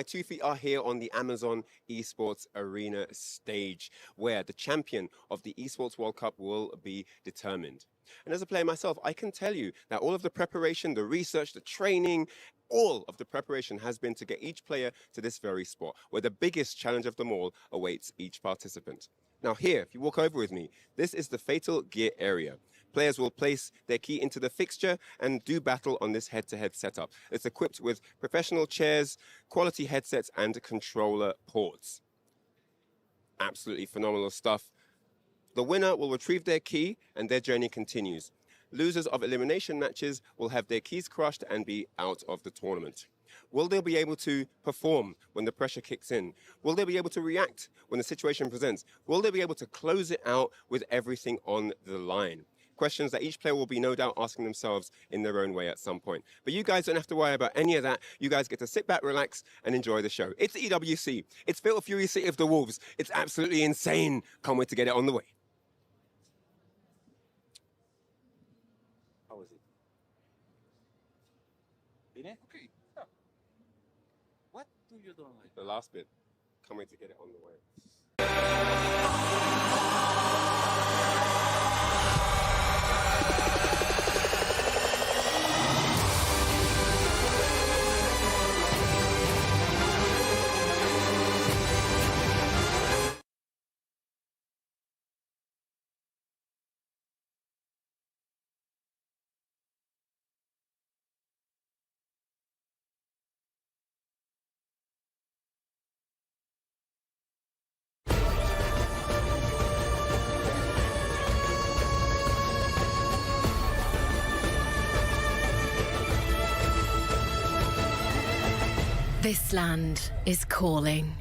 my 2 feet are here on the Amazon Esports Arena stage, where the champion of the Esports World Cup will be determined. And as a player myself, I can tell you that all of the preparation, the research, the training, all of the preparation has been to get each player to this very spot, where the biggest challenge of them all awaits each participant. Now here, if you walk over with me, this is the fatal gear area. Players will place their key into the fixture and do battle on this head-to-head setup. It's equipped with professional chairs, quality headsets, and controller ports. Absolutely phenomenal stuff. The winner will retrieve their key and their journey continues. Losers of elimination matches will have their keys crushed and be out of the tournament. Will they be able to perform when the pressure kicks in? Will they be able to react when the situation presents? Will they be able to close it out with everything on the line? Questions that each player will be no doubt asking themselves in their own way at some point. But you guys don't have to worry about any of that. You guys get to sit back, relax, and enjoy the show. It's EWC. It's Fatal Fury City of the Wolves. It's absolutely insane. Can't wait to get it on the way. How was it? Okay. Yeah. What do you don't like? The last bit. Can't wait to get it on the way. This land is calling.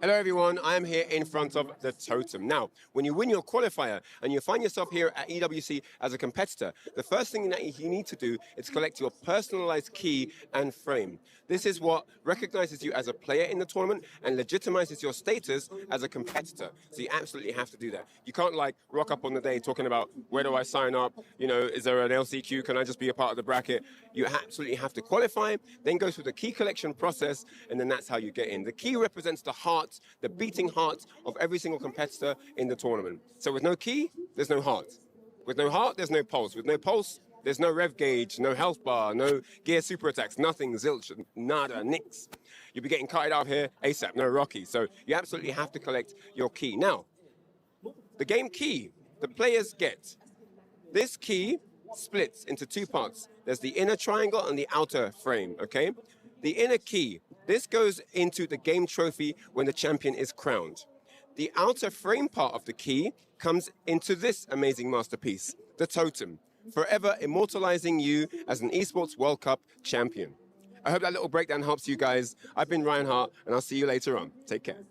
Hello everyone, I am here in front of the totem. Now, when you win your qualifier and you find yourself here at EWC as a competitor, the first thing that you need to do is collect your personalized key and frame. This is what recognizes you as a player in the tournament and legitimizes your status as a competitor. So you absolutely have to do that. You can't like rock up on the day talking about where do I sign up, you know, is there an LCQ, can I just be a part of the bracket? You absolutely have to qualify, then go through the key collection process, and then that's how you get in. The key represents the heart, the beating heart of every single competitor in the tournament. So with no key, there's no heart. With no heart, there's no pulse. With no pulse, there's no rev gauge, no health bar, no gear super attacks, nothing, zilch, nada, nix. You'll be getting carted out of here ASAP, no Rocky. So you absolutely have to collect your key. Now, the game key, the players get. This key splits into two parts. There's the inner triangle and the outer frame, okay? The inner key, this goes into the game trophy when the champion is crowned. The outer frame part of the key comes into this amazing masterpiece, the totem, forever immortalizing you as an Esports World Cup champion. I hope that little breakdown helps you guys. I've been Ryan Hart, and I'll see you later on. Take care.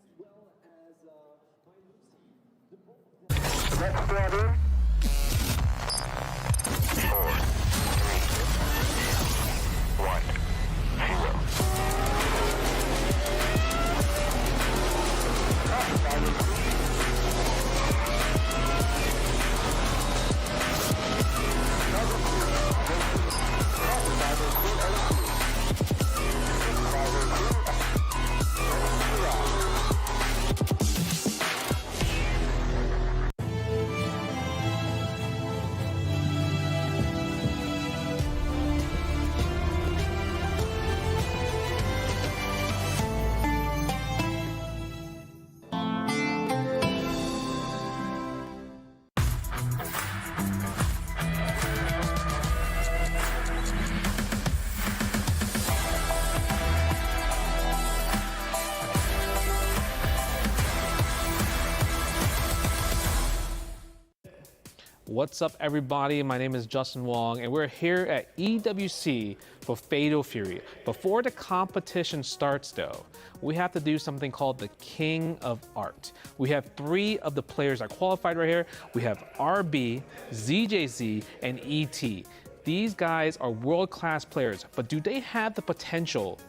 What's up, everybody? My name is Justin Wong, and we're here at EWC for Fatal Fury. Before the competition starts, though, we have to do something called the King of Art. We have 3 of the players that qualified right here. We have RB, ZJZ, and ET. These guys are world-class players, but do they have the potential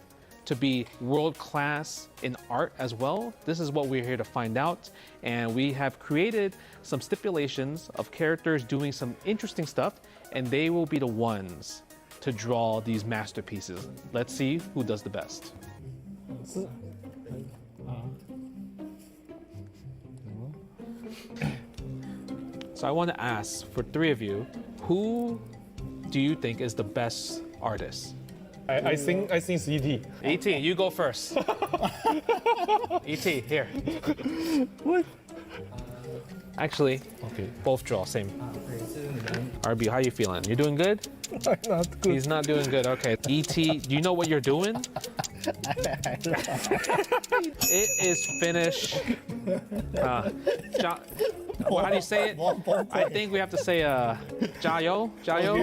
to be world class in art as well? This is what we're here to find out. And we have created some stipulations of characters doing some interesting stuff, and they will be the ones to draw these masterpieces. Let's see who does the best. So I want to ask for three of you, who do you think is the best artist? I think it's ET. ET, you go first. ET, here. What? Actually, Okay. both draw, same. RB, how you feeling? You doing good? I'm not good. He's not doing good. Okay. ET, do you know what you're doing? It is finished. How do you say it? I think we have to say jayo, jayo,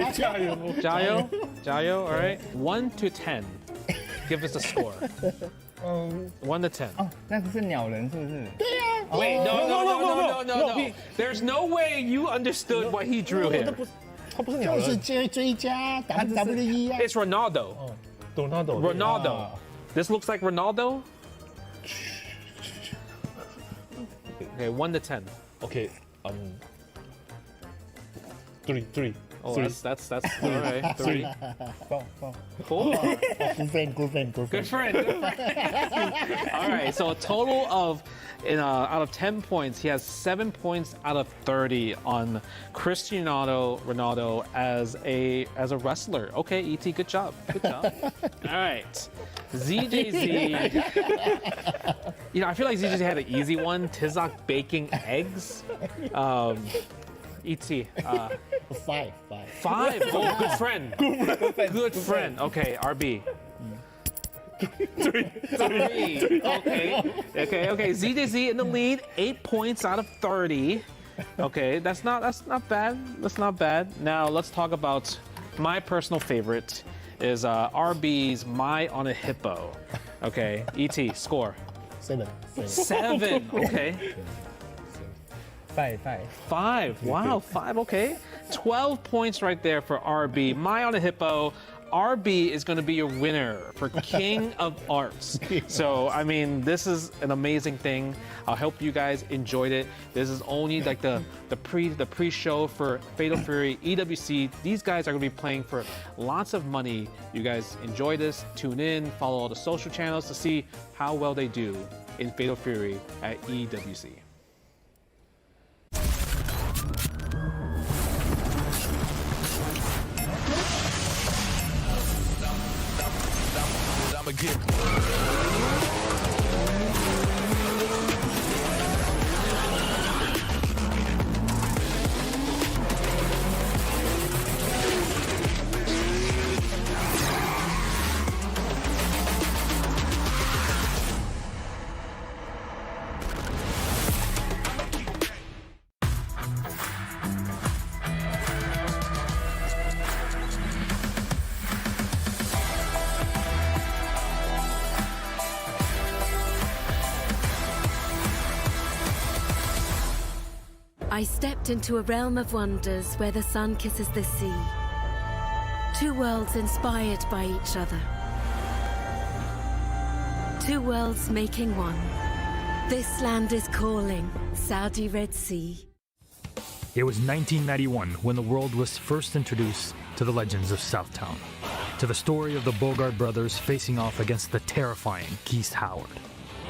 jayo, jayo. All right. 1 to 10. Give us a score. 1 to 10. 哦，那个是鸟人是不是？ Wait, no. There's no way you understood what he drew here. 他不是鸟人。就是追加 WWE 啊。 It's Ronaldo. Ronaldo. This looks like Ronaldo. Okay, 1 to 10. Okay. 3. Oh, that's all right. 3. 4. Good friend. Good friend. All right. So a total of, out of 10 points, he has 7 points out of 30 on Cristiano Ronaldo as a wrestler. Okay, ET, good job. All right. ZJZ. I feel like ZJZ had an easy one. Tizak baking eggs. ET. 5. 5. Oh, good friend. Good friend. Okay, RB. 3. Okay. ZJZ in the lead. 8 points out of 30. Okay, that's not bad. That's not bad. Now let's talk about my personal favorite. Is RB's My on a Hippo. Okay, ET, score. 7. 7. Okay. 5. Wow, 5. Okay. 12 points right there for RB. My on a Hippo. RB is going to be your winner for King of Arts. So, I mean, this is an amazing thing. I hope you guys enjoyed it. This is only like the pre-show for Fatal Fury EWC. These guys are going to be playing for lots of money. You guys enjoy this. Tune in, follow all the social channels to see how well they do in Fatal Fury at EWC. I stepped into a realm of wonders where the sun kisses the sea. Two worlds inspired by each other. Two worlds making one. This land is calling, Saudi Red Sea. It was 1991 when the world was first introduced to the legends of Southtown, to the story of the Bogart brothers facing off against the terrifying Geese Howard.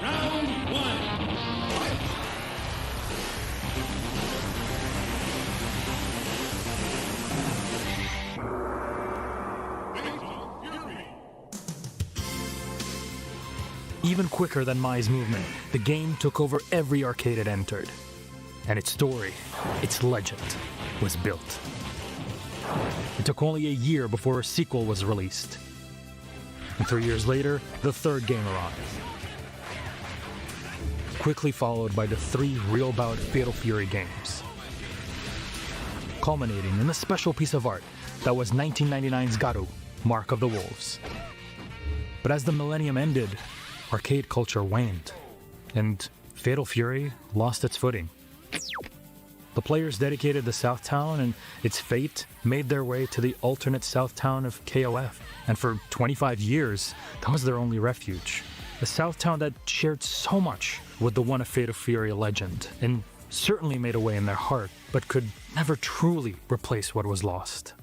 Round 1. Even quicker than Mai's movement, the game took over every arcade it entered. And its story, its legend, was built. It took only a year before a sequel was released. And 3 years later, the third game arrived. Quickly followed by the 3 real-bout Fatal Fury games. Culminating in the special piece of art that was 1999's Garu, Mark of the Wolves. But as the millennium ended, arcade culture waned, and Fatal Fury lost its footing. The players dedicated the South Town and its fate made their way to the alternate South Town of KOF. And for 25 years, that was their only refuge. The South Town that shared so much with the one of Fatal Fury legend, and certainly made a way in their heart, but could never truly replace what was lost.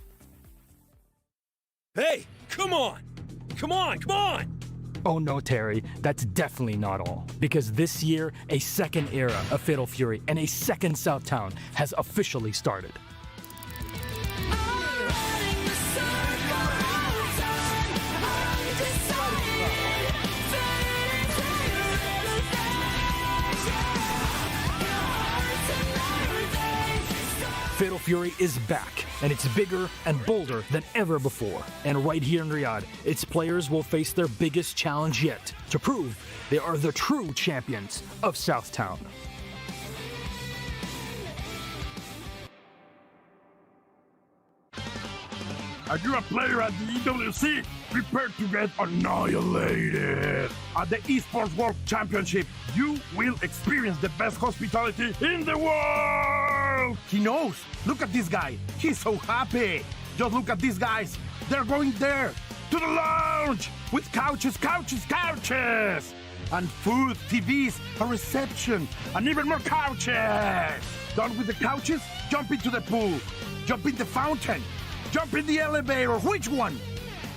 Hey, come on! Come on, come on! Oh no, Terry, that's definitely not all. Because this year, a second era of Fatal Fury and a second South Town has officially started. Fatal Fury is back, and it's bigger and bolder than ever before. And right here in Riyadh, its players will face their biggest challenge yet to prove they are the true champions of South Town. Are you a player at the EWC? Prepare to get annihilated. At the Esports World Championship, you will experience the best hospitality in the world! He knows. Look at this guy. He's so happy. Just look at these guys. They're going there to the lounge with couches, couches, couches! And food, TVs, a reception, and even more couches! Done with the couches? Jump into the pool. Jump in the fountain. Jump in the elevator. Which one?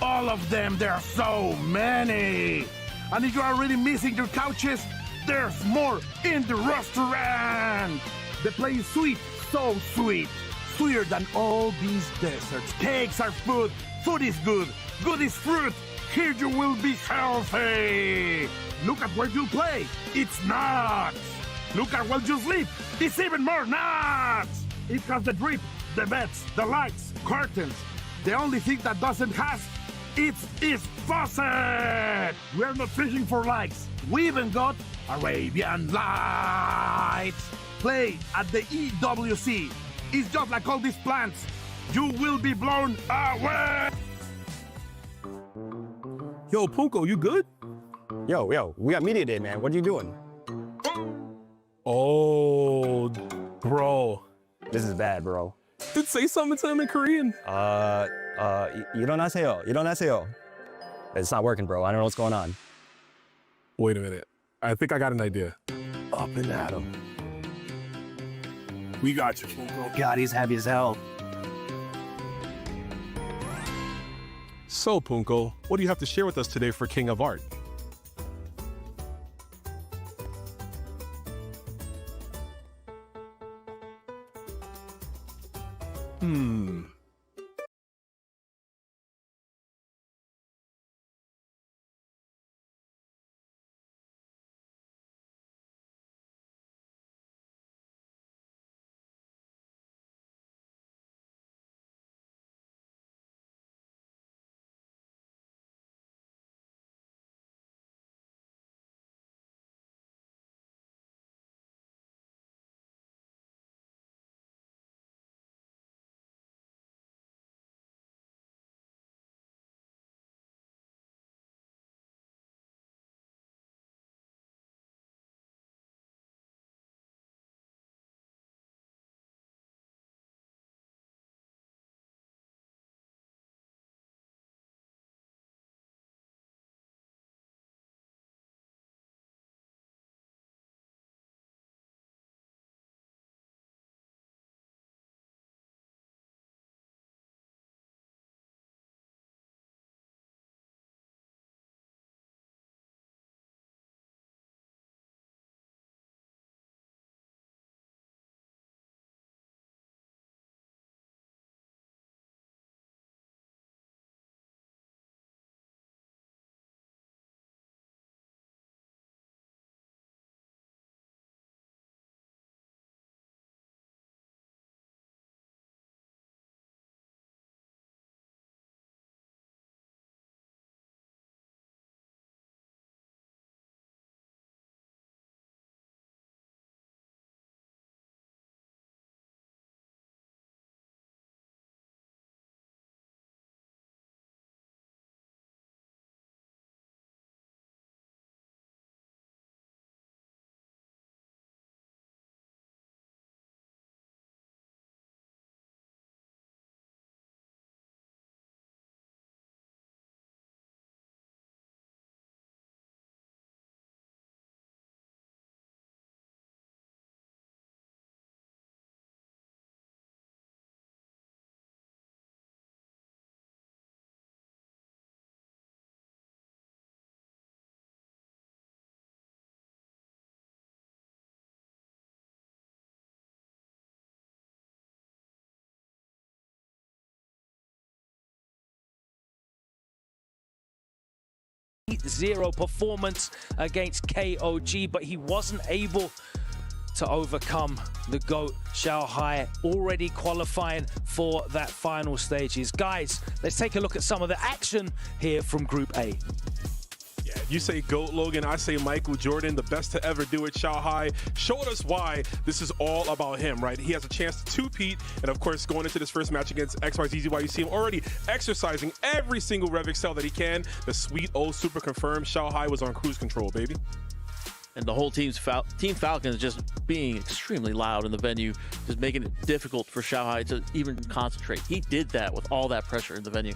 All of them. There are so many. And if you are already missing your couches, there's more in the restaurant. The place is sweet, so sweet. Sweeter than all these desserts. Cakes are food. Food is good. Good is fruit. Here you will be healthy. Look at where you play. It's nuts. Look at where you sleep. It's even more nuts. It has the drip, the beds, the lights, curtains. The only thing that doesn't have is faucet. We're not fishing for likes. We even got Arabian Lights. Play at the EWC. It's just like all these plants. You will be blown away. Yo, Punko, you good? Yo, we got media day, man. What are you doing? Oh, bro. This is bad, bro. Dude, say something to him in Korean. 일어나세요. It's not working, bro. I don't know what's going on. Wait a minute. I think I got an idea. Up and at him. We got you, Punko. God, he's happy as hell. So, Punko, what do you have to share with us today for King of Art? 8-0 performance against KOG, but he wasn't able to overcome the GOAT Xiao Hai, already qualifying for that final stages. Guys, let's take a look at some of the action here from Group A. Yeah, you say GOAT, Logan. I say Michael Jordan, the best to ever do it. Xiao Hai showed us why this is all about him, right? He has a chance to two-peat, and of course, going into this first match against XYZ, you see him already exercising every single Rev Excel that he can. The sweet old super confirmed. Xiao Hai was on cruise control, baby. And the whole Team Falcons just being extremely loud in the venue, just making it difficult for Xiao Hai to even concentrate. He did that with all that pressure in the venue.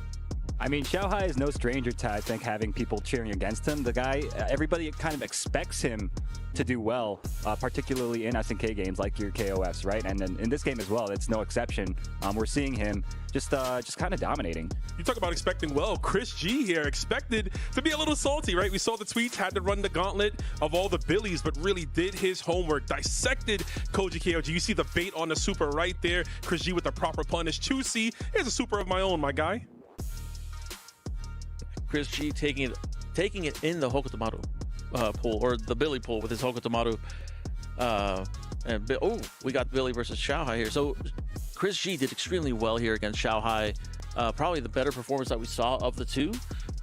I mean, Xiao Hai is no stranger to, I think, having people cheering against him. The guy, everybody kind of expects him to do well, particularly in SNK games like your KOFs, right? And then in this game as well, it's no exception. We're seeing him just kind of dominating. You talk about expecting well. Chris G here expected to be a little salty, right? We saw the tweets, had to run the gauntlet of all the Billies, but really did his homework, dissected Koji KOG. You see the bait on the super right there. Chris G with the proper punish. 2C, here's a super of my own, my guy. Chris G taking it in the Hokutomaru pool, or the Billy pool with his Hokutomaru. We got Billy versus Xiao Hai here. So Chris G did extremely well here against Xiao Hai. Probably the better performance that we saw of the two.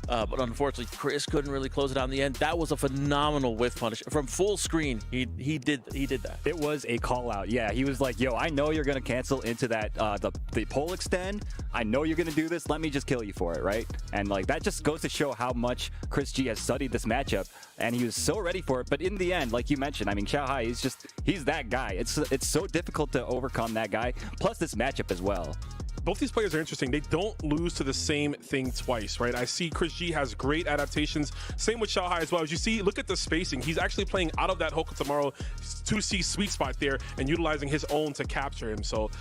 But unfortunately, Chris couldn't really close it out in the end. That was a phenomenal whiff punish from full screen. He did that. It was a call out. Yeah, he was like, "Yo, I know you're gonna cancel into that the pole extend. I know you're gonna do this. Let me just kill you for it, right?" And like that just goes to show how much Chris G has studied this matchup, and he was so ready for it. But in the end, like you mentioned, I mean, Xiao Hai he's that guy. It's so difficult to overcome that guy. Plus this matchup as well. Both these players are interesting. They don't lose to the same thing twice, right? I see Chris G has great adaptations. Same with Xiao Hai as well. As you see, look at the spacing. He's actually playing out of that Hokutomaru 2C sweet spot there and utilizing his own to capture him. So,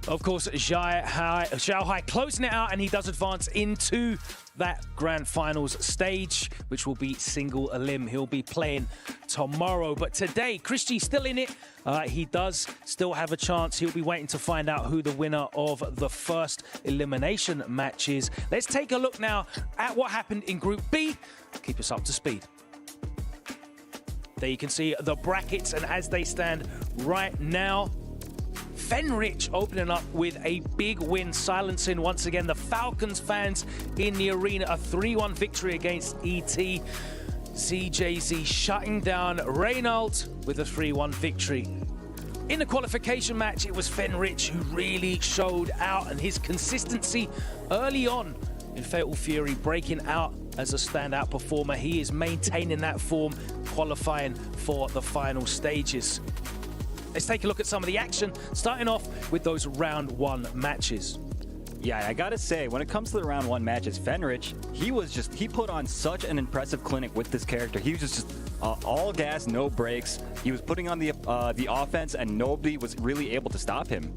of course, Xiao Hai closing it out, and he does advance into that grand finals stage, which will be single elim. He'll be playing tomorrow, but today Chris G still in it. He does still have a chance. He'll be waiting to find out who the winner of the first elimination match is. Let's take a look now at what happened in Group B. Keep us up to speed. There you can see the brackets, and as they stand right now, Fenrich opening up with a big win, silencing once again the Falcons fans in the arena. A 3-1 victory against ET. ZJZ shutting down Reynald with a 3-1 victory. In the qualification match, it was Fenrich who really showed out, and his consistency early on in Fatal Fury, breaking out as a standout performer. He is maintaining that form, qualifying for the final stages. Let's take a look at some of the action, starting off with those round 1 matches. Yeah, I gotta say, when it comes to the round 1 matches, Fenrich, he put on such an impressive clinic with this character. He was just all gas, no brakes. He was putting on the offense, and nobody was really able to stop him.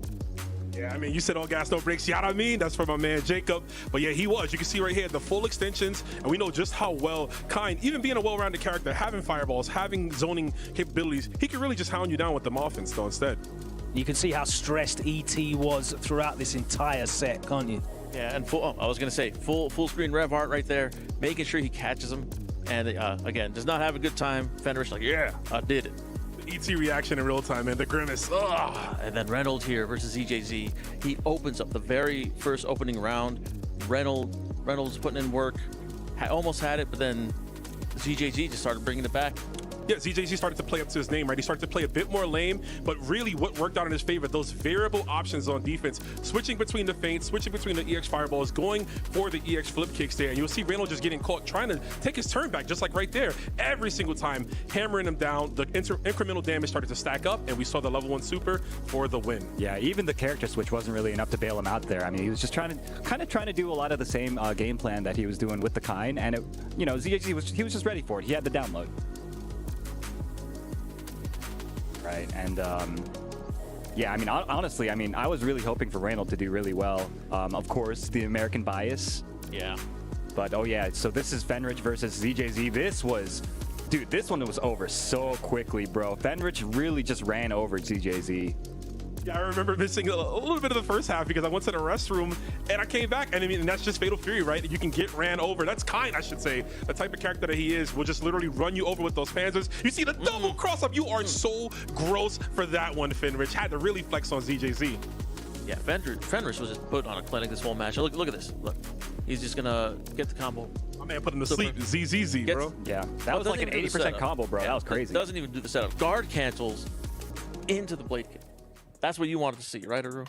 Yeah, I mean, you said all gas, no brakes. You know what I mean? That's for my man, Jacob. But yeah, he was. You can see right here, the full extensions, and we know just how well Kind, even being a well-rounded character, having fireballs, having zoning capabilities, he can really just hound you down with them offense, though, instead. You can see how stressed ET was throughout this entire set, can't you? Yeah, and I was going to say, full screen Rev Art right there, making sure he catches him. And again, does not have a good time. Fenrich like, yeah, I did it. ET reaction in real time, man. The grimace. Ugh. And then Reynald here versus EJZ. He opens up the very first opening round. Reynolds putting in work. Almost had it, but then ZJZ just started bringing it back. Yeah, ZJZ started to play up to his name, right? He started to play a bit more lame, but really what worked out in his favor, those variable options on defense, switching between the feints, switching between the EX fireballs, going for the EX flip kicks there. And you'll see Reynald just getting caught, trying to take his turn back, just like right there. Every single time, hammering him down. The incremental damage started to stack up, and we saw the level 1 super for the win. Yeah, even the character switch wasn't really enough to bail him out there. I mean, he was just trying to do a lot of the same game plan that he was doing with the Kind, and ZJZ was just ready for it. He had the download. Right, and yeah, I mean, honestly, I mean, I was really hoping for Reynald to do really well. Of course, the American bias. Yeah. But, oh yeah, so this is Fenrich versus ZJZ. This one was over so quickly, bro. Fenrich really just ran over ZJZ. Yeah, I remember missing a little bit of the first half because I went to the restroom and I came back. And I mean, and that's just Fatal Fury, right? You can get ran over. That's kind, I should say. The type of character that he is will just literally run you over with those panzers. You see the double cross up. You are so gross for that one, Fenrich. Had to really flex on ZJZ. Yeah, Fenrich was just put on a clinic this whole match. Look at this. Look, he's just gonna get the combo. My man put him to sleep. ZZZ, bro. Yeah, that was like an 80% combo, bro. That was crazy. Doesn't even do the setup. Guard cancels into the blade kick. That's what you wanted to see, right, Aru?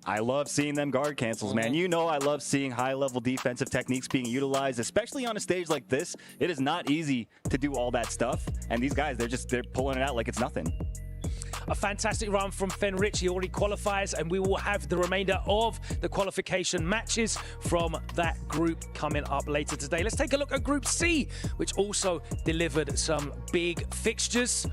I love seeing them guard cancels, man. You know I love seeing high-level defensive techniques being utilized, especially on a stage like this. It is not easy to do all that stuff, and these guys, they're pulling it out like it's nothing. A fantastic run from Fenrich. He already qualifies, and we will have the remainder of the qualification matches from that group coming up later today. Let's take a look at Group C, which also delivered some big fixtures.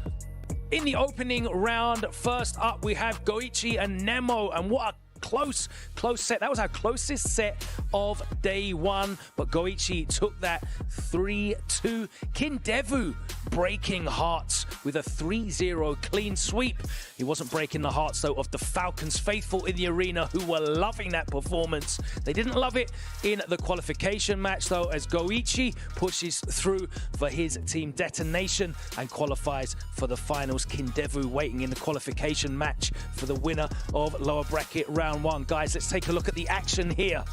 In the opening round, first up, we have Goichi and Nemo, and what a close set. That was our closest set of day one, but Goichi took that 3-2. Kendevu breaking hearts with a 3-0 clean sweep. He wasn't breaking the hearts, though, of the Falcons faithful in the arena who were loving that performance. They didn't love it in the qualification match, though, as Goichi pushes through for his team Detonation and qualifies for the finals. Kendevu waiting in the qualification match for the winner of lower bracket round one. Guys, let's take a look at the action here.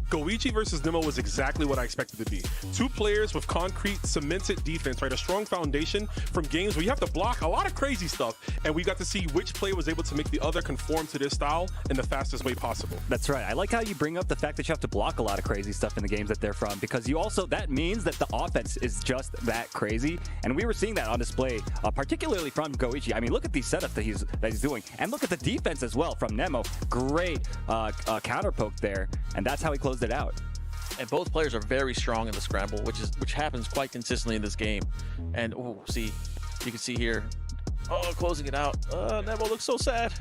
Goichi versus Nemo was exactly what I expected to be. Two players with concrete, cemented defense, right? A strong foundation from games where you have to block a lot of crazy stuff, and we got to see which player was able to make the other conform to their style in the fastest way possible. That's right. I like how you bring up the fact that you have to block a lot of crazy stuff in the games that they're from, because you also, that means that the offense is just that crazy, and we were seeing that on display, particularly from Goichi. I mean, look at these setups that he's doing, and look at the defense as well from Nemo. Great counter poke there, and that's how he closed it out. And both players are very strong in the scramble, which happens quite consistently in this game. And see, you can see here, closing it out. Nemo looks so sad.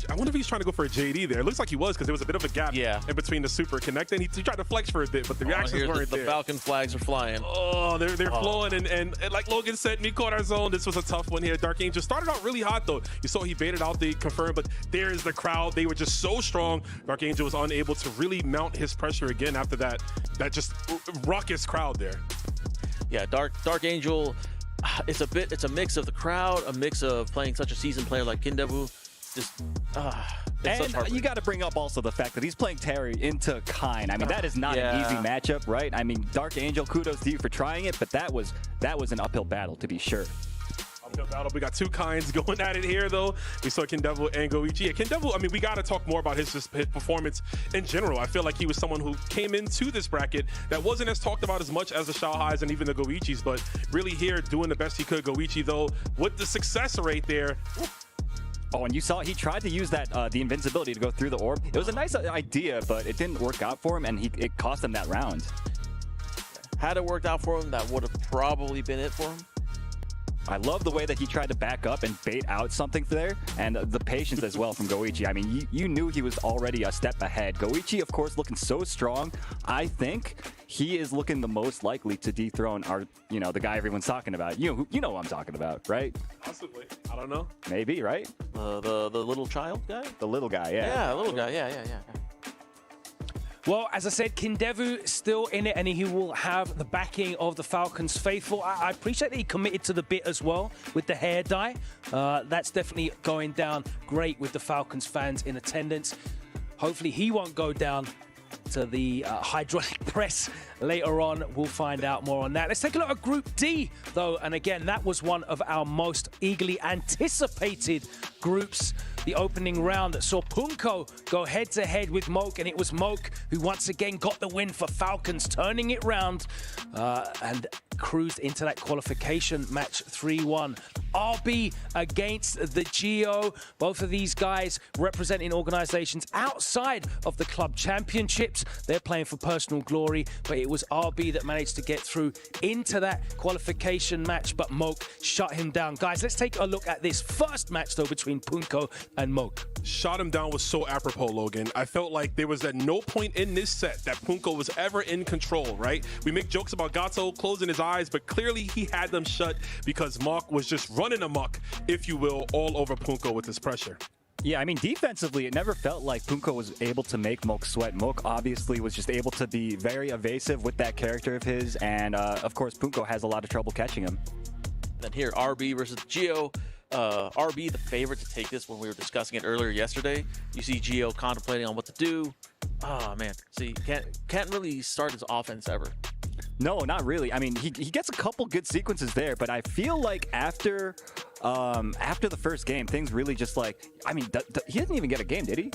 I wonder if he's trying to go for a JD there. It looks like he was, because there was a bit of a gap in between the super connect, and he tried to flex for a bit, but the reactions weren't there. The Falcon flags are flying. Oh, they're flowing, and like Logan said, me caught our zone. This was a tough one here. Dark Angel started out really hot, though. You saw he baited out the confirm, but there is the crowd. They were just so strong. Dark Angel was unable to really mount his pressure again after that just raucous crowd there. Yeah, Dark Angel, it's a mix of the crowd, a mix of playing such a seasoned player like Kendevu. And you got to bring up also the fact that he's playing Terry into Kine. I mean, that is not an easy matchup, right? I mean, Dark Angel, kudos to you for trying it, but that was an uphill battle, to be sure. Uphill battle. We got two Kines going at it here, though. We saw Kendevu and Goichi. Yeah, Kendevu, I mean, we got to talk more about his performance in general. I feel like he was someone who came into this bracket that wasn't as talked about as much as the Xiaohais and even the Goichis, but really here doing the best he could. Goichi, though, with the success rate there. Oh, and you saw he tried to use that the invincibility to go through the orb. It was a nice idea, but it didn't work out for him, and it cost him that round. Had it worked out for him, that would have probably been it for him. I love the way that he tried to back up and bait out something there, and the patience as well from Goichi. I mean, you knew he was already a step ahead. Goichi, of course, looking so strong. I think he is looking the most likely to dethrone the guy everyone's talking about. You know who I'm talking about, right? Possibly. I don't know. Maybe, right? The little child guy? The little guy, yeah. Yeah, little guy, yeah. Well, as I said, Kendevu still in it, and he will have the backing of the Falcons faithful. I appreciate that he committed to the bit as well with the hair dye. That's definitely going down great with the Falcons fans in attendance. Hopefully he won't go down to the hydraulic press later on. We'll find out more on that. Let's take a look at Group D, though. And again, that was one of our most eagerly anticipated groups. The opening round saw Punko go head-to-head with Moke, and it was Moke who once again got the win for Falcons, turning it round and cruised into that qualification match 3-1. RB against the Geo. Both of these guys representing organizations outside of the club championships. They're playing for personal glory, but it was RB that managed to get through into that qualification match, but Moke shut him down. Guys, let's take a look at this first match, though, between Punko and Moke. Shot him down was so apropos, Logan. I felt like there was at no point in this set that Punko was ever in control, right? We make jokes about Gato closing his eyes, but clearly he had them shut because Moke was just running amok, if you will, all over Punko with his pressure. Yeah, I mean, defensively, it never felt like Punko was able to make Moke sweat. Moke obviously was just able to be very evasive with that character of his, and of course, Punko has a lot of trouble catching him. Then here, RB versus Geo. RB, the favorite to take this when we were discussing it earlier yesterday. You see Geo contemplating on what to do. Oh, man. See, can't really start his offense ever. No, not really. I mean, he gets a couple good sequences there, but I feel like after the first game, things really just like, I mean, he didn't even get a game, did he?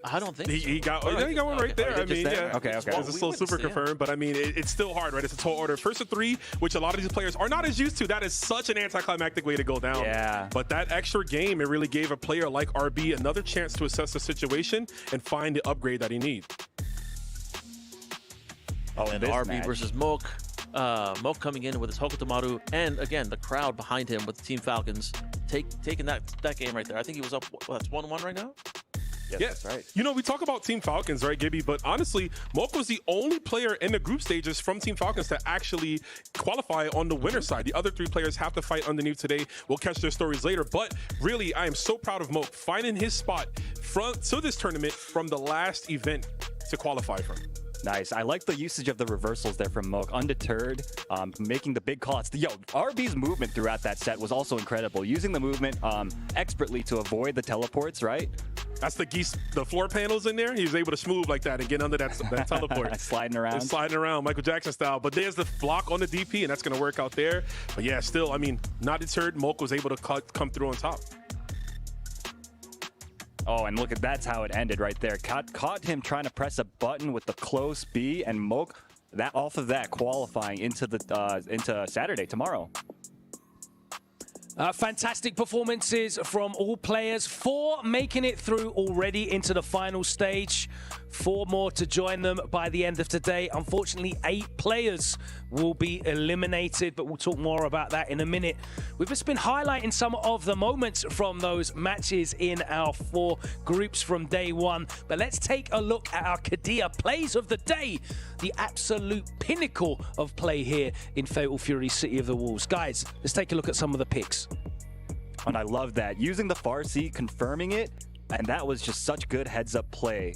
I don't think he got one right there. I mean, yeah. Okay. It's still super confirmed, but I mean, it's still hard, right? It's a tall order. First to 3, which a lot of these players are not as used to. That is such an anticlimactic way to go down. Yeah. But that extra game, it really gave a player like RB another chance to assess the situation and find the upgrade that he needs. Oh, and RB versus Moke. Moke coming in with his Hokutomaru, and again, the crowd behind him with Team Falcons taking that game right there. I think he was up, that's 1-1 right now? Yes, that's right. You know, we talk about Team Falcons, right, Gibby? But honestly, Moke was the only player in the group stages from Team Falcons to actually qualify on the winner side. The other 3 players have to fight underneath today. We'll catch their stories later. But really, I am so proud of Moke finding his spot to this tournament from the last event to qualify from. Nice. I like the usage of the reversals there from Moke. Undeterred, making the big calls. Yo, RB's movement throughout that set was also incredible. Using the movement expertly to avoid the teleports, right? That's the floor panels in there. He was able to smooth like that and get under that teleport. Sliding around. Sliding around, Michael Jackson style. But there's the block on the DP, and that's going to work out there. But yeah, still, I mean, not deterred. Moke was able to come through on top. Oh, and look at that's how it ended right there. Caught him trying to press a button with the close B, and Moke off of that qualifying into Saturday tomorrow. Fantastic performances from all players. 4 making it through already into the final stage. 4 more to join them by the end of today. Unfortunately, 8 players will be eliminated, but we'll talk more about that in a minute. We've just been highlighting some of the moments from those matches in our 4 groups from day 1. But let's take a look at our Kadia plays of the day. The absolute pinnacle of play here in Fatal Fury City of the Wolves. Guys, let's take a look at some of the picks. And I love that. Using the far seat, confirming it, and that was just such good heads-up play.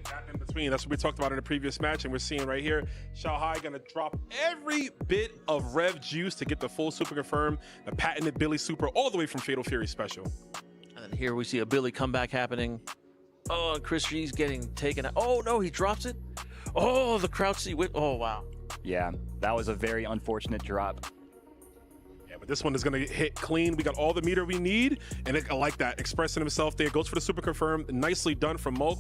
Gap in between. That's what we talked about in the previous match, and we're seeing right here, Xiaohai gonna drop every bit of rev juice to get the full super confirm, the patented Billy super all the way from Fatal Fury special. And then here we see a Billy comeback happening. Oh, and Chris G's getting taken out. Oh no, he drops it. Oh, the crouch C whip. Oh wow. Yeah, that was a very unfortunate drop. Yeah, but this one is gonna hit clean. We got all the meter we need, and I like that. Expressing himself there. Goes for the super confirm. Nicely done from Moke.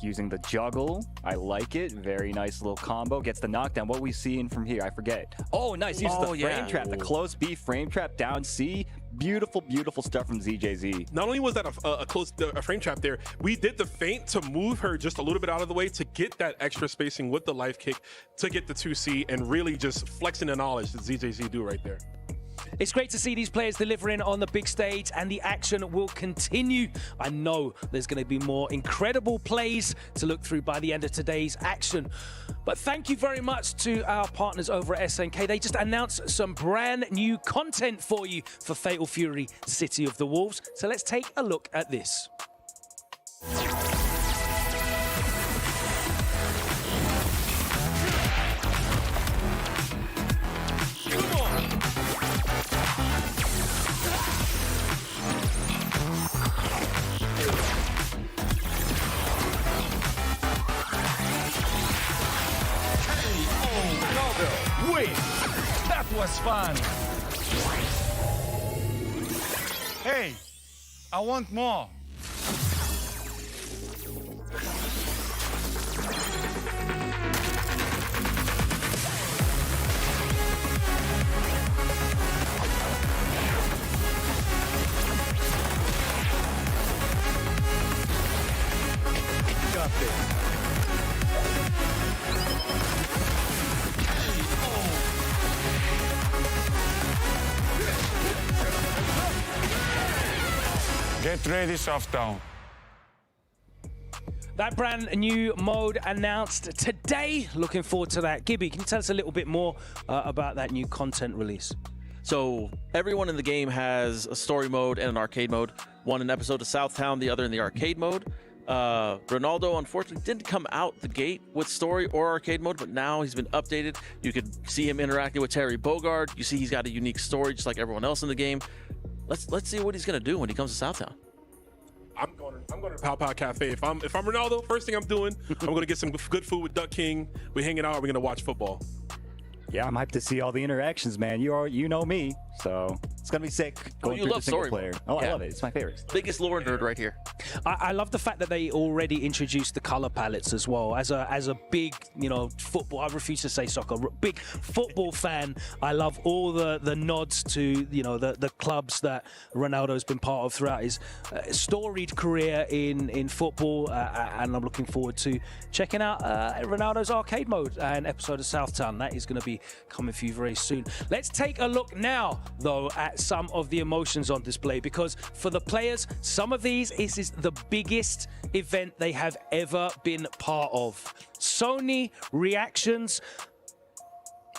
Using the juggle, I like it. Very nice little combo. Gets the knockdown. What we seeing from here? I forget. Oh, nice. Uses the frame trap, the close B frame trap down C. Beautiful, beautiful stuff from ZJZ. Not only was that a frame trap there, we did the feint to move her just a little bit out of the way to get that extra spacing with the life kick to get the 2C and really just flexing the knowledge that ZJZ do right there. It's great to see these players delivering on the big stage, and the action will continue. I know there's going to be more incredible plays to look through by the end of today's action. But thank you very much to our partners over at SNK. They just announced some brand new content for you for Fatal Fury City of the Wolves. So let's take a look at this. Wait, that was fun. Hey, I want more. Got this. Get ready, soft down. That brand new mode announced today. Looking forward to that. Gibby, can you tell us a little bit more about that new content release? So everyone in the game has a story mode and an arcade mode. One in episode of Southtown, the other in the arcade mode. Reynald, unfortunately, didn't come out the gate with story or arcade mode, but now he's been updated. You could see him interacting with Terry Bogard. You see he's got a unique story just like everyone else in the game. Let's see what he's gonna do when he comes to Southtown. I'm going to Pow Pow Cafe. If I'm Ronaldo, first thing I'm doing, I'm going to get some good food with Duck King. We're hanging out. We're going to watch football. Yeah, I'm hyped to see all the interactions, man. You know me, so it's gonna be sick. Going you through love the single story player. mode. Oh, Yeah. I love it. It's my favorite. Biggest lore nerd right here. I love the fact that they already introduced the color palettes as well. As a big, football, I refuse to say soccer, big football fan, I love all the nods to, the clubs that Ronaldo's been part of throughout his storied career in football. And I'm looking forward to checking out Ronaldo's arcade mode and episode of Southtown. That is going to be coming for you very soon. Let's take a look now, though, at some of the emotions on display, because for the players, some of these, this is the biggest event they have ever been part of. Sony reactions,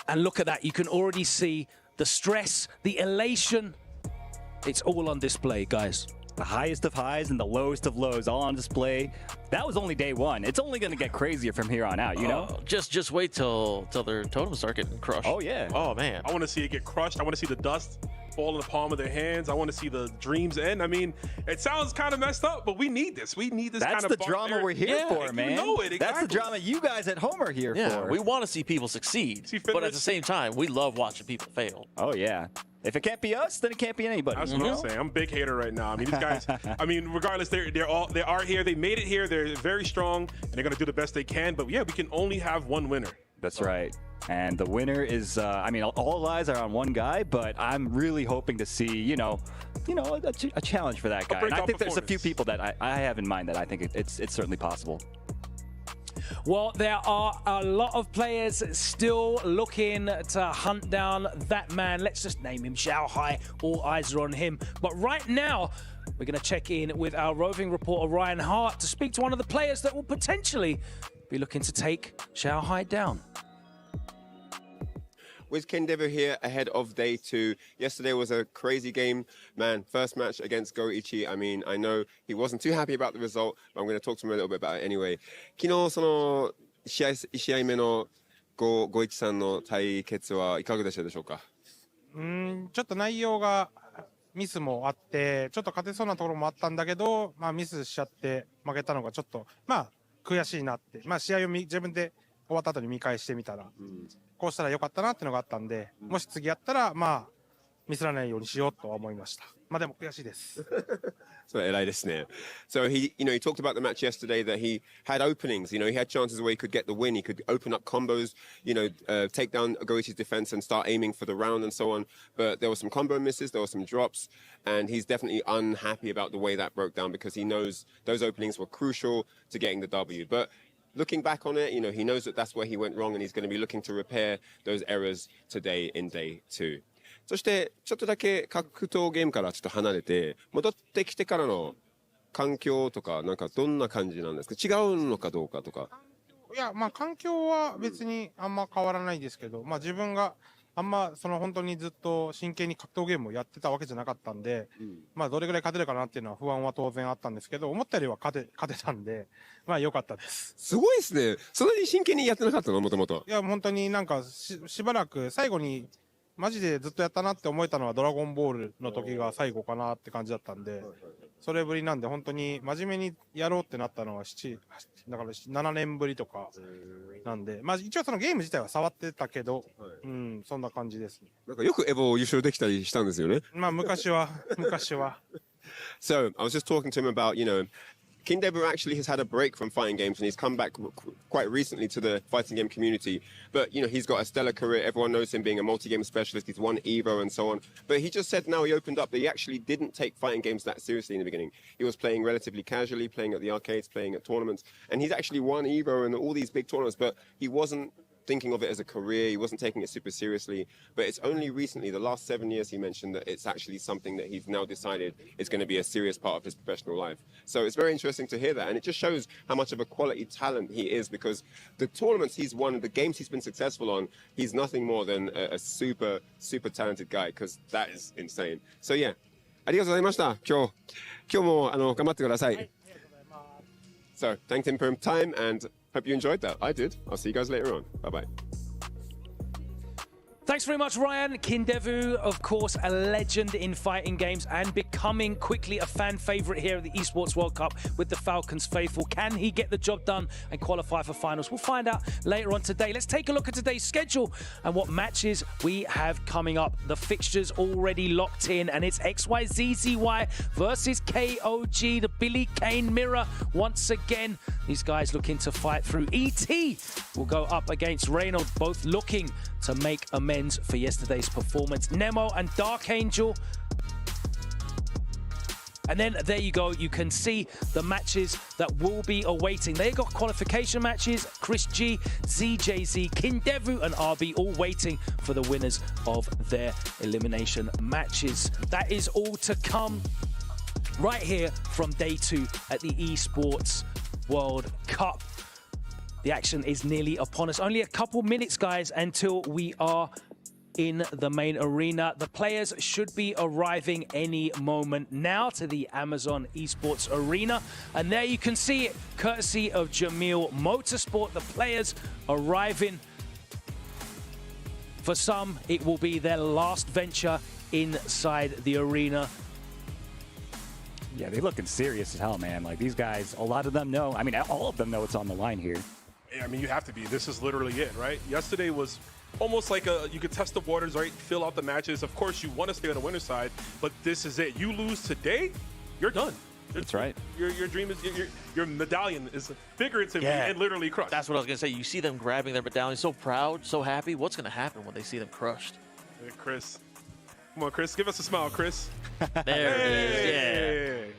and look at that. You can already see the stress, the elation. It's all on display, guys. The highest of highs and the lowest of lows all on display. That was only day one. It's only going to get crazier from here on out, you know? Just wait till their totems start getting crushed. Oh, yeah. Oh, man. I want to see it get crushed. I want to see the dust fall in the palm of their hands. I want to see the dreams end. I mean, it sounds kind of messed up, but we need this. We need this That's kind of the drama we're here for, man. You know it, exactly. That's the drama you guys at home are here for. We want to see people succeed, but at the same time, we love watching people fail. Oh, yeah. If it can't be us, then it can't be anybody. That's what I'm saying. I'm a big hater right now. I mean, these guys, regardless, they are here. They made it here. They're very strong, and they're going to do the best they can. But, yeah, we can only have one winner. That's right. And the winner is, all eyes are on one guy, but I'm really hoping to see, a challenge for that guy. And I think there's a few people that I have in mind that I think it's certainly possible. Well, there are a lot of players still looking to hunt down that man. Let's just name him Xiao Hai. All eyes are on him. But right now, we're going to check in with our roving reporter, Ryan Hart, to speak to one of the players that will potentially be looking to take Xiao Hai down. With Kendevu here ahead of day 2. Yesterday was a crazy game. Man, first match against Goichi. I mean, I know he wasn't too happy about the result, but I'm going to talk to him a little bit about it anyway. 昨日、試合目のGoichiさんの対決はいかがでしたでしょうか？ちょっと内容がミスもあって、ちょっと勝てそうなところもあったんだけど、ミスしちゃって負けたのがちょっと、悔しいなって。試合を自分で終わった後に見返してみたら、こうしたらよかったなっていうのがあったんで、もし次やったら、ミスらないようにしようとは思いました。でも悔しいです。So he talked about the match yesterday that he had openings. He had chances where he could get the win. He could open up combos, take down Goichi's defense and start aiming for the round and so on. But there were some combo misses, there were some drops, and he's definitely unhappy about the way that broke down because he knows those openings were crucial to getting the W. But looking back on it, he knows that that's where he went wrong and he's going to be looking to repair those errors today in day 2. そしてちょっとだけ格闘ゲームからちょっと離れて戻ってきてからの環境とかなんかどんな感じなんですか？違うのかどうかとか。いや、環境は別にあんま変わらないですけど、自分があんま本当にずっと真剣に格闘ゲームをやってたわけじゃなかったんで、どれぐらい勝てるかなっていうのは不安は当然あったんですけど、思ったよりは勝てたんで、良かったです。すごいですね。そんなに真剣にやってなかったの？もともと。いや、本当になんかしばらく最後にマジでずっとやったなって思えたのはドラゴンボールの時が最後かなって感じだったんで、それぶりなんで本当に真面目にやろうってなったのはだから7年ぶりとかなんで、一応そのゲーム自体は触ってたけど、そんな感じですね。なんかよくエボ優勝できたりしたんですよね。昔は。So I was just talking to him about, Kendevu actually has had a break from fighting games and he's come back quite recently to the fighting game community. But, he's got a stellar career. Everyone knows him being a multi-game specialist. He's won EVO and so on. But he just said now he opened up that he actually didn't take fighting games that seriously in the beginning. He was playing relatively casually, playing at the arcades, playing at tournaments. And he's actually won EVO and all these big tournaments, but he wasn't thinking of it as a career. He wasn't taking it super seriously. But it's only recently, the last 7 years, he mentioned that it's actually something that he's now decided is going to be a serious part of his professional life. So it's very interesting to hear that. And it just shows how much of a quality talent he is, because the tournaments he's won, the games he's been successful on, he's nothing more than a super, super talented guy, because that is insane. So yeah, ありがとうございました。今日も頑張ってください。So thanked him for his time and hope you enjoyed that. I did. I'll see you guys later on. Bye-bye. Thanks very much, Ryan. Kendevu, of course, a legend in fighting games and becoming quickly a fan favorite here at the Esports World Cup with the Falcons faithful. Can he get the job done and qualify for finals? We'll find out later on today. Let's take a look at today's schedule and what matches we have coming up. The fixtures already locked in, and it's XYZZY versus KOG, the Billy Kane mirror. Once again, these guys looking to fight through. ET will go up against Reynald, both looking to make amends for yesterday's performance. Nemo and Dark Angel. And then there you go, you can see the matches that will be awaiting. They got qualification matches, Chris G, ZJZ, Kendevu and RB all waiting for the winners of their elimination matches. That is all to come right here from day 2 at the Esports World Cup. The action is nearly upon us. Only a couple minutes, guys, until we are in the main arena. The players should be arriving any moment now to the Amazon Esports Arena. And there you can see it, courtesy of Jamil Motorsport. The players arriving. For some, it will be their last venture inside the arena. Yeah, they're looking serious as hell, man. Like, these guys, a lot of them know. I mean, all of them know it's on the line here. I mean, you have to be. This is literally it, right? Yesterday was almost like you could test the waters, right? Fill out the matches. Of course, you want to stay on the winner's side, but this is it. You lose today, you're done. That's right. Your dream is, your medallion is figuratively and literally crushed. That's what I was going to say. You see them grabbing their medallion, so proud, so happy. What's going to happen when they see them crushed? Hey, Chris. Come on, Chris. Give us a smile, Chris. There it is,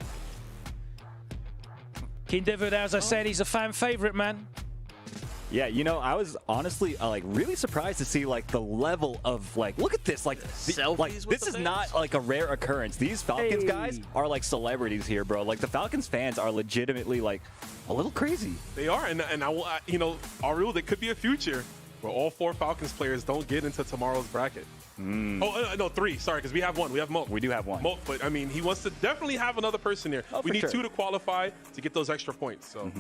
yeah. Kendevu, as I said, he's a fan favorite, man. Yeah, you know, I was honestly like really surprised to see like the level of like, look at this, like, this is not like a rare occurrence. These Falcons guys are like celebrities here, bro. Like the Falcons fans are legitimately like a little crazy. They are, and I will, you know, our rule, there could be a future where all 4 Falcons players don't get into tomorrow's bracket. Oh, no, 3. Sorry, because we have 1. We have Moke. We do have 1. Moke, but I mean, he wants to definitely have another person there. We need 2 to qualify to get those extra points. So.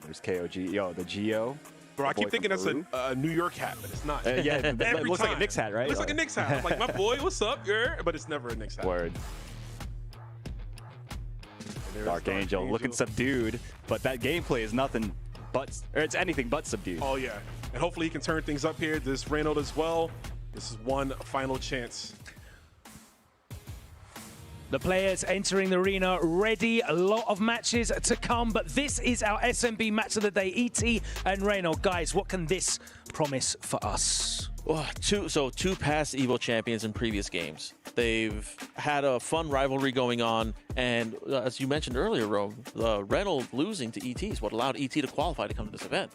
There's KOG, yo, the Geo. Bro, I keep thinking that's a New York hat, but it's not. Yeah, it looks like a Knicks hat, right? It looks like a Knicks hat. I'm like, my boy, what's up? But it's never a Knicks hat. Word. Dark Angel looking subdued, but that gameplay is nothing but, or it's anything but subdued. Oh, yeah. And hopefully he can turn things up here. This Reynald as well. This is one final chance. The players entering the arena ready. A lot of matches to come, but this is our SMB match of the day. ET and Reynald. Guys, what can this promise for us? Well, two past EVO champions in previous games. They've had a fun rivalry going on, and as you mentioned earlier, Rome, Reynald losing to ET is what allowed ET to qualify to come to this event.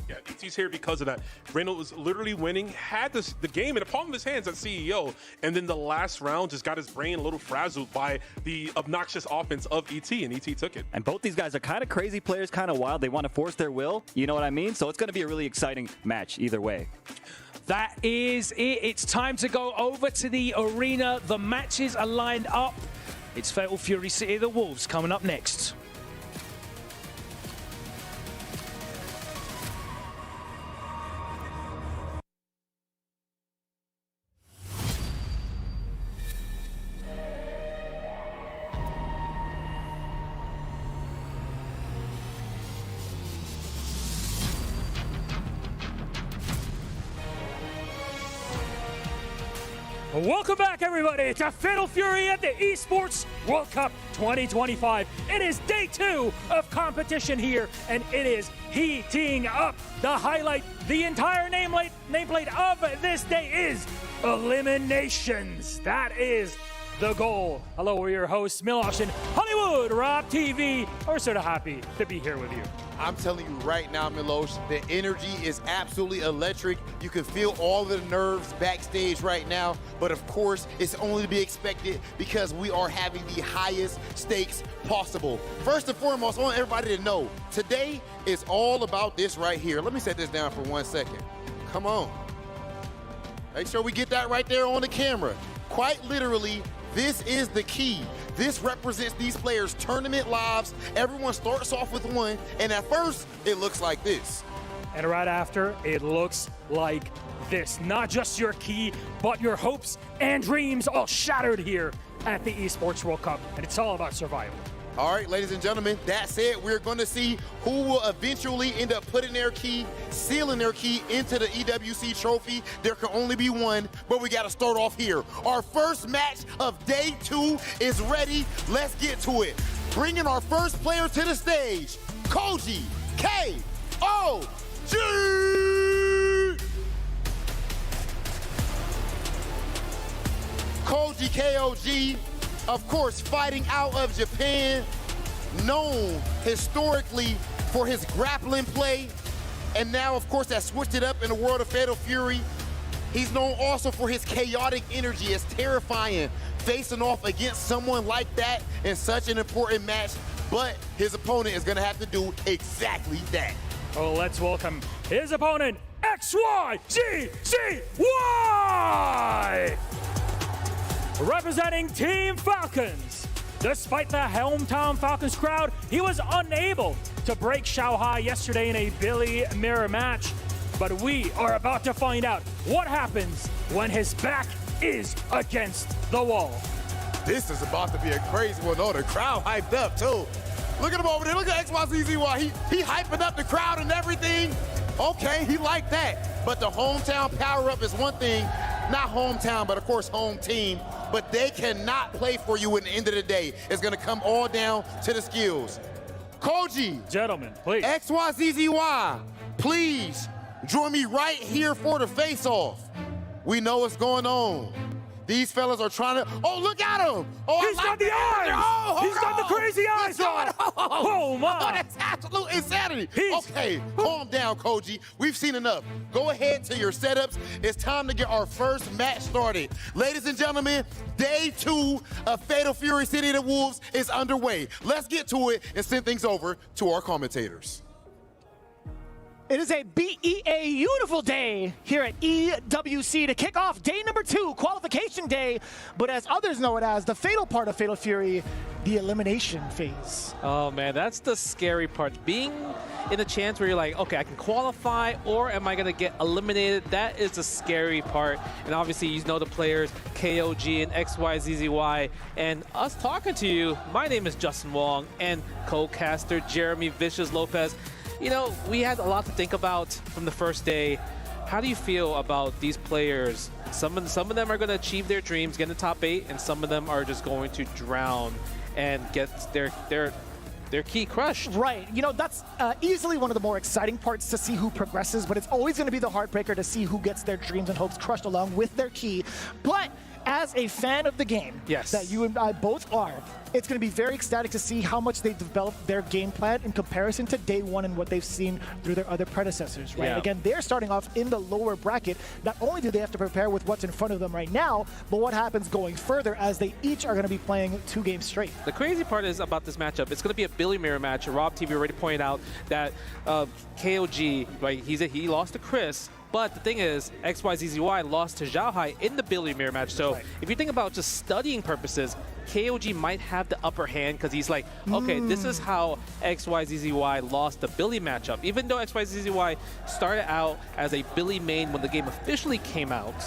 Yeah, ET's here because of that. Reynald was literally winning, had the game in the palm of his hands at CEO, and then the last round just got his brain a little frazzled by the obnoxious offense of ET, and ET took it. And both these guys are kind of crazy players, kind of wild. They want to force their will, you know what I mean? So it's going to be a really exciting match either way. That is it. It's time to go over to the arena. The matches are lined up. It's Fatal Fury City of the Wolves coming up next. Welcome back, everybody, to Fatal Fury at the Esports World Cup 2025. It is day 2 of competition here, and it is heating up. The highlight, the entire nameplate of this day is eliminations. That is the goal. Hello, we're your hosts, Milosh and Hollywood Rob TV. We're sort of happy to be here with you. I'm telling you right now, Milosh, the energy is absolutely electric. You can feel all the nerves backstage right now, but of course, it's only to be expected because we are having the highest stakes possible. First and foremost, I want everybody to know, today is all about this right here. Let me set this down for 1 second. Come on. Make sure we get that right there on the camera. Quite literally, this is the key. This represents these players' tournament lives. Everyone starts off with one, and at first, it looks like this. And right after, it looks like this. Not just your key, but your hopes and dreams all shattered here at the Esports World Cup, and it's all about survival. All right, ladies and gentlemen, that said, we're going to see who will eventually end up putting their key, sealing their key into the EWC trophy. There can only be one, but we got to start off here. Our first match of day 2 is ready. Let's get to it. Bringing our first player to the stage, Koji K-O-G! Koji K-O-G, of course, fighting out of Japan, known historically for his grappling play, and now, of course, that switched it up in the world of Fatal Fury. He's known also for his chaotic energy. It's terrifying facing off against someone like that in such an important match, but his opponent is gonna have to do exactly that. Oh, let's welcome his opponent, XYZZY! Representing Team Falcons. Despite the hometown Falcons crowd, he was unable to break Xiaohai yesterday in a Billy mirror match. But we are about to find out what happens when his back is against the wall. This is about to be a crazy one. Oh, the crowd hyped up too. Look at him over there. Look at XYZZY. He hyping up the crowd and everything. Okay, he like that. But the hometown power-up is one thing. Not hometown, but of course home team. But they cannot play for you at the end of the day. It's gonna come all down to the skills. Koji. Gentlemen, please. XYZZY, please join me right here for the face-off. We know what's going on. These fellas are trying to, oh, look at him. Oh, he's got the eyes. Oh, he's got the crazy eyes on. Oh, my. Oh, that's absolute insanity. Okay, calm down, Koji. We've seen enough. Go ahead to your setups. It's time to get our first match started. Ladies and gentlemen, day 2 of Fatal Fury City of the Wolves is underway. Let's get to it and send things over to our commentators. It is a beautiful day here at EWC to kick off day number 2, qualification day, but as others know it as, the fatal part of Fatal Fury, the elimination phase. Oh man, that's the scary part. Being in a chance where you're like, okay, I can qualify, or am I gonna get eliminated? That is the scary part. And obviously, you know the players, KOG and XYZZY, and us talking to you. My name is Justin Wong, and co-caster Jeremy Vicious Lopez. You know, we had a lot to think about from the first day. How do you feel about these players? Some of them are going to achieve their dreams, get in the top 8, and some of them are just going to drown and get their key crushed. Right. You know, that's easily one of the more exciting parts to see who progresses, but it's always going to be the heartbreaker to see who gets their dreams and hopes crushed along with their key. But as a fan of the game, yes, that you and I both are, it's going to be very ecstatic to see how much they've developed their game plan in comparison to day 1 and what they've seen through their other predecessors, right? Yeah. Again, they're starting off in the lower bracket. Not only do they have to prepare with what's in front of them right now, but what happens going further as they each are going to be playing 2 games straight. The crazy part is about this matchup, it's going to be a Billy mirror match. Rob TV already pointed out that KOG, right, he lost to Chris. But the thing is, XYZZY lost to Xiaohai in the Billy mirror match. So if you think about just studying purposes, KOG might have the upper hand because he's like, okay, this is how XYZZY lost the Billy matchup. Even though XYZZY started out as a Billy main when the game officially came out,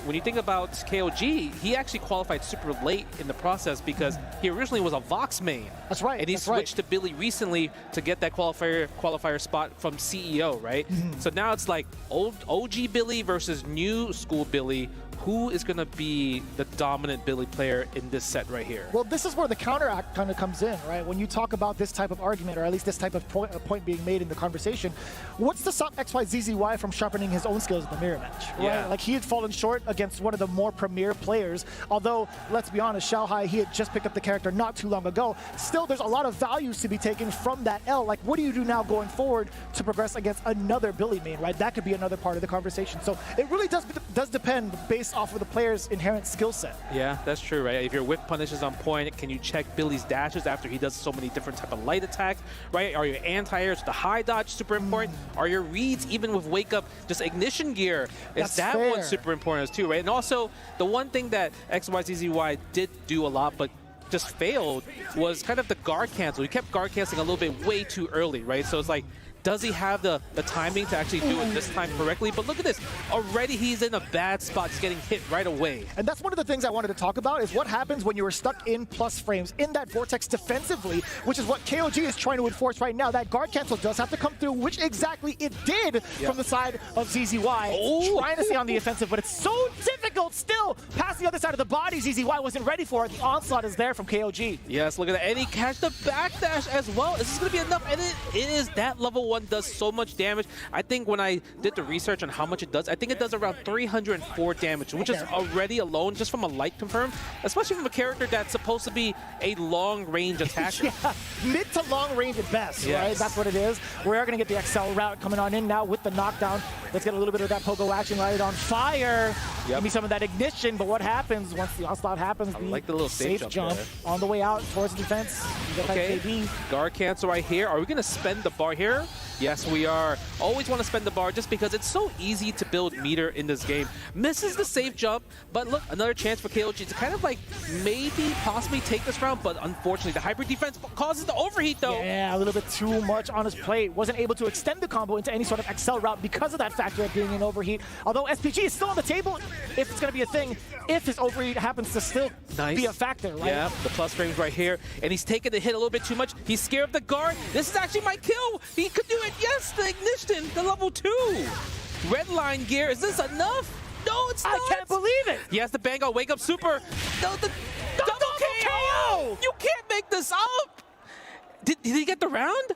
when you think about KOG, he actually qualified super late in the process because he originally was a Vox main. That's right. And he switched to Billy recently to get that qualifier spot from CEO, right? So now it's like old OG Billy versus new school Billy. who is going to be the dominant Billy player in this set right here? Well, this is where the counteract kind of comes in, right? When you talk about this type of argument, or at least this type of point being made in the conversation, what's to stop XYZZY from sharpening his own skills in the mirror match, right? Yeah. Like, he had fallen short against one of the more premier players, although, let's be honest, Xiaohai, he had just picked up the character not too long ago. Still, there's a lot of values to be taken from that L. Like, what do you do now going forward to progress against another Billy main, right? That could be another part of the conversation. So it really does depend based off of the player's inherent skill set. Yeah, that's true, right? If your whip punish is on point, can you check Billy's dashes after he does so many different type of light attacks, right? Are your anti-airs, the high dodge super important? Are your reads, even with wake up, just ignition gear? Is that fair. one super important too, right? And also, the one thing that XYZZY did do a lot, but just failed, was kind of the guard cancel. He kept guard canceling a little bit way too early, right? So it's like, does he have the timing to actually do it this time correctly? But look at this. Already he's in a bad spot. He's getting hit right away. And that's one of the things I wanted to talk about is what happens when you are stuck in plus frames in that vortex defensively, which is what KOG is trying to enforce right now. That guard cancel does have to come through, which exactly it did from the side of ZZY. Trying to stay on the offensive, but it's so difficult still. Past the other side of the body, ZZY wasn't ready for it. The onslaught is there from KOG. Yes, look at that. And he catch the backdash as well. Is this going to be enough? And it is. That level 1 does so much damage. I think when I did the research on how much it does, I think it does around 304 damage, which is already alone just from a light confirm, especially from a character that's supposed to be a long-range attacker. Yeah, mid to long range at best, right? That's what it is. We are going to get the XL route coming on in now with the knockdown. Let's get a little bit of that pogo action right on fire. Give me some of that ignition, but what happens once the onslaught happens? I like the little safe jump on the way out towards the defense. Okay, guard cancel right here. Are we going to spend the bar here? Yes, we are. Always want to spend the bar just because it's so easy to build meter in this game. Misses the safe jump, but look, another chance for KOG to kind of like maybe possibly take this round, but unfortunately the hybrid defense causes the overheat though. Yeah, a little bit too much on his plate. Wasn't able to extend the combo into any sort of XL route because of that factor of being an overheat. Although SPG is still on the table if it's going to be a thing, if his overheat happens to still be a factor, right? Yeah, the plus frames right here, and he's taking the hit a little bit too much. He's scared of the guard. This is actually my kill. He could do it. Yes, the ignition, the level 2. Red line gear, is this enough? No, it's not. I can't believe it. He has to bang out wake up super. No, the double KO. You can't make this up. Did he get the round?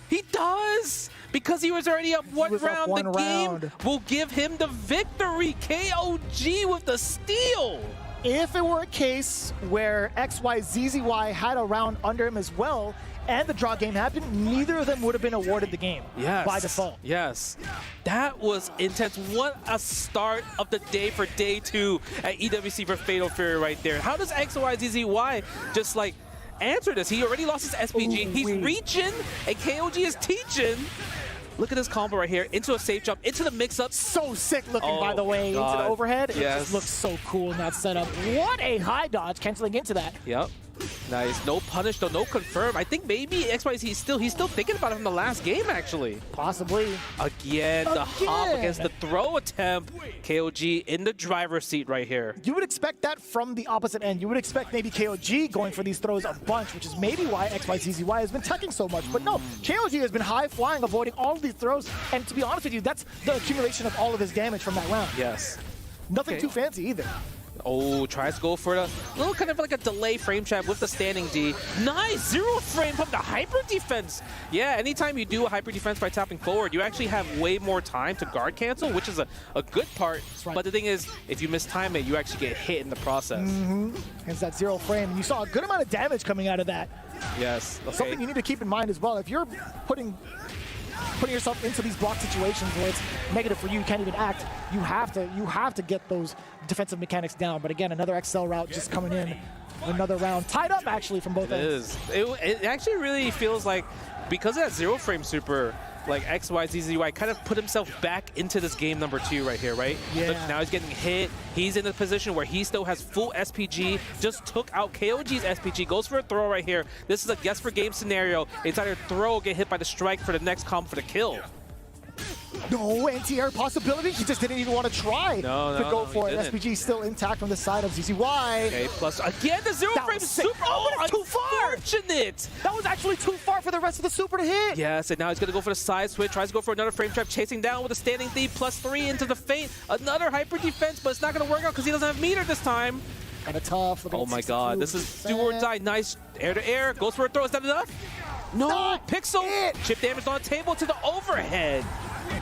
He does. Because he was already up one round, the game will give him the victory. KOG with the steal. If it were a case where XYZZY had a round under him as well, and the draw game happened, neither of them would have been awarded the game by default. Yes, that was intense. What a start of the day for day 2 at EWC for Fatal Fury right there. How does XYZZY just like answer this? He already lost his SPG. He's reaching, and KOG is teaching. Look at this combo right here, into a safe jump, into the mix-up. So sick looking, by the way, into the overhead. Yes. It just looks so cool in that setup. What a high dodge, canceling into that. Yep. Nice. No punish, though. No confirm. I think maybe XYZ, he's still thinking about it from the last game, actually. Possibly. Again, the hop against the throw attempt. KOG in the driver's seat right here. You would expect that from the opposite end. You would expect maybe KOG going for these throws a bunch, which is maybe why XYZZY has been teching so much. But no, KOG has been high flying, avoiding all of these throws. And to be honest with you, that's the accumulation of all of his damage from that round. Yes. Nothing too fancy either. Oh, tries to go for a little kind of like a delay frame trap with the standing D. Nice, 0 frame from the hyper defense. Yeah, anytime you do a hyper defense by tapping forward, you actually have way more time to guard cancel, which is a good part. Right. But the thing is, if you mistime it, you actually get hit in the process. Hence that 0 frame. And you saw a good amount of damage coming out of that. Yes. Okay. Something you need to keep in mind as well. If you're putting yourself into these block situations where it's negative for you, you can't even act, you have to get those defensive mechanics down. But again, another XL route just coming in, another round tied up actually from both ends. It actually really feels like, because of that 0 frame super, like XYZZY kind of put himself back into this game number 2 right here, right? Yeah. Look, now he's getting hit. He's in a position where he still has full SPG, just took out KOG's SPG, goes for a throw right here. This is a guess for game scenario. It's either throw or get hit by the strike for the next combo for the kill. No anti-air possibility. He just didn't even want to try to go for it. SPG still intact from the side of ZZY. Okay, plus again the zero frame super. Oh, but it's too far. Unfortunate. That was actually too far for the rest of the super to hit. Yes, and now he's going to go for the side switch. Tries to go for another frame trap, chasing down with a standing thief, +3 into the feint. Another hyper defense, but it's not going to work out because he doesn't have meter this time. Kind of tough. Oh my god, this is do or die. Nice air to air. Goes for a throw. Is that enough? No, Pixel. Chip damage on the table to the overhead.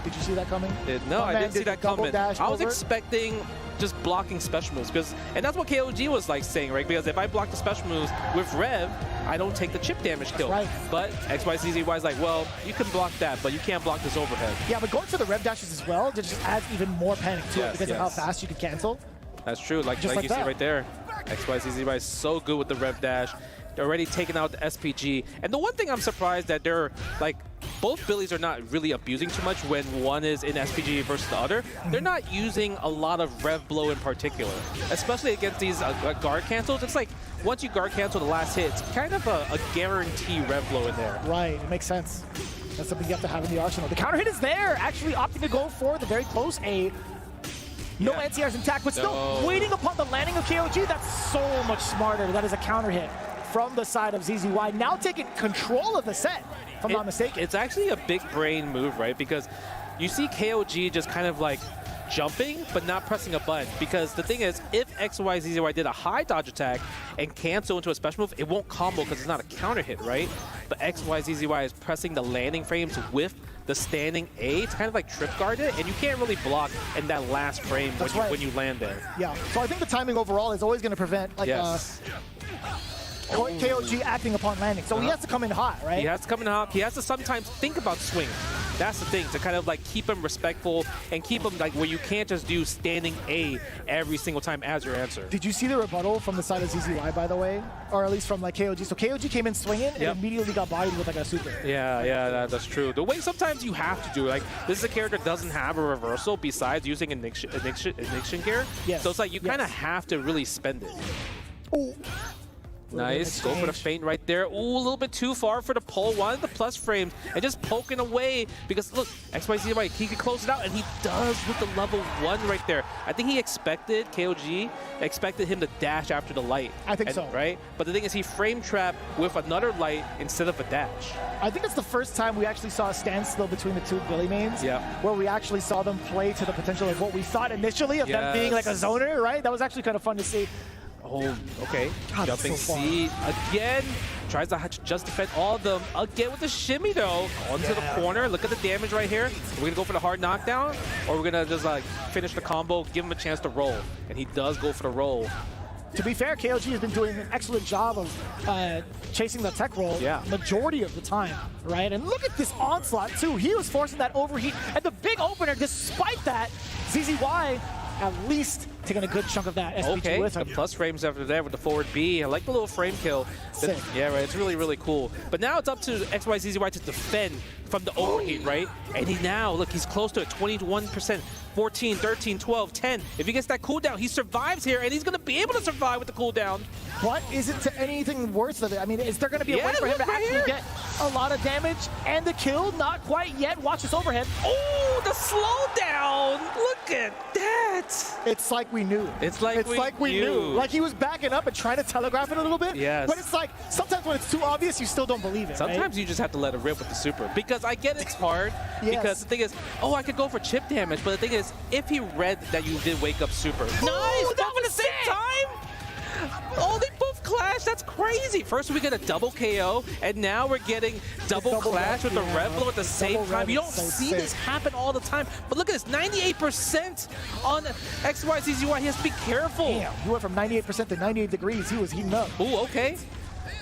Did you see that coming? No, I didn't see that coming. I was expecting just blocking special moves, and that's what KOG was like saying, right? Because if I block the special moves with Rev, I don't take the chip damage kill. Right. But XYZZY is like, well, you can block that, but you can't block this overhead. Yeah, but going for the Rev dashes as well just adds even more panic to it because of how fast you can cancel. That's true, like you see right there. XYZZY is so good with the Rev dash. They're already taking out the SPG. And the one thing I'm surprised that they're like, both Billies are not really abusing too much when one is in SPG versus the other. They're not using a lot of Rev Blow in particular, especially against these guard cancels. It's like, once you guard cancel the last hit, it's kind of a guarantee Rev Blow in there. Right, it makes sense. That's something you have to have in the arsenal. The counter hit is there, actually opting to go for the very close A. No anti-airs intact, but still waiting upon the landing of KOG. That's so much smarter. That is a counter hit from the side of ZZY, now taking control of the set, if I'm not mistaken. It's actually a big brain move, right? Because you see KOG just kind of like jumping, but not pressing a button. Because the thing is, if XYZZY did a high dodge attack and cancel into a special move, it won't combo because it's not a counter hit, right? But XYZZY is pressing the landing frames with the standing A to kind of like trip guard it, and you can't really block in that last frame when you land there. Yeah, so I think the timing overall is always going to prevent like KOG acting upon landing. So he has to come in hot, right? He has to come in hot. He has to sometimes think about swing. That's the thing, to kind of like keep him respectful and keep him like where you can't just do standing A every single time as your answer. Did you see the rebuttal from the side of ZZY, by the way? Or at least from like KOG. So KOG came in swinging and immediately got bodied with like a super. Yeah, that's true. The way sometimes you have to do, like, this is a character that doesn't have a reversal besides using Ignition gear. Yes. So it's like you kind of have to really spend it. Ooh. Nice, go for the feint right there. Ooh, a little bit too far for the pull. Wanted the plus frames and just poking away because look, XYZY, he could close it out, and he does with the level 1 right there. I think he expected, KOG expected him to dash after the light. I think so. Right? But the thing is, he frame trapped with another light instead of a dash. I think it's the first time we actually saw a standstill between the two Billy mains. Where we actually saw them play to the potential of what we thought initially of them being like a zoner, right? That was actually kind of fun to see. Oh, okay. God, jumping so seat again. Tries to just defend all of them. Again with the shimmy, though. Onto the corner. Look at the damage right here. We're going to go for the hard knockdown, or we're going to just like finish the combo, give him a chance to roll. And he does go for the roll. To be fair, KOG has been doing an excellent job of chasing the tech roll majority of the time, right? And look at this onslaught, too. He was forcing that overheat. And the big opener, despite that, ZZY at least taking a good chunk of that SPG with him. The plus frames after that with the forward B. I like the little frame kill. Yeah, right. It's really, really cool. But now it's up to XYZZY to defend from the overheat, right? And he now, look, he's close to it. 21%, 14, 13, 12, 10. If he gets that cooldown, he survives here, and he's going to be able to survive with the cooldown. But is it to anything worse of it? I mean, is there going to be a way for him to actually get a lot of damage and the kill? Not quite yet. Watch this overhead. Oh, the slowdown. Look at that. It's like we knew. It's like we knew. Like he was backing up and trying to telegraph it a little bit. Yes. But it's like, sometimes when it's too obvious, you still don't believe it. Sometimes you just have to let it rip with the super. Because I get it's hard. Because the thing is, I could go for chip damage. But the thing is, if he read that you did wake up super. Nice! Both at the same time? Oh, they both clash. That's crazy. First we get a double KO, and now we're getting double clash with the Rev Blow at the same time. You don't see this happen all the time. But look at this, 98% on XYZZY. He has to be careful. Damn, he went from 98% to 98 degrees. He was heating up. Ooh, okay.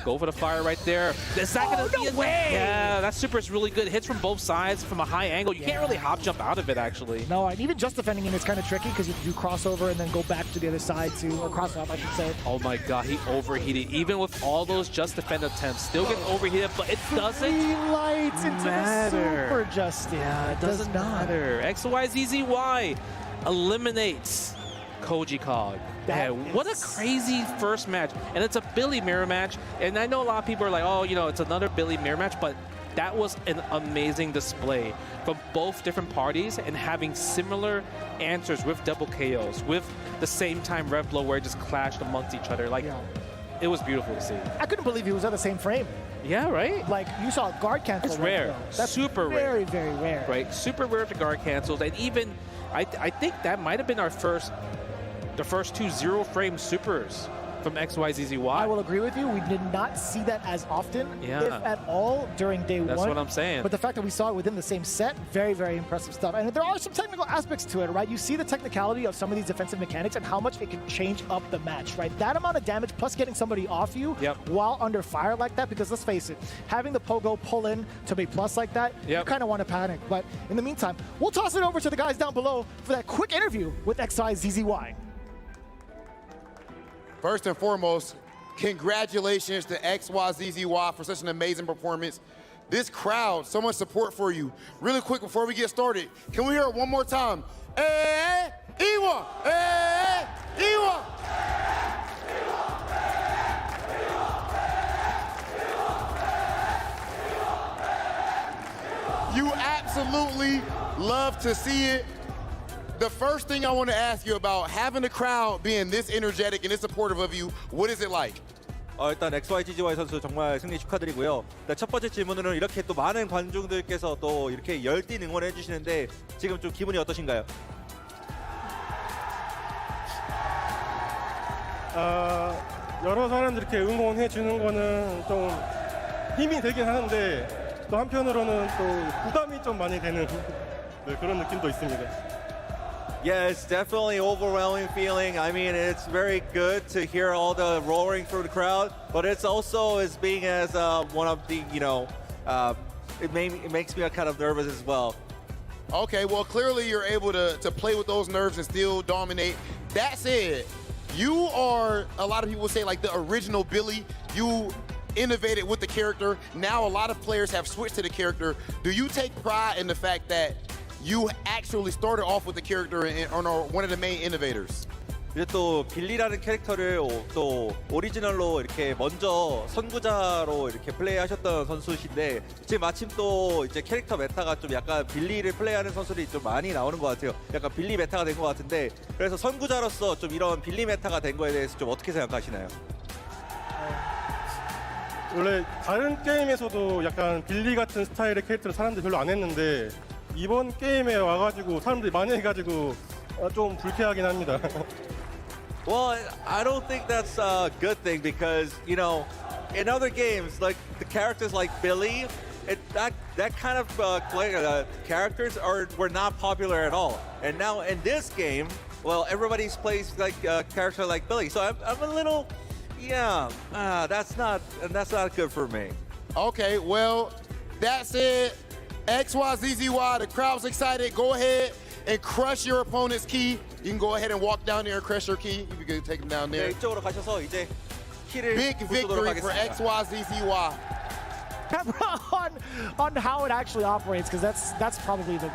Go for the fire right there. Is that gonna be no way? Yeah, that super is really good. Hits from both sides from a high angle. You can't really hop jump out of it, actually. No, and even just defending him is kind of tricky because you do crossover and then go back to the other side too, or cross off, I should say. Oh my god, he overheated. Even with all those just defend attempts, still getting overheated, but it doesn't lights into the super, Justin. Yeah, it doesn't matter. XYZZY eliminates Koji Cog. Yeah, what a crazy first match. And it's a Billy mirror match. And I know a lot of people are like, oh, you know, it's another Billy mirror match, but that was an amazing display from both different parties and having similar answers with double KOs, with the same time rev blow where it just clashed amongst each other. Like, it was beautiful to see. I couldn't believe he was on the same frame. Yeah, right? Like, you saw a guard cancel. It's rare. That's super rare. Very, very rare. Right? Super rare to guard cancels. And even, I think that might have been the first 2 zero-frame supers from XYZZY. I will agree with you. We did not see that as often, if at all, during day one. That's what I'm saying. But the fact that we saw it within the same set, very, very impressive stuff. And there are some technical aspects to it, right? You see the technicality of some of these defensive mechanics and how much it can change up the match, right? That amount of damage plus getting somebody off you while under fire like that, because let's face it, having the pogo pull in to be plus like that, you kind of want to panic. But in the meantime, we'll toss it over to the guys down below for that quick interview with XYZZY. First and foremost, congratulations to XYZZY for such an amazing performance. This crowd, so much support for you. Really quick before we get started, can we hear it one more time? Eh, Iwa! Eh, Iwa! You absolutely love to see it. The first thing I want to ask you about having the crowd being this energetic and this supportive of you, what is it like? 일단 XYZZY 선수 정말 승리 축하드리고요. 첫 번째 질문으로는 이렇게 또 많은 관중들께서 또 이렇게 열띤 응원해 주시는데 지금 좀 기분이 어떠신가요? 여러 사람들이 이렇게 응원해 주는 거는 좀 힘이 되긴 하는데 또 한편으로는 또 부담이 좀 많이 되는 그런 느낌도 있습니다. Yeah, it's definitely an overwhelming feeling. I mean, it's very good to hear all the roaring from the crowd, but it's also as being as one of the, it makes me kind of nervous as well. Okay, well, clearly you're able to play with those nerves and still dominate. That said, you are, a lot of people say, like the original Billy. You innovated with the character. Now a lot of players have switched to the character. Do you take pride in the fact that you actually started off with the character and are one of the main innovators? 이제 또 빌리라는 캐릭터를 또 오리지널로 이렇게 먼저 선구자로 이렇게 플레이하셨던 선수신데 지금 마침 또 이제 캐릭터 메타가 좀 약간 빌리를 플레이하는 선수들이 좀 많이 나오는 것 같아요. 약간 빌리 메타가 된 것 같은데 그래서 선구자로서 좀 이런 빌리 메타가 된 거에 대해서 좀 어떻게 생각하시나요? 원래 다른 게임에서도 약간 빌리 같은 스타일의 캐릭터를 사람들이 별로 안 했는데 이번 게임에 와가지고 사람들이 많이 해가지고 좀 불쾌하긴 합니다. Well, I don't think that's a good thing because, in other games, like the characters like Billy, that kind of characters were not popular at all. And now in this game, well, everybody plays like a character like Billy. So I'm a little, that's not good for me. Okay, well, that's it. XYZZY, the crowd's excited. Go ahead and crush your opponent's key. You can go ahead and walk down there and crush your key. You can take him down there. 이쪽으로 가셔서 이제 키를 Big victory for XYZZY. on how it actually operates, because that's probably the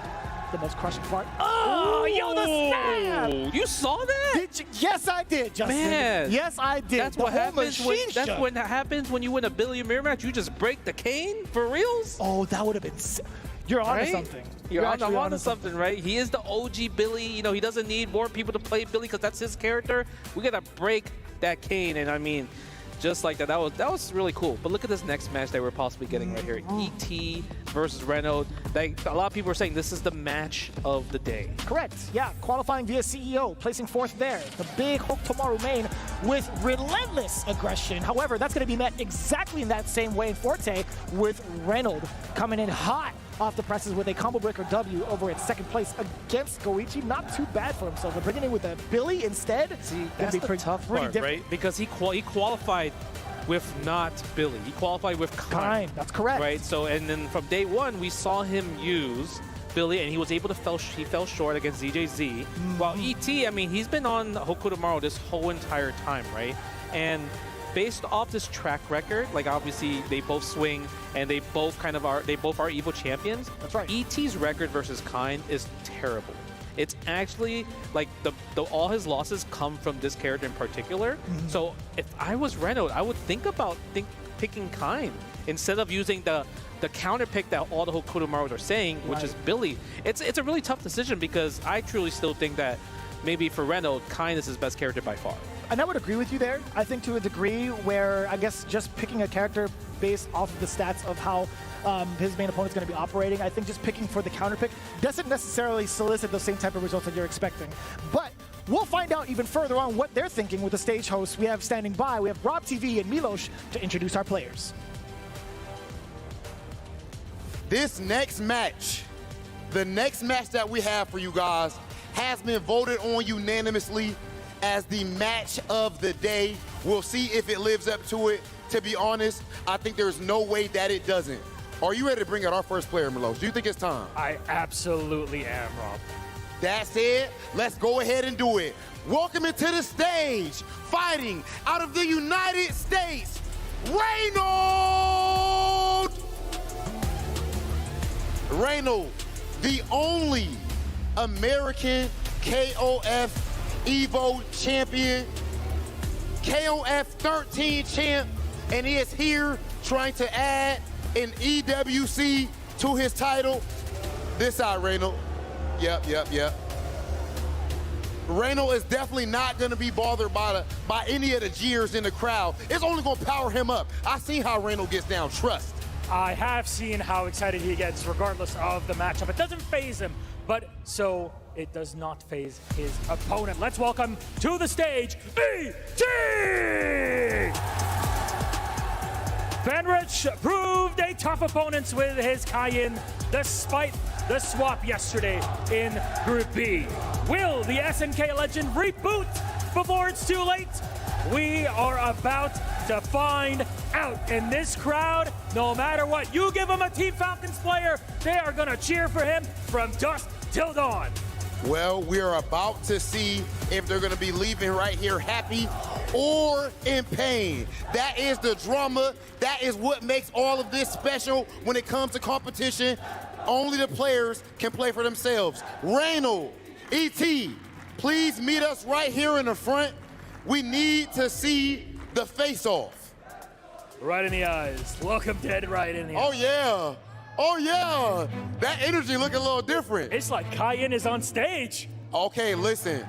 most crushing part. Oh, yo, the snap! You saw that? Yes, I did, Justin. Man, yes, I did. That's what happens. That's what happens when you win a Billy mirror match. You just break the cane for reals. Oh, that would have been. You're onto something. You're onto something, right? He is the OG Billy. He doesn't need more people to play Billy because that's his character. We gotta break that cane, and I mean, just like that. That was really cool. But look at this next match that we're possibly getting right here. ET versus Reynald. Like, a lot of people are saying this is the match of the day. Correct. Yeah, qualifying via CEO, placing fourth there. The big Hokutomaru main with relentless aggression. However, that's going to be met exactly in that same way in Forte with Reynald coming in hot off the presses with a combo breaker W over at second place against Goichi. Not too bad for himself, but bringing in with a Billy instead. See, that's the tough part, right? Because he qualified with not Billy. He qualified with Kine. That's correct. Right. So, and then from day one, we saw him use Billy, and he was able to he fell short against ZJZ. While ET, I mean, he's been on Hokutomaru this whole entire time, right? And based off this track record, like obviously they both swing and they both are Evo champions. That's right. ET's record versus Kine is terrible. It's actually like all his losses come from this character in particular. So if I was Reynald, I would think picking Kind instead of using the counter pick that all the Hokutomaros are saying, which is Billy. It's a really tough decision because I truly still think that maybe for Reynald, Kind is his best character by far. And I would agree with you there. I think to a degree where I guess just picking a character based off of the stats of how his main opponent's going to be operating, I think just picking for the counter pick doesn't necessarily solicit the same type of results that you're expecting. But we'll find out even further on what they're thinking with the stage hosts we have standing by. We have Rob TV and Milos to introduce our players. This next match, the next match that we have for you guys, has been voted on unanimously as the match of the day. We'll see if it lives up to it. To be honest, I think there's no way that it doesn't. Are you ready to bring out our first player, Milos? Do you think it's time? I absolutely am, Rob. That said, let's go ahead and do it. Welcome into the stage, fighting out of the United States, Reynald! Reynald, the only American KOF Evo champion, KOF 13 champ, and he is here trying to add an EWC to his title. This side, Reynald. Yep. Reynald is definitely not going to be bothered by any of the jeers in the crowd. It's only going to power him up. I see how Reynald gets down. Trust. I have seen how excited he gets regardless of the matchup. It doesn't faze him, but so it does not faze his opponent. Let's welcome to the stage, ET! Fenrich proved a tough opponent with his Cayenne despite the swap yesterday in Group B. Will the SNK legend reboot before it's too late? We are about to find out. In this crowd, no matter what, you give them a Team Falcons player, they are gonna cheer for him from dusk till dawn. Well, we're about to see if they're going to be leaving right here happy or in pain. That is the drama. That is what makes all of this special when it comes to competition. Only the players can play for themselves. Reynald, ET, please meet us right here in the front. We need to see the face-off. Right in the eyes. Look him dead right in the eyes. Oh, yeah. Oh, yeah. That energy looking a little different. It's like Cayenne is on stage. Okay, listen.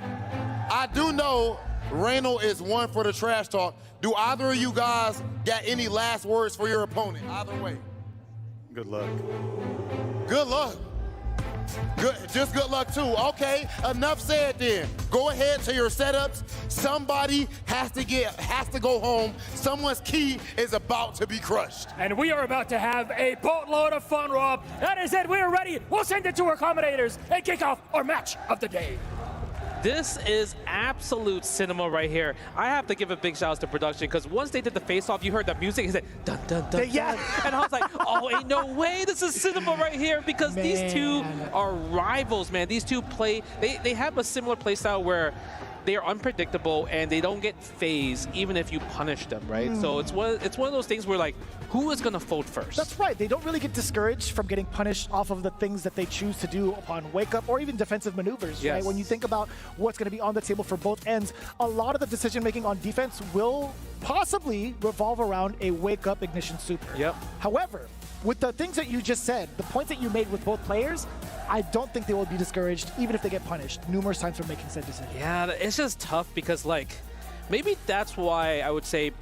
I do know Reynald is one for the trash talk. Do either of you guys got any last words for your opponent? Either way. Good luck. Good luck. Just good luck too. Okay, enough said then. Go ahead to your setups. Somebody has to go home. Someone's key is about to be crushed. And we are about to have a boatload of fun, Rob. That is it. We are ready. We'll send it to our commentators and kick off our match of the day. This is absolute cinema right here. I have to give a big shout out to production because once they did the face-off, you heard that music. He said, dun, dun, dun, yeah. dun. And I was like, oh, ain't no way this is cinema right here because these two are rivals, man. These two play, they have a similar play style where they are unpredictable and they don't get phased even if you punish them, right? So it's one of those things where like, who is going to fold first? That's right. They don't really get discouraged from getting punished off of the things that they choose to do upon wake up or even defensive maneuvers, right? When you think about what's going to be on the table for both ends, a lot of the decision making on defense will possibly revolve around a wake up ignition super. Yep. However, with the things that you just said, the points that you made with both players, I don't think they will be discouraged even if they get punished numerous times for making said decision. Yeah, it's just tough because like, maybe that's why I would say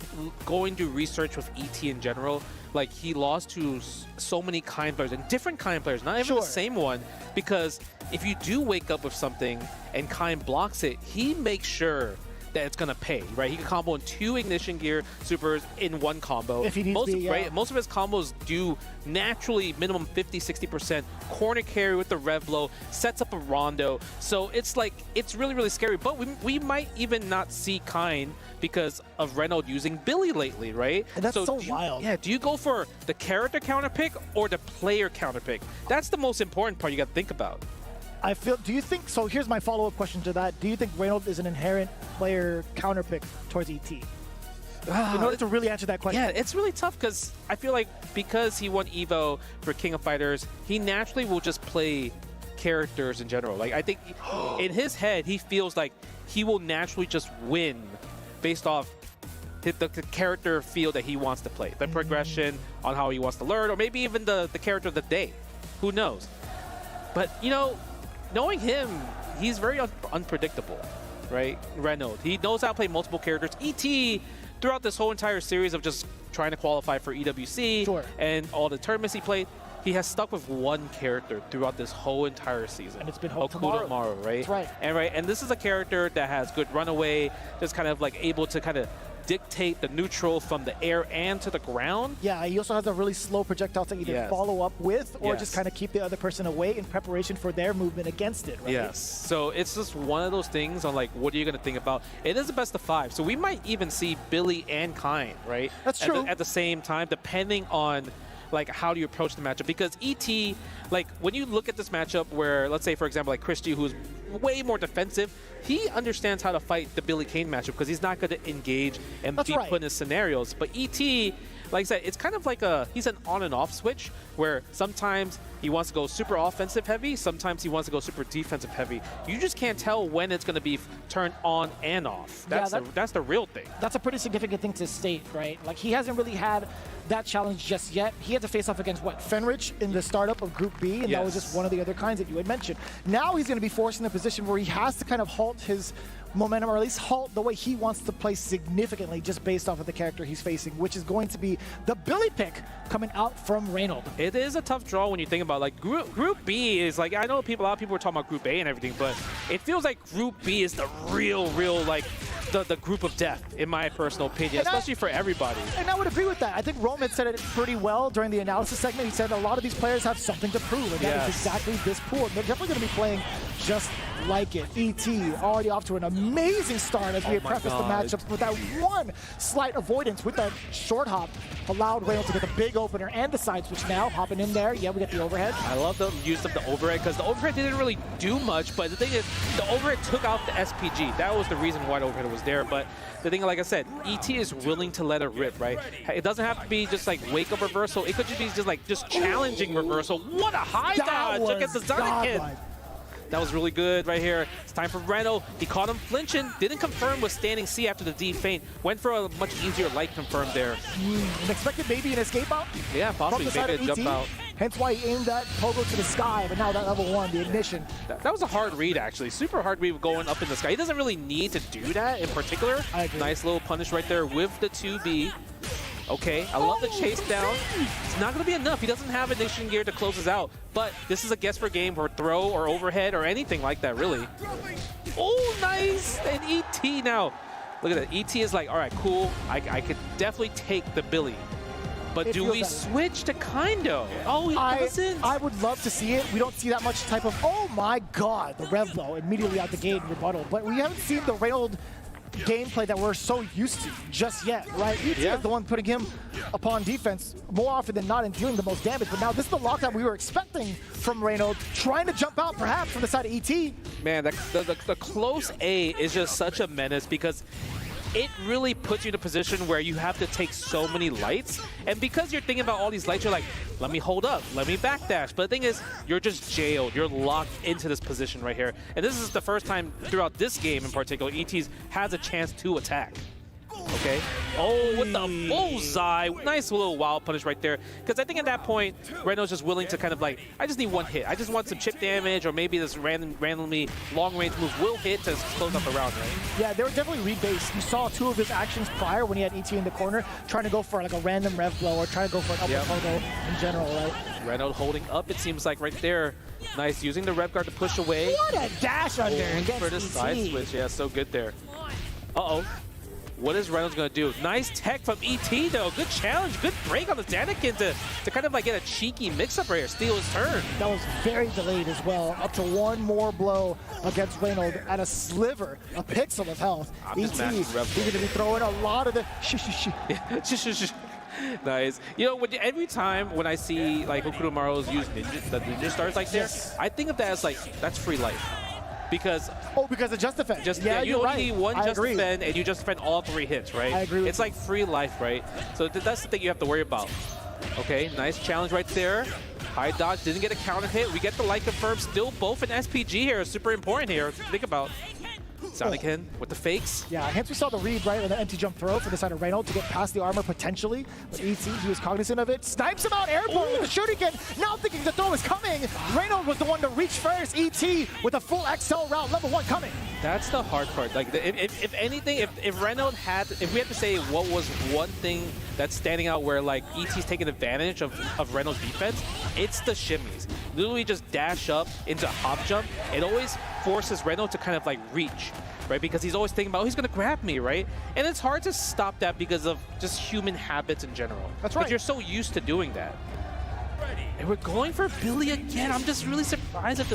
going to research with ET in general, like he lost to so many kind players and different kind players, not even the same one, because if you do wake up with something and kind blocks it, he makes sure that it's going to pay, right? He can combo in 2 Ignition Gear supers in 1 combo. If he needs most, to, yeah. Right? Most of his combos do naturally minimum 50-60% corner carry with the rev blow, sets up a rondo. So it's like, it's really, really scary. But we might even not see Kind because of Reynald using Billy lately, right? And that's so wild. Yeah, do you go for the character counter pick or the player counter pick? That's the most important part you got to think about. Do you think, so here's my follow-up question to that. Do you think Reynald is an inherent player counterpick towards ET? In order to really answer that question. Yeah, it's really tough because I feel like because he won EVO for King of Fighters, he naturally will just play characters in general. Like I think in his head, he feels like he will naturally just win based off the character feel that he wants to play, the progression on how he wants to learn, or maybe even the character of the day. Who knows? But, you know, knowing him, he's very unpredictable, right? Reynald, he knows how to play multiple characters. ET, throughout this whole entire series of just trying to qualify for EWC and all the tournaments he played, he has stuck with one character throughout this whole entire season. And it's been Tomorrow, right? That's right. And this is a character that has good runaway, just kind of like able to kind of dictate the neutral from the air and to the ground. Yeah, he also has a really slow projectile to either follow up with or just kind of keep the other person away in preparation for their movement against it, right? Yes. So it's just one of those things on like, what are you going to think about? It is a best of 5. So we might even see Billy and Kind, right? That's true. At the same time, depending on like how do you approach the matchup, because ET, like when you look at this matchup where, let's say for example, like Chris G, who's way more defensive, he understands how to fight the Billy Kane matchup because he's not going to engage and be put in scenarios. But ET, like I said, it's kind of like he's an on and off switch where sometimes he wants to go super offensive heavy, sometimes he wants to go super defensive heavy. You just can't tell when it's going to be turned on and off. That's the real thing. That's a pretty significant thing to state, right? Like he hasn't really had that challenge just yet. He had to face off against Fenrich in the startup of Group B, and that was just one of the other kinds that you had mentioned. Now he's going to be forced in a position where he has to kind of halt his momentum, or at least halt the way he wants to play significantly just based off of the character he's facing, which is going to be the Billy pick coming out from Reynald. It is a tough draw when you think about like Group B is like, I know a lot of people are talking about Group A and everything, but it feels like Group B is the real like the group of death, in my personal opinion, especially for everybody. And I would agree with that. I think Rome had said it pretty well during the analysis segment. He said a lot of these players have something to prove, and that is exactly this pool. And they're definitely going to be playing just like it. ET already off to an amazing start as we had prefaced the matchup with that one slight avoidance with that short hop. Allowed Reynald to get the big opener and the side switch now. Hopping in there. Yeah, we get the overhead. I love the use of the overhead because the overhead didn't really do much, but the thing is, the overhead took out the SPG. That was the reason why the overhead was there. But the thing, like I said, ET is willing to let it rip, right? It doesn't have to be just like wake up reversal. It could just be just like challenging reversal. What a high dodge! Look at the Zanakin. That was really good right here. It's time for Reynald. He caught him flinching. Didn't confirm with standing C after the D feint. Went for a much easier light confirm there. And expected maybe an escape out? Yeah, possibly. Maybe a jump out. Hence why he aimed that pogo to the sky, but now that level 1, the ignition. That was a hard read, actually. Super hard read going up in the sky. He doesn't really need to do that in particular. I agree. Nice little punish right there with the 2B. Okay, I love the chase down. It's not going to be enough. He doesn't have ignition gear to close us out. But this is a guess for game or throw or overhead or anything like that, really. Oh, nice! And ET now. Look at that. ET is like, all right, cool. I could definitely take the Billy. But do we switch to Kaindo? Oh, he doesn't. I would love to see it. We don't see that much type of, oh my god, the rev blow immediately out the gate in rebuttal. But we haven't seen the Reynald gameplay that we're so used to just yet, right? ET is the one putting him upon defense more often than not and dealing the most damage. But now this is the lockdown we were expecting from Reynald, trying to jump out perhaps from the side of ET. Man, the close A is just such a menace because it really puts you in a position where you have to take so many lights. And because you're thinking about all these lights, you're like, let me hold up, let me backdash. But the thing is, you're just jailed. You're locked into this position right here. And this is the first time throughout this game in particular, ET's has a chance to attack. Okay. Oh, with the bullseye. Nice little wild punish right there. Because I think at that point, Reynald's just willing to kind of like, I just need one hit. I just want some chip damage, or maybe this randomly long-range move will hit to close out the round, right? Yeah, they were definitely read-based. You saw 2 of his actions prior when he had ET in the corner, trying to go for like a random rev blow or trying to go for an upper pogo in general, right? Reynald holding up, it seems like, right there. Nice, using the rev guard to push away. What a dash under against for the side switch. Yeah, so good there. Uh-oh. What is Reynolds going to do? Nice tech from ET, though. Good challenge. Good break on the Zanakin to kind of like get a cheeky mix-up right here. Steal his turn. That was very delayed as well. Up to one more blow against Reynald at a sliver, a pixel of health. ET, he's going to be throwing a lot of the Nice. You know, every time when I see like Okudomaru's use the ninja stars like this, I think of that as like, that's free life. Because of just defend. You only need one just defend, and you just defend all 3 hits, right? I agree with It's like free life, right? So that's the thing you have to worry about. Okay, nice challenge right there. High dodge, didn't get a counter hit. We get the light confirm. Still both an SPG here. Super important here. Think about. Sonic-Hen with the fakes. Yeah, hence we saw the read, right, on the empty jump throw for the side of Reynald to get past the armor potentially. But ET, he was cognizant of it. Snipes him out airborne with the shuriken. Now thinking the throw is coming. Reynald was the one to reach first. ET with a full XL route, level 1 coming. That's the hard part. Like, if anything, if Reynald had, if we had to say what was one thing that's standing out where like ET's taking advantage of Reynald's defense, it's the shimmies. Literally just dash up into hop jump. It always forces Reynald to kind of like reach, right? Because he's always thinking about, oh, he's gonna grab me, right? And it's hard to stop that because of just human habits in general. That's right. Because you're so used to doing that. And we're going for Billy again. I'm just really surprised if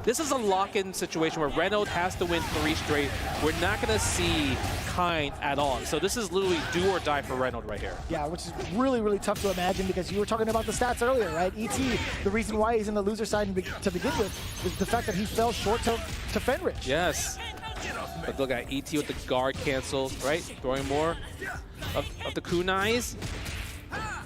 this is a lock-in situation where Reynald has to win 3 straight. We're not gonna see Kind at all. So this is literally do or die for Reynald right here. Yeah, which is really, really tough to imagine because you were talking about the stats earlier, right? ET, the reason why he's in the loser side to begin with is the fact that he fell short to Fenrich. Yes. But look at ET with the guard cancel, right? Throwing more of the kunais.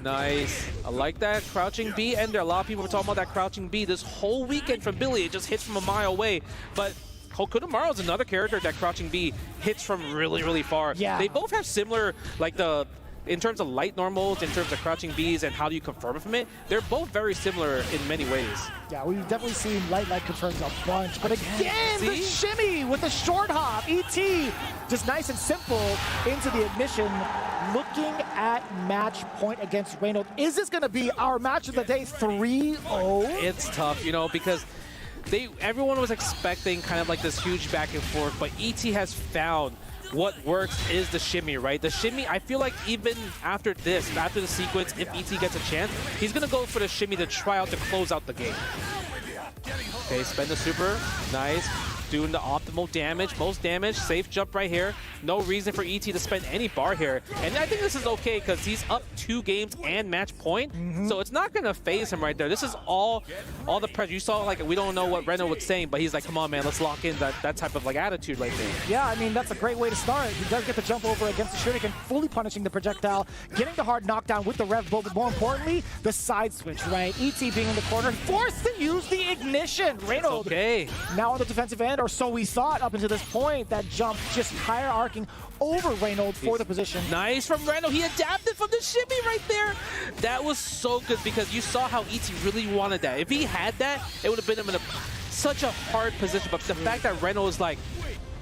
Nice. I like that crouching B. And there are a lot of people were talking about that crouching B this whole weekend from Billy. It just hits from a mile away. But Kokudamaru is another character that crouching B hits from really, really far. Yeah. They both have similar, like in terms of light normals, in terms of crouching Bs and how do you confirm it from it, they're both very similar in many ways. Yeah, we've definitely seen light confirms a bunch. But again, the shimmy with the short hop. ET, just nice and simple into the ignition. Looking at match point against Reynald. Is this going to be our match of the day 3-0? It's tough, you know, because everyone was expecting kind of like this huge back and forth, but ET has found what works is the shimmy, right? The shimmy, I feel like even after this, after the sequence, if ET gets a chance, he's going to go for the shimmy to try out to close out the game. Okay, spend the super. Nice. Doing the optimal damage, most damage, safe jump right here. No reason for ET to spend any bar here. And I think this is okay because he's up 2 games and match point. So it's not going to phase him right there. This is all the pressure. You saw, like, we don't know what Reynald was saying, but he's like, come on, man, let's lock in that type of, like, attitude right there. Yeah, I mean, that's a great way to start. He does get the jump over against the shuriken, fully punishing the projectile, getting the hard knockdown with the rev, but more importantly, the side switch, right? ET being in the corner, forced to use the ignition. Reynald, okay, now on the defensive end, or so we thought up until this point. That jump just hierarching over Reynald for the position. Nice from Reynald. He adapted from the shimmy right there. That was so good because you saw how ET really wanted that. If he had that, it would have been him in such a hard position. But the fact that Reynald was like,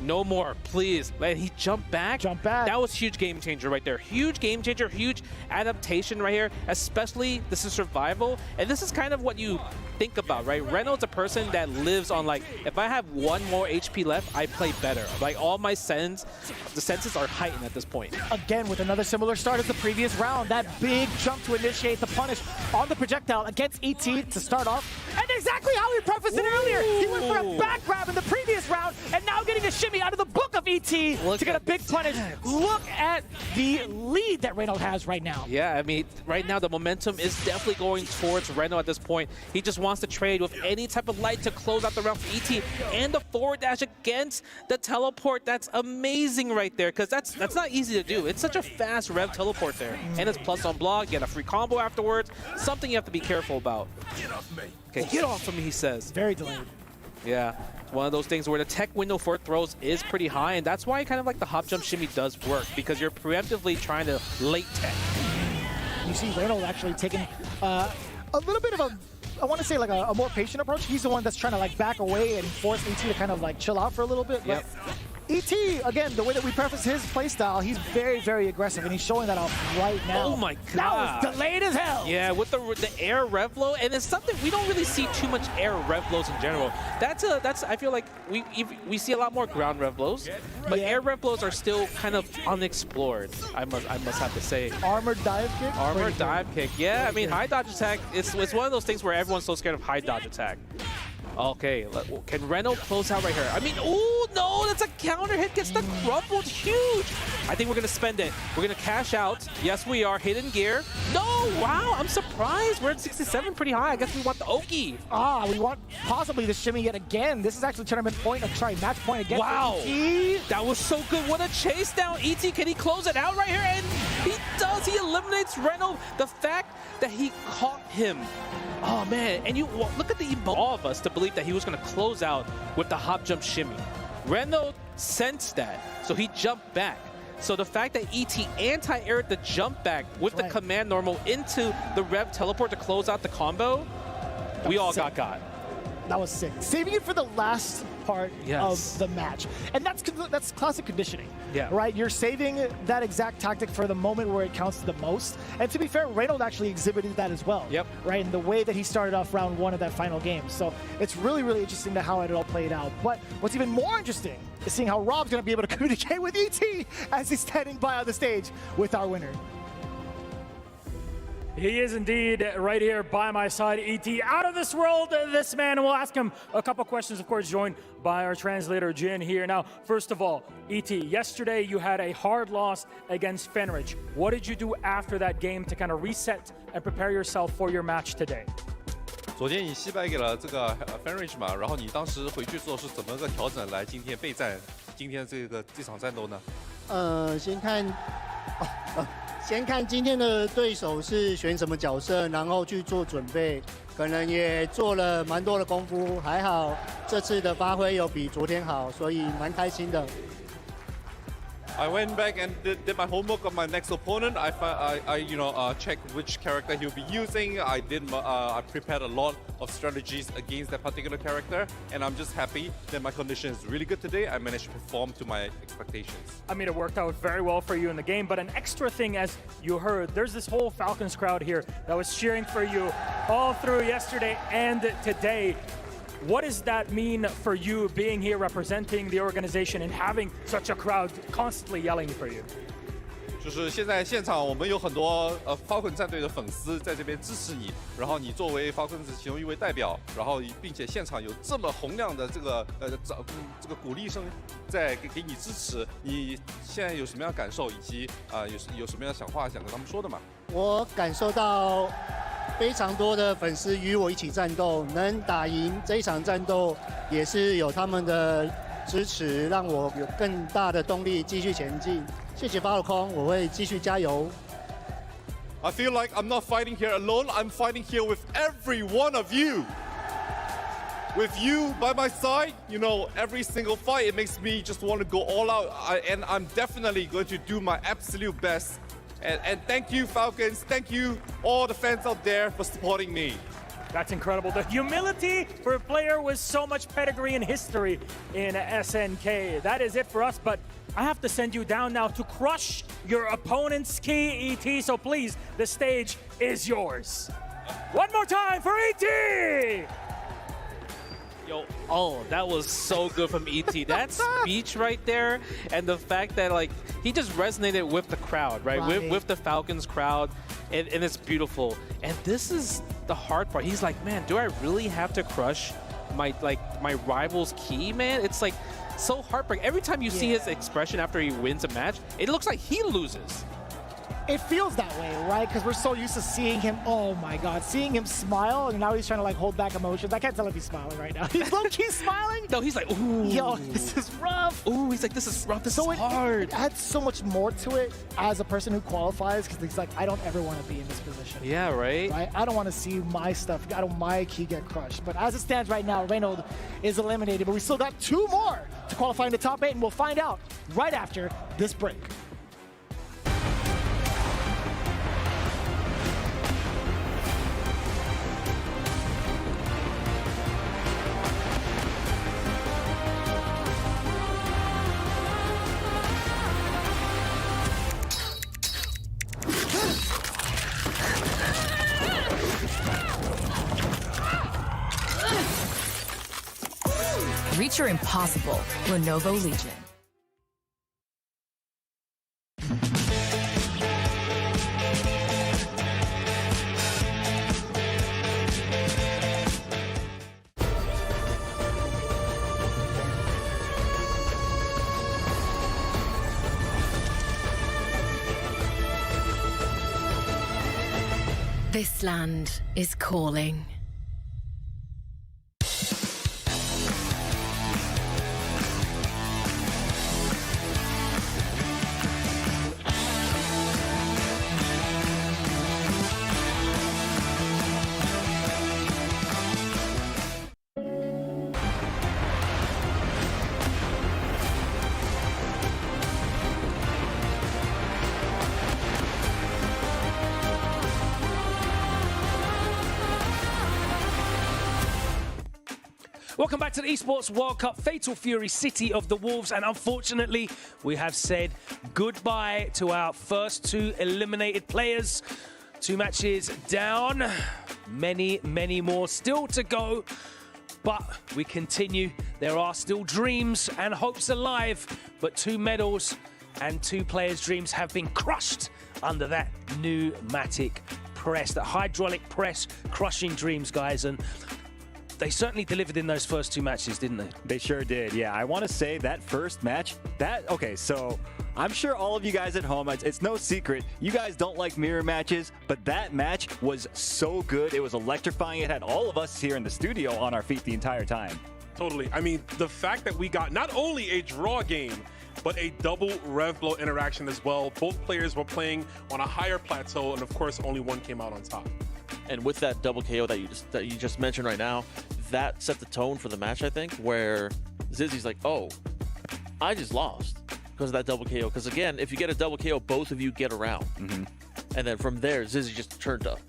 no more, please. Like, he jumped back. That was huge game changer right there. Huge game changer, huge adaptation right here, especially this is survival. And this is kind of what you think about, right? Reynald's a person that lives on, like, if I have 1 more HP left, I play better. Like, all my the senses are heightened at this point. Again, with another similar start as the previous round, that big jump to initiate the punish on the projectile against ET to start off. And exactly how we prefaced it earlier. He went for a back grab in the previous round, and now getting a shimmy out of the book of ET to get a big punish. Look at the lead that Reynald has right now. Yeah, I mean, right now the momentum is definitely going towards Reynald at this point. He just wants to trade with any type of light to close out the round for ET, and the forward dash against the teleport. That's amazing right there, because that's not easy to do. It's such a fast rev teleport there, and it's plus on block, get a free combo afterwards. Something you have to be careful about. Okay, get off of me, he says. Very delayed. Yeah, one of those things where the tech window for throws is pretty high, and that's why kind of like the hop jump shimmy does work, because you're preemptively trying to late tech. You see Reynald actually taking a little bit of a, I want to say like a more patient approach. He's the one that's trying to like back away and force ET to kind of like chill out for a little bit. Yep. ET, again, the way that we preface his playstyle, he's very, very aggressive, and he's showing that off right now. Oh my god. That was delayed as hell. Yeah, with the air rev blow, and it's something we don't really see too much air rev blows in general. That's I feel like we see a lot more ground rev blows, but air rev blows are still kind of unexplored. I must have to say. Armored dive kick. Armored dive kick. Yeah, I mean high dodge attack. It's one of those things where everyone's so scared of high dodge attack. Okay, can Reynald close out right here? I mean, oh no, that's a counter hit, gets the crumpled, huge. I think we're gonna spend it. We're gonna cash out. Yes, we are. Hidden gear. No, wow, I'm surprised. We're at 67, pretty high. I guess we want the Oki. Ah, we want possibly the shimmy yet again. This is actually tournament point, match point again. Wow, ET. That was so good. What a chase down. ET, can he close it out right here? And he does. He eliminates Reynald. The fact that he caught him. Oh man, and you look at all of us to believe that he was going to close out with the hop jump shimmy. Reynald sensed that, so he jumped back. So the fact that ET anti-aired the jump back with the command normal into the Rev teleport to close out the combo, we all got. That was sick. Saving it for the last part of the match. And that's classic conditioning. Yeah. Right? You're saving that exact tactic for the moment where it counts the most. And to be fair, Reynald actually exhibited that as well. Yep. Right? In the way that he started off round 1 of that final game. So it's really, really interesting to how it all played out. But what's even more interesting is seeing how Rob's going to be able to communicate with ET as he's standing by on the stage with our winner. He is indeed right here by my side, ET. Out of this world, this man. And we'll ask him a couple questions, of course, joined by our translator, Jin, here. Now, first of all, ET, yesterday you had a hard loss against Fenrich. What did you do after that game to kind of reset and prepare yourself for your match today? 昨天你惜败给了这个 Fenrich 嘛，然后你当时回去之后是怎么个调整来今天备战今天这场战斗呢？先看今天的对手是选什么角色，然后去做准备，可能也做了蛮多的功夫，还好这次的发挥有比昨天好，所以蛮开心的。I went back and did my homework on my next opponent. I checked which character he'll be using. I prepared a lot of strategies against that particular character, and I'm just happy that my condition is really good today. I managed to perform to my expectations. I mean, it worked out very well for you in the game, but an extra thing, as you heard, there's this whole Falcons crowd here that was cheering for you all through yesterday and today. What does that mean for you being here representing the organization and having such a crowd constantly yelling for you? 就是现在现场我们有很多Falcons 战队的粉丝在这边支持你，然后你作为 Falcons 其中一位代表，然后并且现场有这么洪亮的这个鼓励声在给你支持，你现在有什么样的感受，以及有什么样的想话想跟他们说的吗？我感受到非常多的粉丝与我一起战斗，能打赢这一场战斗，也是有他们的支持，让我有更大的动力继续前进。谢谢法鲁空，我会继续加油。I feel like I'm not fighting here alone. I'm fighting here with every one of you. With you by my side, you know, every single fight, it makes me just want to go all out. And I'm definitely going to do my absolute best. And thank you, Falcons. Thank you, all the fans out there, for supporting me. That's incredible. The humility for a player with so much pedigree and history in SNK. That is it for us, but I have to send you down now to crush your opponent's key, ET. So please, the stage is yours. One more time for ET! Yo, that was so good from ET. That speech right there, and the fact that like he just resonated with the crowd, right? With the Falcons crowd, and it's beautiful. And this is the hard part. He's like, man, do I really have to crush my rival's key, man? It's like so heartbreaking. Every time you see his expression after he wins a match, it looks like he loses. It feels that way, right? Because we're so used to seeing him, oh my God, seeing him smile, and now he's trying to like hold back emotions. I can't tell if he's smiling right now. He's low-key smiling. No, he's like, ooh. Yo, this is rough. Ooh, he's like, this is rough, this is hard. It adds so much more to it as a person who qualifies, because he's like, I don't ever want to be in this position. Yeah, right? I don't want to see my stuff, my key get crushed. But as it stands right now, Reynald is eliminated, but we still got 2 more to qualify in the top 8, and we'll find out right after this break. Reach your impossible, Lenovo Legion. This land is calling. Welcome back to the Esports World Cup Fatal Fury City of the Wolves, and unfortunately we have said goodbye to our first 2 eliminated players. 2 matches down, many more still to go, but we continue. There are still dreams and hopes alive, but 2 medals and 2 players' dreams have been crushed under that pneumatic press, that hydraulic press, crushing dreams, guys. And they certainly delivered in those first 2 matches, didn't they? They sure did, yeah. I want to say that first match, okay, so I'm sure all of you guys at home, it's no secret, you guys don't like mirror matches, but that match was so good. It was electrifying. It had all of us here in the studio on our feet the entire time. Totally. I mean, the fact that we got not only a draw game, but a double rev blow interaction as well. Both players were playing on a higher plateau, and of course, only one came out on top. And with that double KO that you just mentioned right now, that set the tone for the match, I think, where Zizzy's like, oh, I just lost because of that double KO. Because again, if you get a double KO, both of you get around. And then from there, Zizzy just turned up.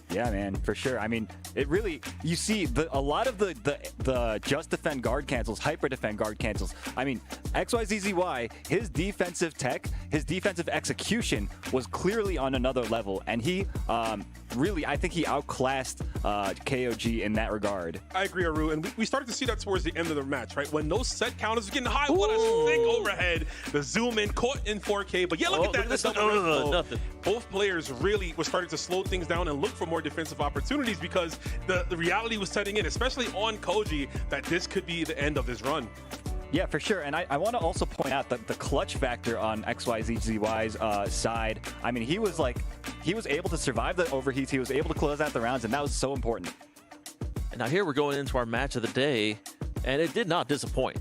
Yeah, man, for sure. I mean, it really, you see a lot of the just defend guard cancels, hyper defend guard cancels. I mean, XYZZY, his defensive tech, his defensive execution was clearly on another level, and he really, I think he outclassed KOG in that regard. I agree, Aru, and we started to see that towards the end of the match, right? When those set counters were getting high, what a thick overhead, the zoom in, caught in 4K, but yeah, look at that. Nothing. Both players really were starting to slow things down and look for more defensive opportunities because the reality was setting in, especially on Koji, that this could be the end of his run. Yeah, for sure. And I want to also point out that the clutch factor on XYZZY's side, I mean, he was able to survive the overheats. He was able to close out the rounds, and that was so important. And now here we're going into our match of the day, and it did not disappoint.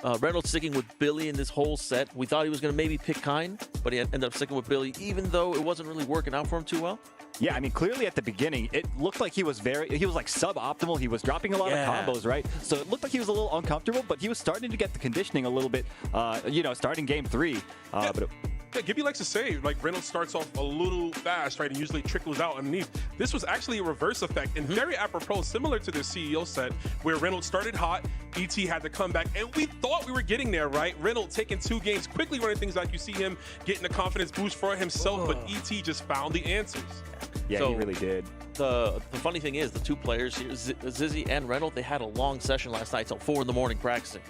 Reynald sticking with Billy in this whole set. We thought he was going to maybe pick Kine, but he ended up sticking with Billy, even though it wasn't really working out for him too well. Yeah, I mean, clearly at the beginning, it looked like he was like suboptimal. He was dropping a lot of combos, right? So it looked like he was a little uncomfortable, but he was starting to get the conditioning a little bit, starting game 3. Yeah, Gibby likes to say, like, Reynolds starts off a little fast, right, and usually trickles out underneath. This was actually a reverse effect and very apropos, similar to the CEO set, where Reynolds started hot, ET had to come back, and we thought we were getting there, right? Reynolds taking 2 games, quickly running things like you see him getting a confidence boost for himself, but ET just found the answers. Yeah, so, he really did. The funny thing is, the 2 players here, Zizzy and Reynolds, they had a long session last night till 4 in the morning practicing.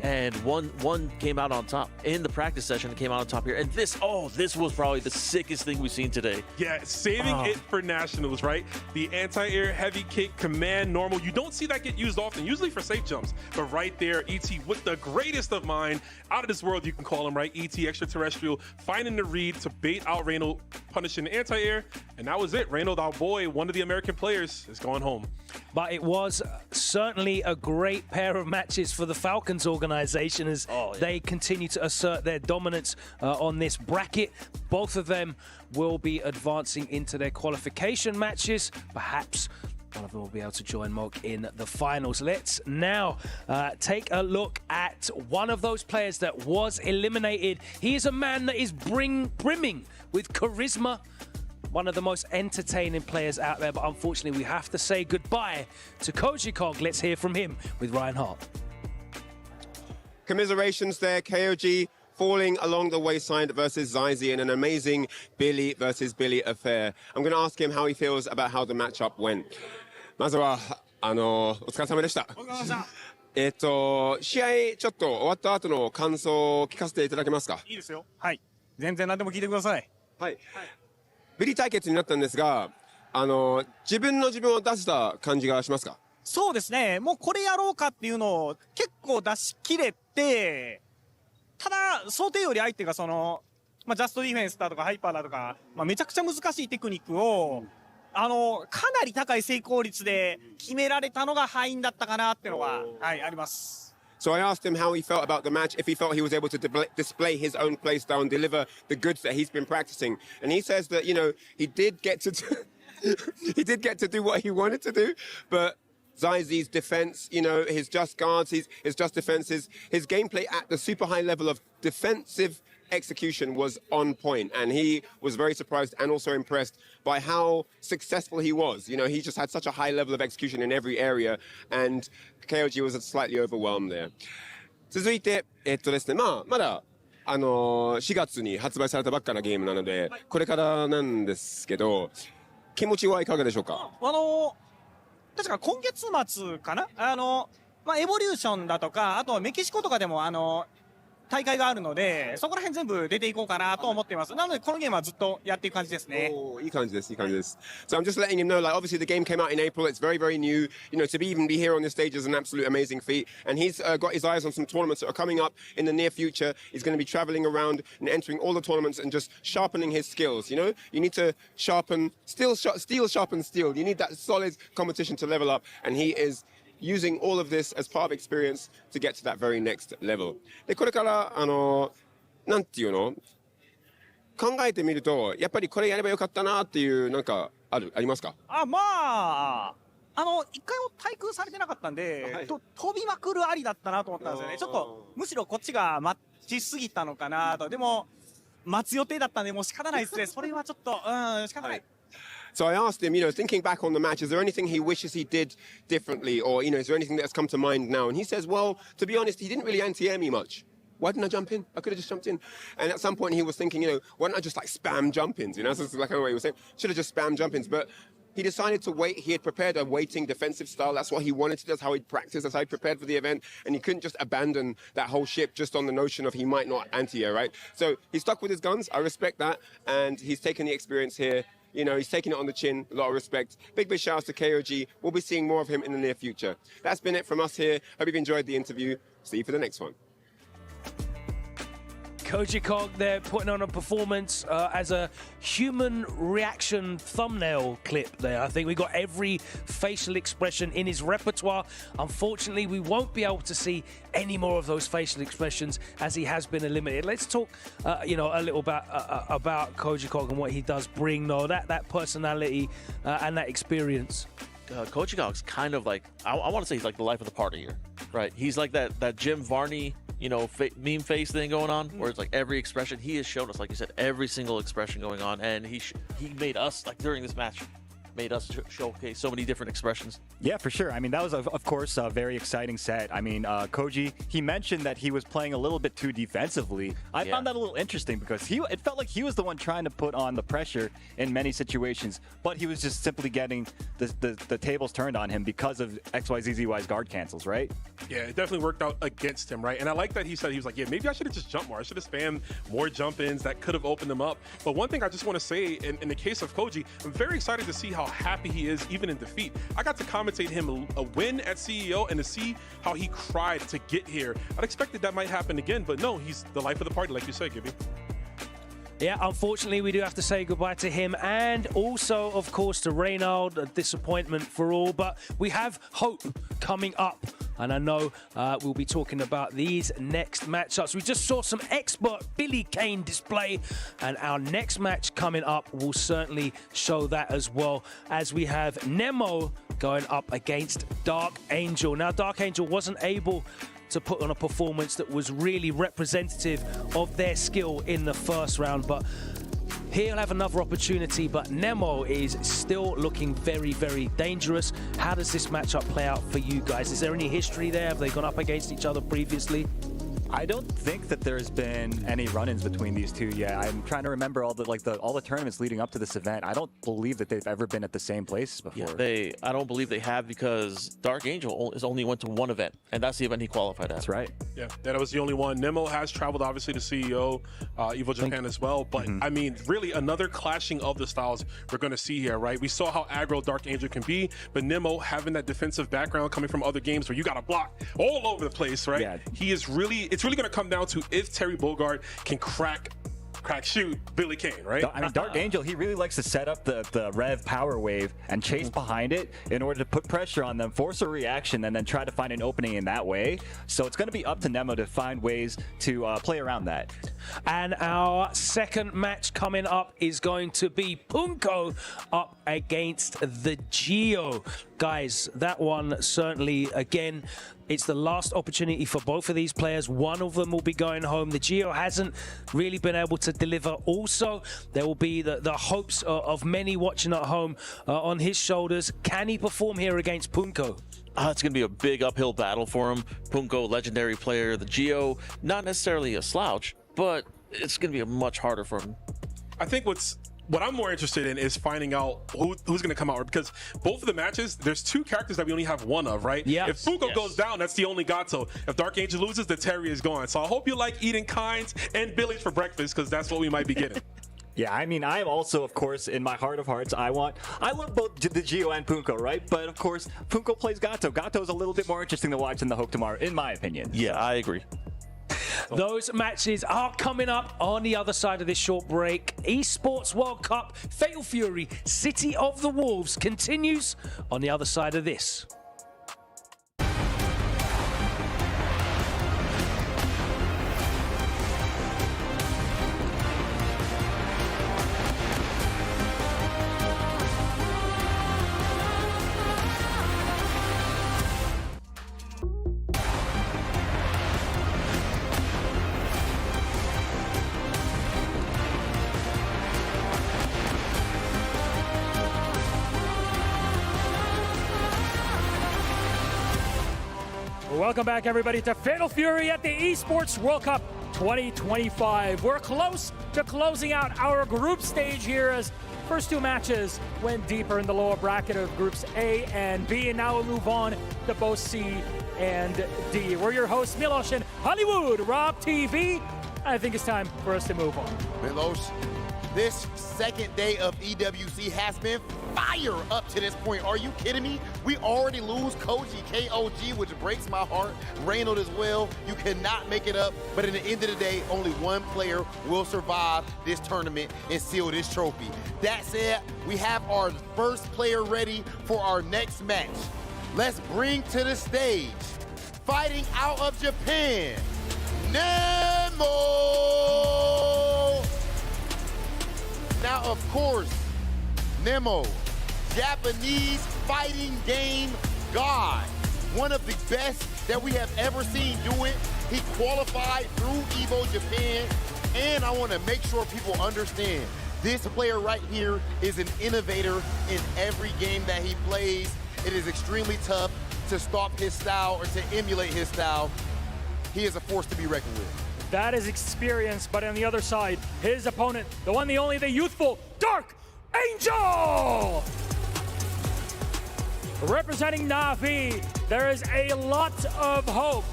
And one came out on top in the practice session. It came out on top here, and this was probably the sickest thing we've seen today. Yeah, saving it for nationals, right? The anti-air heavy kick, command normal. You don't see that get used often, usually for safe jumps. But right there, ET with the greatest of mind, out of this world, you can call him, right? ET extraterrestrial, finding the read to bait out Reynald, punishing the anti-air, and that was it. Reynald, our boy, one of the American players, is going home. But it was certainly a great pair of matches for the Falcons organization as they continue to assert their dominance on this bracket. Both of them will be advancing into their qualification matches. Perhaps one of them will be able to join Mok in the finals. Let's now take a look at one of those players that was eliminated. He is a man that is brimming with charisma. One of the most entertaining players out there, but unfortunately we have to say goodbye to Koji Kong. Let's hear from him with Ryan Hart. Commiserations there, KOG falling along the wayside versus Zaizi in an amazing Billy versus Billy affair. I'm going to ask him how he feels about how the matchup went. まずはお疲れ様でした。試合ちょっと終わった後の感想を聞かせていただけますか？いいですよ。はい。全然何でも聞いてください。はい。ビリ対決になったんですが、自分の自分を出した感じがしますか？そうですね。もうこれやろうかっていうのを結構出し切れて、ただ想定より相手がジャストディフェンスだとかハイパーだとか、めちゃくちゃ難しいテクニックをかなり高い成功率で決められたのが敗因だったかなっていうのが、はい、あります。So I asked him how he felt about the match, if he felt he was able to display his own play style and deliver the goods that he's been practicing. And he says that, he did get to do what he wanted to do, but Zaizi's defense, his just guards, his just defenses, his gameplay at the super high level of defensive execution was on point, and he was very surprised and also impressed by how successful he was. You know, he just had such a high level of execution in every area, and KOG was slightly overwhelmed there. 続いて、ですね、まだ4月に発売されたばっかなゲームなので、これからなんですけど、気持ちはいかがでしょうか？確か今月末かな、エボリューションだとか、あとメキシコとかでも大会があるので、そこら辺全部出ていこうかなと思っています。なのでこのゲームはずっとやっていく感じですね。いい感じです、いい感じです。So I'm just letting him know, like, obviously the game came out in April. It's very, very new. You know, to even be here on this stage is an absolute amazing feat. And he's got his eyes on some tournaments that are coming up in the near future. He's going to be traveling around and entering all the tournaments and just sharpening his skills. You know, you need to sharpen, steel, sharpen steel. You need that solid competition to level up. And he is using all of this as part of experience to get to that very next level. で、これから、なんていうの？考えてみると、やっぱりこれやればよかったなっていう、なんか、ありますか？一回も対空されてなかったんで、飛びまくるありだったなと思ったんですよね。ちょっと、むしろこっちが待ちすぎたのかなと。でも、待つ予定だったんで、もう仕方ないですね。それはちょっと、仕方ない。So I asked him, you know, thinking back on the match, is there anything he wishes he did differently? Or, you know, is there anything that's come to mind now? And he says, well, to be honest, he didn't really anti-air me much. Why didn't I jump in? I could have just jumped in. And at some point he was thinking, you know, why don't I just like spam jump-ins? You know, so it's like what he was saying. Should have just spam jump-ins. But he decided to wait. He had prepared a waiting defensive style. That's what he wanted to do. That's how he'd practiced. That's how he prepared for the event. And he couldn't just abandon that whole ship just on the notion of he might not anti-air, right? So he stuck with his guns. I respect that. And he's taken the experience here. You know, he's taking it on the chin, a lot of respect. Big shout outs to KOG. We'll be seeing more of him in the near future. That's been it from us here. Hope you've enjoyed the interview. See you for the next one. Koji Kong there putting on a performance as a human reaction thumbnail clip there. I think we got every facial expression in his repertoire. Unfortunately, we won't be able to see any more of those facial expressions as he has been eliminated. Let's talk, you know, a little about Koji Kong and what he does bring, though, that personality and that experience. Koji Kong's kind of like, I want to say he's like the life of the party here, right? He's like that Jim Varney, you know, meme face thing going on, where it's like every expression. He has shown us, like you said, every single expression going on, and he made us, like during this match, made us showcase so many different expressions. Yeah, for sure. I mean, that was, of course, a very exciting set. I mean, Koji, he mentioned that he was playing a little bit too defensively. I found that a little interesting because it felt like he was the one trying to put on the pressure in many situations, but he was just simply getting the tables turned on him because of XYZZY's guard cancels, right? Yeah, it definitely worked out against him, right? And I like that he said, he was like, yeah, maybe I should have just jumped more. I should have spammed more jump-ins that could have opened them up. But one thing I just want to say, in the case of Koji, I'm very excited to see how happy he is even in defeat. I got to commentate him a win at CEO and to see how he cried to get here. I'd expected that might happen again, but no, he's the life of the party, like you said, Gibby. Yeah, unfortunately, we do have to say goodbye to him and also, of course, to Reynald. A disappointment for all, but we have hope coming up. And I know we'll be talking about these next matchups. We just saw some expert Billy Kane display, and our next match coming up will certainly show that as well, as we have Nemo going up against Dark Angel. Now, Dark Angel wasn't able to put on a performance that was really representative of their skill in the first round, but he'll have another opportunity. But Nemo is still looking very, very dangerous. How does this matchup play out for you guys? Is there any history there? Have they gone up against each other previously? I don't think that there's been any run-ins between these two yet. I'm trying to remember all the tournaments leading up to this event. I don't believe that they've ever been at the same places before. Yeah, I don't believe they have, because Dark Angel has only went to one event, and that's the event he qualified at. That's right. Yeah, that was the only one. Nemo has traveled, obviously, to CEO, Evo Japan as well. But, I mean, really another clashing of the styles we're going to see here, right? We saw how aggro Dark Angel can be, but Nemo having that defensive background coming from other games where you got to block all over the place, right? Yeah. It's really going to come down to if Terry Bogard can crack shoot Billy Kane, right? I mean, Dark Angel, he really likes to set up the Rev power wave and chase behind it in order to put pressure on them, force a reaction, and then try to find an opening in that way. So it's going to be up to Nemo to find ways to play around that. And our second match coming up is going to be Punko up against the Geo. guys, that one certainly, again, it's the last opportunity for both of these players. One of them will be going home. The Geo hasn't really been able to deliver. Also, there will be the hopes of many watching at home on his shoulders. Can he perform here against Punko? It's going to be a big uphill battle for him. Punko, legendary player. The Geo, not necessarily a slouch, but it's going to be much harder for him. I think what I'm more interested in is finding out who's going to come out, because both of the matches, there's two characters that we only have one of, right? Yeah. If Punko goes down, that's the only Gato. If Dark Angel loses, the Terry is gone. So I hope you like eating Kinds and Billy's for breakfast, because that's what we might be getting. Yeah, I mean, I'm also, of course, in my heart of hearts, I love both the Geo and Punko, right? But of course, Punko plays Gato. Gato's a little bit more interesting to watch than the Hook tomorrow, in my opinion. Yeah, I agree. Those matches are coming up on the other side of this short break. Esports World Cup, Fatal Fury, City of the Wolves continues on the other side of this. Welcome back, everybody, to Fatal Fury at the Esports World Cup 2025. We're close to closing out our group stage here as first two matches went deeper in the lower bracket of groups A and B, and now we'll move on to both C and D. We're your hosts, Milos and Hollywood Rob TV. I think it's time for us to move on. Milos, this second day of EWC has been fire up to this point. Are you kidding me? We already lose Koji KOG, which breaks my heart. Reynald as well. You cannot make it up. But at the end of the day, only one player will survive this tournament and seal this trophy. That said, we have our first player ready for our next match. Let's bring to the stage, fighting out of Japan, Nemo! Now, of course, Nemo, Japanese fighting game god. One of the best that we have ever seen do it. He qualified through EVO Japan, and I want to make sure people understand, this player right here is an innovator in every game that he plays. It is extremely tough to stop his style or to emulate his style. He is a force to be reckoned with. That is experience, but on the other side, his opponent, the one, the only, the youthful Dark Angel! Representing Na'Vi, there is a lot of hope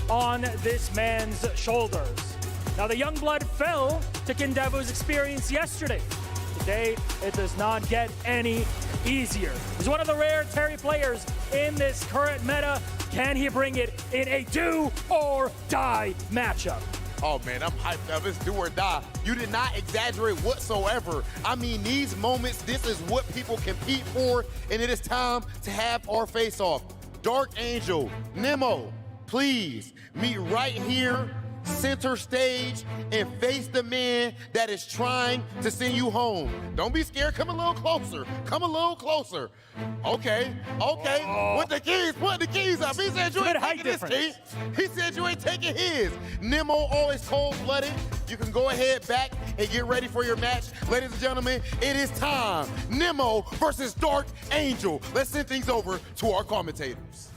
on this man's shoulders. Now, the young blood fell to Kendevu's experience yesterday. Today, it does not get any easier. He's one of the rare Terry players in this current meta. Can he bring it in a do or die matchup? Oh man, I'm hyped up. It's do or die. You did not exaggerate whatsoever. I mean, these moments, this is what people compete for, and it is time to have our face-off. Dark Angel, Nemo, please meet right here, center stage, and face the man that is trying to send you home. Don't be scared. Come a little closer. Come a little closer. Okay. Put the keys up. He said you ain't taking his key. He said you ain't taking his. Nemo always cold-blooded. You can go ahead back and get ready for your match. Ladies and gentlemen, it is time. Nemo versus Dark Angel. Let's send things over to our commentators.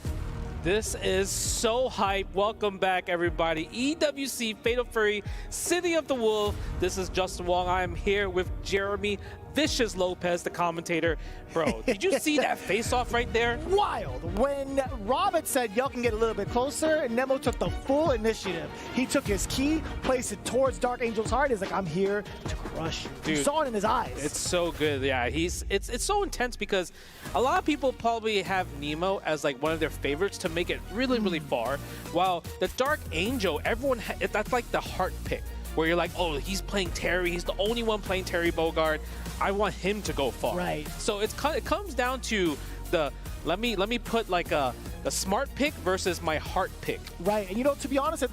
This is so hype. Welcome back, everybody. EWC Fatal Fury, City of the Wolf. This is Justin Wong. I am here with Jeremy Vicious Lopez, the commentator. Bro, did you see that face-off right there? Wild. When Robert said y'all can get a little bit closer, Nemo took the full initiative. He took his key, placed it towards Dark Angel's heart. He's like, I'm here to crush you. Dude, you saw it in his eyes. It's so good. Yeah, it's so intense because a lot of people probably have Nemo as like one of their favorites to make it really, really far. While the Dark Angel, that's like the heart pick, where you're like, oh, he's playing Terry. He's the only one playing Terry Bogard. I want him to go far. Right. So it comes down to the let me put like a smart pick versus my heart pick. Right. And you know, to be honest,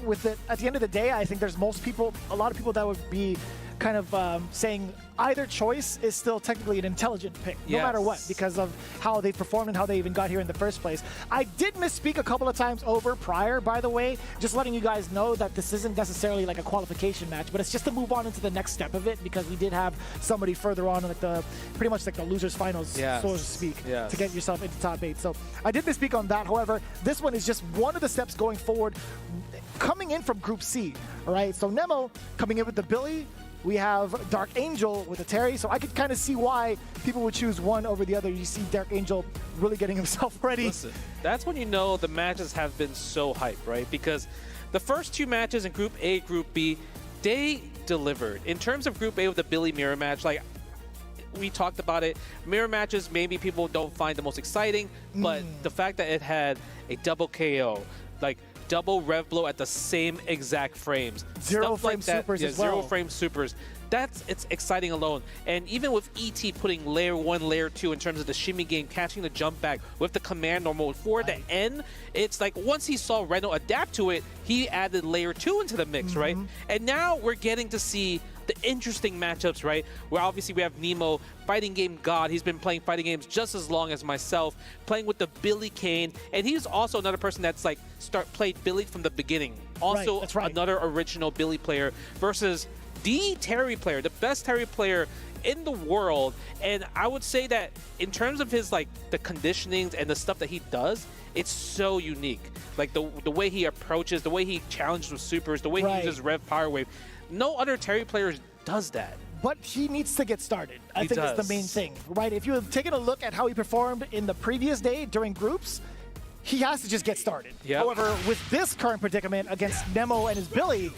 with it, at the end of the day, I think there's a lot of people that would be kind of saying either choice is still technically an intelligent pick, no matter what, because of how they performed and how they even got here in the first place. I did misspeak a couple of times over prior, by the way, just letting you guys know that this isn't necessarily like a qualification match, but it's just to move on into the next step of it, because we did have somebody further on, like pretty much like the losers finals, so to speak, to get yourself into top 8. So I did misspeak on that. However, this one is just one of the steps going forward, coming in from Group C. All right, so Nemo coming in with the Billy. We have Dark Angel with a Terry, so I could kind of see why people would choose one over the other. You see Dark Angel really getting himself ready. Listen, that's when you know the matches have been so hyped, right? Because the first 2 matches in Group A, Group B, they delivered. In terms of Group A with the Billy mirror match, like we talked about it, mirror matches maybe people don't find the most exciting, but the fact that it had a double KO, like double rev blow at the same exact frames. Zero frame supers as well. Zero frame supers. It's exciting alone. And even with ET putting layer 1, layer 2 in terms of the shimmy game, catching the jump back with the command normal for the end, it's like once he saw Reynald adapt to it, he added layer 2 into the mix, right? And now we're getting to see the interesting matchups, right? Where obviously we have Nemo, fighting game god. He's been playing fighting games just as long as myself, playing with the Billy Kane, and he's also another person that's like played Billy from the beginning. Also another original Billy player versus the Terry player, the best Terry player in the world. And I would say that in terms of his like the conditionings and the stuff that he does, it's so unique. Like the way he approaches, the way he challenges with supers, the way he uses Rev Power Wave. No other Terry player does that. But he needs to get started. I think that's the main thing, right? If you have taken a look at how he performed in the previous day during groups, he has to just get started. However, with this current predicament against Nemo and his Billy,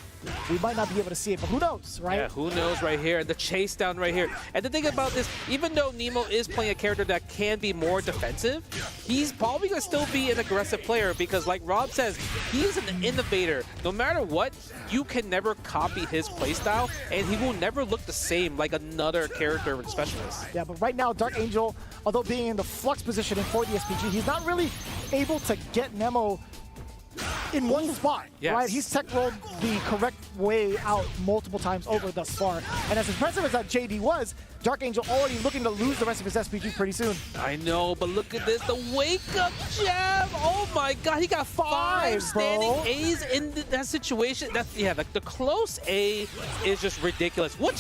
we might not be able to see it, but who knows, right? Yeah, who knows right here. The chase down right here. And the thing about this, even though Nemo is playing a character that can be more defensive, he's probably going to still be an aggressive player because like Rob says, he's an innovator. No matter what, you can never copy his playstyle, and he will never look the same like another character and specialist. Yeah, but right now, Dark Angel, although being in the flux positioning for the SPG, he's not really able to get Nemo in one spot, right? He's tech rolled the correct way out multiple times over thus far. And as impressive as that JD was, Dark Angel already looking to lose the rest of his SPG pretty soon. I know, but look at this, the wake-up jab! Oh my god, he got 5 standing A's in that situation. Like the close A is just ridiculous. What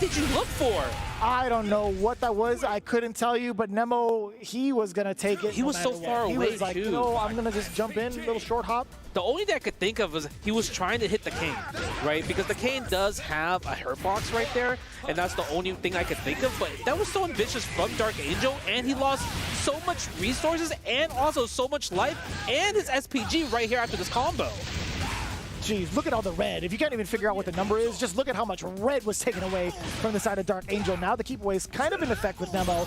did you look for? I don't know what that was. I couldn't tell you, but Nemo, he was going to take it. He was so far away, He was like, no, I'm going to just jump in, little short hop. The only thing I could think of was he was trying to hit the Kane, right? Because the Kane does have a hurt box right there, and that's the only thing I could think of. But that was so ambitious from Dark Angel, and he lost so much resources and also so much life and his SPG right here after this combo. Jeez, look at all the red. If you can't even figure out what the number is, just look at how much red was taken away from the side of Dark Angel. Now the keep away is kind of in effect with Nemo.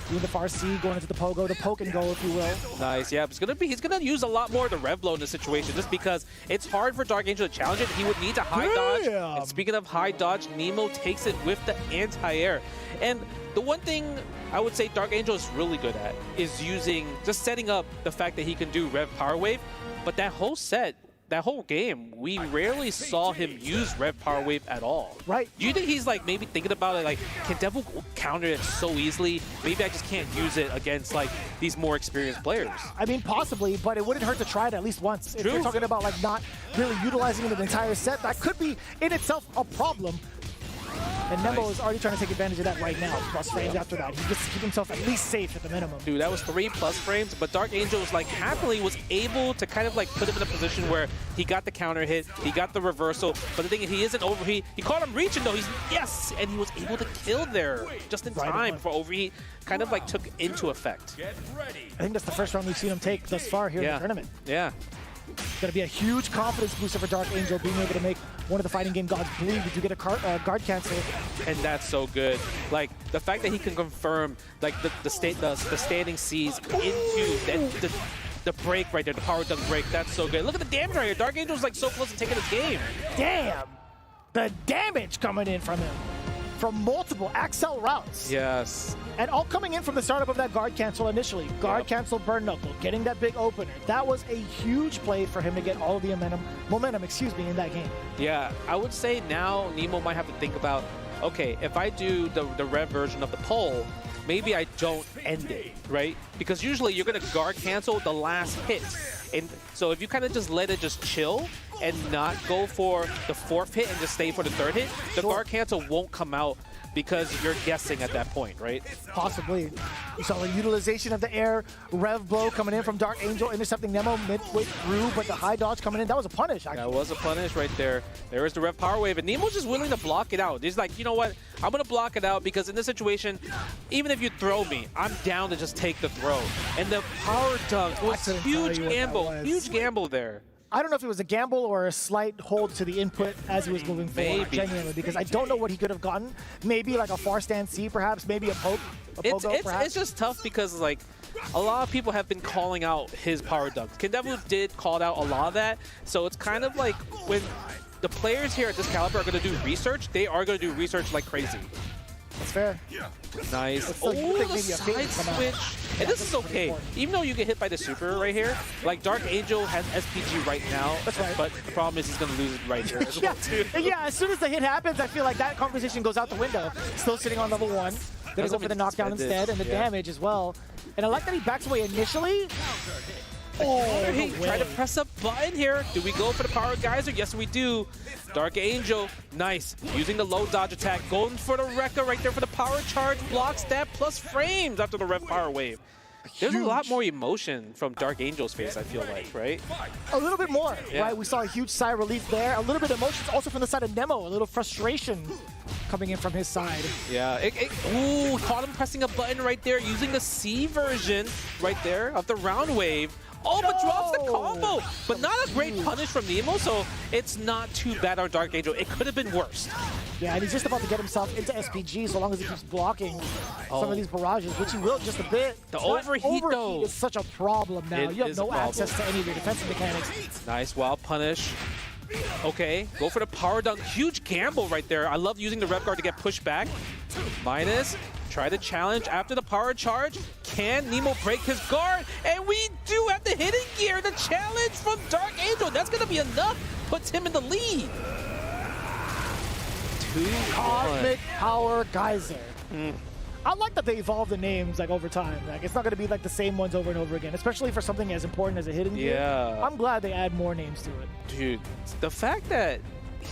Doing the far C, going into the pogo, the poke and go, if you will. Nice, yeah. He's gonna use a lot more of the rev blow in this situation, just because it's hard for Dark Angel to challenge it. He would need to high dodge. And speaking of high dodge, Nemo takes it with the anti-air. And the one thing I would say Dark Angel is really good at is just setting up the fact that he can do Rev Power Wave. But that whole set, that whole game, we rarely saw him use Rev Power Wave at all. Right. Do you think he's like maybe thinking about it like, Kendevu counter it so easily? Maybe I just can't use it against like these more experienced players. I mean, possibly, but it wouldn't hurt to try it at least once. If you're talking about like not really utilizing it in the entire set, that could be in itself a problem. And Nemo is already trying to take advantage of that right now. Plus frames after that. He gets to keep himself at least safe at the minimum. Dude, that was 3+ frames, but Dark Angel was like happily was able to kind of like put him in a position where he got the counter hit, he got the reversal, but the thing is he isn't overheat. He caught him reaching though, and he was able to kill there just in time before overheat kind of like took into effect. I think that's the first round we've seen him take thus far here in the tournament. Yeah. It's going to be a huge confidence booster for Dark Angel, being able to make one of the fighting game gods bleed. Did you get a guard cancel? And that's so good. Like the fact that he can confirm like the standing C's into the break right there, the power dunk break. That's so good. Look at the damage right here. Dark Angel's like so close to taking his game. Damn, the damage coming in from him. From multiple Axel routes. Yes. And all coming in from the startup of that guard cancel initially. Guard cancel, burn knuckle, getting that big opener. That was a huge play for him to get all of the momentum, in that game. Yeah, I would say now Nemo might have to think about okay, if I do the Rev version of the pole, maybe I don't end it, right? Because usually you're going to guard cancel the last hit. And so if you kind of just let it just chill and not go for the fourth hit and just stay for the third hit, the guard cancel won't come out because you're guessing at that point, right? Possibly. You saw the utilization of the air Rev blow coming in from Dark Angel, intercepting Nemo midway through, but the high dodge coming in, that was a punish, actually. That was a punish right there. There is the Rev power wave, and Nemo's just willing to block it out. He's like, you know what? I'm going to block it out because in this situation, even if you throw me, I'm down to just take the throw. And the power dunk was huge gamble there. I don't know if it was a gamble or a slight hold to the input as he was moving forward, genuinely, because I don't know what he could have gotten. Maybe like a far stand C, perhaps, maybe a poke. It's just tough because, like, a lot of people have been calling out his power dunks. Kendevu did call out a lot of that, so it's kind of like when the players here at this caliber are going to do research, they are going to do research like crazy. That's fair. Nice. It's like, Oh, the side switch. And this is okay. Even though you get hit by the super right here, like Dark Angel has SPG right now. That's right. But the problem is he's going to lose it right here as well, too. Yeah, as soon as the hit happens, I feel like that conversation goes out the window. Still sitting on level 1. Gonna go for the knockdown instead and the damage as well. And I like that he backs away initially. Oh, he tried to press a button here. Do we go for the power geyser? Yes, we do. Dark Angel, nice. Using the low dodge attack, going for the Rekka right there for the power charge. Block stab plus frames after the Rev power wave. There's a lot more emotion from Dark Angel's face, I feel like, right? A little bit more, right? We saw a huge sigh of relief there. A little bit of emotions also from the side of Nemo. A little frustration coming in from his side. Yeah, ooh, caught him pressing a button right there, using the C version right there of the round wave. Oh, but drops the combo. But not a great punish from Nemo, so it's not too bad on Dark Angel. It could have been worse. Yeah, and he's just about to get himself into SPG so long as he keeps blocking some of these barrages, which he will just a bit. The overheat, though, is such a problem now. You have no access to any of your defensive mechanics. Nice wild punish. Okay, go for the power dunk. Huge gamble right there. I love using the Rev guard to get pushed back. Minus. Try the challenge after the power charge. Can Nemo break his guard? And we do have the hidden gear. The challenge from Dark Angel. That's going to be enough. Puts him in the lead. Cosmic Power Geyser. I like that they evolve the names like over time. Like it's not going to be like the same ones over and over again, especially for something as important as a hidden gear. Yeah. I'm glad they add more names to it. Dude, the fact that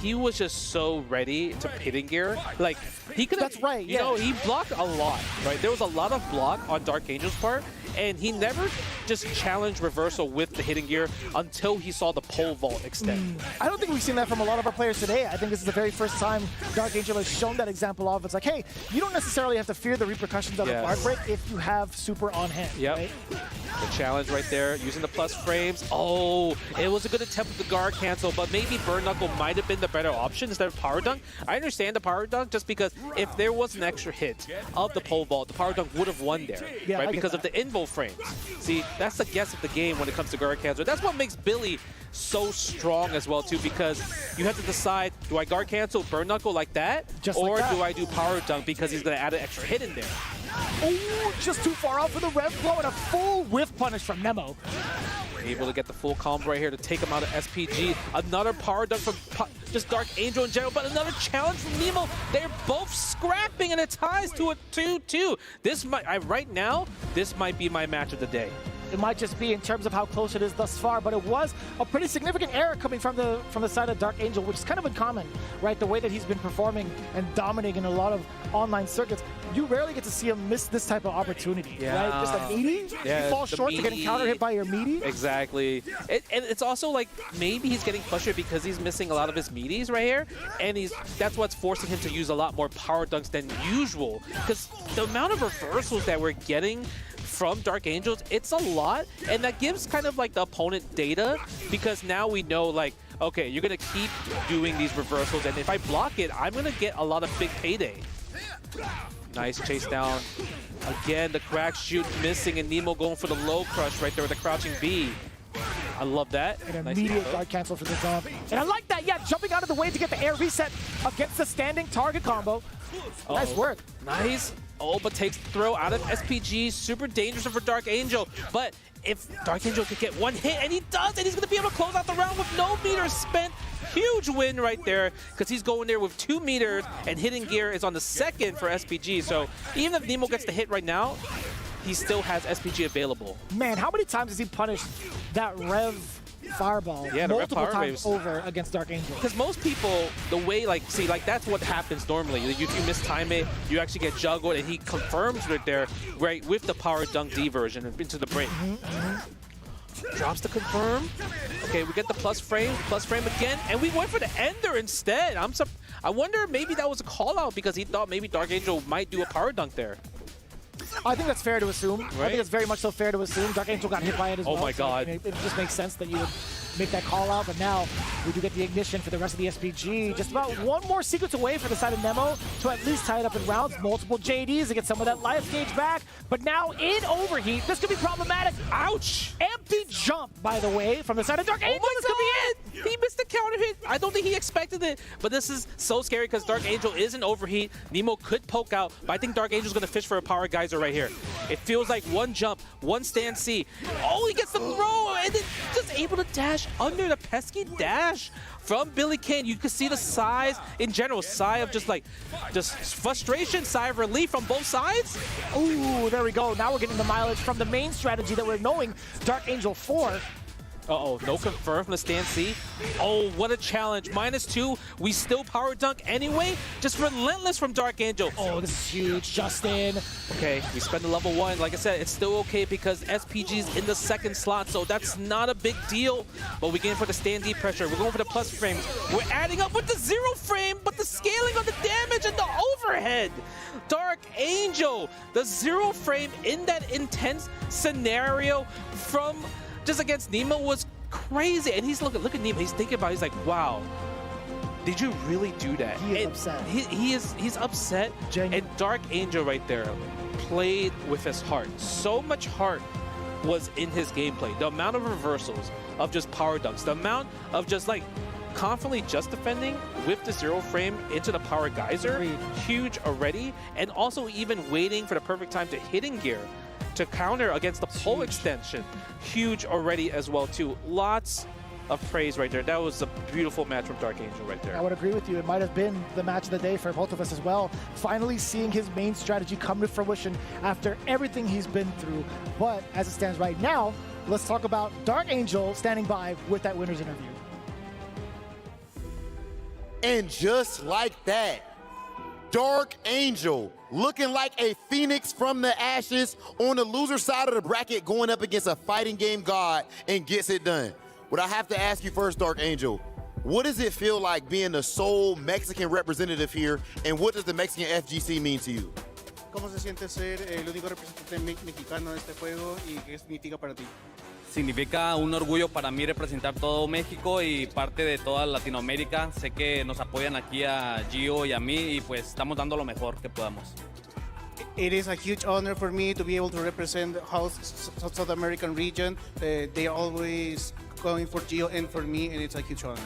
he was just so ready to hidden gear, like he could. That's right. You know, he blocked a lot, right? There was a lot of block on Dark Angel's part, and he never just challenged reversal with the hidden gear until he saw the pole vault extend. I don't think we've seen that from a lot of our players today. I think this is the very first time Dark Angel has shown that example of it's like, hey, you don't necessarily have to fear the repercussions of a guard break if you have super on hand. Yep. Right? The challenge right there, using the plus frames. Oh, it was a good attempt with the guard cancel, but maybe Burn Knuckle might have been the better option instead of power dunk. I understand the power dunk just because if there was an extra hit of the pole vault, the power dunk would have won there, right? Because of the invo frames. See, that's the guess of the game when it comes to guard cancel. That's what makes Billy so strong as well too, because you have to decide, do I guard cancel Burn Knuckle like that? Or do I do power dunk because he's going to add an extra hit in there? Oh, just too far out for the Rev blow and a full whiff punish from Nemo. Able to get the full combo right here to take him out of SPG. Another power dunk from just Dark Angel in general, but another challenge from Nemo. They're both scrapping and it ties to a 2-2. This might, right now, this might be my match of the day. It might just be in terms of how close it is thus far, but it was a pretty significant error coming from the side of Dark Angel, which is kind of uncommon, right? The way that he's been performing and dominating in a lot of online circuits, you rarely get to see him miss this type of opportunity, right? Just a meaty, you fall short to getting counter hit by your meaty. Exactly. And it's also like maybe he's getting frustrated because he's missing a lot of his meaties right here, and that's what's forcing him to use a lot more power dunks than usual, because the amount of reversals that we're getting from Dark Angels, it's a lot, and that gives kind of like the opponent data, because now we know like, okay, you're gonna keep doing these reversals, and if I block it, I'm gonna get a lot of big payday. Nice chase down. Again, the crack shoot missing, and Nemo going for the low crush right there with the crouching B. I love that. An immediate guard cancel for the jump. And I like that, yeah, jumping out of the way to get the air reset against the standing target combo. Nice work. Nice. Oh, but takes the throw out of SPG. Super dangerous for Dark Angel. But if Dark Angel could get one hit, and he does, and he's going to be able to close out the round with no meters spent. Huge win right there, because he's going there with 2 meters, and hitting gear is on the second for SPG. So even if Nemo gets the hit right now, he still has SPG available. Man, how many times has he punished that Rev Fireball multiple times over against Dark Angel? Because most people, the way, like, see, like, that's what happens normally. You mistime it, you actually get juggled, and he confirms right there, right, with the Power Dunk D version into the break. Drops the confirm. Okay, we get the plus frame again, and we went for the ender instead. I wonder maybe that was a call out because he thought maybe Dark Angel might do a Power Dunk there. I think that's fair to assume. Right? I think it's very much so fair to assume. Dark Angel got hit by it as well. Oh my god. So it just makes sense that you would make that call out, but now we do get the ignition for the rest of the SPG. Just about one more sequence away for the side of Nemo to at least tie it up in rounds. Multiple JDs to get some of that life gauge back, but now in overheat. This could be problematic. Ouch! Empty jump, by the way, from the side of Dark Angel. This could be it! He missed the counter hit. I don't think he expected it, but this is so scary because Dark Angel is in overheat. Nemo could poke out, but I think Dark Angel's going to fish for a power geyser right here. It feels like one jump, one stand C. Oh, he gets the throw, and then just able to dash under the pesky dash from Billy Kane. You can see the sighs in general, sigh of just frustration, sigh of relief from both sides. Ooh, there we go. Now we're getting the mileage from the main strategy that we're knowing Dark Angel 4. Uh-oh, no confirm from the stand C. Oh, what a challenge. -2. We still power dunk anyway. Just relentless from Dark Angel. Oh, this is huge, Justin. Okay, we spend the level 1. Like I said, it's still okay because SPG's in the second slot, so that's not a big deal. But we're getting for the stand D pressure. We're going for the plus frames. We're adding up with the 0 frame, but the scaling of the damage and the overhead. Dark Angel, the 0 frame in that intense scenario from just against Nemo was crazy. And he's look at Nemo, he's thinking about it, he's like, wow, did you really do that? He is upset. He's upset. Genuine. And Dark Angel right there played with his heart. So much heart was in his gameplay. The amount of reversals, of just power dunks, the amount of just like confidently just defending with the 0 frame into the power geyser, huge already. And also even waiting for the perfect time to hitting gear to counter against the pole extension. Huge already as well too. Lots of praise right there. That was a beautiful match from Dark Angel right there. I would agree with you. It might have been the match of the day for both of us as well. Finally seeing his main strategy come to fruition after everything he's been through. But as it stands right now, let's talk about Dark Angel standing by with that winner's interview. And just like that, Dark Angel looking like a phoenix from the ashes on the loser side of the bracket, going up against a fighting game god and gets it done. What I have to ask you first, Dark Angel, what does it feel like being the sole Mexican representative here, and what does the Mexican FGC mean to you? ¿Cómo se siente ser el único representante mexicano en este juego y qué significa para ti? Significa un orgullo para mí representar todo México y parte de toda Latinoamérica. Sé que nos apoyan aquí a Gio y a mí y pues estamos dando lo mejor que podamos. It is a huge honor for me to be able to represent the whole South American region. They are always going for Gio and for me, and it's a huge honor.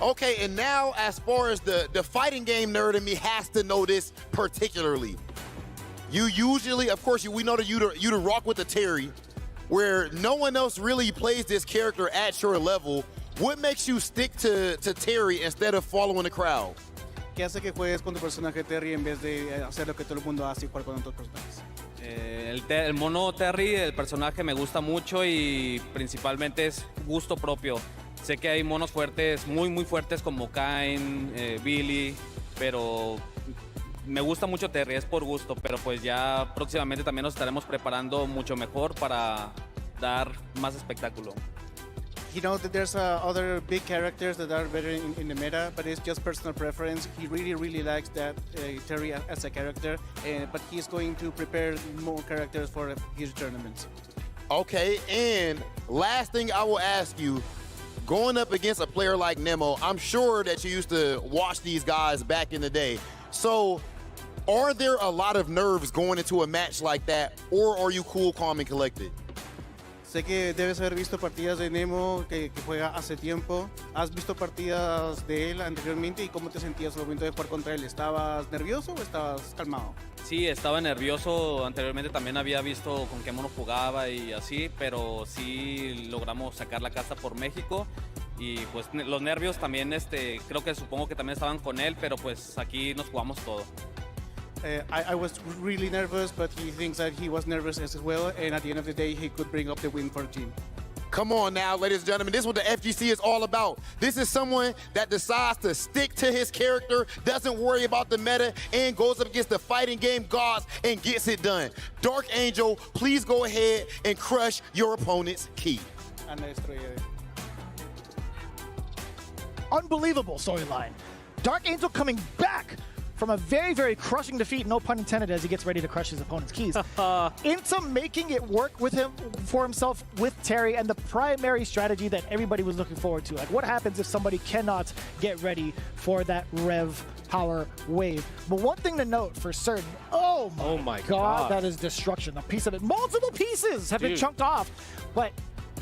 Okay, and now as far as the fighting game nerd in me has to know this particularly. You usually, of course, we know that you to rock with the Terry, where no one else really plays this character at your level. What makes you stick to Terry instead of following the crowd? ¿Qué hace que juegues con tu personaje Terry en vez de hacer lo que todo el mundo hace y jugar con otros personajes? El mono Terry, el personaje me gusta mucho y principalmente es gusto propio. Sé que hay monos fuertes, muy fuertes como Kain, Billy, pero me gusta mucho Terry, es por gusto, pero pues ya próximamente también nos estaremos preparando mucho mejor para dar más espectáculo. You know that there's other big characters that are better in the meta, but it's just personal preference. He really likes that Terry as a character, but he's going to prepare more characters for his tournaments. Okay, and last thing I will ask you, going up against a player like Nemo, I'm sure that you used to watch these guys back in the day. So, are there a lot of nerves going into a match like that, or are you cool, calm, and collected? Sé que debes haber visto partidas de Nemo que juega hace tiempo. ¿Has visto partidas de él anteriormente y cómo te sentías al momento de jugar contra él? ¿Estabas nervioso o estabas calmado? Sí, estaba nervioso. Anteriormente también había visto con qué mono jugaba y así, pero sí logramos sacar la casa por México. Y pues los nervios también, creo que supongo que también estaban con él, pero pues aquí nos jugamos todo. I was really nervous, but he thinks that he was nervous as well, and at the end of the day, he could bring up the win for the team. Come on now, ladies and gentlemen. This is what the FGC is all about. This is someone that decides to stick to his character, doesn't worry about the meta, and goes up against the fighting game gods and gets it done. Dark Angel, please go ahead and crush your opponent's key. Unbelievable storyline. Dark Angel coming back from a very, very crushing defeat, no pun intended, as he gets ready to crush his opponent's keys, into making it work with him for himself with Terry, and the primary strategy that everybody was looking forward to. Like, what happens if somebody cannot get ready for that Rev power wave? But one thing to note for certain, oh my god, that is destruction. A piece of it, multiple pieces have been chunked off. But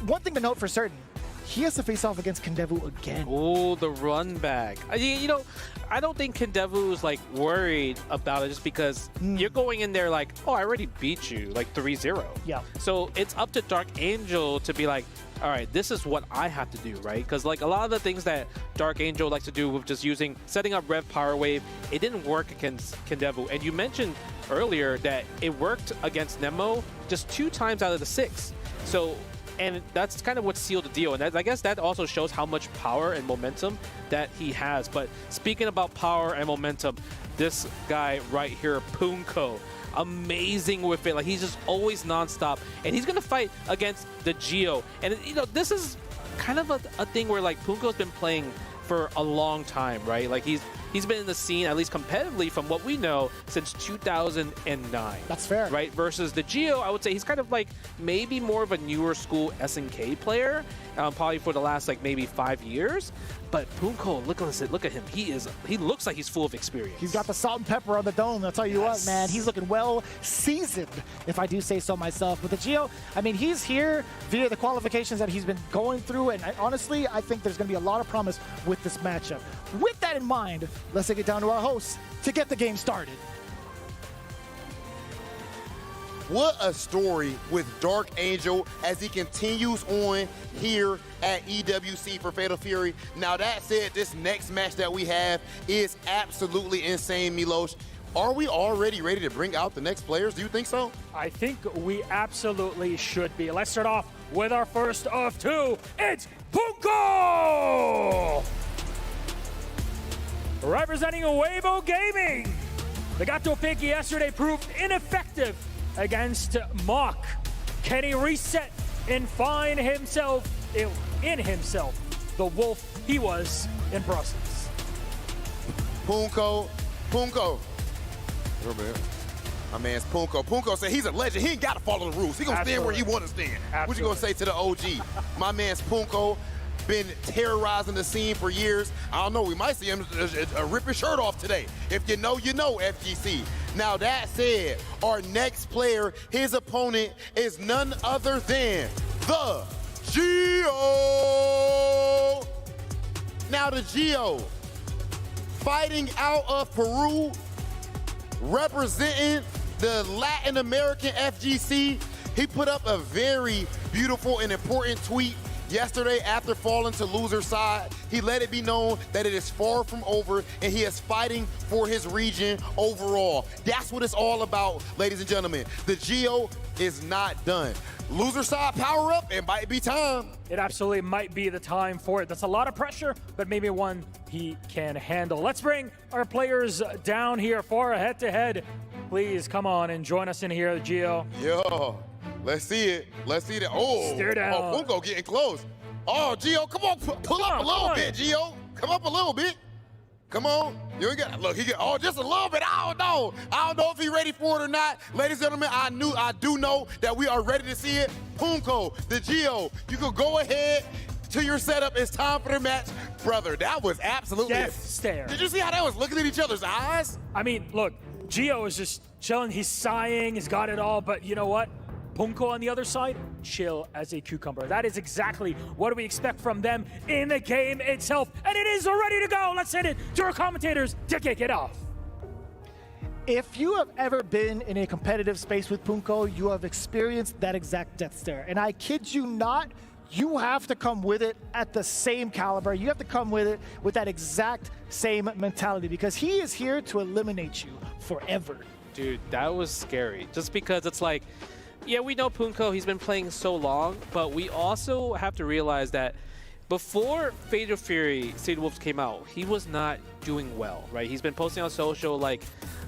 one thing to note for certain, he has to face off against Kendevu again. Oh, the run back. You know, I don't think Kendevu is like worried about it just because you're going in there like, oh, I already beat you like 3-0. Yeah. So it's up to Dark Angel to be like, all right, this is what I have to do, right? Because like a lot of the things that Dark Angel likes to do with just setting up Rev Power Wave, it didn't work against Kendevu. And you mentioned earlier that it worked against Nemo just 2 times out of the 6. So, and that's kind of what sealed the deal. And I guess that also shows how much power and momentum that he has. But speaking about power and momentum, this guy right here, Punko, amazing with it. Like, he's just always nonstop. And he's going to fight against the Geo. And, you know, this is kind of a thing where, like, Punko's been playing for a long time, right? Like, he's been in the scene, at least competitively, from what we know, since 2009. That's fair. Right? Versus the Geo, I would say he's kind of like maybe more of a newer school SNK player, probably for the last like maybe 5 years. But Punko, look at him. He looks like he's full of experience. He's got the salt and pepper on the dome. I'll tell you what, man. He's looking well seasoned, if I do say so myself. But the Geo, I mean, he's here via the qualifications that he's been going through. And honestly, I think there's going to be a lot of promise with this matchup. With that in mind, let's take it down to our hosts to get the game started. What a story with Dark Angel as he continues on here at EWC for Fatal Fury. Now, that said, this next match that we have is absolutely insane, Milos. Are we already ready to bring out the next players? Do you think so? I think we absolutely should be. Let's start off with our first of 2. It's Punko! Representing Weibo Gaming. The Gato pick yesterday proved ineffective against Mock. Can he reset and find himself in himself the wolf he was in Brussels? Punko. My man's Punko. Punko said he's a legend. He ain't got to follow the rules. He gonna stand where he want to stand. What you gonna say to the OG? My man's Punko been terrorizing the scene for years. I don't know, we might see him rip his shirt off today. If you know, FGC. Now, that said, our next player, his opponent is none other than the Geo. Now, the Geo, fighting out of Peru, representing the Latin American FGC. He put up a very beautiful and important tweet yesterday after falling to loser side. He let it be known that it is far from over and he is fighting for his region overall. That's what it's all about, ladies and gentlemen. The Geo is not done. Loser side power up, it might be time. It absolutely might be the time for it. That's a lot of pressure, but maybe one he can handle. Let's bring our players down here for a head-to-head. Please come on and join us in here, Geo. Yeah. Let's see it. Let's see that. Oh, Stare down. Oh, Punko getting close. Oh, Geo, come on, pull up a little bit, Geo. Come up a little bit. Come on. You ain't got, look, he got, oh, just a little bit. I don't know if he's ready for it or not. Ladies and gentlemen, I do know that we are ready to see it. Punko, the Geo, you can go ahead to your setup. It's time for the match. Brother, that was absolutely death stare. Did you see how that was looking at each other's eyes? I mean, look, Geo is just chilling. He's sighing. He's got it all. But you know what? Punko on the other side, chill as a cucumber. That is exactly what we expect from them in the game itself. And it is ready to go. Let's send it to our commentators to kick it off. If you have ever been in a competitive space with Punko, you have experienced that exact death stare. And I kid you not, you have to come with it at the same caliber. You have to come with it with that exact same mentality because he is here to eliminate you forever. Dude, that was scary. Just because it's like, yeah, we know Punko, he's been playing so long, but we also have to realize that before Fatal Fury City Wolves came out, he was not doing well, right? He's been posting on social like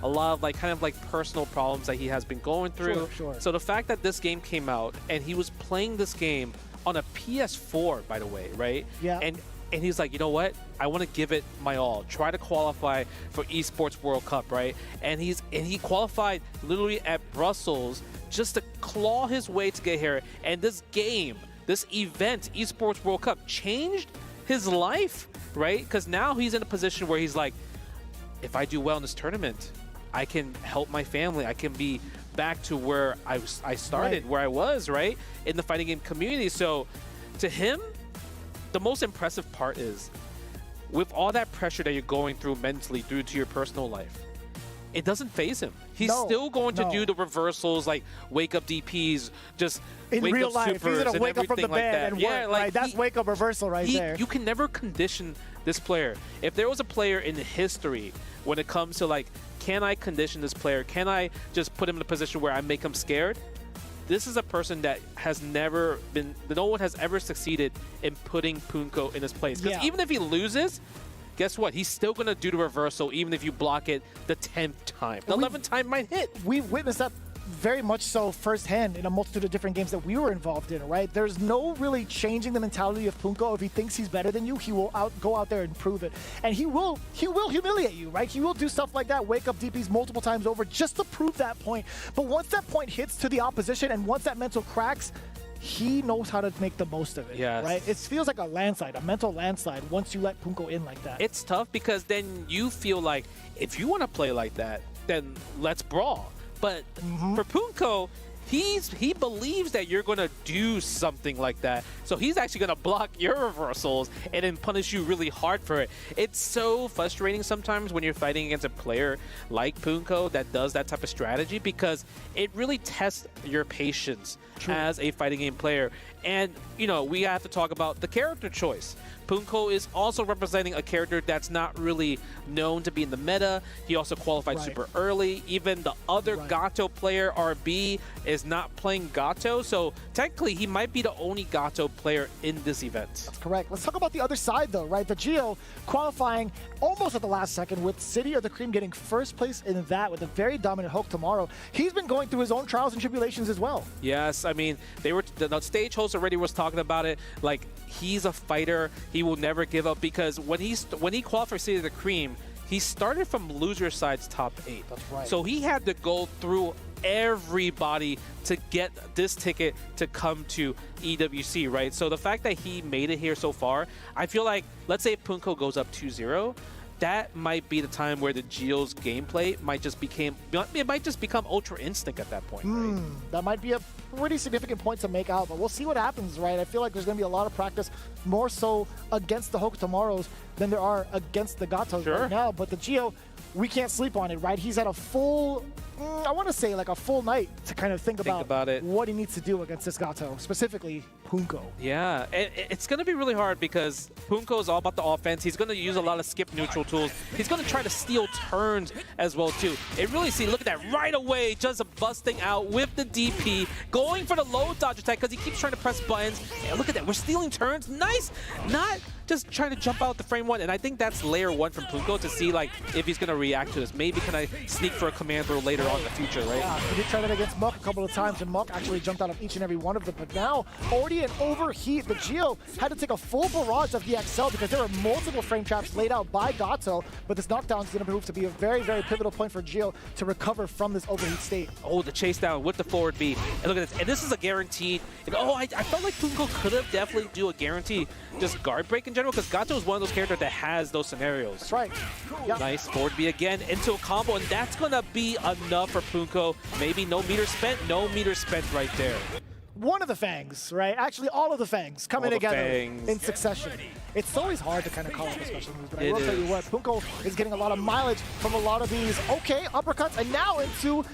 a lot of like kind of like personal problems that he has been going through. Sure. So the fact that this game came out and he was playing this game on a PS4, by the way, right? Yeah. And he's like, you know what? I want to give it my all. Try to qualify for Esports World Cup, right? And he qualified literally at Brussels just to claw his way to get here. And this game, this event, Esports World Cup, changed his life, right? Because now he's in a position where he's like, if I do well in this tournament, I can help my family. I can be back to where I started, where I was, right? In the fighting game community. So to him, the most impressive part is with all that pressure that you're going through mentally due to your personal life, it doesn't faze him. He's still going to do the reversals, like wake up DPs, just in wake real up life, supers he's gonna and wake up from the everything like bed that. and Yeah, work. like That's wake up reversal right there. You can never condition this player. If there was a player in history when it comes to like, can I condition this player? Can I just put him in a position where I make him scared? This is a person that has never been, no one has ever succeeded in putting Punko in his place. Because even if he loses, guess what? He's still going to do the reversal even if you block it the 10th time. The 11th time might hit. We've witnessed that very much so firsthand in a multitude of different games that we were involved in, right? There's no really changing the mentality of Punko. If he thinks he's better than you, he will go out there and prove it. And he will humiliate you, right? He will do stuff like that, wake up DPs multiple times over just to prove that point. But once that point hits to the opposition and once that mental cracks, he knows how to make the most of it, right? It feels like a landslide, a mental landslide once you let Punko in like that. It's tough because then you feel like if you want to play like that, then let's brawl. But for Punko, he believes that you're going to do something like that. So he's actually going to block your reversals and then punish you really hard for it. It's so frustrating sometimes when you're fighting against a player like Punko that does that type of strategy because it really tests your patience as a fighting game player. And, you know, we have to talk about the character choice. Punko is also representing a character that's not really known to be in the meta. He also qualified super early. Even the other Gato player, RB, is not playing Gato. So technically, he might be the only Gato player in this event. That's correct. Let's talk about the other side, though, right? The Geo qualifying almost at the last second with City of the Cream getting first place in that with a very dominant Hulk tomorrow. He's been going through his own trials and tribulations as well. Yes, I mean, the stage host already was talking about it. Like, he's a fighter. He will never give up because when he qualified for City of the Cream, he started from loser side's top 8. That's right. So he had to go through everybody to get this ticket to come to EWC, right? So the fact that he made it here so far, I feel like, let's say Punko goes up 2-0, that might be the time where the Geo's gameplay might just become Ultra Instinct at that point, right? That might be a pretty significant point to make out, but we'll see what happens, right? I feel like there's going to be a lot of practice, more so against the Hulk tomorrows than there are against the Gatos right now. But the Geo, we can't sleep on it, right? He's had a full, I want to say like a full night to kind of think about it. What he needs to do against this Gato, specifically Punko. Yeah, it's going to be really hard because Punko is all about the offense. He's going to use a lot of skip neutral tools. He's going to try to steal turns as well, too. Look at that right away, just busting out with the DP, going for the low dodge attack because he keeps trying to press buttons. And look at that, we're stealing turns. Nice! Not just trying to jump out the frame one, and I think that's layer 1 from Punko to see like if he's going to react to this. Maybe can I sneak for a command throw later on in the future, right? Yeah, he did try that against Muck a couple of times, and Muck actually jumped out of each and every one of them. But now, already an overheat. The Geo had to take a full barrage of the XL because there were multiple frame traps laid out by Gato, but this knockdown is going to prove to be a very, very pivotal point for Geo to recover from this overheat state. Oh, the chase down with the forward B. And look at this. And this is a guaranteed. And I felt like Punko could have definitely do a guaranteed just guard break in general because Gato is one of those characters that has those scenarios. That's right. Yep. Nice forward B again into a combo, and that's going to be enough for Punko. Maybe no meter spent right there. one of the fangs, right? Actually, all of the fangs coming together in succession. It's always hard to kind of call out the special moves, but I will tell you what, Punko is getting a lot of mileage from a lot of these, uppercuts, and now into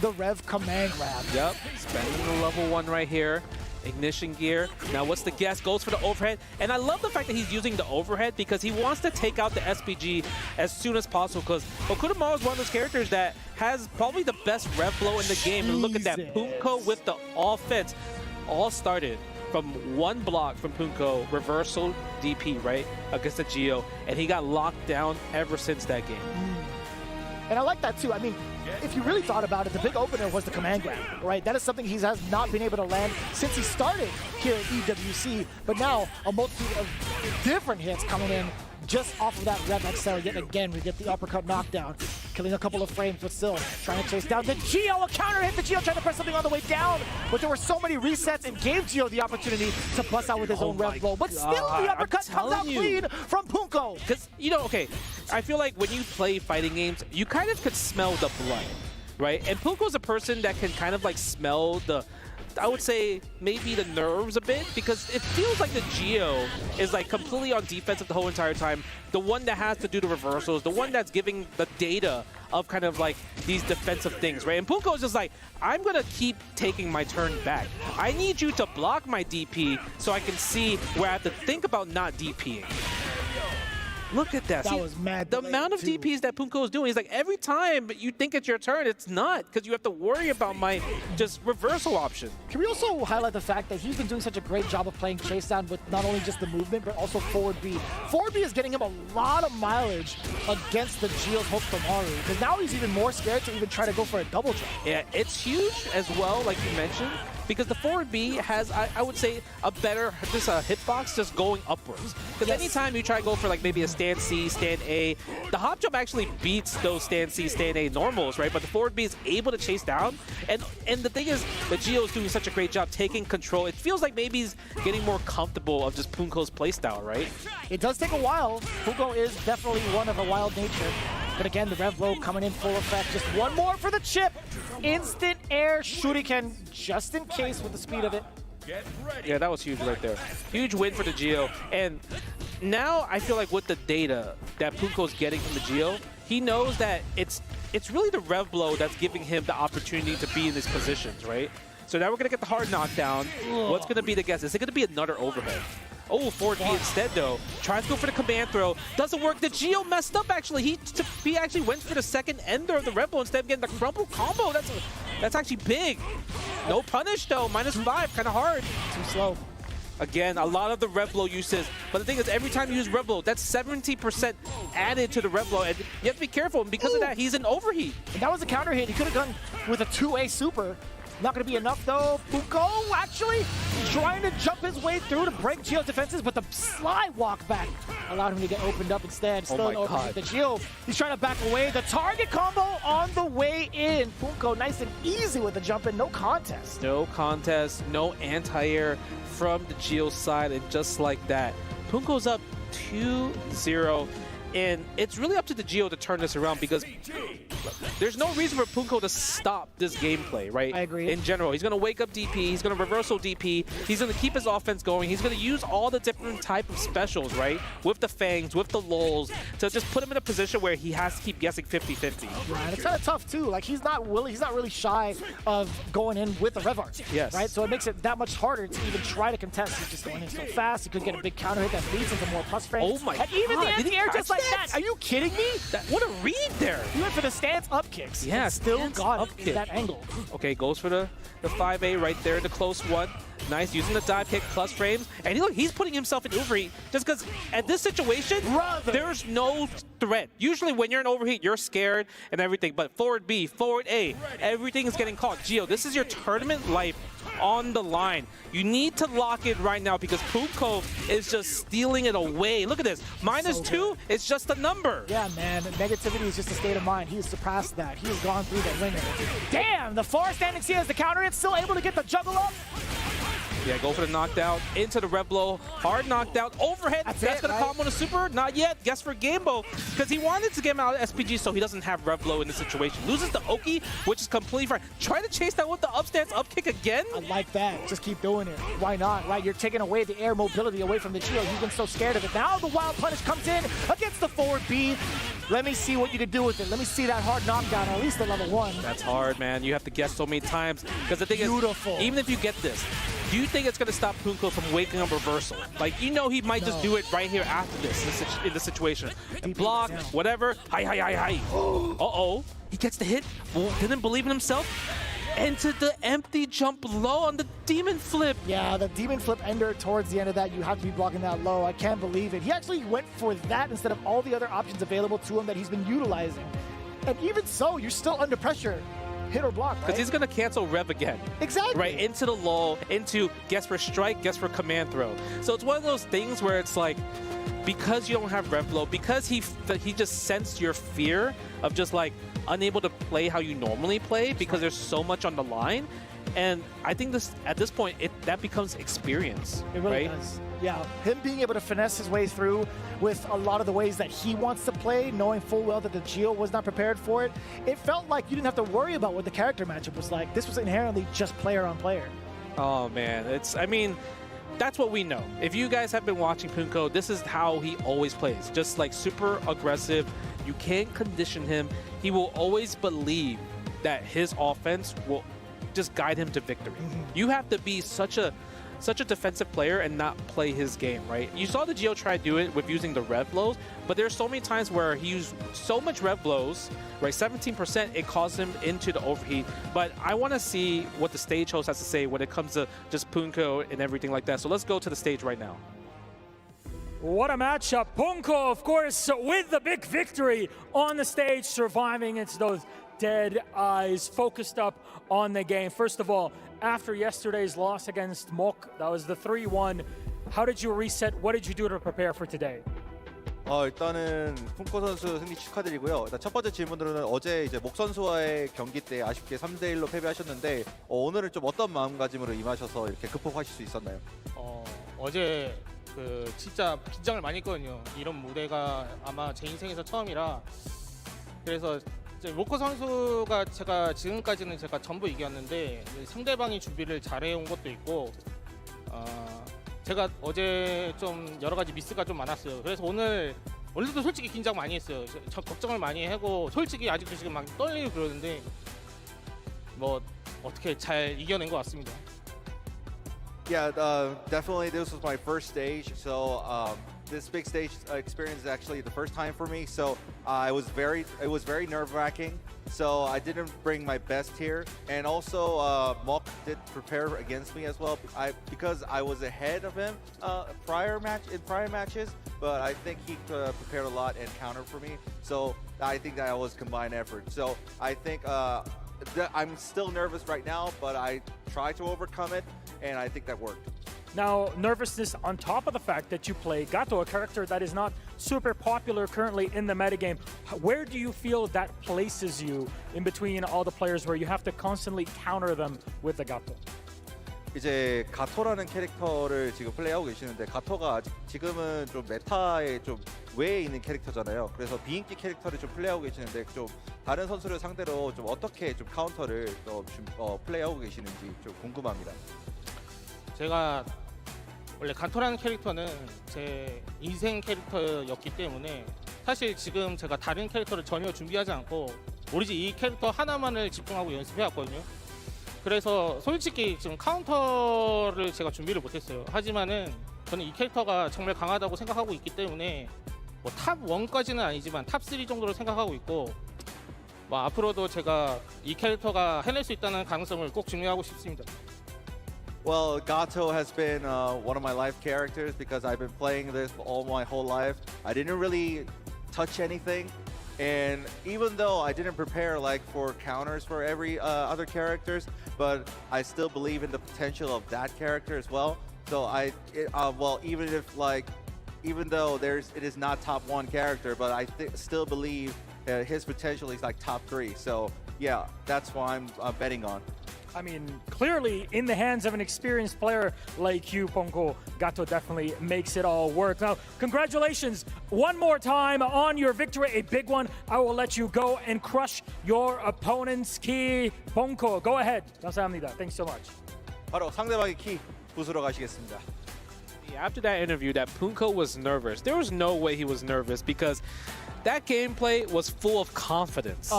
the Rev command grab. Yep, spending the level 1 right here. Ignition gear. Now what's the guess? Goes for the overhead. And I love the fact that he's using the overhead because he wants to take out the SPG as soon as possible, because Okudomaru is one of those characters that has probably the best rev blow in the game. And look at that, Punko with the offense. All started from one block from Punko, reversal DP, right, against the Geo. And he got locked down ever since that game. And I like that too. I mean, if you really thought about it, the big opener was the command grab, right? That is something he has not been able to land since he started here at EWC. But now, a multitude of different hits coming in just off of that Rev XL. Yet again, we get the uppercut knockdown, killing a couple of frames, but still trying to chase down the Geo. A counter hit, the Geo trying to press something on the way down, but there were so many resets and gave Geo the opportunity to bust out with his own Rev blow. But still, the uppercut comes out clean from Punko. Because, you know, okay, I feel like when you play fighting games, you kind of could smell the blood, right? And Punko's a person that can kind of like smell the, I would say, maybe the nerves a bit, because it feels like the Geo is like completely on defensive the whole entire time. The one that has to do the reversals, the one that's giving the data of kind of like these defensive things, right? And Punko is just like, I'm gonna keep taking my turn back. I need you to block my DP so I can see where I have to think about not DPing. Look at that. That was mad. The amount of DPs that Punko is doing is like every time you think it's your turn, it's not, because you have to worry about my just reversal option. Can we also highlight the fact that he's been doing such a great job of playing chase down with not only just the movement, but also forward B. Forward B is getting him a lot of mileage against the Geo's Okudomaru, because now he's even more scared to even try to go for a double jump. Yeah, it's huge as well, like you mentioned, because the forward B has, I would say, a better just a hitbox just going upwards. Because anytime you try to go for like maybe a stand C, stand A, the hop jump actually beats those stand C, stand A normals, right? But the forward B is able to chase down. And the thing is, the Geo is doing such a great job taking control. It feels like maybe he's getting more comfortable of just Punko's playstyle, right? It does take a while. Punko is definitely one of a wild nature. But again, the Rev blow coming in full effect. Just one more for the chip. Instant air shuriken, just in case with the speed of it. Yeah, that was huge right there. Huge win for the Geo. And now I feel like with the data that Punko's getting from the Geo, he knows that it's really the Rev blow that's giving him the opportunity to be in these positions, right? So now we're going to get the hard knockdown. What's going to be the guess? Is it going to be another overhead? Oh, forward B instead, though. Tries to go for the command throw. Doesn't work. The Geo messed up, actually. He actually went for the second ender of the Red Bull instead of getting the crumple combo. That's actually big. No punish, though. -5. Kind of hard. Too slow. Again, a lot of the Red Blow uses. But the thing is, every time you use Red Blow, that's 70% added to the Red Blow. And you have to be careful. And because of that, he's in overheat. And that was a counter hit. He could have gone with a 2A super. Not going to be enough, though. Punko actually trying to jump his way through to break Geo's defenses, but the slide walk back allowed him to get opened up instead. Still an overheat. The Geo, he's trying to back away. The target combo on the way in. Punko nice and easy with the jump in. No contest. No contest. No anti-air from the Geo side. And just like that, Punko's up 2-0. And it's really up to the Geo to turn this around, because there's no reason for Punko to stop this gameplay, right? I agree. In general, he's going to wake up DP, he's going to reversal DP, he's going to keep his offense going, he's going to use all the different type of specials, right? With the fangs, with the lulls, to just put him in a position where he has to keep guessing 50-50. Right, and it's kind of tough too. Like he's not really shy of going in with the Rev Art. Yes. Right, so it makes it that much harder to even try to contest. He's just going in so fast. He could get a big counter hit that leads into more plus frames. Oh my And even God, the did he anti-air catch just like that? that. Are you kidding me? What a read there. He went for the stance up kicks. Yeah, still got up kick. that angle. Okay, goes for the 5A right there, the close one. Nice, using the dive kick plus frames. And look, he's putting himself in overheat just because at this situation, there's no threat. Usually when you're in overheat, you're scared and everything. But forward B, forward A, everything is getting caught. Geo, this is your tournament life on the line. You need to lock it right now because Punko is just stealing it away. Look at this. -2, it's just a number. Yeah, man. Negativity is just a state of mind. He's surpassed that. He's gone through the ringer. Damn, the far standing C has the counter hit, still able to get the juggle up. Yeah, go for the knockdown into the red blow. Hard knockdown, overhead. That's going to call him on a super. Not yet. Guess for Gamebo, because he wanted to get him out of SPG so he doesn't have rev blow in this situation. Loses the Oki, which is completely fine. Try to chase that with the upstance up kick again. I like that. Just keep doing it. Why not, right? You're taking away the air mobility away from the Geo. He's been so scared of it. Now the Wild Punish comes in against the forward B. Let me see what you can do with it. Let me see that hard knockdown, at least at level 1. That's hard, man. You have to guess so many times. Because the thing is, even if you get this, do you think it's going to stop Punko from waking up reversal? Like, you know he might just do it right here after this in the situation. Block, whatever. Hi. Uh-oh. He gets the hit. Didn't believe in himself. Into the empty jump low on the Demon Flip. Yeah, the Demon Flip ender towards the end of that, you have to be blocking that low. I can't believe it. He actually went for that instead of all the other options available to him that he's been utilizing. And even so, you're still under pressure. Hit or block, right? Because he's going to cancel rev again. Exactly. Right, into the low, into guess for strike, guess for command throw. So it's one of those things where it's like, because you don't have rev blow, because he just sensed your fear of just like unable to play how you normally play because there's so much on the line. And I think at this point, that becomes experience. It really does. Yeah, him being able to finesse his way through with a lot of the ways that he wants to play, knowing full well that the Geo was not prepared for it, it felt like you didn't have to worry about what the character matchup was like. This was inherently just player on player. Oh, man. I mean, that's what we know. If you guys have been watching Punko, this is how he always plays. Just like super aggressive. You can't condition him. He will always believe that his offense will just guide him to victory. You have to be such a defensive player and not play his game, right? You saw the Geo try to do it with using the rev blows, but there's so many times where he used so much rev blows, right? 17%, it caused him into the overheat. But I want to see what the stage host has to say when it comes to just Punko and everything like that. So let's go to the stage right now. What a matchup. Punko, of course, with the big victory on the stage, surviving into those dead eyes, focused up on the game. First of all, after yesterday's loss against Mok, that was the 3-1. How did you reset? What did you do to prepare for today? 일단은 푼코 선수 승리 축하드리고요. 일단 첫 번째 질문으로는 어제 이제 목 선수와의 경기 때 아쉽게 3대1로 패배하셨는데 오늘은 좀 어떤 마음가짐으로 임하셔서 이렇게 극복하실 수 있었나요? 어제 진짜 긴장을 많이 했거든요. 이런 무대가 아마 제 인생에서 처음이라 그래서 모코 선수가 지금까지는 제가 전부 이겼는데 상대방이 준비를 잘해온 것도 있고 제가 어제 좀 여러 가지 미스가 좀 많았어요. 그래서 오늘도 솔직히 긴장 많이 했어요. 저 걱정을 많이 하고 솔직히 아직도 지금 막 떨리고 그러는데 뭐 어떻게 잘 이겨낸 것 같습니다. Yeah, definitely this was my first stage, so this big stage experience is actually the first time for me, so it was very nerve-wracking, so I didn't bring my best here, and also Mok did prepare against me as well, because I was ahead of him in prior matches, but I think he prepared a lot and countered for me, so I think that was combined effort. So I think I'm still nervous right now, but I tried to overcome it, and I think that worked. Now, nervousness on top of the fact that you play Gato, a character that is not super popular currently in the metagame. Where do you feel that places you in between all the players where you have to constantly counter them with the Gato? 이제 가토라는 캐릭터를 지금 플레이하고 계시는데 가토가 지금은 좀 메타에 좀 외에 있는 캐릭터잖아요. 그래서 비인기 캐릭터를 좀 플레이하고 계시는데 좀 다른 선수를 상대로 좀 어떻게 좀 카운터를 좀 플레이하고 계시는지 좀 궁금합니다. 제가 원래 가토라는 캐릭터는 제 인생 캐릭터였기 때문에 사실 지금 제가 다른 캐릭터를 전혀 준비하지 않고 오로지 이 캐릭터 하나만을 집중하고 연습해왔거든요. 그래서 솔직히 지금 카운터를 제가 준비를 못했어요. 하지만은 저는 이 캐릭터가 정말 강하다고 생각하고 있기 때문에 뭐 탑 1까지는 아니지만 탑 3 정도로 생각하고 있고 뭐 앞으로도 제가 이 캐릭터가 해낼 수 있다는 가능성을 꼭 증명하고 싶습니다. Well, Gato has been one of my life characters because I've been playing this all my whole life. I didn't really touch anything. And even though I didn't prepare like for counters for every other characters, but I still believe in the potential of that character as well. So well, even though it is not top 1 character, but I still believe his potential is like top 3. So yeah, that's why I'm betting on. I mean, clearly in the hands of an experienced player like you, Punko, Gato definitely makes it all work. Now, congratulations one more time on your victory, a big one. I will let you go and crush your opponent's key. Punko, go ahead. 감사합니다. Thanks so much. 바로 상대방의 키 부수러 가시겠습니다. After that interview, that Punko was nervous. There was no way he was nervous because that gameplay was full of confidence.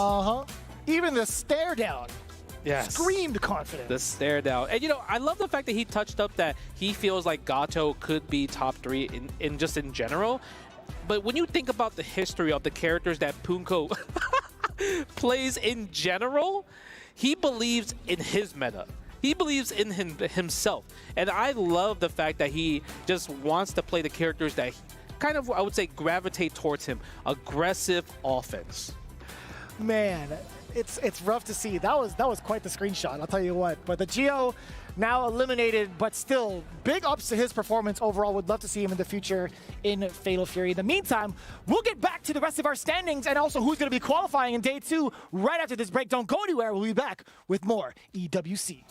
Even the stare down. Yes. Screamed confidence. The stare down. And, you know, I love the fact that he touched up that he feels like Gato could be top 3 in just in general. But when you think about the history of the characters that Punko plays in general, he believes in his meta. He believes in himself. And I love the fact that he just wants to play the characters that kind of, I would say, gravitate towards him. Aggressive offense. Man, it's rough to see. That was quite the screenshot, I'll tell you what. But the Geo now eliminated, but still big ups to his performance overall. Would love to see him in the future in Fatal Fury. In the meantime, we'll get back to the rest of our standings and also who's going to be qualifying in day 2 right after this break. Don't go anywhere. We'll be back with more EWC.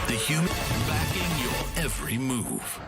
The human backing your every move.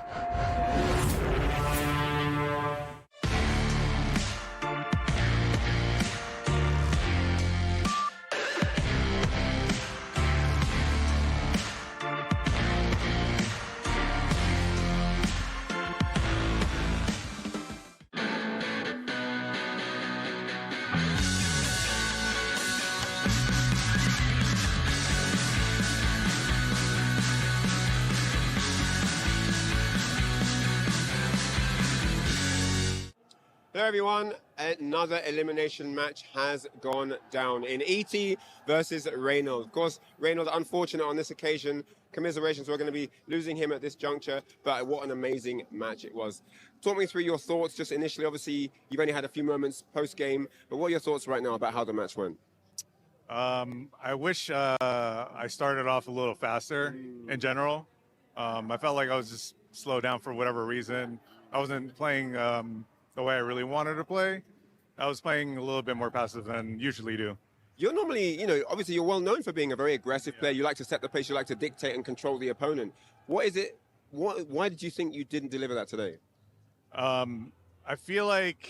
Hello everyone, another elimination match has gone down in ET versus Reynald. Of course, Reynald unfortunate on this occasion. Commiserations, we're going to be losing him at this juncture, but what an amazing match it was. Talk me through your thoughts just initially. Obviously, you've only had a few moments post-game, but what are your thoughts right now about how the match went? I wish I started off a little faster in general. I felt like I was just slowed down for whatever reason. I wasn't playing the way I really wanted to play. I was playing a little bit more passive than usually do. You're normally, you know, obviously you're well known for being a very aggressive player. You like to set the pace, you like to dictate and control the opponent. What is it, why did you think you didn't deliver that today? I feel like,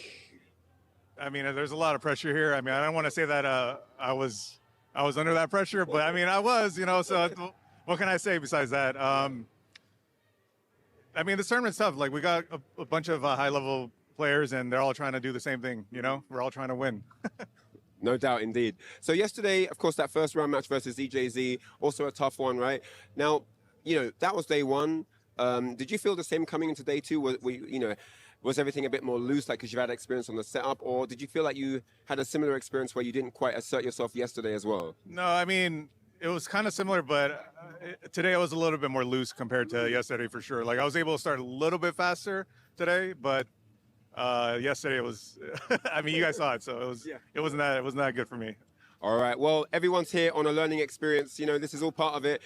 I mean, there's a lot of pressure here. I mean, I don't want to say that I was under that pressure, but I mean, I was, you know, so what can I say besides that? I mean, this tournament's tough. Like, we got a bunch of high-level players, and they're all trying to do the same thing, you know? We're all trying to win. No doubt, indeed. So yesterday, of course, that first round match versus EJZ, also a tough one, right? Now, you know, that was day 1. Did you feel the same coming into day 2? Was everything a bit more loose, like because you've had experience on the setup, or did you feel like you had a similar experience where you didn't quite assert yourself yesterday as well? No, I mean, it was kind of similar, but today I was a little bit more loose compared to yesterday for sure. Like, I was able to start a little bit faster today, but yesterday it was, I mean, you guys saw it, so it wasn't that good for me. All right, well, everyone's here on a learning experience. You know, this is all part of it.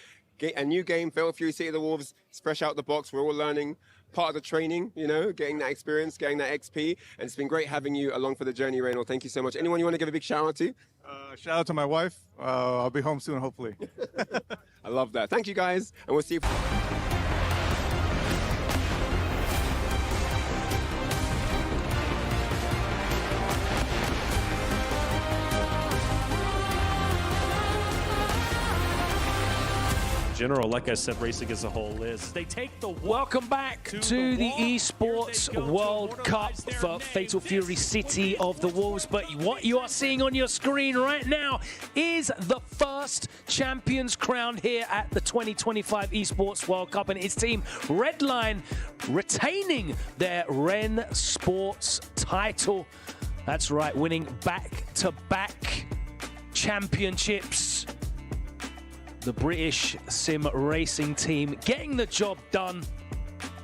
A new game, Fatal Fury City of the Wolves. It's fresh out the box. We're all learning. Part of the training, you know, getting that experience, getting that XP. And it's been great having you along for the journey, Reynald. Thank you so much. Anyone you want to give a big shout out to? Shout out to my wife. I'll be home soon, hopefully. I love that. Thank you, guys. And we'll see you. General, like I said, racing as a whole is they take the welcome back to the Esports World Cup for Fatal Fury City of the Wolves. But what you are seeing on your screen right now is the first champions crowned here at the 2025 Esports World Cup, and its team Redline retaining their Ren Sports title. That's right, winning back-to-back championships. The British sim racing team getting the job done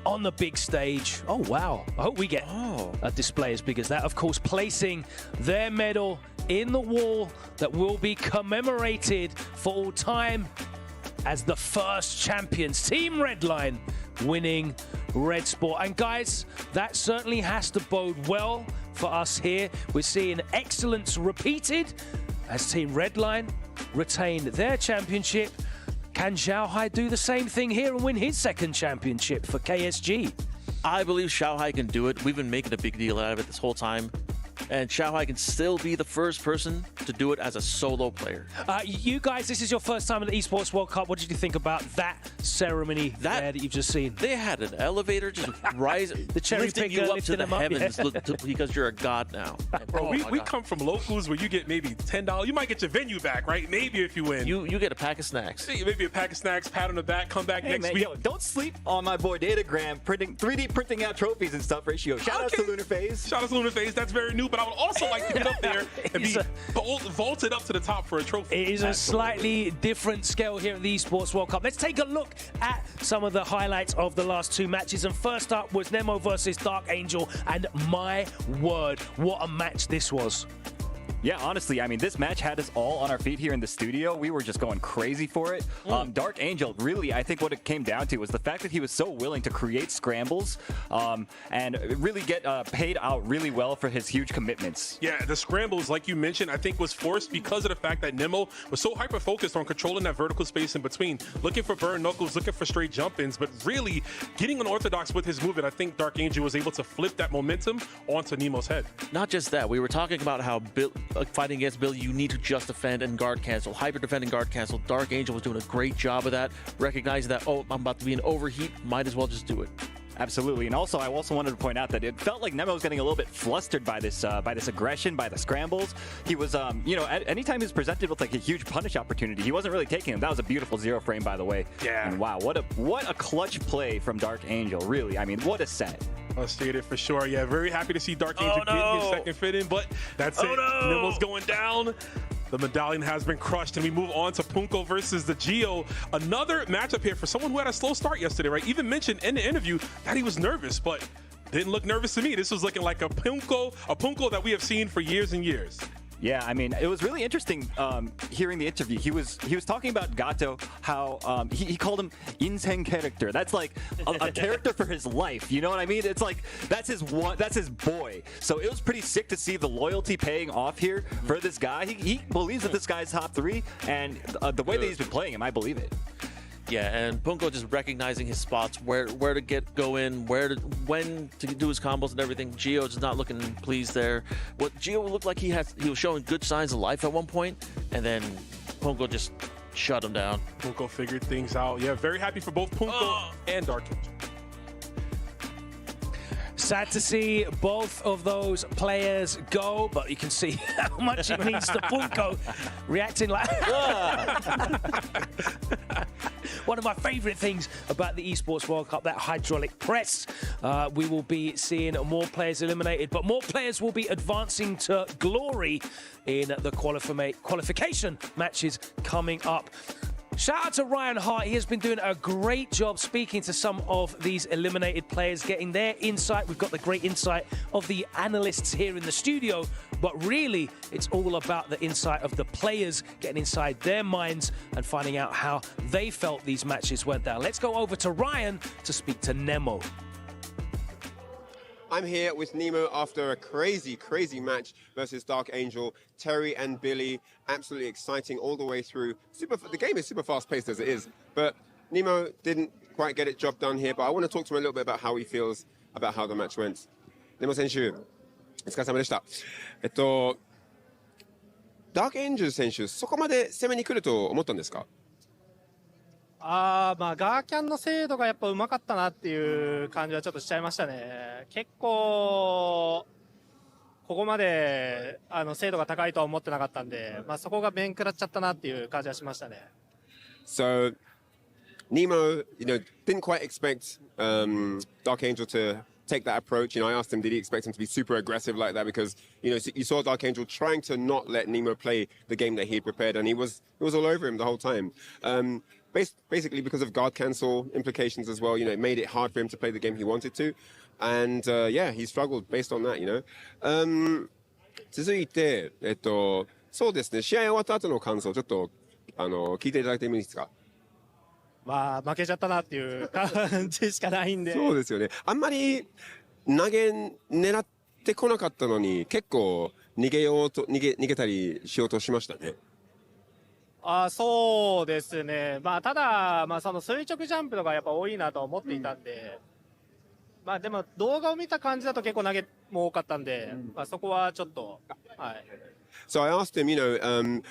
on the big stage. Oh, wow. I hope we get a display as big as that. Of course, placing their medal in the wall that will be commemorated for all time. as the first champions. Team Redline winning Red Sport. And guys, that certainly has to bode well for us here. We're seeing excellence repeated as Team Redline retain their championship. Can Xiaohai do the same thing here and win his second championship for KSG? I believe Xiaohai can do it. We've been making a big deal out of it this whole time. And Xiaohai can still be the first person to do it as a solo player. You guys, this is your first time at the Esports World Cup. What did you think about that ceremony that you've just seen? They had an elevator just rising, the cherry lifting you up to the heavens because you're a god now. Bro, we come from locals where you get maybe $10. You might get your venue back, right? Maybe if you win. You get a pack of snacks. Maybe a pack of snacks, pat on the back, come back next week. Yo, don't sleep on my boy Datagram, 3D printing out trophies and stuff, Ratio. Shout out to Lunar Phase. Shout out to Lunar Phase. That's very new, but I would also like to get up there and be vaulted up to the top for a trophy. It is a slightly different scale here at the Esports World Cup. Let's take a look at some of the highlights of the last two matches. And first up was Nemo versus Dark Angel. And my word, what a match this was. Yeah, honestly, I mean, this match had us all on our feet here in the studio. We were just going crazy for it. Dark Angel, really, I think what it came down to was the fact that he was so willing to create scrambles and really get paid out really well for his huge commitments. Yeah, the scrambles, like you mentioned, I think was forced because of the fact that Nemo was so hyper-focused on controlling that vertical space in between, looking for burn knuckles, looking for straight jump-ins, but really getting unorthodox with his movement. I think Dark Angel was able to flip that momentum onto Nemo's head. Not just that, we were talking about how fighting against Billy, you need to just defend and guard cancel. Hyper defend and guard cancel. Dark Angel was doing a great job of that, recognizing that, oh, I'm about to be in overheat, might as well just do it. Absolutely, and also I wanted to point out that it felt like Nemo was getting a little bit flustered by this aggression, by the scrambles. He was, you know, anytime he was presented with like a huge punish opportunity, he wasn't really taking them. That was a beautiful zero frame, by the way. Yeah. And wow, what a clutch play from Dark Angel. Really, I mean, what a set. I'll state it for sure. Yeah, very happy to see Dark Angel get his second fit in, but that's it. Nemo's going down. The medallion has been crushed, and we move on to Punko versus the Geo. Another matchup here for someone who had a slow start yesterday, right? Even mentioned in the interview that he was nervous, but didn't look nervous to me. This was looking like a Punko that we have seen for years and years. Yeah, I mean, it was really interesting hearing the interview. He was talking about Gato, how he called him insane character. That's like a character for his life. You know what I mean? It's like that's his boy. So it was pretty sick to see the loyalty paying off here for this guy. He believes that this guy's top 3, and the way that he's been playing him, I believe it. Yeah, and Punko just recognizing his spots, where to go in, when to do his combos and everything. Geo just not looking pleased there. What Geo looked like he was showing good signs of life at one point, and then Punko just shut him down. Punko figured things out. Yeah, very happy for both Punko and Dark Angel. Sad to see both of those players go, but you can see how much it means to Punko reacting like one of my favorite things about the Esports World Cup, that hydraulic press. We will be seeing more players eliminated, but more players will be advancing to glory in the qualification matches coming up. Shout out to Ryan Hart. He has been doing a great job speaking to some of these eliminated players, getting their insight. We've got the great insight of the analysts here in the studio, but really it's all about the insight of the players, getting inside their minds and finding out how they felt these matches went down. Let's go over to Ryan to speak to Nemo. I'm here with Nemo after a crazy match versus Dark Angel. Terry and Billy, absolutely exciting all the way through. The game is super fast-paced as it is, but Nemo didn't quite get it job done here, but I want to talk to him a little bit about how he feels about how the match went. Nemo 選手、お疲れ様でした。ダークエンジェル選手、そこまで攻めに来ると思ったんですか？まあガーキャンの精度がやっぱうまかったなっていう感じはちょっとしちゃいましたね。結構ここまで精度が高いとは思ってなかったんで、まあそこが面食らっちゃったなっていう感じはしましたね。So Nemo, didn't quite expect Dark Angel to take that approach. I asked him, did he expect him to be super aggressive like that? Because, you saw Dark Angel trying to not let Nemo play the game that he had prepared, and he was all over him the whole time. Basically because of guard cancel implications as well, it made it hard for him to play the game he wanted to. And, yeah, he struggled based on that, 続いて、そうですね、試合終わった後の感想、ちょっと、聞いていただいてもいいですか？まあ負けちゃったなっていう感じしかないんで。そうですよね。あんまり投げ狙ってこなかったのに結構逃げたりしようとしましたね。そうですね。まあただまあその垂直ジャンプとかやっぱ多いなと思っていたんで、まあでも動画を見た感じだと結構投げも多かったんで、まあそこはちょっとはい。So I asked him,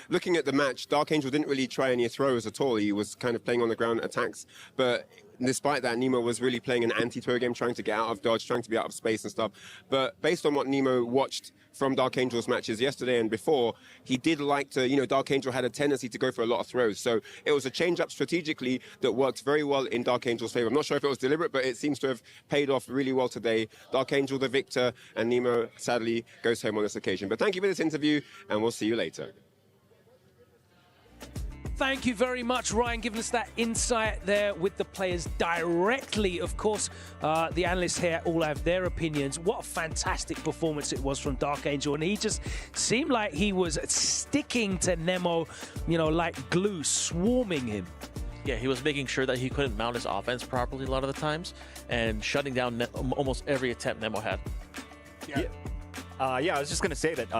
looking at the match, Dark Angel didn't really try any throws at all. He was kind of playing on the ground attacks. But despite that, Nemo was really playing an anti-throw game, trying to get out of dodge, trying to be out of space and stuff. But based on what Nemo watched from Dark Angel's matches yesterday and before, he did like to, Dark Angel had a tendency to go for a lot of throws. So it was a change-up strategically that worked very well in Dark Angel's favor. I'm not sure if it was deliberate, but it seems to have paid off really well today. Dark Angel, the victor, and Nemo, sadly, goes home on this occasion. But thank you for this interview, and we'll see you later. Thank you very much, Ryan, giving us that insight there with the players directly. Of course, the analysts here all have their opinions. What a fantastic performance it was from Dark Angel. And he just seemed like he was sticking to Nemo, like glue, swarming him. Yeah, he was making sure that he couldn't mount his offense properly a lot of the times and shutting down almost every attempt Nemo had. Yeah, I was just going to say that,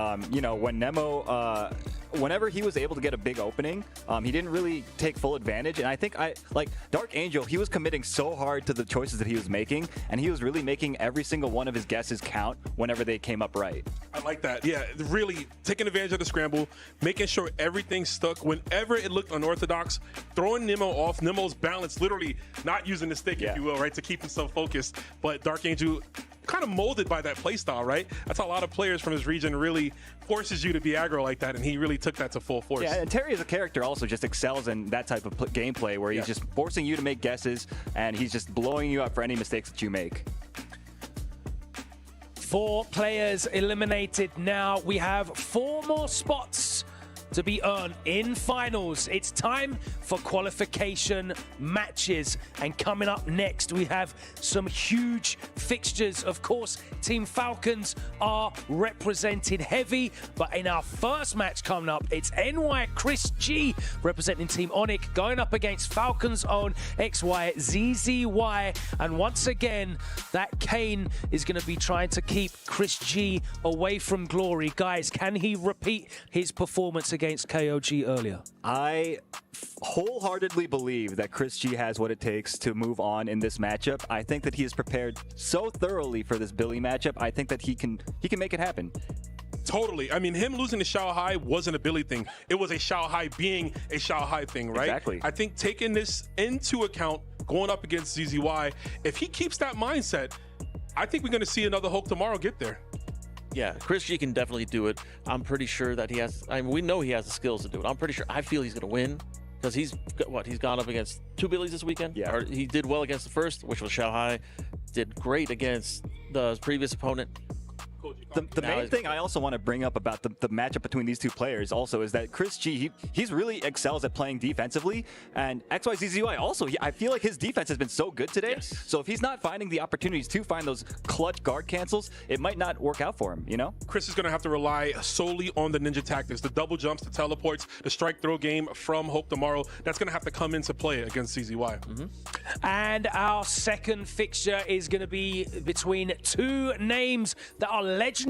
when Nemo, whenever he was able to get a big opening, he didn't really take full advantage. And I think Dark Angel, he was committing so hard to the choices that he was making, and he was really making every single one of his guesses count whenever they came up right. I like that. Yeah, really taking advantage of the scramble, making sure everything stuck whenever it looked unorthodox, throwing Nemo off. Nemo's balance, literally not using the stick, if you will, right, to keep himself focused. But Dark Angel kind of molded by that play style, right? That's how a lot of players from his region really forces you to be aggro like that, and he really took that to full force. Yeah, and Terry as a character also just excels in that type of gameplay where he's just forcing you to make guesses, and he's just blowing you up for any mistakes that you make. 4 players eliminated now. We have 4 more spots to be earned in finals. It's time for qualification matches. And coming up next, we have some huge fixtures. Of course, Team Falcons are represented heavy, but in our first match coming up, it's NY Chris G representing Team Onic going up against Falcons' own XY ZZY. And once again, that Kane is going to be trying to keep Chris G away from glory. Guys, can he repeat his performance against KOG earlier? I wholeheartedly believe that Chris G has what it takes to move on in this matchup. I think that he is prepared so thoroughly for this Billy matchup. I think that he can make it happen. Totally. I mean, him losing to Xiao Hai wasn't a Billy thing. It was a Xiao Hai being a Xiao Hai thing, right? Exactly. I think taking this into account, going up against ZZY, if he keeps that mindset, I think we're going to see another Hulk tomorrow get there. Yeah, Chris G can definitely do it. I'm pretty sure that he has, we know he has the skills to do it. I feel he's going to win because he's gone up against 2 Billies this weekend? Yeah. Or he did well against the first, which was Xiao Hai. Did great against the previous opponent. The main thing I also want to bring up about the matchup between these 2 players also is that Chris G, he's really excels at playing defensively, and XYZZY also, I feel like his defense has been so good today. Yes. So if he's not finding the opportunities to find those clutch guard cancels, it might not work out for him, Chris is going to have to rely solely on the ninja tactics, the double jumps, the teleports, the strike throw game from Hope tomorrow. That's going to have to come into play against ZZY. And our second fixture is going to be between 2 names that are legendary.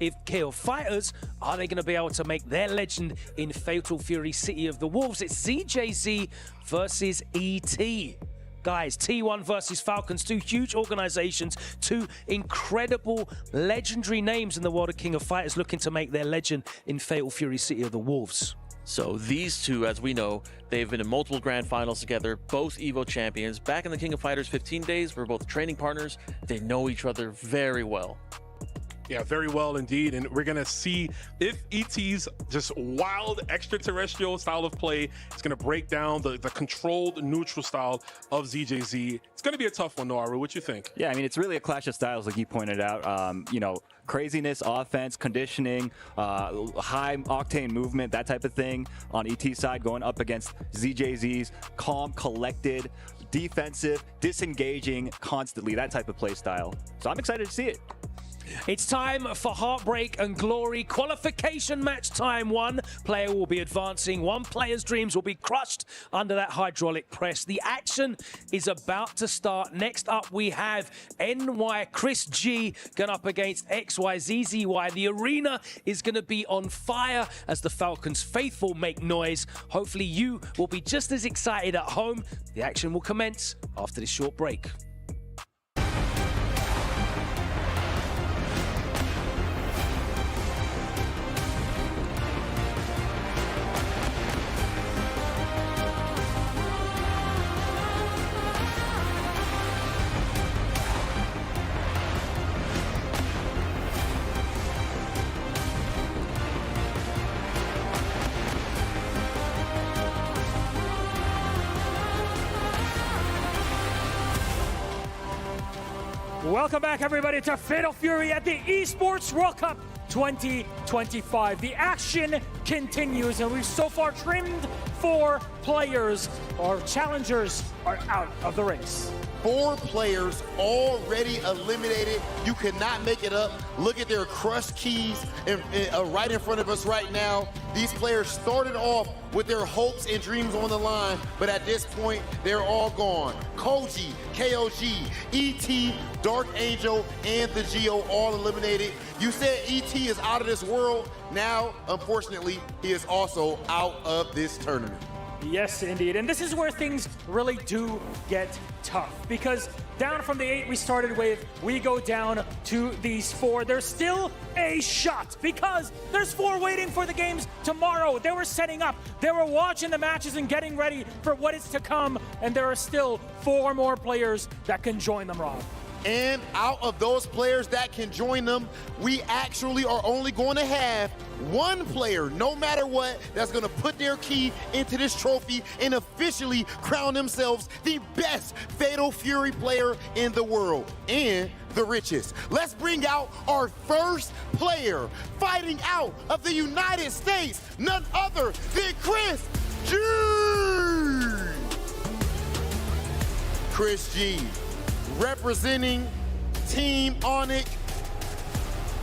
If KO Fighters, are they going to be able to make their legend in Fatal Fury City of the Wolves? It's ZJZ versus ET. Guys, T1 versus Falcons, 2 huge organizations, 2 incredible legendary names in the world of King of Fighters looking to make their legend in Fatal Fury City of the Wolves. So these 2, as we know, they've been in multiple grand finals together, both EVO champions. Back in the King of Fighters 15 days, we're both training partners. They know each other very well. Yeah, very well indeed. And we're going to see if ET's just wild extraterrestrial style of play is going to break down the controlled neutral style of ZJZ. It's going to be a tough one, Noaru. What you think? Yeah, I mean, it's really a clash of styles, like you pointed out. Craziness, offense, conditioning, high octane movement, that type of thing on ET's side, going up against ZJZ's calm, collected, defensive, disengaging constantly, that type of play style. So I'm excited to see it. It's time for Heartbreak and Glory qualification match time. One player will be advancing. One player's dreams will be crushed under that hydraulic press. The action is about to start. Next up, we have NY Chris G going up against XYZZY. The arena is going to be on fire as the Falcons faithful make noise. Hopefully you will be just as excited at home. The action will commence after this short break. Welcome back, everybody, to Fatal Fury at the Esports World Cup 2025. The action continues, and we've so far trimmed 4 players. Our challengers are out of the race. 4 players already eliminated. You cannot make it up. Look at their crushed keys right in front of us right now. These players started off with their hopes and dreams on the line, but at this point, they're all gone. Koji, KOG, ET, Dark Angel, and the Geo all eliminated. You said ET is out of this world. Now, unfortunately, he is also out of this tournament. Yes, indeed. And this is where things really do get tough, because down from the 8 we started with, we go down to these 4. There's still a shot because there's 4 waiting for the games tomorrow. They were setting up, they were watching the matches and getting ready for what is to come, and there are still 4 more players that can join them, Rob. And out of those players that can join them, we actually are only going to have 1 player, no matter what, that's going to put their key into this trophy and officially crown themselves the best Fatal Fury player in the world and the richest. Let's bring out our first player fighting out of the United States, none other than Chris G. Chris G. representing Team Onyx.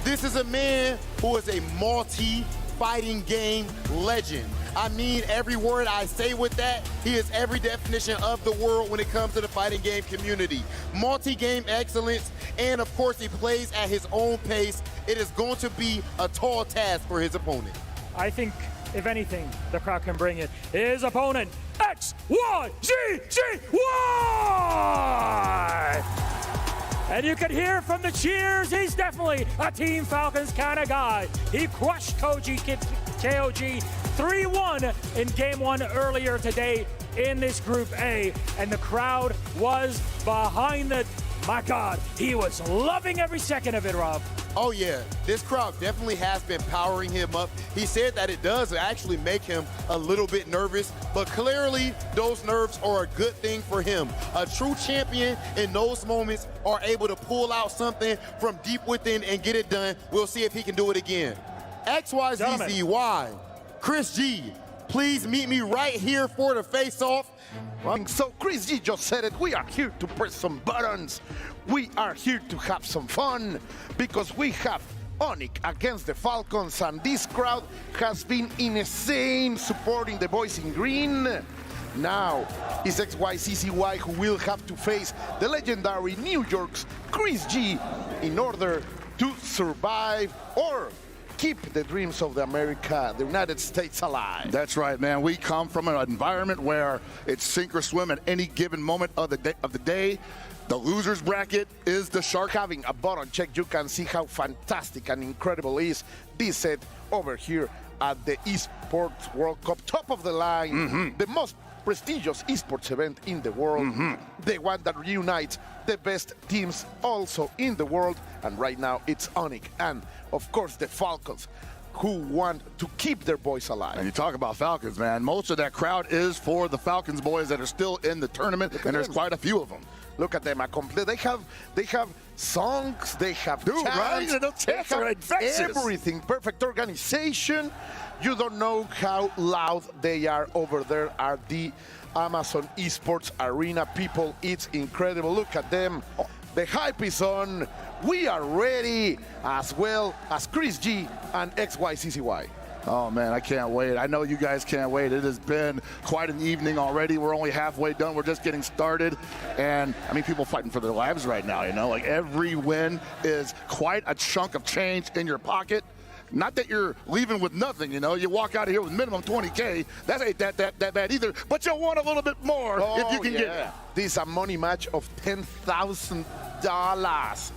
This is a man who is a multi-fighting game legend. I mean every word I say with that. He is every definition of the world when it comes to the fighting game community. Multi-game excellence, and of course he plays at his own pace. It is going to be a tall task for his opponent. I think, if anything, the crowd can bring it. His opponent, XYZZY! And you can hear from the cheers, he's definitely a Team Falcons kind of guy. He crushed KOG 3-1 in Game 1 earlier today in this Group A, and the crowd was behind it. My God, he was loving every second of it, Rob. Oh yeah, this crowd definitely has been powering him up. He said that it does actually make him a little bit nervous, but clearly those nerves are a good thing for him. A true champion in those moments are able to pull out something from deep within and get it done. We'll see if he can do it again. XYZZY, Chris G, please meet me right here for the face-off. So Chris G just said it, we are here to press some buttons. We are here to have some fun because we have Onyx against the Falcons, and this crowd has been insane supporting the boys in green. Now it's XYZZY who will have to face the legendary New York's Chris G in order to survive or keep the dreams of the United States alive. That's right, man. We come from an environment where it's sink or swim at any given moment of the day. The loser's bracket is the shark. Having a button check, you can see how fantastic and incredible is this set over here at the Esports World Cup. Top of the line, the most prestigious esports event in the world, the one that reunites the best teams also in the world, and right now it's Onyx and of course the Falcons, who want to keep their boys alive. And you talk about Falcons, man, most of that crowd is for the Falcons boys that are still in the tournament, and there's quite a few of them. Look at them, they have songs, they have chants, right? They have everything, perfect organization. You don't know how loud they are over there at the Amazon Esports Arena. People, it's incredible. Look at them. The hype is on. we are ready, as well as Chris G and XYCCY. Oh man, I can't wait. I know you guys can't wait. It has been quite an evening already. We're only halfway done. We're just getting started. And I mean, people fighting for their lives right now, you know? Like every win is quite a chunk of change in your pocket. Not that you're leaving with nothing, you know? You walk out of here with minimum 20K. That ain't that bad either. But you'll want a little bit more if you can get it. This is a money match of $10,000.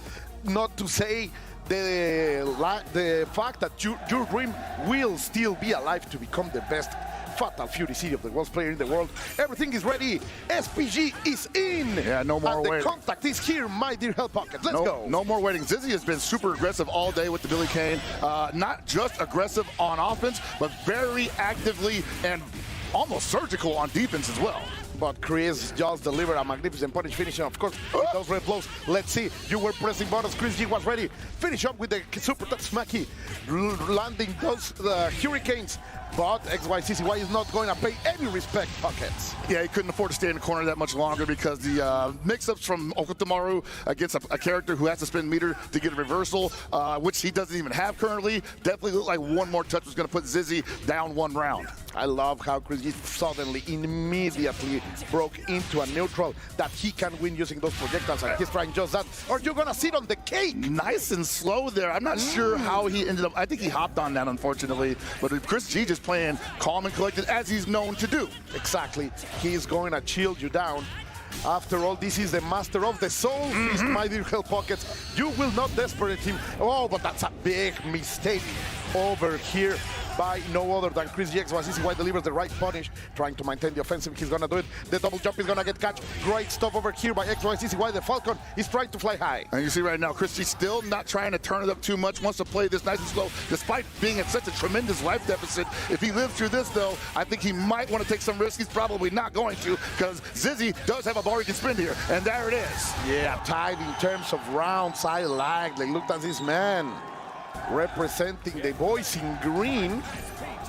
Not to say the fact that your dream will still be alive to become the best Fatal Fury City of the worst player in the world. Everything is ready. SPG is in. Yeah, no more waiting. The contact is here, my dear Hell Pocket. Let's go. No more waiting. Zizzy has been super aggressive all day with the Billy Kane. Not just aggressive on offense, but very actively and almost surgical on defense as well. But Chris just delivered a magnificent punish, finishing, of course, with those red blows. Let's see. You were pressing buttons. Chris G was ready. Finish up with the super top smacky, landing those hurricanes. But XYCCY is not going to pay any respect, Pockets. Yeah, he couldn't afford to stay in the corner that much longer because the mix-ups from Okutomaru against a character who has to spend meter to get a reversal, which he doesn't even have currently, definitely looked like one more touch was going to put Zizzy down one round. I love how Chris G suddenly, immediately broke into a neutral that he can win using those projectiles, and he's trying just that. Or you're going to sit on the cake. Nice and slow there. I'm not sure how he ended up. I think he hopped on that, unfortunately. But Chris G just playing calm and collected as he's known to do. Exactly. He's going to chill you down. After all, this is the master of the soul feast, my dear Hell Pockets. You will not desperate him. Oh, but that's a big mistake over here by no other than Chris G. XYCCY delivers the right punish, trying to maintain the offensive. He's gonna do it. The double jump is gonna get catch. Great stuff over here by XYCCY. The Falcon is trying to fly high. And you see right now, Chris G still not trying to turn it up too much, wants to play this nice and slow, despite being at such a tremendous life deficit. If he lives through this, though, I think he might want to take some risks. He's probably not going to, because Zizzy does have a bar he can spin here, and there it is. Yeah, tied in terms of rounds. I like. They looked at this man representing the boys in green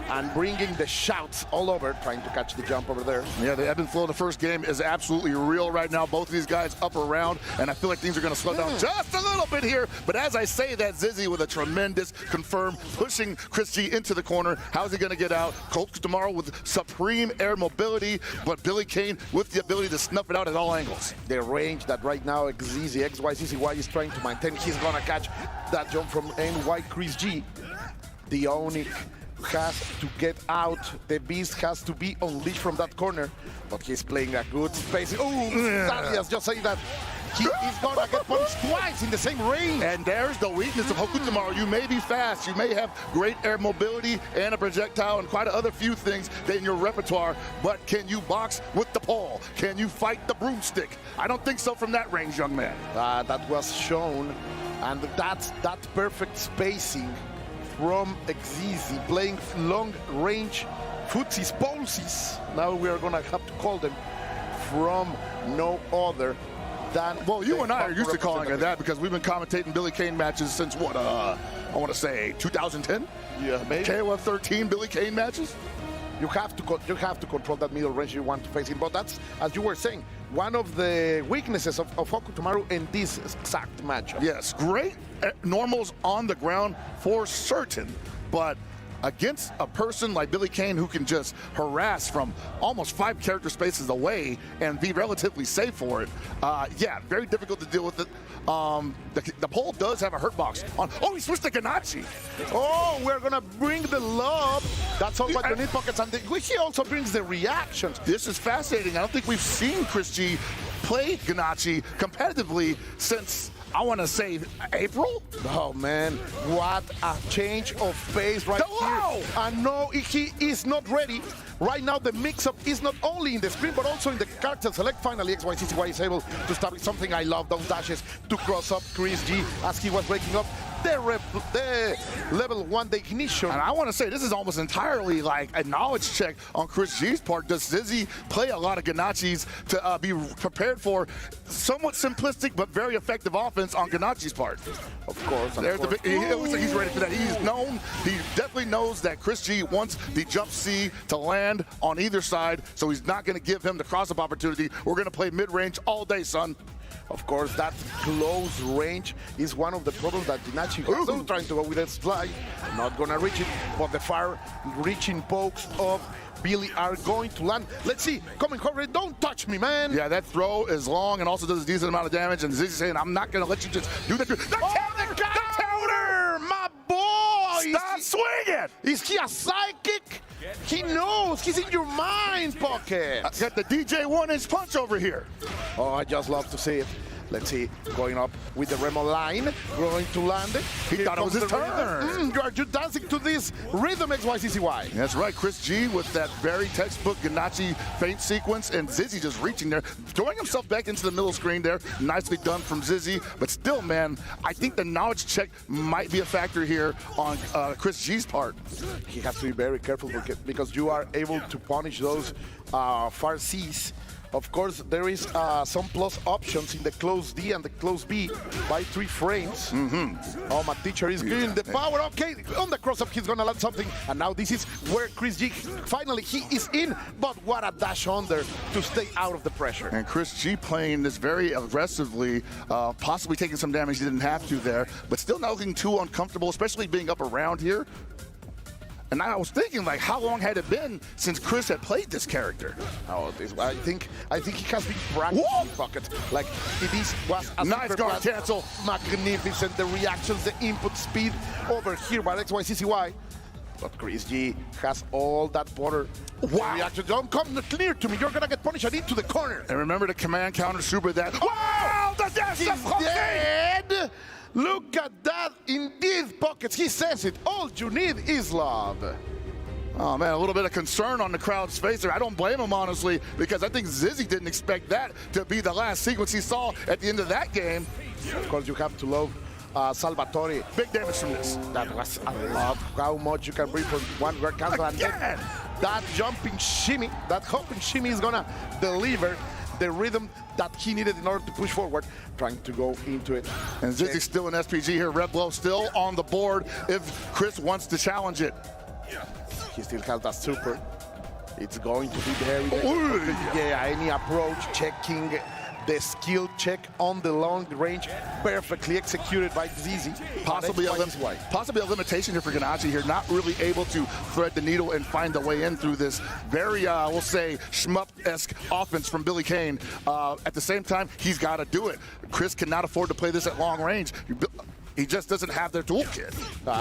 and bringing the shouts all over, trying to catch the jump over there. Yeah, the ebb and flow of the first game is absolutely real right now. Both of these guys up around, and I feel like things are going to slow down just a little bit here. But as I say that, Zizzy with a tremendous confirm, pushing Chris G into the corner. How's he going to get out? Colt tomorrow with supreme air mobility, but Billy Kane with the ability to snuff it out at all angles. The range that right now XYCCY is trying to maintain. He's going to catch that jump from NY Chris G. The Onyx has to get out. The beast has to be unleashed from that corner, but he's playing a good space. Oh, Darius just saying that he is gonna get punished twice in the same range. And there's the weakness of Okutomaru. You may be fast, you may have great air mobility and a projectile and quite a other few things in your repertoire, but can you box with the pole? Can you fight the broomstick? I don't think so from that range, young man. That was shown, and that's that perfect spacing from XZ, playing long-range footsies, polesies. Now we are going to have to call them from no other than... Well, you and I are used to calling it that because we've been commentating Billy Kane matches since, what, I want to say 2010? Yeah, maybe. KOF 13 Billy Kane matches? You have to control that middle range you want to face him. But that's, as you were saying, one of the weaknesses of Okutomaru in this exact matchup. Yes, great normals on the ground for certain, but against a person like Billy Kane who can just harass from almost 5 character spaces away and be relatively safe for it, yeah, very difficult to deal with it. The pole does have a hurt box on. Oh, he switched to Ganachi. Oh, we're gonna bring the love. That's all what you need, Pockets. And he also brings the reactions. This is fascinating. I don't think we've seen Chris G play Ganachi competitively since, I want to say, April? Oh, man. What a change of pace right here. And no, he is not ready. Right now, the mix-up is not only in the screen, but also in the character select. Finally, XYCCY is able to establish something I love, those dashes to cross up Chris G as he was breaking up the level 1, the ignition. And I want to say, this is almost entirely like a knowledge check on Chris G's part. Does Zizzy play a lot of Ganachis to be prepared for somewhat simplistic but very effective offense on Ganachi's part? Of course. There's the big, it looks like he's ready for that. He's known, he definitely knows that Chris G wants the jump C to land on either side, so he's not going to give him the cross-up opportunity. We're going to play mid-range all day, son. Of course, that close range is one of the problems that Gennady has. Still trying to go with a slide, not gonna reach it, but the far-reaching pokes of Billy are going to land. Let's see, coming forward, don't touch me, man. Yeah, that throw is long and also does a decent amount of damage, and Zizzy saying, I'm not gonna let you just do that. The counter, my boy! Stop swinging! Is he a psychic? He knows, he's in your mind, Pocket. Got the DJ 1-inch punch over here. Oh, I just love to see it. Let's see, going up with the Remo line, going to land it. He thought it was his turn. You are just dancing to this rhythm, XYCCY. That's right, Chris G with that very textbook Gennady feint sequence, and Zizzy just reaching there, throwing himself back into the middle screen there. Nicely done from Zizzy, but still, man, I think the knowledge check might be a factor here on Chris G's part. He has to be very careful because you are able to punish those far Cs. Of course, there is some plus options in the close D and the close B by 3 frames. Oh, my teacher is giving the power. Okay, on the cross-up, he's going to land something. And now this is where Chris G, finally, he is in. But what a dash under to stay out of the pressure. And Chris G playing this very aggressively, possibly taking some damage he didn't have to there, but still not looking too uncomfortable, especially being up around here. And I was thinking, like, how long had it been since Chris had played this character? Oh, I think he has been practicing Pocket. Like, this was a nice guard cancel. Magnificent. The reactions, the input speed over here by XYCCY. But Chris G has all that border. Wow. Reaction. Don't come clear to me. You're going to get punished. I need to the corner. And remember the command counter super that. Wow! The dash He's dead! Look at that, indeed, Pockets. He says it. All you need is love. Oh, man, a little bit of concern on the crowd's face there. I don't blame him, honestly, because I think Zizzy didn't expect that to be the last sequence he saw at the end of that game. Of course, you have to love Salvatore. Big damage from this. That was a lot. How much you can bring from one guard cancel. And then that jumping shimmy, that hopping shimmy is going to deliver the rhythm that he needed in order to push forward, trying to go into it. And Zizzy's still in SPG here. Red Blow still on the board if Chris wants to challenge it. He still has that super. It's going to be very yeah, any approach, checking the skill check on the long range, perfectly executed by Zizzy. Possibly a limitation here for Gennady here, not really able to thread the needle and find the way in through this very, we'll say, shmup-esque offense from Billy Kane. At the same time, he's got to do it. Chris cannot afford to play this at long range. He just doesn't have their toolkit.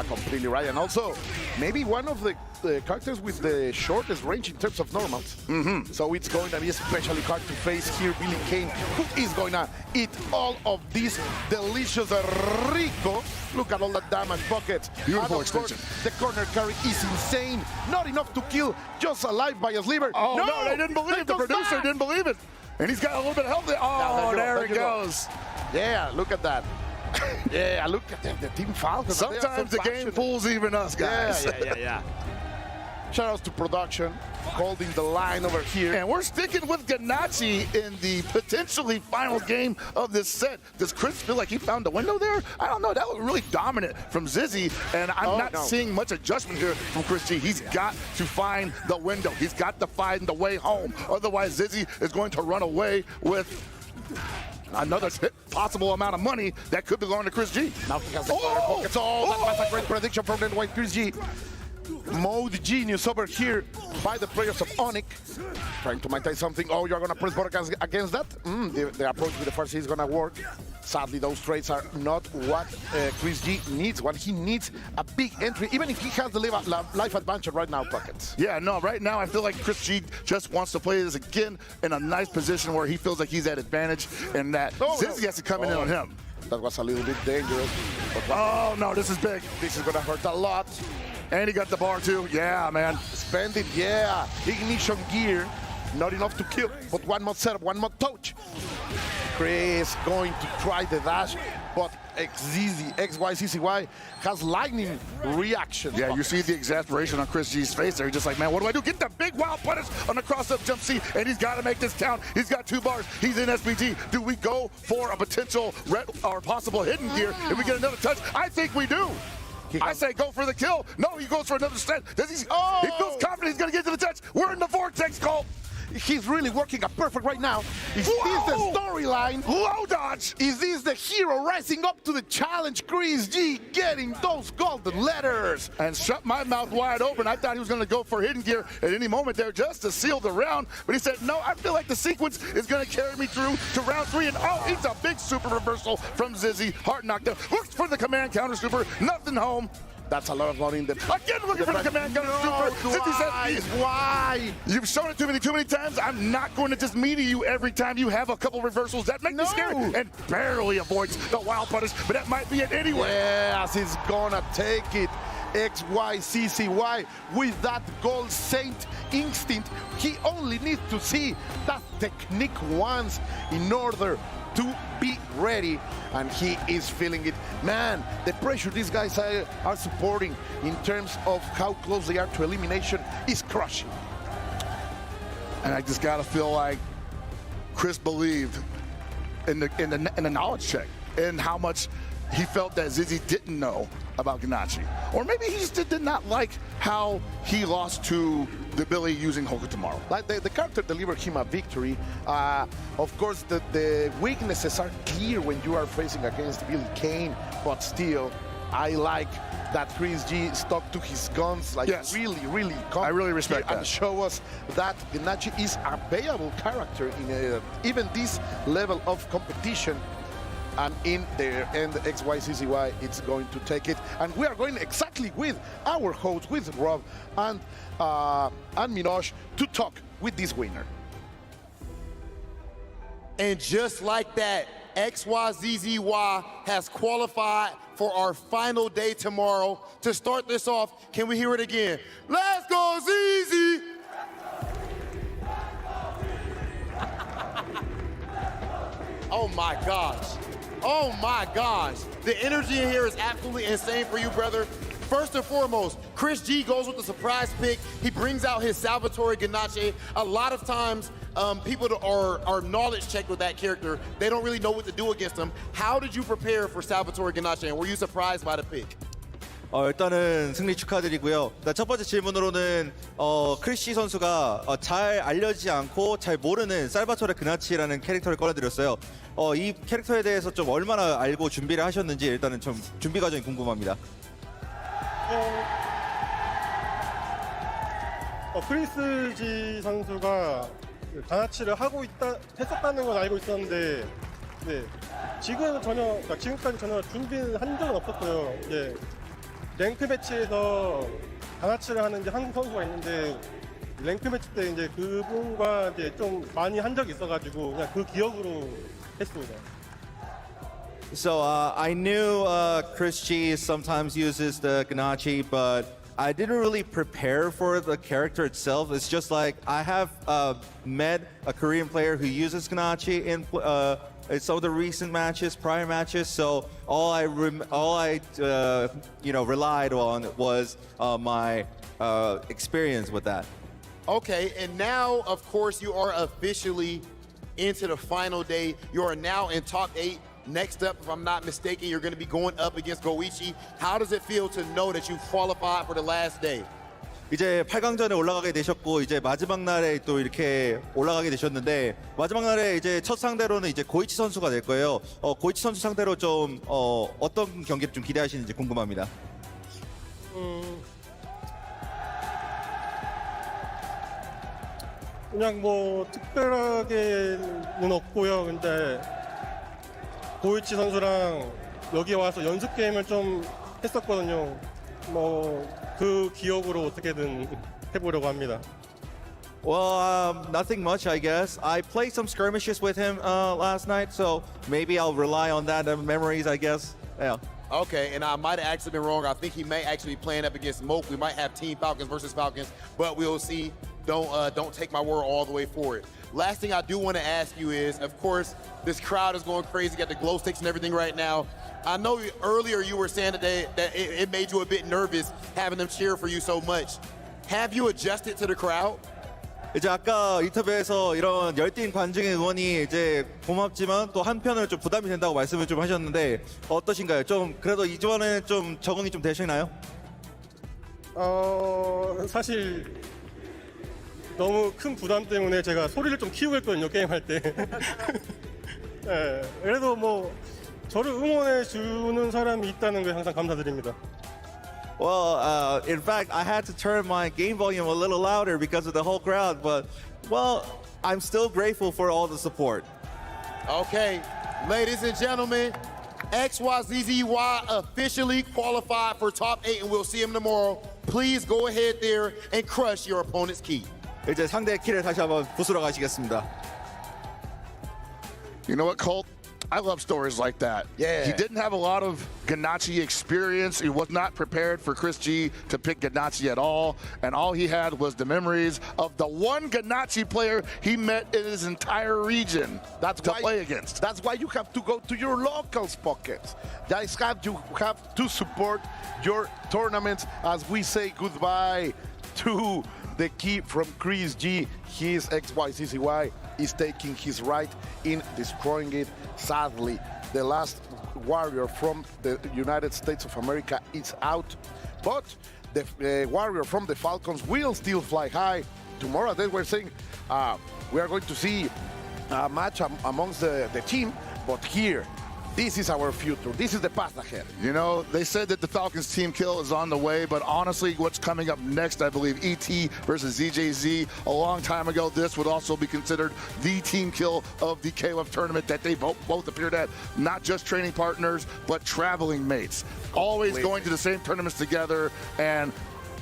Completely right. And also, maybe one of the characters with the shortest range in terms of normals. So it's going to be especially hard to face here Billy Kane, who is going to eat all of these delicious Rico. Look at all that damage buckets. Beautiful extension. The corner carry is insane. Not enough to kill, just alive by a sliver. Oh, no, they didn't believe it. The producer didn't believe it. And he's got a little bit of health there. Oh, there he goes. Yeah, look at that. Yeah, look at the Team Falcons. Sometimes the game fools even us, guys. Yeah. Shout outs to production, holding the line over here. And we're sticking with Gennady in the potentially final game of this set. Does Chris feel like he found the window there? I don't know. That looked really dominant from Zizzy, and I'm not seeing much adjustment here from Chris G. He's got to find the window. He's got to find the way home. Otherwise, Zizzy is going to run away with another possible amount of money that could be going to Chris G. Now he has the pockets. That was a great prediction from the white Chris G. Mode genius over here by the players of Onyx. Trying to maintain something. Oh, you're going to press button against that? The approach with the first is going to work. Sadly, those trades are not what Chris G needs. What he needs, a big entry, even if he has the life advantage right now, Pockets. Yeah, no, right now I feel like Chris G just wants to play this again in a nice position where he feels like he's at advantage and that Zizzy has to come in on him. That was a little bit dangerous. Oh, no, this is big. This is going to hurt a lot. And he got the bar, too. Yeah, man. Spend it, yeah. Ignition gear. Not enough to kill, but one more setup, one more touch. Chris going to try the dash, but XYCCY has lightning reaction. Yeah, you see the exasperation on Chris G's face there. He's just like, man, what do I do? Get the big wild punish on the cross-up jump C, and he's got to make this count. He's got 2 bars. He's in SPG. Do we go for a potential or possible hidden gear if we get another touch? I think we do. I say go for the kill. No, he goes for another set. He feels confident he's going to get to the touch. We're in the vortex, Cole. He's really working up perfect right now. Is this the storyline? Low dodge! Is this the hero rising up to the challenge? Chris G getting those golden letters. And shut my mouth wide open. I thought he was going to go for hidden gear at any moment there just to seal the round. But he said, no, I feel like the sequence is going to carry me through to round 3. And oh, it's a big super reversal from Zizzy. Heart knocked out. Looks for the command counter super. Nothing home. That's a lot of loading. Again, looking for the command counter super. Zizzy says, why? You've shown it too many times. I'm not going to just meter you every time you have a couple reversals. That makes me scared. And barely avoids the wild punish. But that might be it anyway. Yes, he's gonna take it. XYCCY with that Gold Saint instinct. He only needs to see that technique once in order to be ready, and he is feeling it. Man, the pressure these guys are supporting in terms of how close they are to elimination is crushing. And I just gotta feel like Chris believed in the knowledge check and how much he felt that Zizzy didn't know about Ganache. Or maybe he just did not like how he lost to the Billy using Hoku tomorrow. Like the character delivered him a victory. Of course, the weaknesses are clear when you are facing against Billy Kane, but still, I like that Chris G stuck to his guns, like really I really respect that. And show us that Ganache is a playable character in even this level of competition. And in there, and XYCCY, it's going to take it. And we are going exactly with our host, with Rob and Minoj, to talk with this winner. And just like that, XYZZY has qualified for our final day tomorrow. To start this off, can we hear it again? Let's go, ZZ! Oh my gosh. Oh my gosh. The energy in here is absolutely insane for you, brother. First and foremost, Chris G goes with the surprise pick. He brings out his Salvatore Ganache. A lot of times, people are knowledge checked with that character. They don't really know what to do against him. How did you prepare for Salvatore Ganache, and were you surprised by the pick? 일단은 승리 축하드리고요. 첫 번째 질문으로는 크리시 선수가 잘 알려지지 않고 잘 모르는 살바토레 그나치라는 캐릭터를 꺼내드렸어요. 이 캐릭터에 대해서 좀 얼마나 알고 준비를 하셨는지 일단은 좀 준비 과정이 궁금합니다. 크리스 G 선수가 가나치를 했었다는 건 알고 있었는데, 네, 지금까지 전혀 준비는 한 적은 없었고요. 예. 랭크 매치에서 가나치를 하는 이제 한국 선수가 있는데 랭크 매치 때 이제 그분과 이제 좀 많이 한 적이 있어가지고 그냥 그 기억으로 했습니다. So I knew Chris G sometimes uses the Ganache, but I didn't really prepare for the character itself. It's just like I have met a Korean player who uses Ganache in some of the recent matches, prior matches. So all I relied on was my experience with that. Okay, and now, of course, you are officially into the final day. You are now in top 8. Next up, if I'm not mistaken, you're going to be going up against Goichi. How does it feel to know that you qualified for the last day? 이제 8강전에 올라가게 되셨고 이제 마지막 날에 또 이렇게 올라가게 되셨는데 마지막 날에 이제 첫 상대로는 이제 고이치 선수가 될 거예요. 고이치 선수 상대로 좀 어떤 경기를 좀 기대하시는지 궁금합니다. 그냥 뭐 특별하게는 없고요. 근데 고이치 선수랑 여기 와서 연습 게임을 좀 했었거든요. 뭐 그 기억으로 어떻게든 해보려고 합니다. Well, nothing much, I guess. I played some skirmishes with him last night, so maybe I'll rely on that memories, I guess. Yeah. Okay, and I might have actually been wrong. I think he may actually be playing up against Moke. We might have Team Falcons versus Falcons, but we'll see. Don't take my word all the way for it. Last thing I do want to ask you is, of course, this crowd is going crazy. Got the glow sticks and everything right now. I know earlier you were saying today that it made you a bit nervous having them cheer for you so much. Have you adjusted to the crowd? 이제 아까 인터뷰에서 이런 열띤 관중의 응원이 이제 고맙지만 또 한편으로 좀 부담이 된다고 말씀을 좀 하셨는데 어떠신가요? 좀 그래도 이전에 좀 적응이 좀 되시나요? 사실 너무 큰 부담 때문에 제가 소리를 좀 키우고 했거든요, 게임할 때. 네, 그래도 뭐 저를 응원해 주는 사람이 있다는 게 항상 감사드립니다. Well, in fact, I had to turn my game volume a little louder because of the whole crowd, but, well, I'm still grateful for all the support. Okay, ladies and gentlemen, XYZZY officially qualified for top 8, and we'll see him tomorrow. Please go ahead there and crush your opponent's key. 이제 상대 키를 다시 한번 부수러 가시겠습니다. You know what, Colt? I love stories like that. Yeah. He didn't have a lot of Ganache experience. He was not prepared for Chris G to pick Ganache at all. And all he had was the memories of the one Ganache player he met in his entire region to play against. That's why you have to go to your locals pockets. You have to support your tournaments as we say goodbye to the key from Chris G. His XYZZY is taking his right in destroying it. Sadly, the last warrior from the United States of America is out, but the warrior from the Falcons will still fly high. Tomorrow, they were saying we are going to see a match amongst the team, but here, this is our future. This is the path ahead. You know, they said that the Falcons team kill is on the way, but honestly, what's coming up next, I believe, ET versus ZJZ. A long time ago, this would also be considered the team kill of the KOF tournament that they both appeared at. Not just training partners, but traveling mates. Always going to the same tournaments together, and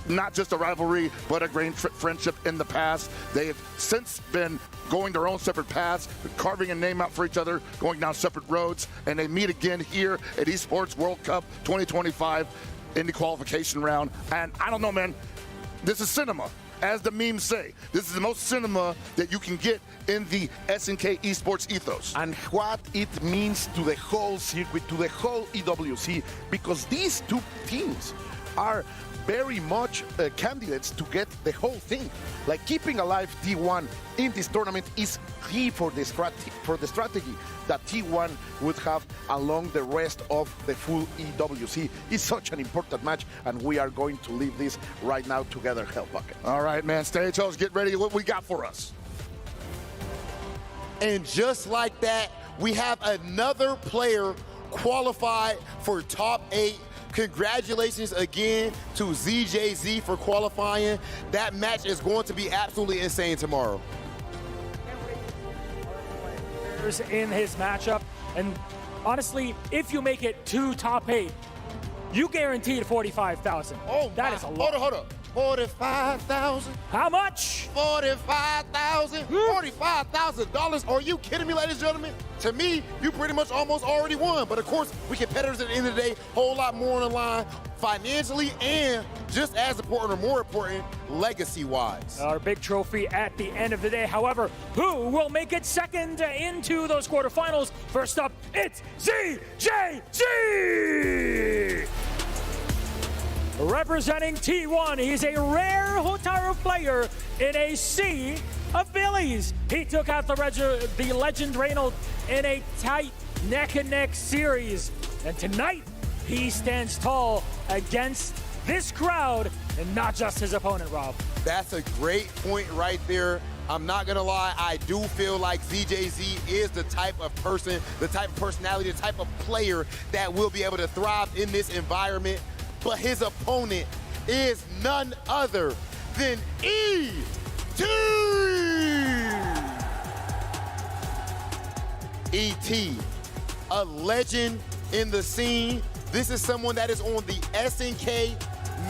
not just a rivalry, but a great friendship in the past. They have since been going their own separate paths, carving a name out for each other, going down separate roads, and they meet again here at Esports World Cup 2025 in the qualification round. And I don't know, man, this is cinema. As the memes say, this is the most cinema that you can get in the SNK Esports ethos. And what it means to the whole circuit, to the whole EWC, because these two teams are very much candidates to get the whole thing. Like keeping alive T1 in this tournament is key for the strategy that T1 would have along the rest of the full EWC. It's such an important match, and we are going to leave this right now together, Hellbucket. All right, man, Stagehouse, get ready. What we got for us? And just like that, we have another player qualified for top 8. Congratulations again to ZJZ for qualifying. That match is going to be absolutely insane tomorrow. In his matchup, and honestly, if you make it to top 8, you guaranteed 45,000. Oh, that is a lot. Hold on. 45,000. How much? 45,000. $45,000. Are you kidding me, ladies and gentlemen? To me, you pretty much almost already won. But of course, we competitors at the end of the day, whole lot more on the line financially and just as important or more important, legacy-wise. Our big trophy at the end of the day. However, who will make it second into those quarterfinals? First up, it's ZJZ! Representing T1, he's a rare Hotaru player in a sea of Billies. He took out the legend Reynald in a tight neck-and-neck series. And tonight, he stands tall against this crowd and not just his opponent, Rob. That's a great point right there. I'm not gonna lie, I do feel like ZJZ is the type of person, the type of personality, the type of player that will be able to thrive in this environment. But his opponent is none other than ET! ET, a legend in the scene. This is someone that is on the SNK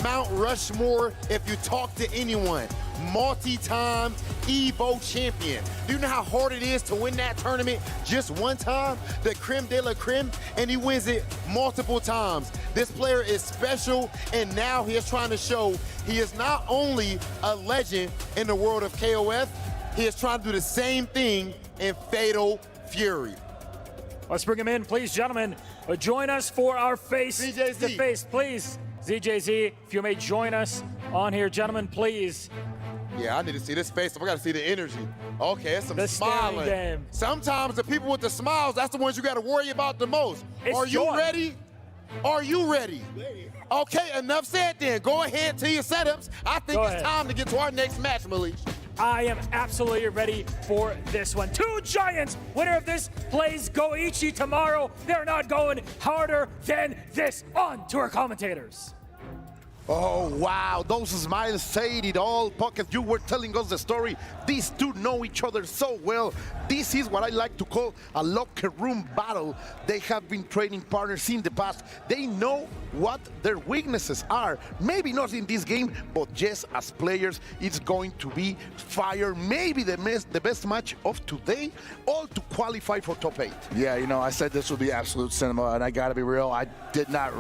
Mount Rushmore if you talk to anyone. Multi-time Evo champion. Do you know how hard it is to win that tournament just one time? The creme de la creme, and he wins it multiple times. This player is special, and now he is trying to show he is not only a legend in the world of KOF, he is trying to do the same thing in Fatal Fury. Let's bring him in, please, gentlemen. Join us for our face-to-face, please. ZJZ, if you may join us on here, gentlemen, please. Yeah, I need to see this face. I gotta see the energy. Okay, it's some the smiling. Game. Sometimes the people with the smiles, that's the ones you gotta worry about the most. It's Are you joy. ready? Are you ready? Okay, enough said then. Go ahead to your setups. I think it's time to get to our next match, Malik. I am absolutely ready for this one. Two giants. Winner of this plays Goichi tomorrow. They're not going harder than this. On to our commentators. Oh, wow, those smiles said it all. Pocket, you were telling us the story. These two know each other so well. This is what I like to call a locker room battle. They have been training partners in the past. They know what their weaknesses are. Maybe not in this game, but just as players, it's going to be fire. Maybe the best match of today, all to qualify for top 8. Yeah, you know, I said this would be absolute cinema, and I gotta be real, I did not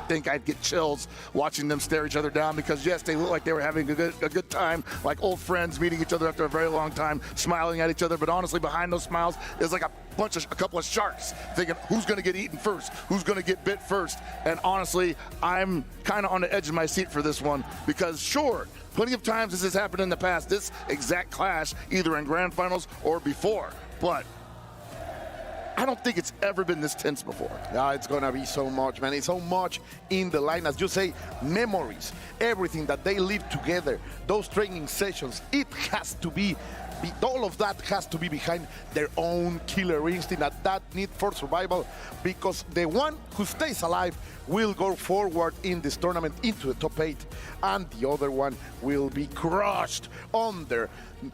think I'd get chills watching them stare each other down, because yes, they look like they were having a good time, like old friends meeting each other after a very long time, smiling at each other, but honestly behind those smiles is like a couple of sharks thinking who's going to get eaten first, who's going to get bit first. And honestly, I'm kind of on the edge of my seat for this one, because sure, plenty of times this has happened in the past, this exact clash, either in grand finals or before, but I don't think it's ever been this tense before. Yeah, it's gonna be so much, man. It's so much in the line, as you say, memories, everything that they live together, those training sessions, it has to be all of that has to be behind their own killer instinct, that need for survival, because the one who stays alive will go forward in this tournament into the top 8, and the other one will be crushed under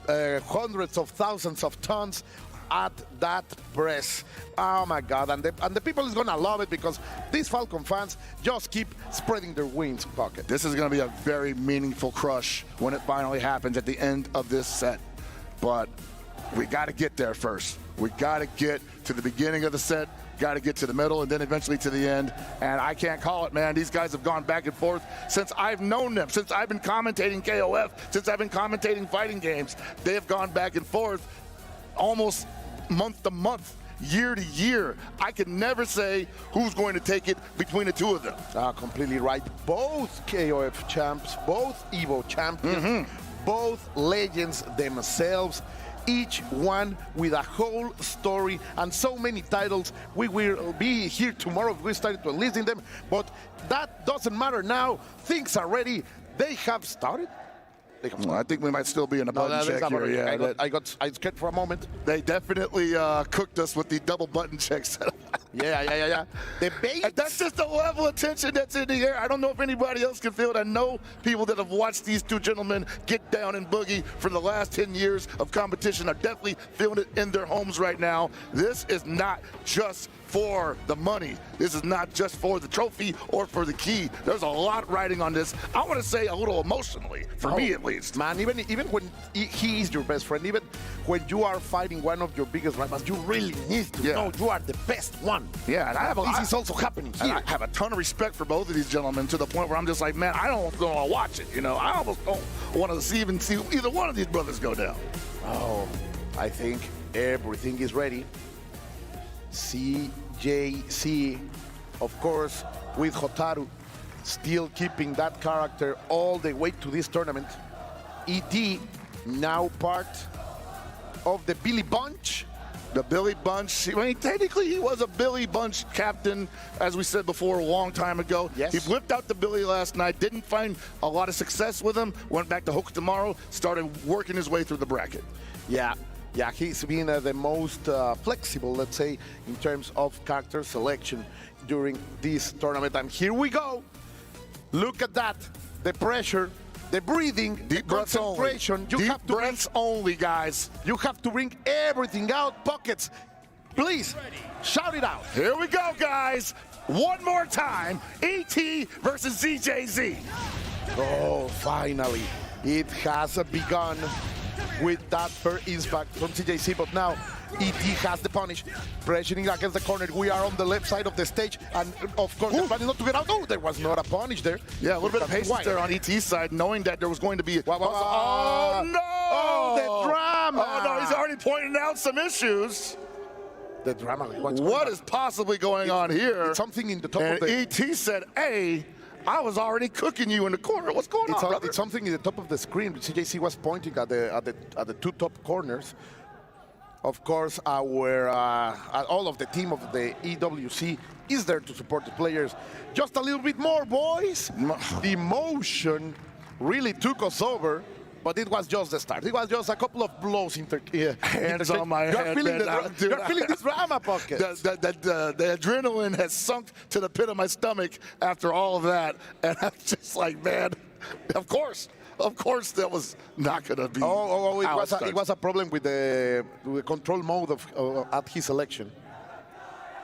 hundreds of thousands of tons at that press. Oh my God, and the people is gonna love it, because these Falcon fans just keep spreading their wings, Pocket. This is gonna be a very meaningful crush when it finally happens at the end of this set. But we gotta get there first. We gotta get to the beginning of the set, gotta get to the middle, and then eventually to the end. And I can't call it, man. These guys have gone back and forth since I've known them, since I've been commentating KOF, since I've been commentating fighting games. They have gone back and forth almost month to month, year to year. I can never say who's going to take it between the two of them. Completely right. Both KOF champs, both EVO champions, both legends themselves, each one with a whole story and so many titles. We will be here tomorrow if we started to listing them, but that doesn't matter now. Things are ready. They have started. I think we might still be in a button check here. Yeah, I scared for a moment. They definitely cooked us with the double button check setup. Yeah. The bait. And that's just the level of tension that's in the air. I don't know if anybody else can feel it. I know people that have watched these two gentlemen get down and boogie for the last 10 years of competition are definitely feeling it in their homes right now. This is not just for the money. This is not just for the trophy or for the key. There's a lot riding on this. I want to say a little emotionally, for me at least. Man, even when he is your best friend, even when you are fighting one of your biggest rivals, you really need to know you are the best one. Yeah, and this is also happening here. I have a ton of respect for both of these gentlemen, to the point where I'm just like, man, I don't want to watch it. You know, I almost don't want to even see either one of these brothers go down. Oh, I think everything is ready. CJC, of course, with Hotaru, still keeping that character all the way to this tournament. ET, now part of the Billy Bunch. The Billy Bunch, I mean, technically he was a Billy Bunch captain, as we said before, a long time ago. Yes. He whipped out the Billy last night, didn't find a lot of success with him, went back to Hook tomorrow, started working his way through the bracket. Yeah, he's been the most flexible, let's say, in terms of character selection during this tournament. And here we go. Look at that, the pressure, the breathing, deep the concentration. Deep breaths only, guys. You have to bring everything out. Pockets, please, shout it out. Here we go, guys. One more time, ET versus ZJZ. Oh, finally, it has begun with that first impact from CJC, but now ET has the punish, pressuring against the corner. We are on the left side of the stage, and of course, the plan is not to get out. Oh, there was not a punish there. Yeah, a little bit of patience there on ET's side, knowing that there was going to be oh, no! Oh, the drama! Oh, no, he's already pointing out some issues. The drama. What is possibly going on here? It's something in the top and of the... ET said, hey, I was already cooking you in the corner. What's going on, brother? It's something in the top of the screen. CJC was pointing at the two top corners. Of course, all of the team of the EWC is there to support the players. Just a little bit more, boys. The emotion really took us over. but it was just the start. It was just a couple of blows in hands on my head. You're feeling this drama, Pocket. The adrenaline has sunk to the pit of my stomach after all of that, and I'm just like, man, of course that was not going to be. It was a problem with the control mode at his selection.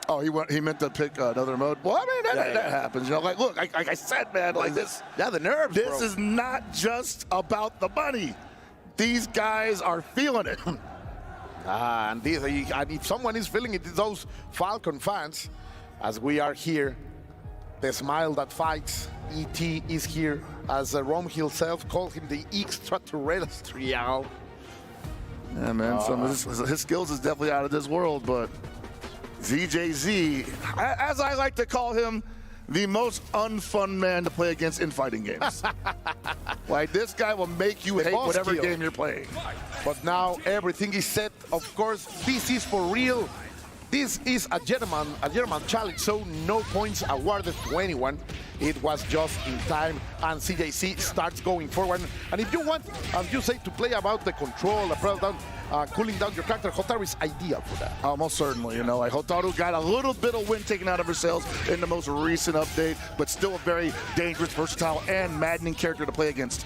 Oh, he meant to pick another mode. Well, I mean, that happens. You know, like, look, like I said, man, like this. Yeah, the nerves, This is not just about the money. These guys are feeling it. And if someone is feeling it, it's those Falcon fans. As we are here, the smile that fights. ET is here, as Rom himself called him the extraterrestrial. Yeah, man, some of his skills is definitely out of this world, but ZJZ, as I like to call him, the most unfun man to play against in fighting games. Like, this guy will make you hate whatever game you're playing. But now everything is set. Of course, this is for real. This is a German challenge, so no points awarded to anyone. It was just in time, and CJC starts going forward. And if you want, as you say, to play about the control, the press down, cooling down your character, Hotaru is ideal for that. Most certainly, you know, like Hotaru got a little bit of wind taken out of her sails in the most recent update, but still a very dangerous, versatile, and maddening character to play against.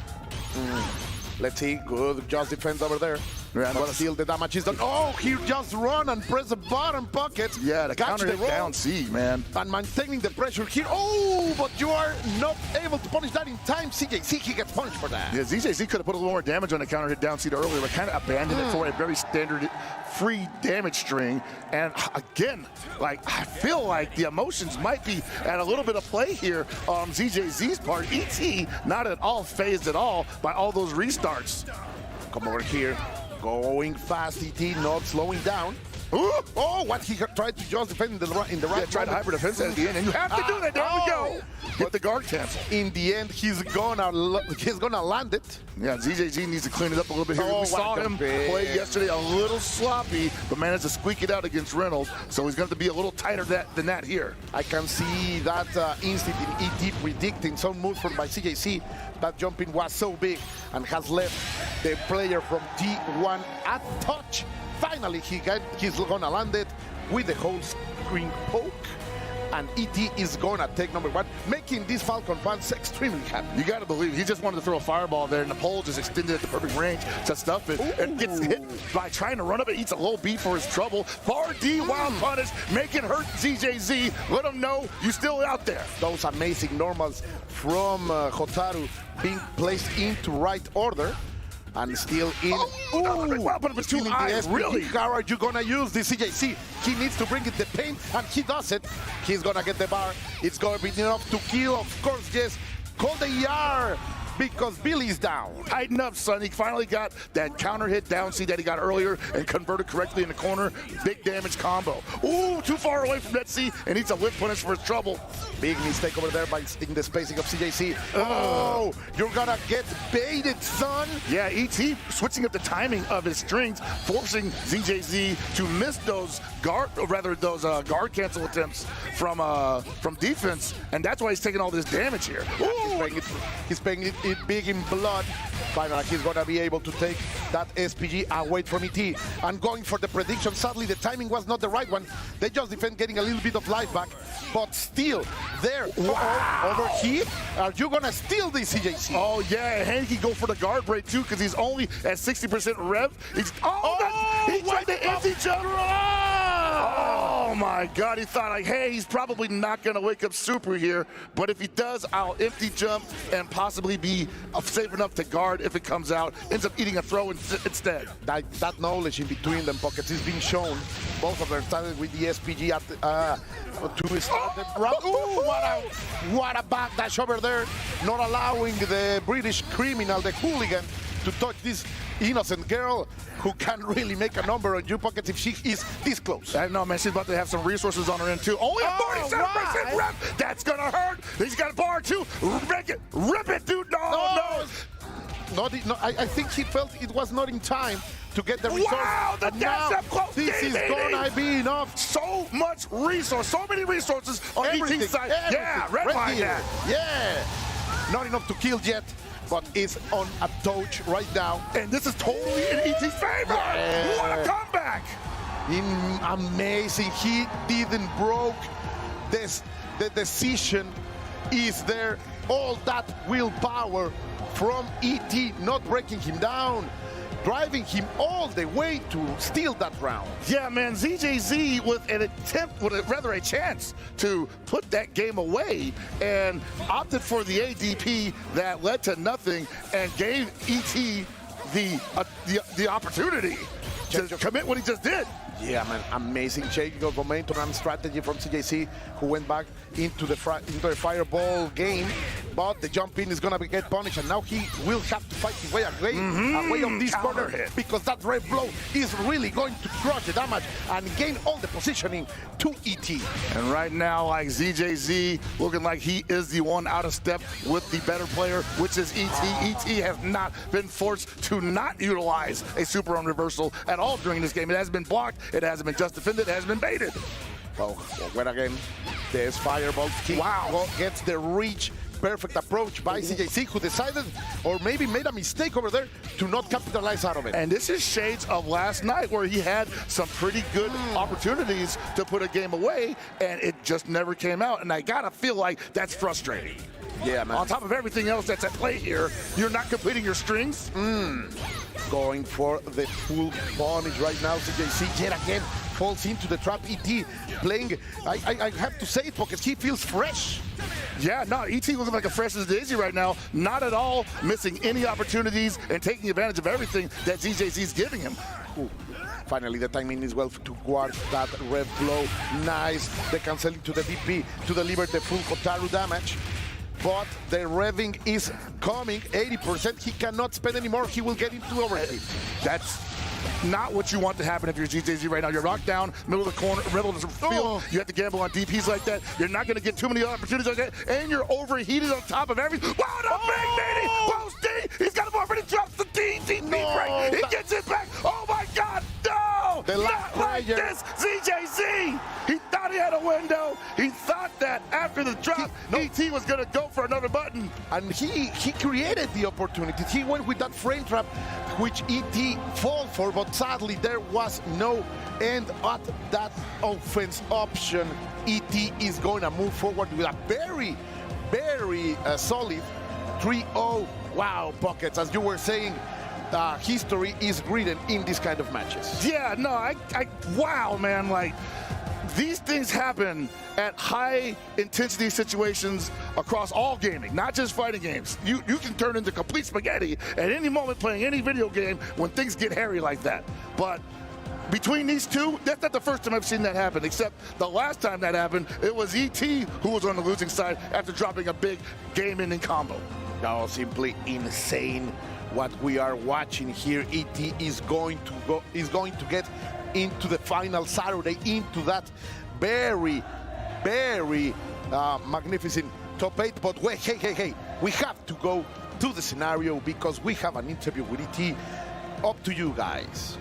Let's see, good just defense over there. Yeah, but still the damage is done. Oh, he just run and press the bottom pocket. Yeah, the counter hit down C, man. And maintaining the pressure here. Oh, but you are not able to punish that in time. CJC, he gets punished for that. Yeah, ZJC could have put a little more damage on the counter hit down C earlier, but kind of abandoned it for a very standard free damage string. And again, like, I feel like the emotions might be at a little bit of play here on ZJZ's part. ET not at all phased at all by all those restarts. Come over here. Going fast, ET, not slowing down. Ooh, oh, what he tried to just defend in the right. Yeah, tried to hyper defense at the end, and you have to do that. There we go. Hit the guard cancel. In the end, he's gonna land it. Yeah, ZJZ needs to clean it up a little bit here. We saw him play yesterday a little sloppy, but managed to squeak it out against Reynald. So he's going to be a little tighter than that here. I can see that instinct in ET predicting some moves from by CJC. That jumping was so big and has left the player from T1 at touch. Finally, he's gonna land it with the whole screen poke. And ET is gonna take number one, making these Falcon fans extremely happy. You gotta believe it. He just wanted to throw a fireball there, and the pole just extended at the perfect range to stuff it. Ooh. And gets hit by trying to run up. It eats a low B for his trouble. Far D wild punish, make it hurt ZJZ. Let him know you still out there. Those amazing normals from Hotaru being placed into right order. And still in. Two eyes, really? How are you gonna use the CJC? He needs to bring it the pain, and he does it. He's gonna get the bar. It's gonna be enough to kill, of course, yes. Call the ER because Billy's down. Tighten up, son. He finally got that counter hit down C that he got earlier and converted correctly in the corner. Big damage combo. Ooh, too far away from that C, and needs a whip punish for his trouble. Big mistake over there in the spacing of CJC. Oh, you're gonna get baited, son. Yeah, ET switching up the timing of his strings, forcing ZJZ to miss those guard cancel attempts from defense, and that's why he's taking all this damage here. He's paying it big in blood. Finally, he's gonna be able to take that SPG away from ET. And going for the prediction, sadly the timing was not the right one. They just defend getting a little bit of life back, but still there. Wow. Over here, are you gonna steal the CJC? Oh yeah, and he go for the guard break too, because he's only at 60% rev. He tried to empty jump. Oh my God, he thought like, hey, he's probably not gonna wake up super here, but if he does, I'll empty jump and possibly be safe enough to guard if it comes out. Ends up eating a throw instead. That knowledge in between them pockets is being shown. Both of them started with the SPG at to start the round. Ooh, what a backdash over there, not allowing the British criminal, the hooligan, to touch this innocent girl who can't really make a number on you pockets if she is this close. I know, man. She's about to have some resources on her end too. Only a 47% rep. That's gonna hurt. He's got a bar too. Rip it, dude. No. I think he felt it was not in time to get the resource. Wow, the dash close. This is gonna be enough. So much resource, so many resources on each side. Yeah, red line that. Yeah, not enough to kill yet. but it's on a touch right now. And this is totally in ET's favor. Yeah. What a comeback! Amazing. He didn't broke this. The decision is there. All that willpower from ET, not breaking him down, driving him all the way to steal that round. Yeah, man, ZJZ with a chance to put that game away and opted for the ADP that led to nothing and gave ET the opportunity to commit what he just did. Yeah, man, amazing change of momentum and strategy from CJC, who went back into the fireball game, but the jump in is gonna get punished, and now he will have to fight his way away of this corner hit, because that red blow is really going to crush the damage and gain all the positioning to ET. And right now, like ZJZ, looking like he is the one out of step with the better player, which is ET. ET has not been forced to not utilize a super on reversal at all during this game. It has been blocked, it hasn't been just defended, it has been baited. Oh, well, again, there's fireball. Wow, gets the reach. Perfect approach by CJC, who decided, or maybe made a mistake over there, to not capitalize out of it. And this is shades of last night, where he had some pretty good opportunities to put a game away, and it just never came out. And I gotta feel like that's frustrating. Yeah, man. On top of everything else that's at play here, you're not completing your strings. Going for the full punish right now. CJC yet again falls into the trap. ET playing, I have to say it, because he feels fresh. Yeah, no, ET looking like a fresh as daisy right now. Not at all missing any opportunities and taking advantage of everything that ZJZ is giving him. Ooh. Finally, the timing is well to guard that red blow. Nice. The canceling to the DP to deliver the full Hotaru damage. But the revving is coming, 80%. He cannot spend anymore. He will get into overhead. That's not what you want to happen if you're ZJZ right now. You're locked down, middle of the corner, middle of the field. You have to gamble on DPs like that. You're not going to get too many opportunities like that. And you're overheated on top of everything. Wow, the big meaty! Post D! He's got him over. He drops the DP break. He gets it back. Oh my God, no! The last not like this, ZJZ! He thought he had a window. He thought that after the drop, ET was going to go for another button. And he created the opportunity. He went with that frame trap, which ET fell for, but sadly there was no end at that offense option. ET is going to move forward with a very, very solid 3-0. Wow, Buckets, as you were saying, history is written in this kind of matches. Yeah, no, wow, man, like, these things happen at high intensity situations across all gaming, not just fighting games. You can turn into complete spaghetti at any moment playing any video game when things get hairy like that. But between these two, that's not the first time I've seen that happen, except the last time that happened, it was ET who was on the losing side after dropping a big game-ending combo. No, simply insane what we are watching here. ET is going to get into the final Saturday, into that very, very magnificent top 8. But wait, hey, we have to go to the scenario because we have an interview with ET. Up to you guys.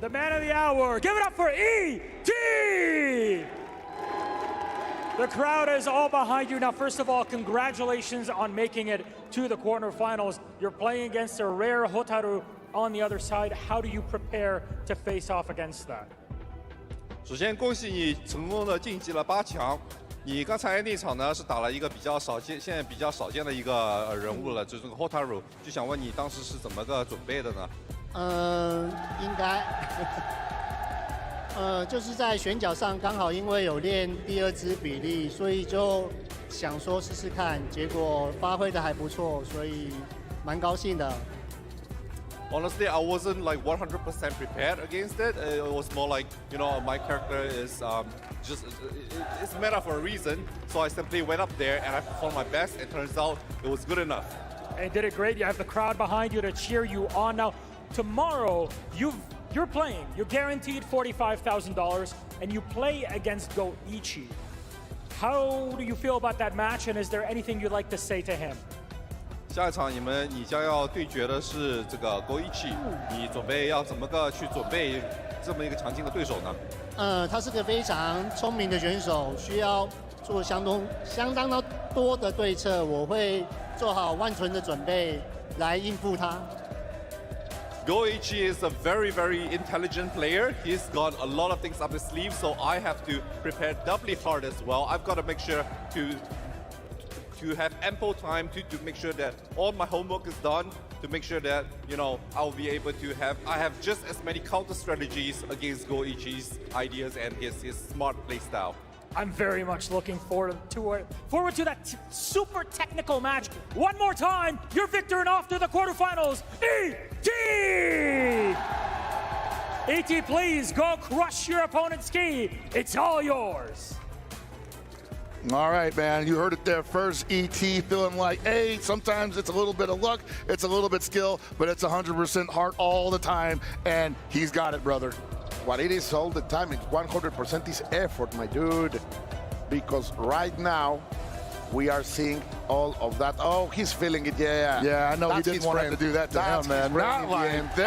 The man of the hour, give it up for ET! The crowd is all behind you. Now, first of all, congratulations on making it to the quarterfinals. You're playing against a rare Hotaru on the other side. How do you prepare to face off against that? 首先，恭喜你成功的晋级了8强。你刚才那场呢是打了一个比较少见，现在比较少见的一个人物了，就是这个 Hotaru。就想问你当时是怎么个准备的呢？应该，就是在选角上刚好因为有练第二支比例，所以就想说试试看，结果发挥的还不错，所以蛮高兴的。Honestly, I wasn't like 100% prepared against it. It was more like, you know, my character is it's meta for a reason. So I simply went up there and I performed my best. And turns out it was good enough. And did it great. You have the crowd behind you to cheer you on. Now, tomorrow you're playing. You're guaranteed $45,000, and you play against Goichi. How do you feel about that match? And is there anything you'd like to say to him? 下一场你将要对决的是这个 Goichi， 你准备要怎么个去准备这么一个强劲的对手呢？他是个非常聪明的选手，需要做相当多的对策，我会做好万全的准备来应付他。Go-Ichi is a very, very intelligent player. He's got a lot of things up his sleeve, so I have to prepare doubly hard as well. I've got to make sure to have ample time to make sure that all my homework is done, to make sure that, you know, I'll be able to I have just as many counter strategies against Go-Ichi's ideas and his smart play style. I'm very much looking forward to that super technical match. One more time, your victor and off to the quarterfinals, ET! ET, please go crush your opponent's ski. It's all yours. All right, man, you heard it there first. ET feeling like, hey, sometimes it's a little bit of luck, it's a little bit skill, but it's 100% heart all the time, and he's got it, brother. What it is all the time, it's 100% is effort, my dude. Because right now, we are seeing all of that. Oh, he's feeling it, yeah. Yeah, I know he didn't want to do that to him, man. Not like this.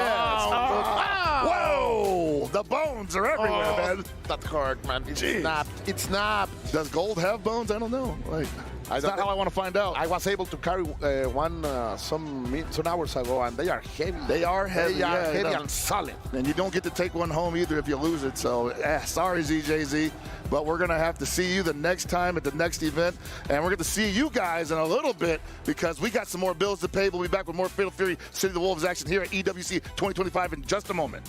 Whoa! The bones are everywhere, man. That hurt, man. It snapped. It snapped. Does gold have bones? I don't know. Like, that's not how I want to find out. I was able to carry one some hours ago, and they are heavy. They are heavy. They are heavy and solid. And you don't get to take one home either if you lose it. So, sorry, ZJZ. But we're going to have to see you the next time at the next event. And we're going to see you guys in a little bit because we got some more bills to pay. We'll be back with more Fatal Fury City of the Wolves action here at EWC 2025 in just a moment.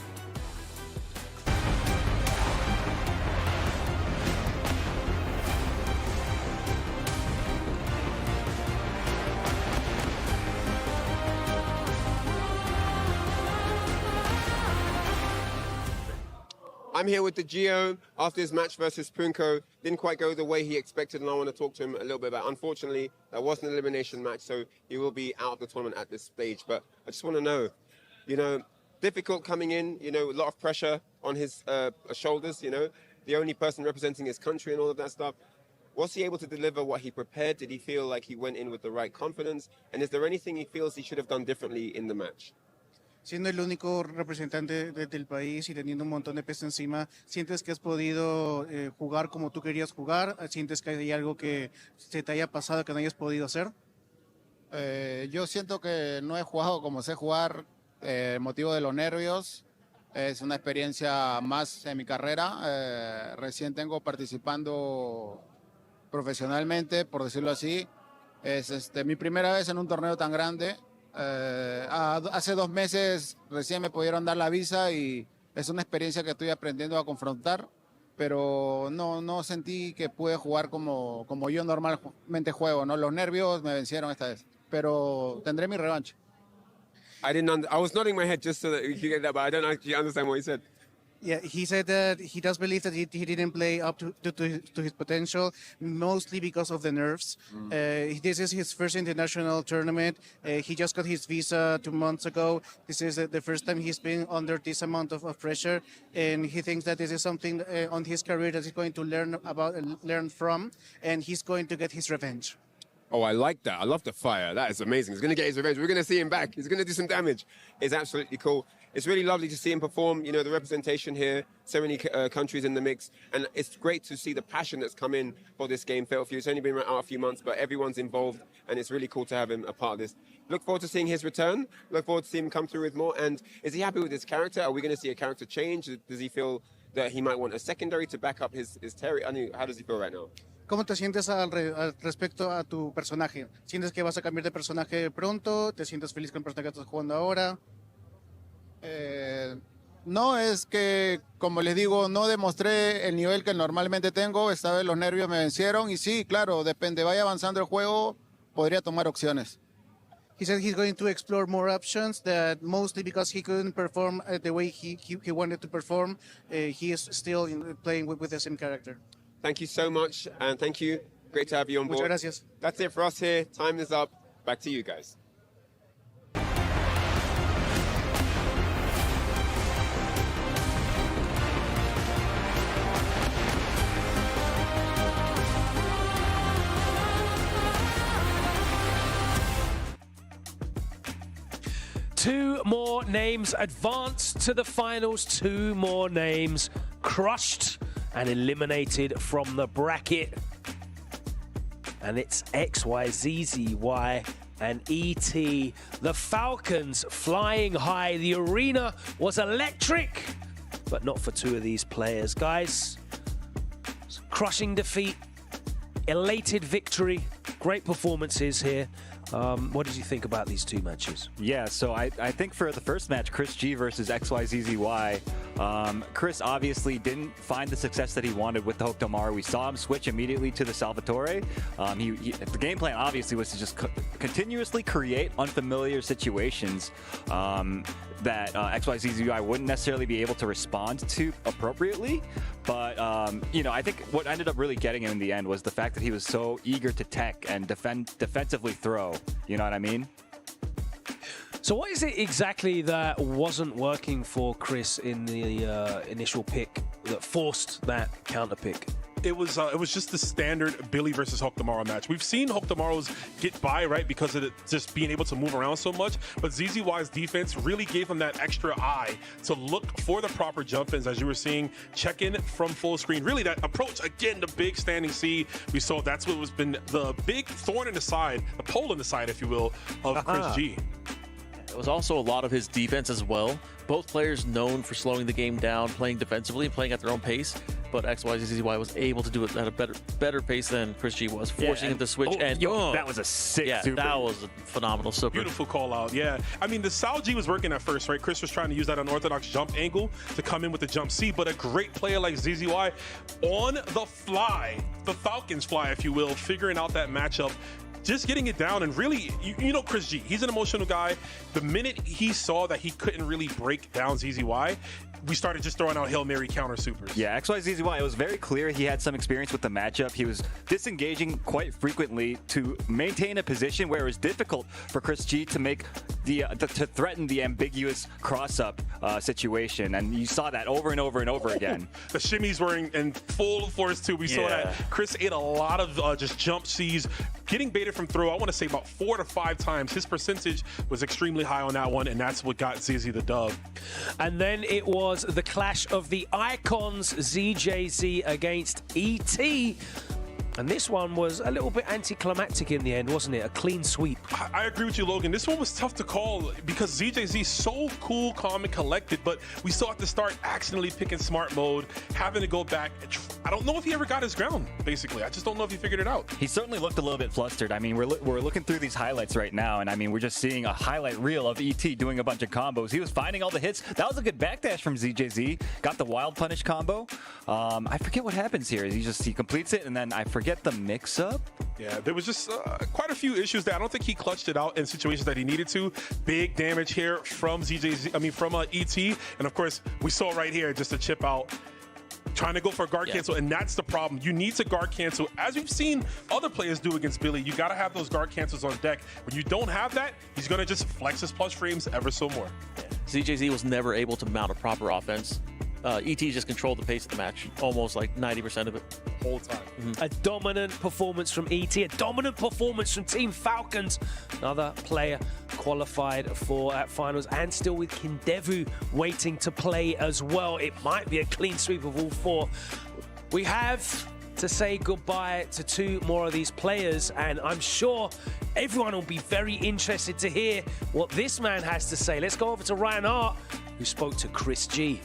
I'm here with the Geo after his match versus Punko. Didn't quite go the way he expected, and I want to talk to him a little bit about. Unfortunately, that wasn't an elimination match, so he will be out of the tournament at this stage. But I just want to know, you know, difficult coming in, you know, a lot of pressure on his shoulders, you know, the only person representing his country and all of that stuff. Was he able to deliver what he prepared? Did he feel like he went in with the right confidence? And is there anything he feels he should have done differently in the match? Siendo el único representante del país y teniendo un montón de peso encima, ¿sientes que has podido jugar como tú querías jugar? ¿Sientes que hay algo que se te haya pasado que no hayas podido hacer? Yo siento que no he jugado como sé jugar, motivo de los nervios. Es una experiencia más en mi carrera. Recién tengo participando profesionalmente, por decirlo así. Es mi primera vez en un torneo tan grande. Hace 2 meses recién me pudieron dar la visa y es una experiencia que estoy aprendiendo a confrontar, pero no sentí que pude jugar como yo normalmente juego, ¿no? Los nervios me vencieron esta vez, pero tendré mi revancha. I was nodding my head just so that you could get that, but I don't actually understand what he said. Yeah, he said that he does believe that he didn't play up to his potential, mostly because of the nerves. This is his first international tournament. He just got his visa 2 months ago. This is the first time he's been under this amount of pressure, and he thinks that this is something on his career that he's going to learn from, and he's going to get his revenge. Oh, I like that. I love the fire. That is amazing. He's going to get his revenge. We're going to see him back. He's going to do some damage. It's absolutely cool. It's really lovely to see him perform. You know, the representation here, so many countries in the mix. And it's great to see the passion that's come in for this game. Fatal Fury, it's only been out a few months, but everyone's involved. And it's really cool to have him a part of this. Look forward to seeing his return. Look forward to seeing him come through with more. And is he happy with his character? Are we going to see a character change? Does he feel that he might want a secondary to back up his territory? I mean, how does he feel right now? ¿Cómo te sientes respecto a tu personaje? ¿Sientes que vas a cambiar de personaje pronto? ¿Te sientes feliz con el personaje que estás jugando ahora? No, es que, como les digo, no demostré el nivel que normalmente tengo. Esta vez los nervios me vencieron y sí, claro, depende, vaya avanzando el juego, podría tomar opciones. He said he's going to explore more options, that mostly because he couldn't perform the way he wanted to perform, he is still playing with the same character. Thank you so much, and thank you. Great to have you on board. Muchas gracias. That's it for us here. Time is up. Back to you guys. Two more names advanced to the finals. 2 more names crushed and eliminated from the bracket. and it's XYZZY and ET. The Falcons flying high. The arena was electric, but not for two of these players. Guys, crushing defeat, elated victory, great performances here. What did you think about these two matches? Yeah, so I think for the first match, Chris G versus XYZZY, Chris obviously didn't find the success that he wanted with the Hokutomaru. We saw him switch immediately to the Salvatore. The game plan obviously was to just continuously create unfamiliar situations that XYZZY wouldn't necessarily be able to respond to appropriately. But, you know, I think what ended up really getting him in the end was the fact that he was so eager to tech and defensively throw. You know what I mean? So what is it exactly that wasn't working for Chris in the initial pick that forced that counter pick? It was just the standard Billy versus Hokutomaru match. We've seen Hokutomaru's get by, right, because of it just being able to move around so much, but ZZY's defense really gave him that extra eye to look for the proper jump-ins, as you were seeing, check in from full screen. Really, that approach, again, the big standing C, we saw that's what was been the big thorn in the side, the pole in the side, if you will, of Chris G. It was also a lot of his defense as well. Both players known for slowing the game down, playing defensively, playing at their own pace. But XYZZY was able to do it at a better pace than Chris G was, forcing him to switch. That was a sick super. That was a phenomenal super. Beautiful call out, yeah. I mean, the Sal G was working at first, right? Chris was trying to use that unorthodox jump angle to come in with the jump C, but a great player like ZZY on the fly, the Falcons fly, if you will, figuring out that matchup, just getting it down. And really, you know Chris G, he's an emotional guy. The minute he saw that he couldn't really break down ZZY, we started just throwing out Hail Mary counter supers. Yeah, XYZZY, it was very clear he had some experience with the matchup. He was disengaging quite frequently to maintain a position where it was difficult for Chris G to make to threaten the ambiguous cross-up situation. And you saw that over and over and over again. The shimmies were in full force too. We saw that Chris ate a lot of just jump C's, getting baited from throw. I want to say about 4 to 5 times. His percentage was extremely high on that one, and that's what got ZZ the dub. And then it was the clash of the icons, ZJZ against ET. And this one was a little bit anticlimactic in the end, wasn't it? A clean sweep. I agree with you, Logan. This one was tough to call because ZJZ is so cool, calm, and collected, but we saw at the start accidentally picking smart mode, having to go back. I don't know if he ever got his ground, basically. I just don't know if he figured it out. He certainly looked a little bit flustered. I mean, we're looking through these highlights right now, and I mean, we're just seeing a highlight reel of ET doing a bunch of combos. He was finding all the hits. That was a good backdash from ZJZ. Got the wild punish combo. I forget what happens here. He completes it, and then I forget the mix-up. Yeah, there was just quite a few issues there. I don't think he clutched it out in situations that he needed to. Big damage here from ET. And of course, we saw right here just a chip out, trying to go for a guard cancel, and that's the problem. You need to guard cancel. As we've seen other players do against Billy, you got to have those guard cancels on deck. When you don't have that, he's going to just flex his plus frames ever so more. ZJZ was never able to mount a proper offense. ET just controlled the pace of the match, almost like 90% of it. Whole time. A dominant performance from ET, a dominant performance from Team Falcons. Another player qualified for at finals and still with Kendevu waiting to play as well. It might be a clean sweep of all 4. We have to say goodbye to 2 more of these players, and I'm sure everyone will be very interested to hear what this man has to say. Let's go over to Reynald, who spoke to Chris G.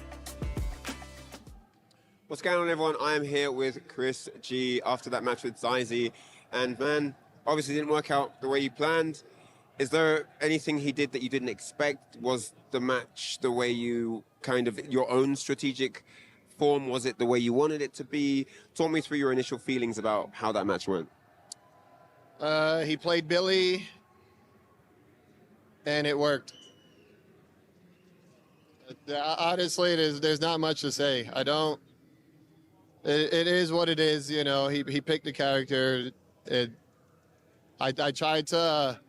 What's going on, everyone? I am here with Chris G after that match with Zyzy. And man, obviously didn't work out the way you planned. Is there anything he did that you didn't expect? Was the match the way you your own strategic form? Was it the way you wanted it to be? Talk me through your initial feelings about how that match went. He played Billy, and it worked. Honestly, there's not much to say. It is what it is, you know. He picked the character. I tried to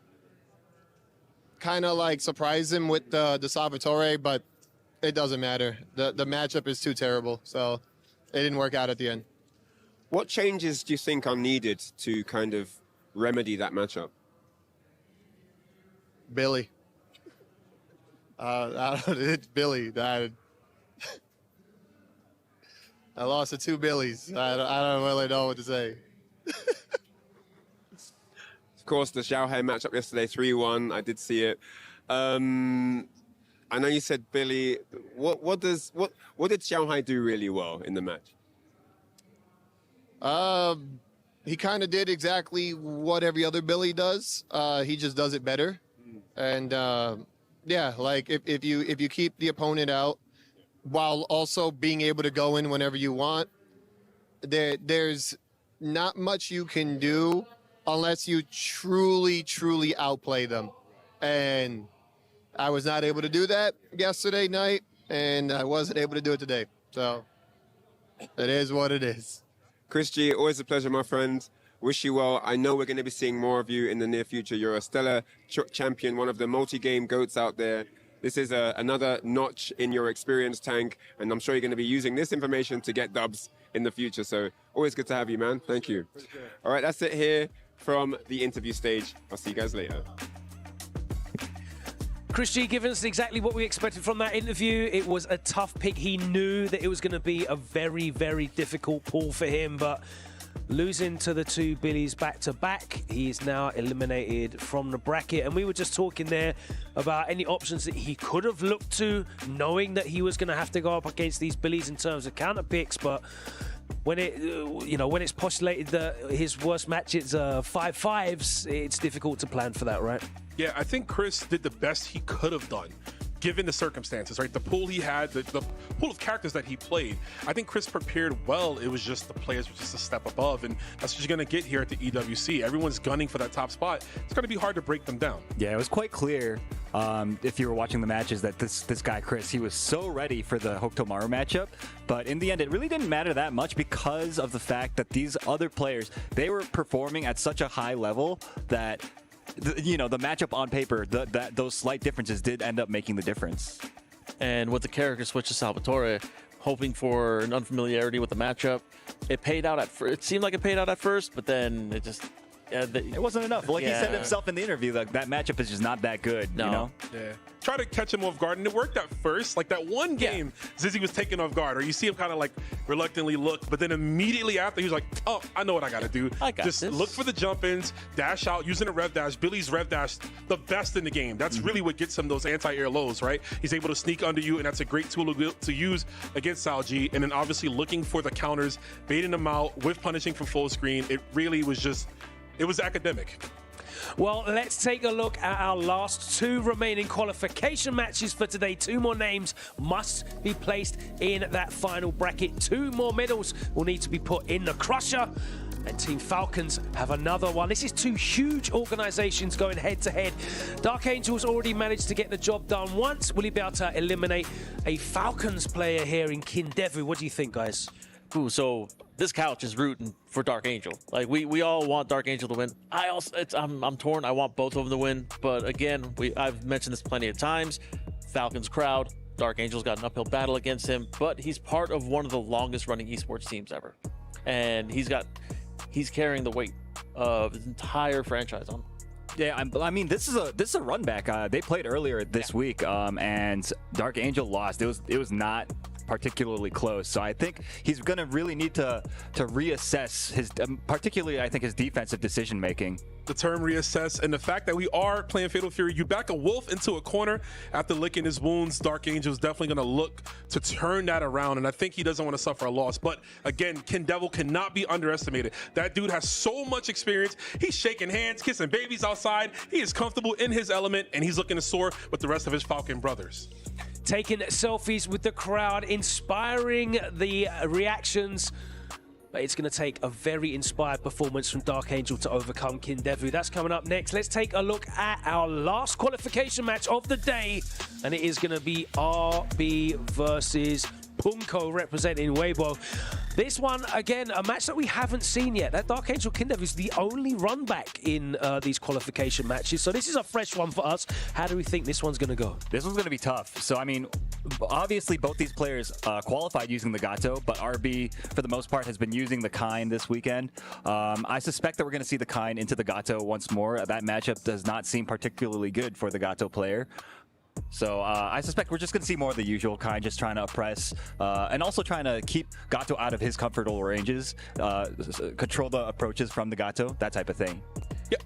kind of like surprise him with the Salvatore, but it doesn't matter. The matchup is too terrible, so it didn't work out at the end. What changes do you think are needed to kind of remedy that matchup? Billy. It's Billy. I lost to 2 Billies. I don't really know what to say. course, the Xiaohai matchup yesterday, 3-1. I did see it. I know you said Billy. What did Xiaohai do really well in the match? He kind of did exactly what every other Billy does. He just does it better. And yeah, like if you keep the opponent out while also being able to go in whenever you want, there's not much you can do unless you truly outplay them. And I was not able to do that yesterday night, and I wasn't able to do it today. So it is what it is. Chris G, always a pleasure, my friend. Wish you well. I know we're going to be seeing more of you in the near future. You're a stellar champion, one of the multi-game GOATs out there. This is another notch in your experience tank, and I'm sure you're going to be using this information to get dubs in the future. So always good to have you, man. Thank you. All right, that's it here from the interview stage. I'll see you guys later. Chris G giving us exactly what we expected from that interview. It was a tough pick. He knew that it was going to be a very, very difficult pull for him, but losing to the two Billies back-to-back, he is now eliminated from the bracket. And we were just talking there about any options that he could have looked to, knowing that he was going to have to go up against these Billies in terms of counter picks. But when when it's postulated that his worst match is 5-5s, it's difficult to plan for that, right? Yeah, I think Chris did the best he could have done, given the circumstances, right? The pool he had, the pool of characters that he played. I think Chris prepared well. It was just the players were just a step above, and that's what you're going to get here at the EWC. Everyone's gunning for that top spot. It's going to be hard to break them down. Yeah, it was quite clear if you were watching the matches that this guy, Chris, he was so ready for the Hokutomaru matchup, but in the end, it really didn't matter that much because of the fact that these other players, they were performing at such a high level that the matchup on paper, those slight differences did end up making the difference. And with the character switch to Salvatore, hoping for an unfamiliarity with the matchup, it paid out it seemed like it paid out at first, but then it just it wasn't enough. Like he said himself in the interview, like that matchup is just not that good. No. You know? Yeah. Try to catch him off guard, and it worked at first. Like that one game, Zizzy was taken off guard, or you see him kind of like reluctantly look, but then immediately after, he was like, oh, I know what I got to do. Just look for the jump-ins, dash out, using a rev dash. Billy's rev dash, the best in the game. That's really what gets him those anti-air lows, right? He's able to sneak under you, and that's a great tool to use against Salji. And then obviously looking for the counters, baiting them out with punishing from full screen. It really was just, it was academic. Well, let's take a look at our last two remaining qualification matches for today. Two more names must be placed in that final bracket. Two more medals will need to be put in the crusher. And Team Falcons have another one. This is two huge organizations going head-to-head. Dark Angel's already managed to get the job done once. Will he be able to eliminate a Falcons player here in Kendevu? What do you think, guys? Ooh, so this couch is rooting for Dark Angel. Like we all want Dark Angel to win. I'm torn. I want both of them to win, but again, I've mentioned this plenty of times. Falcons crowd, Dark Angel's got an uphill battle against him, but he's part of one of the longest running esports teams ever, and he's carrying the weight of his entire franchise on him. Yeah, I mean, this is a run back. They played earlier this week, and Dark Angel lost. It was not particularly close, so I think he's going to really need to reassess his, particularly I think his defensive decision making. The term reassess, and the fact that we are playing Fatal Fury, you back a wolf into a corner after licking his wounds. Dark Angel is definitely going to look to turn that around, and I think he doesn't want to suffer a loss. But again, Kendevu cannot be underestimated. That dude has so much experience. He's shaking hands, kissing babies outside. He is comfortable in his element, and he's looking to soar with the rest of his Falcon brothers. Taking selfies with the crowd, inspiring the reactions. But it's going to take a very inspired performance from Dark Angel to overcome Kendevu. That's coming up next. Let's take a look at our last qualification match of the day. And it is going to be RB versus Punko representing Weibo. This one, again, a match that we haven't seen yet. That Dark Angel Kendevu is the only run back in these qualification matches. So this is a fresh one for us. How do we think this one's going to go? This one's going to be tough. So, I mean, obviously both these players qualified using the Gato, but RB, for the most part, has been using the Kind this weekend. I suspect that we're going to see the Kind into the Gato once more. That matchup does not seem particularly good for the Gato player. So I suspect we're just going to see more of the usual Kind, just trying to oppress and also trying to keep Gato out of his comfortable ranges, control the approaches from the Gato, that type of thing. Yeah.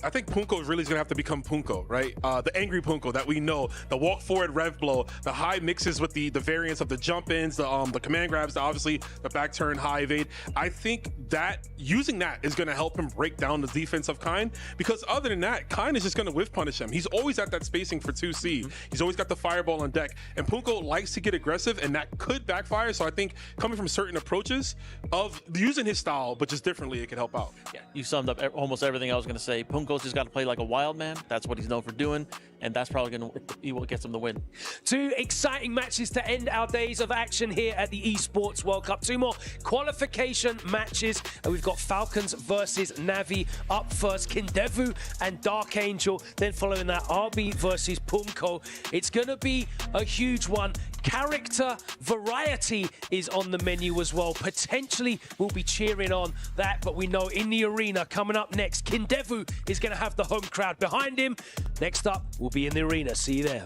I think Punko really is going to have to become Punko, right? The angry Punko that we know, the walk forward rev blow, the high mixes with the variants of the jump ins, the command grabs, obviously the back turn, high evade. I think that using that is going to help him break down the defense of Kind, because other than that, Kind is just going to whiff punish him. He's always at that spacing for 2C. He's always got the fireball on deck, and Punko likes to get aggressive, and that could backfire. So I think coming from certain approaches of using his style, but just differently, it could help out. Yeah, you summed up almost everything I was going to say. Punko's just got to play like a wild man. That's what he's known for doing, and that's probably going to be what gets him the win. 2 exciting matches to end our days of action here at the Esports World Cup. 2 more qualification matches, and we've got Falcons versus Navi up first, Kendevu and Dark Angel, then following that RB versus Punko. It's going to be a huge one. Character variety is on the menu as well. Potentially we'll be cheering on that, but we know in the arena coming up next, Kendevu is going to have the home crowd behind him. Next up, we'll be in the arena. See you there.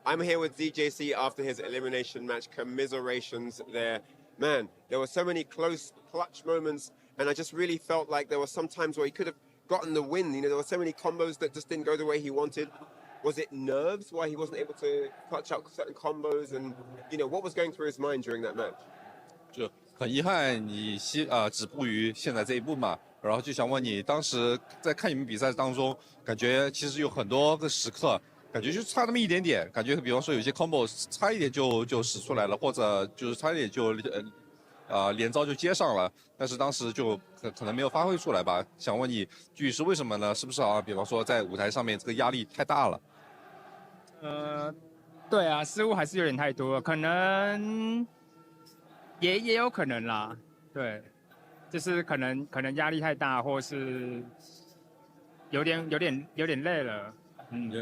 I'm here with DJC after his elimination match. Commiserations there. Man, there were so many close clutch moments, and I just really felt like there were some times where he could have gotten the win. You know, there were so many combos that just didn't go the way he wanted. Was it nerves why he wasn't able to clutch out certain combos? And, you know, what was going through his mind during that match? 就很遗憾你止步于现在这一步嘛，然后就想问你，当时在看你们比赛当中，感觉其实有很多个时刻，感觉就差那么一点点，感觉比方说有些 combo 差一点就使出来了，或者就是差一点就连招就接上了，但是当时就可能没有发挥出来吧。想问你，具体是为什么呢？是不是啊？比方说在舞台上面这个压力太大了？对啊，失误还是有点太多了，可能也有可能啦，对，就是可能压力太大，或是有点累了。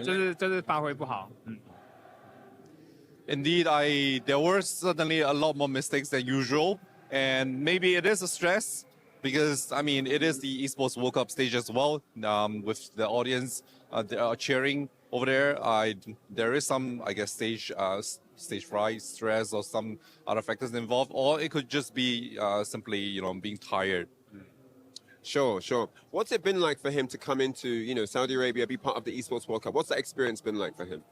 就是发挥不好。Indeed, there were certainly a lot more mistakes than usual, and maybe it is a stress because I mean it is the Esports World Cup stage as well. With the audience cheering over there, there is some I guess stage fright, stress, or some other factors involved, or it could just be simply being tired. Sure. What's it been like for him to come into, Saudi Arabia, be part of the Esports World Cup? What's that experience been like for him?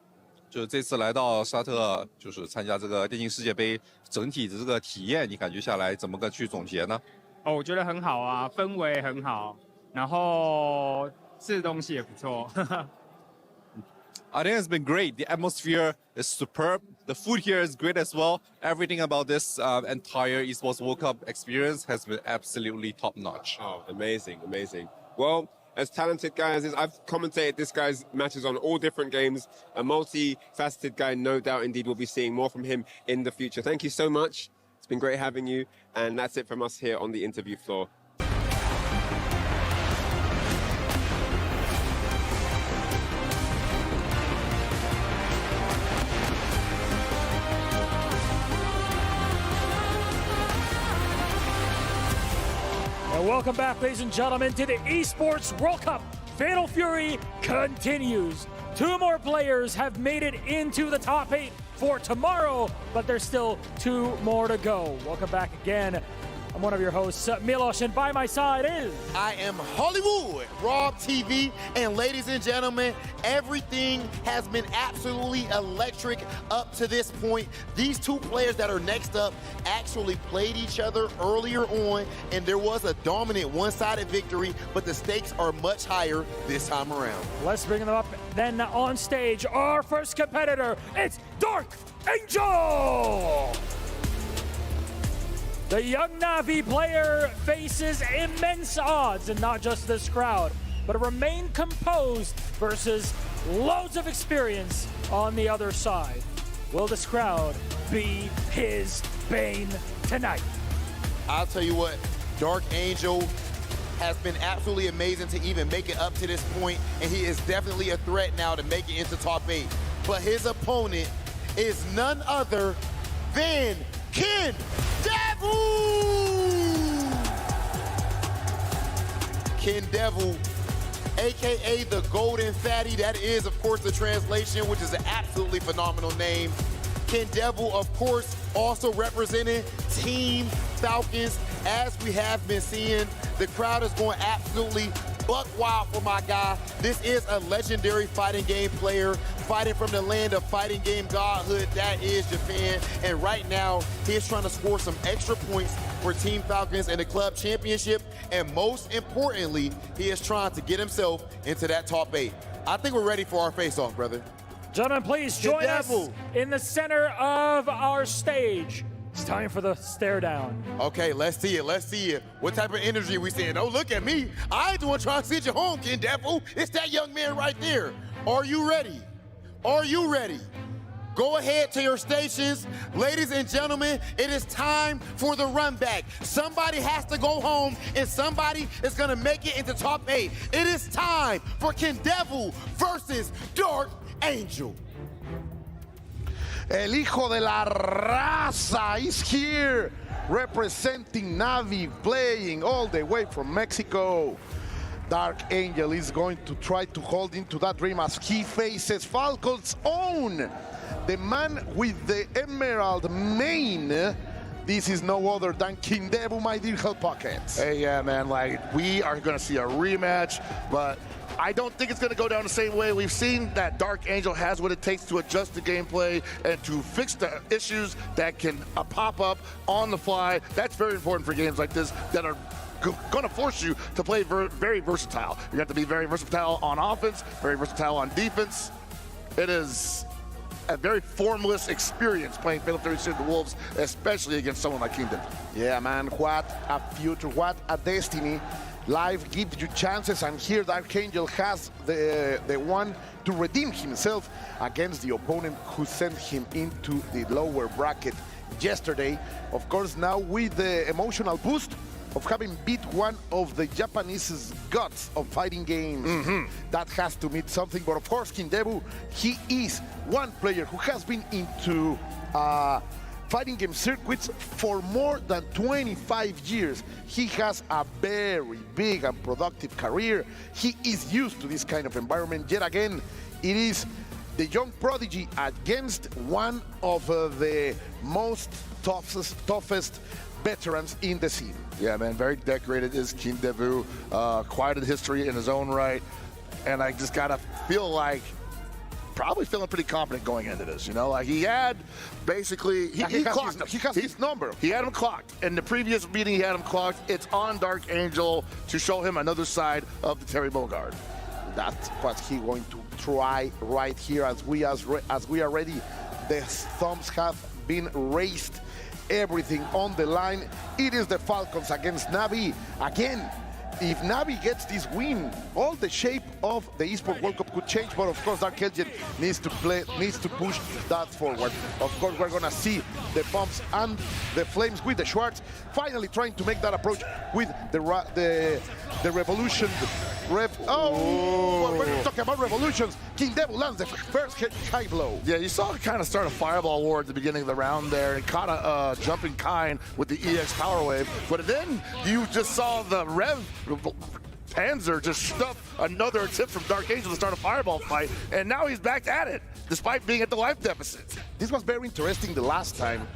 就这次来到沙特，就是参加这个电竞世界杯，整体的这个体验，你感觉下来怎么个去总结呢？我觉得很好啊，氛围很好，然后吃的东西也不错。I think it's been great. The atmosphere is superb. The food here is great as well. Everything about this entire Esports World Cup experience has been absolutely top-notch. Oh, amazing. Well, as talented guy as I've commentated this guy's matches on all different games. A multi-faceted guy, no doubt indeed we'll be seeing more from him in the future. Thank you so much. It's been great having you. And that's it from us here on the interview floor. Welcome back, ladies and gentlemen, to the Esports World Cup. Fatal Fury continues. 2 more players have made it into the top 8 for tomorrow, but there's still 2 more to go. Welcome back again. I'm one of your hosts, Milos, and by my side is... I am Hollywood, Rob TV, and ladies and gentlemen, everything has been absolutely electric up to this point. These 2 players that are next up actually played each other earlier on, and there was a dominant one-sided victory, but the stakes are much higher this time around. Let's bring them up then on stage. Our first competitor, it's Dark Angel! The young Navi player faces immense odds, and not just this crowd, but remain composed versus loads of experience on the other side. Will this crowd be his bane tonight? I'll tell you what, Dark Angel has been absolutely amazing to even make it up to this point, and he is definitely a threat now to make it into top 8. But his opponent is none other than Kendevu! Kendevu, aka the Golden Fatty. That is, of course, the translation, which is an absolutely phenomenal name. Kendevu, of course, also representing Team Falcons. As we have been seeing, the crowd is going absolutely buck wild for my guy. This is a legendary fighting game player, fighting from the land of fighting game godhood, that is Japan. And right now, he is trying to score some extra points for Team Falcons in the club championship. And most importantly, he is trying to get himself into that top 8. I think we're ready for our face-off, brother. Gentlemen, please join us in the center of our stage. It's time for the stare down. Okay, let's see it. Let's see it. What type of energy are we seeing? Oh, look at me. I ain't the one trying to send you home, Kendevu. It's that young man right there. Are you ready? Are you ready? Go ahead to your stations. Ladies and gentlemen, it is time for the run back. Somebody has to go home, and somebody is going to make it into top 8. It is time for Kendevu versus Dark Angel. El hijo de la raza is here, representing Navi, playing all the way from Mexico. Dark Angel is going to try to hold into that dream as he faces Falcon's own, the man with the emerald mane. This is no other than Kendevu, my dear Hell Pockets. Hey, yeah, man, like, we are going to see a rematch, but I don't think it's going to go down the same way. We've seen that Dark Angel has what it takes to adjust the gameplay and to fix the issues that can pop up on the fly. That's very important for games like this that are going to force you to play very versatile. You have to be very versatile on offense, very versatile on defense. It is a very formless experience playing Fatal Fury the Wolves, especially against someone like Kendevu. Yeah, man, what a future, what a destiny. Life gives you chances, and here Dark Angel has the one to redeem himself against the opponent who sent him into the lower bracket yesterday. Of course, now with the emotional boost of having beat one of the Japanese gods of fighting games. That has to mean something. But of course, Kendevu, he is one player who has been into fighting game circuits for more than 25 years. He has a very big and productive career. He is used to this kind of environment. Yet again, it is the young prodigy against one of the most toughest veterans in the scene. Yeah, man, very decorated is Kendevu. Quite a history in his own right. And I just gotta feel like, probably feeling pretty confident going into this, you know? Like, he had basically, he clocked him. He has his number. He had him clocked. In the previous meeting, he had him clocked. It's on Dark Angel to show him another side of the Terry Bogard. That's what he's going to try right here as we are ready. The thumbs have been raised. Everything on the line. It is the Falcons against Navi. Again, if Navi gets this win, all the shape of the Esports World Cup could change, but of course Dark Angel needs to push that forward. Of course, we're gonna see the bumps and the flames with the Schwartz finally trying to make that approach with the Revolution. We're talking about Revolutions. Kendevu lands the first high blow. Yeah, you saw him kind of start a fireball war at the beginning of the round there and caught a jumping kind with the EX power wave. But then you just saw the Panzer just stuff another attempt from Dark Angel to start a fireball fight, and now he's back at it, despite being at the life deficit. This was very interesting the last time.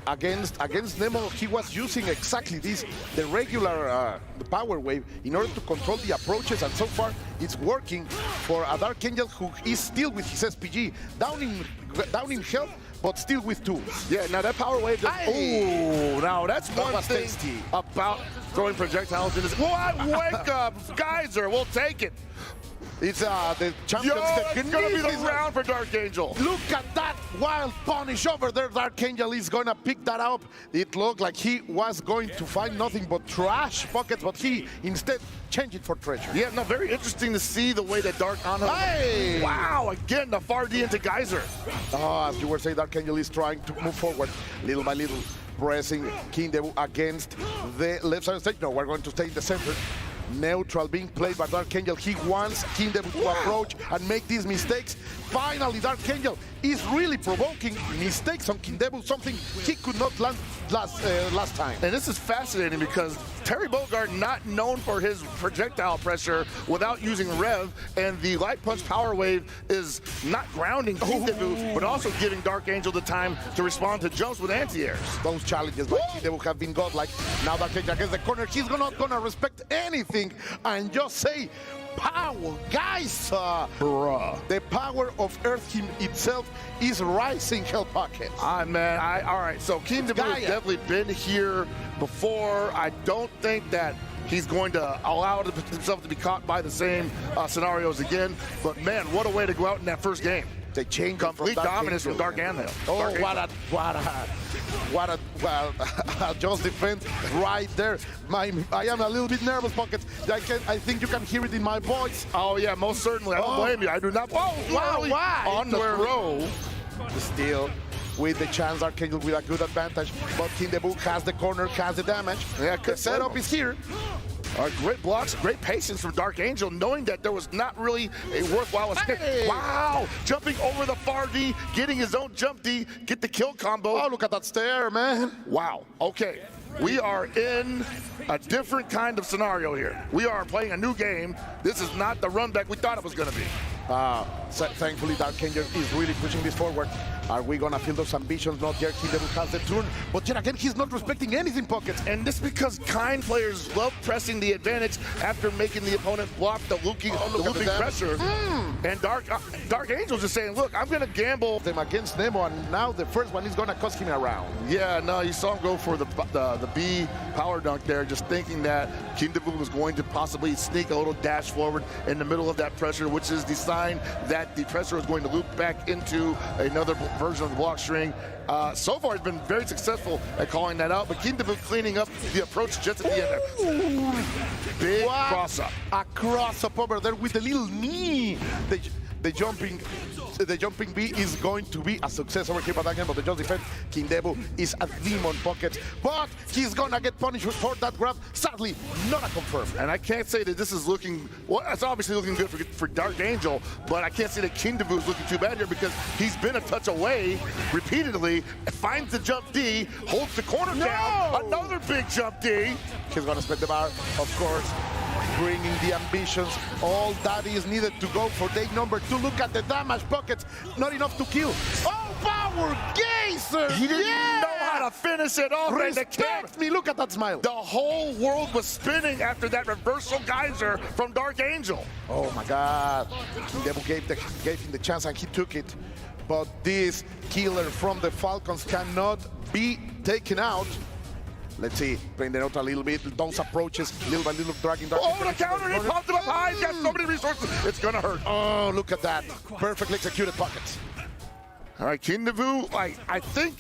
Against Nemo, he was using exactly this, the regular the power wave, in order to control the approaches, and so far it's working for a Dark Angel who is still with his SPG, down in health, but still with tools. Yeah, now that power wave just, now that's one thing about throwing projectiles in this. Wake up, Geyser, we'll take it. It's the champion's technique. It's gonna be the round for Dark Angel. Look at that wild punish over there. Dark Angel is gonna pick that up. It looked like he was going to find nothing but trash pockets, but he instead changed it for treasure. Yeah, no, very interesting to see the way that Dark Angel. Hey! Wow, again, the far D into Geyser. As you were saying, Dark Angel is trying to move forward little by little, pressing Kendevu against the left side of the stage. No, we're going to stay in the center. Neutral being played by Dark Angel. He wants Kendevu to approach and make these mistakes. finally, Dark Angel is really provoking mistakes on Kendevu, something he could not land last time. And this is fascinating because Terry Bogard not known for his projectile pressure without using Rev, and the Light Punch Power Wave is not grounding Kendevu, but also giving Dark Angel the time to respond to jumps with anti-airs. Those challenges by Kendevu have been godlike. Now Dark Angel against the corner, he's not gonna respect anything and just say, power, guys! Bruh. The power of Earth itself is rising, Hell Pocket. All right, so Kendevu has definitely been here before. I don't think that he's going to allow himself to be caught by the same scenarios again. But man, what a way to go out in that first game. They change complete dominance from Dark Angel. Oh, what a just defense right there. I am a little bit nervous, Pockets. I think you can hear it in my voice. Oh yeah, most certainly. I don't blame you. I do not. Oh, wow, why? On the throw. Still with the chance, Dark Angel with a good advantage, but Kendevu has the corner, has the damage. Yeah, the setup is here. Great blocks, great patience from Dark Angel, knowing that there was not really a worthwhile escape. Hey! Wow! Jumping over the far D, getting his own jump D, get the kill combo. Oh, look at that stare, man. Wow. Okay. We are in a different kind of scenario here. We are playing a new game. This is not the run back we thought it was going to be. Thankfully, Dark Angel is really pushing this forward. Are we gonna feel those ambitions? Not yet. Kendevu has the turn, but yet again, he's not respecting anything, Pockets. And this because kind players love pressing the advantage after making the opponent block the looping pressure. And Dark Angel's just saying, look, I'm gonna gamble them against Nemo, and now the first one is gonna cost him around. Yeah, no, you saw him go for the B power dunk there, just thinking that Kendevu was going to possibly sneak a little dash forward in the middle of that pressure, which is the sign that the pressure is going to loop back into another version of the block string. So far, he's been very successful at calling that out, but Kendevu cleaning up the approach just at the end there. Big cross-up. A cross-up over there with the little knee. The jumping B is going to be a success over here, but again, but the just defense, Kendevu is a demon, Pocket, but he's gonna get punished for that grab. Sadly, not a confirm. And I can't say that this is looking, well, it's obviously looking good for Dark Angel, but I can't say that Kendevu is looking too bad here because he's been a touch away repeatedly, finds the jump D, holds the corner down, another big jump D. He's gonna spend the bar, of course, bringing the ambitions. All that is needed to go for day number 2. Look at the damage, Pockets. Not enough to kill. Oh, power geyser! He didn't know how to finish it off. Respect me. Look at that smile. The whole world was spinning after that reversal geyser from Dark Angel. Oh my God. Kendevu gave him the chance and he took it. But this killer from the Falcons cannot be taken out. Let's see, bring the note a little bit. Those approaches, little by little, dragging. Oh, the counter! He popped him up high. He's got so many resources. It's gonna hurt. Oh, look at that! Perfectly executed Pockets. All right, Kendevu, I think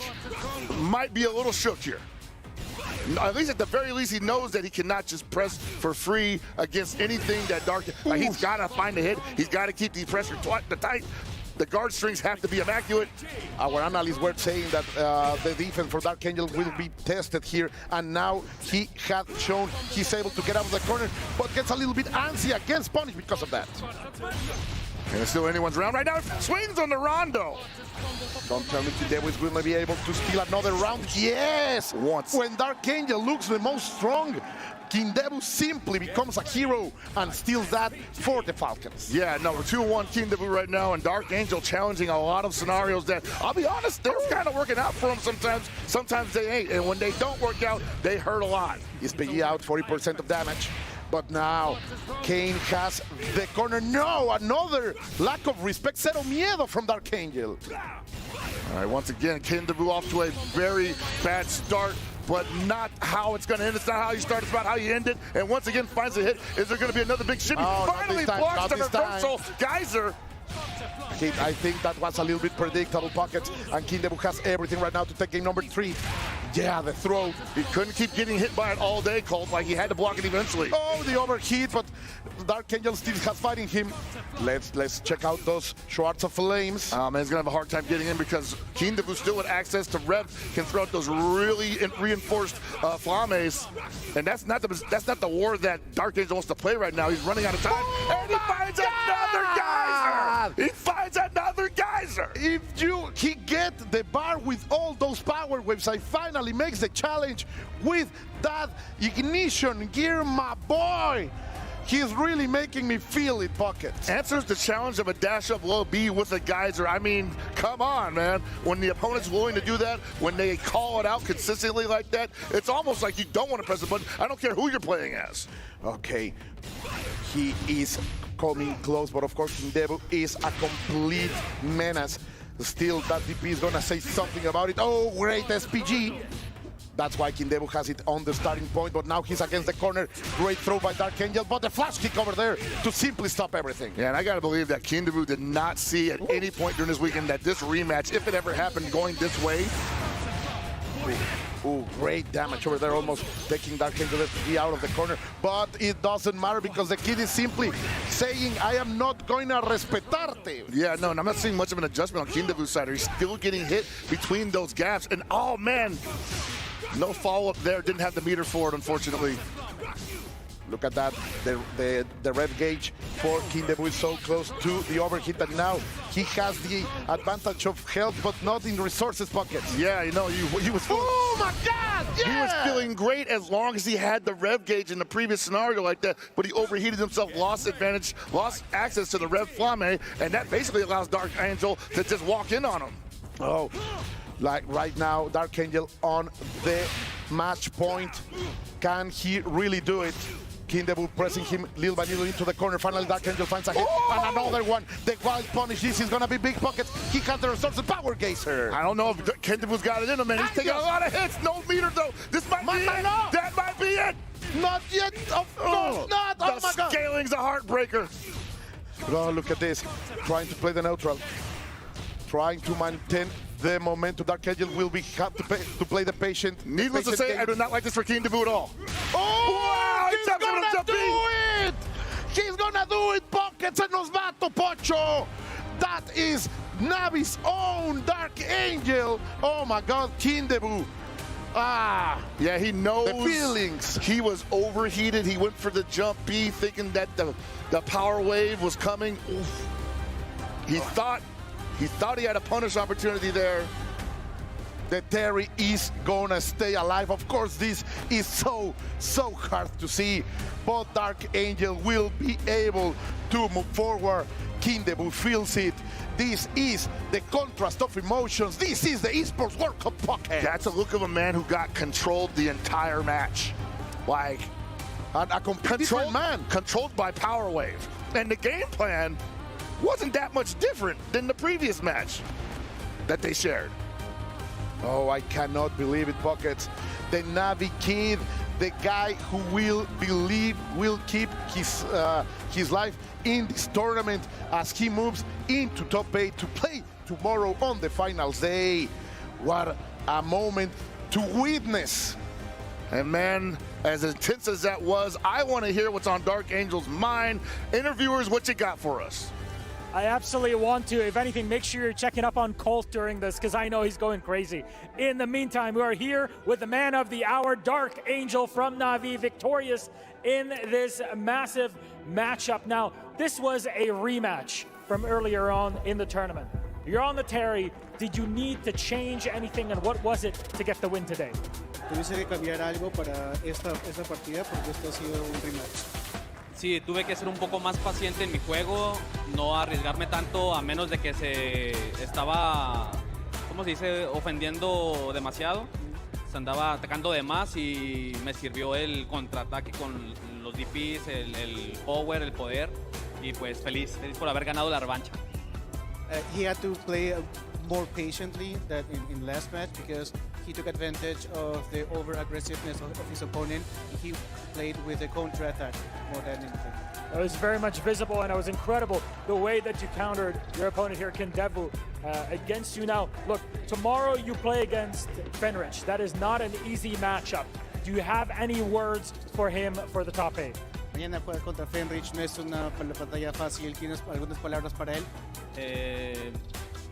might be a little shook here. At least at the very least, he knows that he cannot just press for free against anything that Dark. He's got to find a hit. He's got to keep the pressure tight. The guard strings have to be immaculate. Our analysts were saying that the defense for Dark Angel will be tested here, and now he had shown he's able to get out of the corner, but gets a little bit antsy against Punish because of that. And it's still anyone's round right now. Swings on the Rondo. Don't tell me Kendevu is going to be able to steal another round. Yes! Once. When Dark Angel looks the most strong, Kendevu simply becomes a hero and steals that for the Falcons. Yeah, no, we're 2-1 Kendevu right now, and Dark Angel challenging a lot of scenarios that, I'll be honest, they're kind of working out for him sometimes. Sometimes they ain't, and when they don't work out, they hurt a lot. He's picking out 40% of damage. But now, Kane has the corner. No, another lack of respect. Cero miedo from Dark Angel. All right, once again, Kendevu off to a very bad start, but not how it's going to end. It's not how you start, it's about how you end it. And once again, finds a hit. Is there going to be another big shimmy? Oh, finally blocks the reversal geyser. I think that was a little bit predictable, Pockets, and Kendevu has everything right now to take game number 3. Yeah, the throw. He couldn't keep getting hit by it all day, Colt, like he had to block it eventually. Oh, the overheat, but Dark Angel still has fighting him. Let's check out those Swords of Flames. Man, he's gonna have a hard time getting in because Kendevu still with access to Rev can throw out those really reinforced flames, and that's not the war that Dark Angel wants to play right now. He's running out of time, and he finds another geyser. He finds another loser. If he get the bar with all those power waves, I finally makes the challenge with that ignition gear, my boy. He's really making me feel it, Buckets. Answers the challenge of a dash-up low B with a geyser. I mean, come on, man. When the opponent's willing to do that, when they call it out consistently like that, it's almost like you don't want to press the button. I don't care who you're playing as. Okay, he is coming close, but of course Kendevu is a complete menace. Still, that DP is gonna say something about it. Oh, great SPG. That's why Kendevu has it on the starting point, but now he's against the corner. Great throw by Dark Angel, but the flash kick over there to simply stop everything. Yeah, and I gotta believe that Kendevu did not see at any point during this weekend that this rematch, if it ever happened going this way. Ooh, great damage over there, almost taking Dark Angel out of the corner. But it doesn't matter because the kid is simply saying, I am not going to respetarte. Yeah, no, and I'm not seeing much of an adjustment on Kendevu's side. He's still getting hit between those gaps. And oh, man, no follow-up there. Didn't have the meter for it, unfortunately. Look at that. The rev gauge for Kendevu is so close to the overheat that now he has the advantage of health, but not in resources pockets. Yeah, you know, he was feeling, oh my God! Yeah! He was feeling great as long as he had the rev gauge in the previous scenario like that, but he overheated himself, lost advantage, lost access to the rev flame, and that basically allows Dark Angel to just walk in on him. Oh, like right now, Dark Angel on the match point. Can he really do it? Kendevu pressing him little by little into the corner. Finally, Dark Angel finds a hit. And another one. The wild punish. This is going to be big pockets. He has the resources. Power geyser. I don't know if Kendevu's got it in him, man. He's taking a lot of hits. No meter, though. This might be it. No. That might be it. Not yet. Of course not. Oh, my God. The scaling's a heartbreaker. Oh, look at this. Trying to play the neutral. Trying to maintain the momentum. Dark Angel will have to play the patient. Needless to say, I do not like this for Kendevu at all. Oh, wow, he's gonna do it! He's gonna do it, Pockets, se nos va Topocho! That is Navi's own Dark Angel. Oh my God, Kendevu. Ah, yeah, he knows the feelings. He was overheated. He went for the jump B, thinking that the power wave was coming. Oof. He thought he had a punish opportunity there. The Terry is gonna stay alive. Of course, this is so hard to see, but Dark Angel will be able to move forward. Kendevu feels it. This is the contrast of emotions. This is the esports World Cup pocket. That's a look of a man who got controlled the entire match. Like, a complete man. Controlled by power wave. And the game plan wasn't that much different than the previous match that they shared. Oh, I cannot believe it, Pockets. The Navi kid, the guy who will keep his life in this tournament as he moves into top 8 to play tomorrow on the finals day. What a moment to witness. And man, as intense as that was, I want to hear what's on Dark Angel's mind. Interviewers, what you got for us? I absolutely want to. If anything, make sure you're checking up on Colt during this because I know he's going crazy. In the meantime, we are here with the man of the hour, Dark Angel from Navi, victorious in this massive matchup. Now, this was a rematch from earlier on in the tournament. You're on the Terry. Did you need to change anything, and what was it to get the win today? Tuviste que cambiar algo para esta partida porque esto ha sido un rematch. Sí, tuve que ser un poco más paciente en mi juego, no arriesgarme tanto a menos de que se estaba, ¿cómo se dice?, ofendiendo demasiado. Se andaba atacando de más y me sirvió el contraataque con los DPs, el power, el poder y pues feliz por haber ganado la revancha. He had to play more patiently than in last match because he took advantage of the over-aggressiveness of his opponent. He played with a counter-attack more than anything. It was very much visible, and it was incredible the way that you countered your opponent here, Kendevu, against you. Now, look, tomorrow you play against Fenrich. That is not an easy matchup. Do you have any words for him for the top 8? Mañana juega contra Fenrich, no es una batalla fácil. ¿Tienes algunas palabras para él?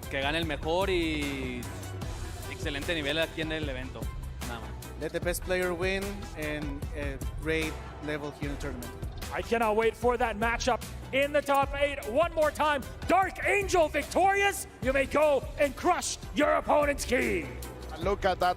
Que gane el mejor y excelente nivel aquí en el evento. Nada más. Let the best player win and a great level here in the tournament. I cannot wait for that matchup in the top 8 one more time. Dark Angel victorious. You may go and crush your opponent's key. And look at that.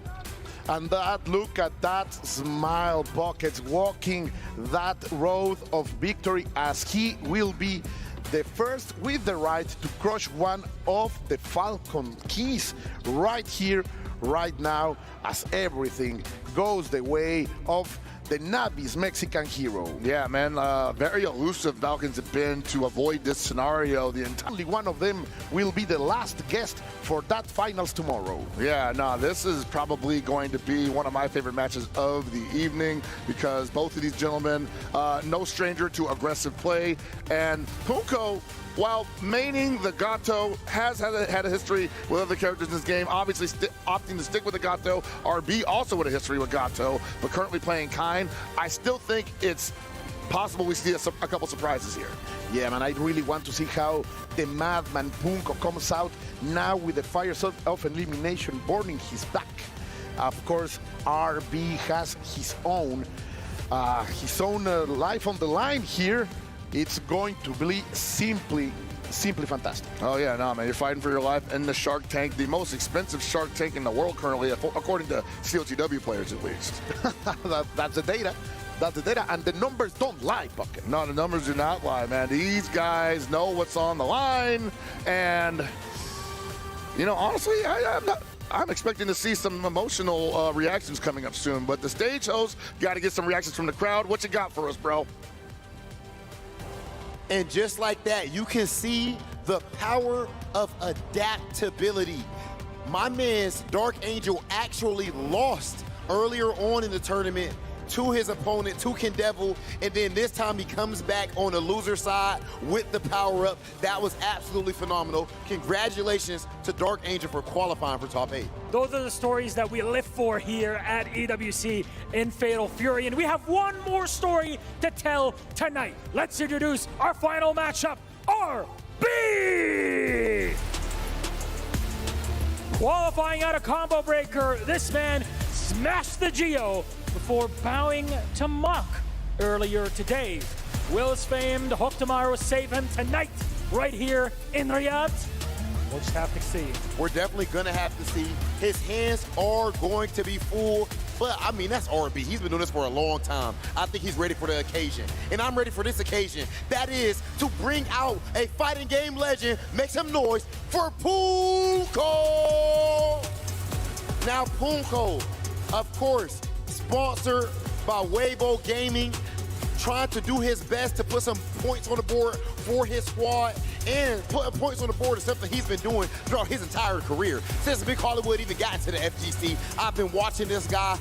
And look at that smile, Buckets, walking that road of victory as he will be the first with the right to crush one of the Falcon keys right here, right now, as everything goes the way of the Navi's Mexican hero. Yeah, man, very elusive Falcons have been to avoid this scenario. Only one of them will be the last guest for that finals tomorrow. Yeah, no, this is probably going to be one of my favorite matches of the evening because both of these gentlemen, no stranger to aggressive play, and Punko, while maining the Gato, has had a history with other characters in this game, obviously opting to stick with the Gato. RB also with a history with Gato, but currently playing Kind. I still think it's possible we see a couple surprises here. Yeah, man, I really want to see how the madman Punko comes out now with the fire of elimination burning his back. Of course, RB has his own life on the line here. It's going to be simply fantastic. Oh yeah, no, man, you're fighting for your life in the Shark Tank, the most expensive Shark Tank in the world currently, according to COTW players at least. That's the data. That's the data, and the numbers don't lie, Bucket. No, the numbers do not lie, man. These guys know what's on the line, and you know, honestly, I'm expecting to see some emotional reactions coming up soon, but the stage host got to get some reactions from the crowd. What you got for us, bro? And just like that, you can see the power of adaptability. My man's Dark Angel actually lost earlier on in the tournament to his opponent, to Kendevu, and then this time he comes back on the loser side with the power-up. That was absolutely phenomenal. Congratulations to Dark Angel for qualifying for top 8. Those are the stories that we live for here at EWC in Fatal Fury, and we have one more story to tell tonight. Let's introduce our final matchup, RB! Qualifying out of Combo Breaker, this man smashed the Geo before bowing to Mock earlier today. Will's famed Hoktamaro save him tonight, right here in Riyadh. We'll just have to see. We're definitely gonna have to see. His hands are going to be full, but I mean, that's RB. He's been doing this for a long time. I think he's ready for the occasion, and I'm ready for this occasion. That is to bring out a fighting game legend. Make some noise for Punko! Now Punko, of course, sponsored by Weibo Gaming, trying to do his best to put some points on the board for his squad, and putting points on the board is something he's been doing throughout his entire career. Since Big Hollywood even got into the FGC, I've been watching this guy